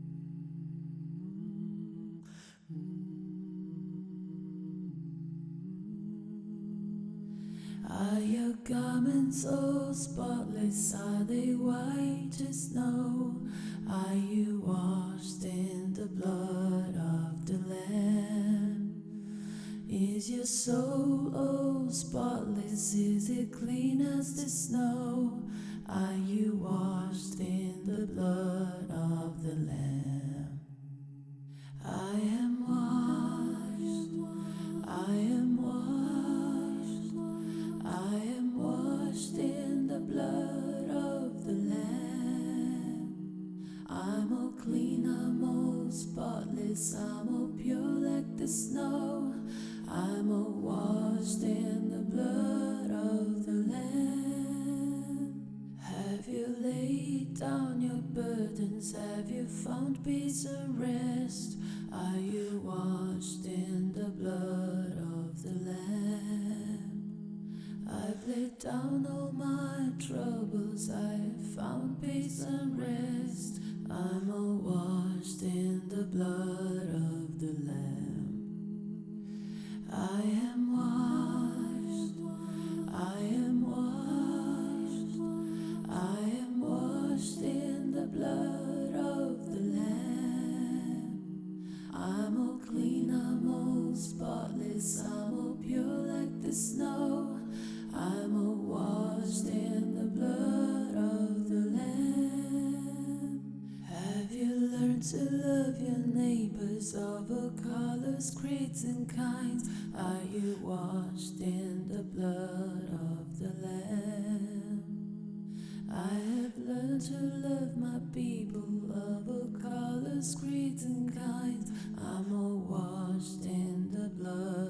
Are your garments all spotless? Are they white as snow? Are you washed in the blood of the Lamb? Is your soul all spotless? Is it clean as the snow? Are you washed in the blood of the Lamb? I am washed, I am washed, I am washed in the blood of the Lamb. I'm all clean, I'm all spotless, I'm all pure like the snow. I'm all washed in the blood of the Lamb. Have you laid down your burdens? Have you found peace and rest? Are you washed in the blood of the Lamb? I've laid down all my troubles, I've found peace and rest. I'm all washed in the blood of the Lamb. I am washed, I am washed, I am washed in the blood of the Lamb. I'm all clean, I'm all spotless, I'm all pure like the snow. I'm all washed in the blood of the Lamb. Have you learned to love your neighbors of all colors, creeds and kinds? Are you washed in the blood of the Lamb? I have learned to love my people of all colors, creeds and kinds. I'm all washed in the blood